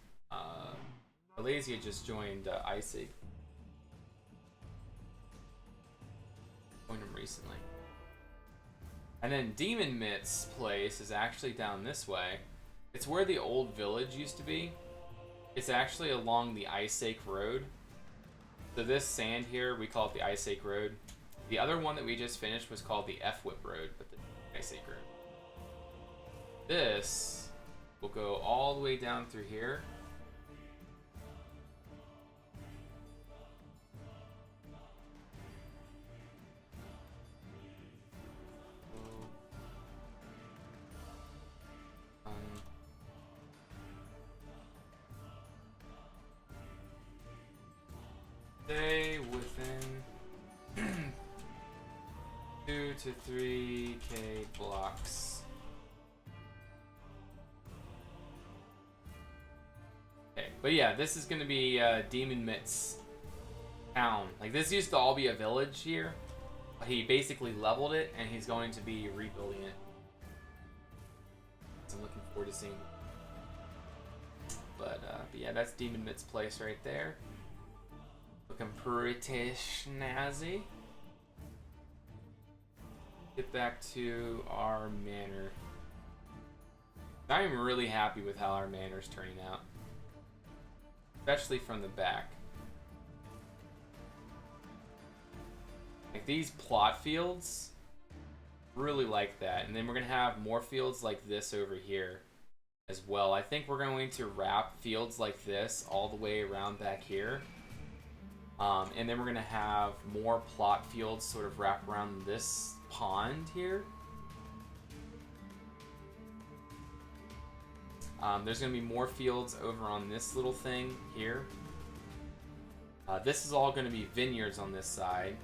A: Malaysia just joined Isaac. Joined him recently. And then Demon Mit's place is actually down this way. It's where the old village used to be. It's actually along the Isaac Road. So this sand here, we call it the Isaac Road. The other one that we just finished was called the F-Whip Road, but the Isaac Road. This will go all the way down through here. Stay within 2 to 3k blocks. Okay, but yeah, this is gonna be Demon Mit's town. Like, this used to all be a village here. He basically leveled it, and he's going to be rebuilding it. So I'm looking forward to seeing it. But yeah, that's Demon Mit's place right there. Looking pretty snazzy. Get back to our manor. I'm really happy with how our manor's turning out. Especially from the back. Like, these plot fields, really like that. And then we're going to have more fields like this over here as well. I think we're going to wrap fields like this all the way around back here. And then we're going to have more plot fields sort of wrap around this pond here. There's going to be more fields over on this little thing here. This is all going to be vineyards on this side.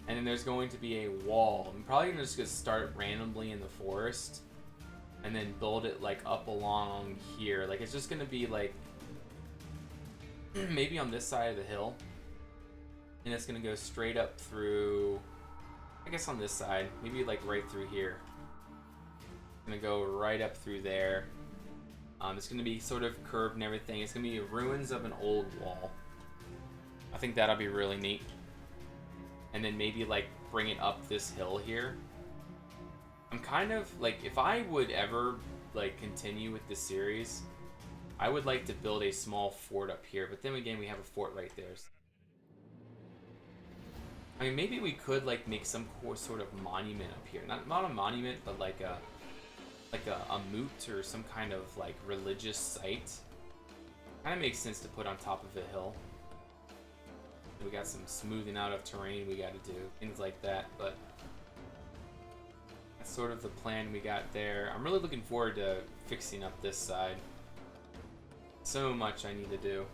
A: And then there's going to be a wall. I'm probably going to just start randomly in the forest. And then build it like up along here. Like, it's just going to be like maybe on this side of the hill. And it's going to go straight up through, I guess on this side, maybe like right through here. It's going to go right up through there. It's going to be sort of curved and everything. It's going to be ruins of an old wall. I think that'll be really neat. And then maybe like bring it up this hill here. I'm kind of like, if I would ever like continue with this series, I would like to build a small fort up here. But then again, we have a fort right there. I mean, maybe we could like make some sort of monument up here. Not a monument, but like a moot or some kind of like religious site. Kind of makes sense to put on top of a hill. We got some smoothing out of terrain we got to do, things like that. But that's sort of the plan we got there. I'm really looking forward to fixing up this side. So much I need to do.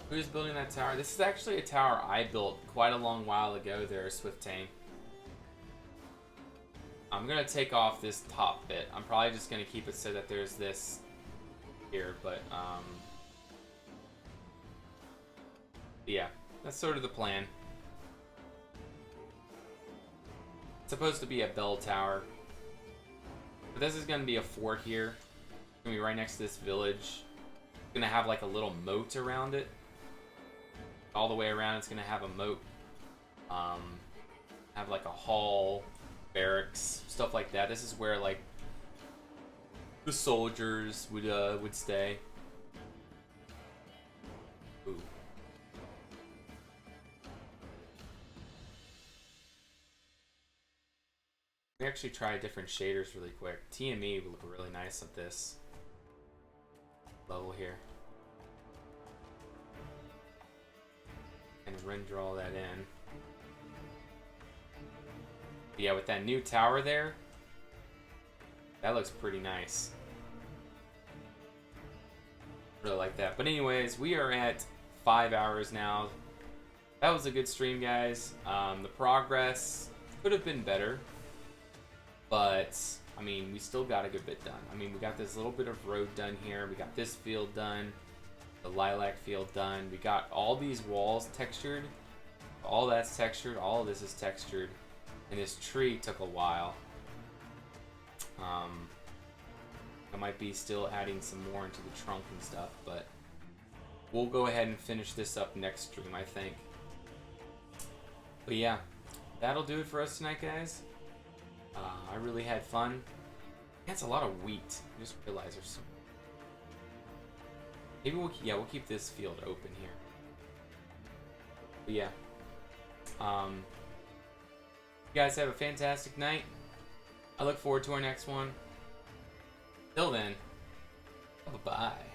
A: Who's building that tower? This is actually a tower I built quite a long while ago there, Swifttane. I'm going to take off this top bit. I'm probably just going to keep it so that there's this here, but yeah, that's sort of the plan. It's supposed to be a bell tower. But this is going to be a fort here. It's going to be right next to this village. It's going to have like a little moat around it. All the way around it's going to have a moat. Have like a hall, barracks, stuff like that. This is where like the soldiers would stay. Ooh. We actually try different shaders really quick. TME would look really nice at this level here. And render all that in. But yeah, with that new tower there, that looks pretty nice. Really like that. But anyways, we are at 5 hours now. That was a good stream, guys. The progress could have been better, but I mean, we still got a good bit done. I mean, we got this little bit of road done here. We got this field done, the lilac field done. We got all these walls textured. All that's textured. All of this is textured. And this tree took a while. I might be still adding some more into the trunk and stuff, but we'll go ahead and finish this up next stream, I think. But yeah, that'll do it for us tonight, guys. I really had fun. That's a lot of wheat. I just realized there's some... Maybe we'll keep this field open here. But yeah. You guys have a fantastic night. I look forward to our next one. Till then, bye-bye.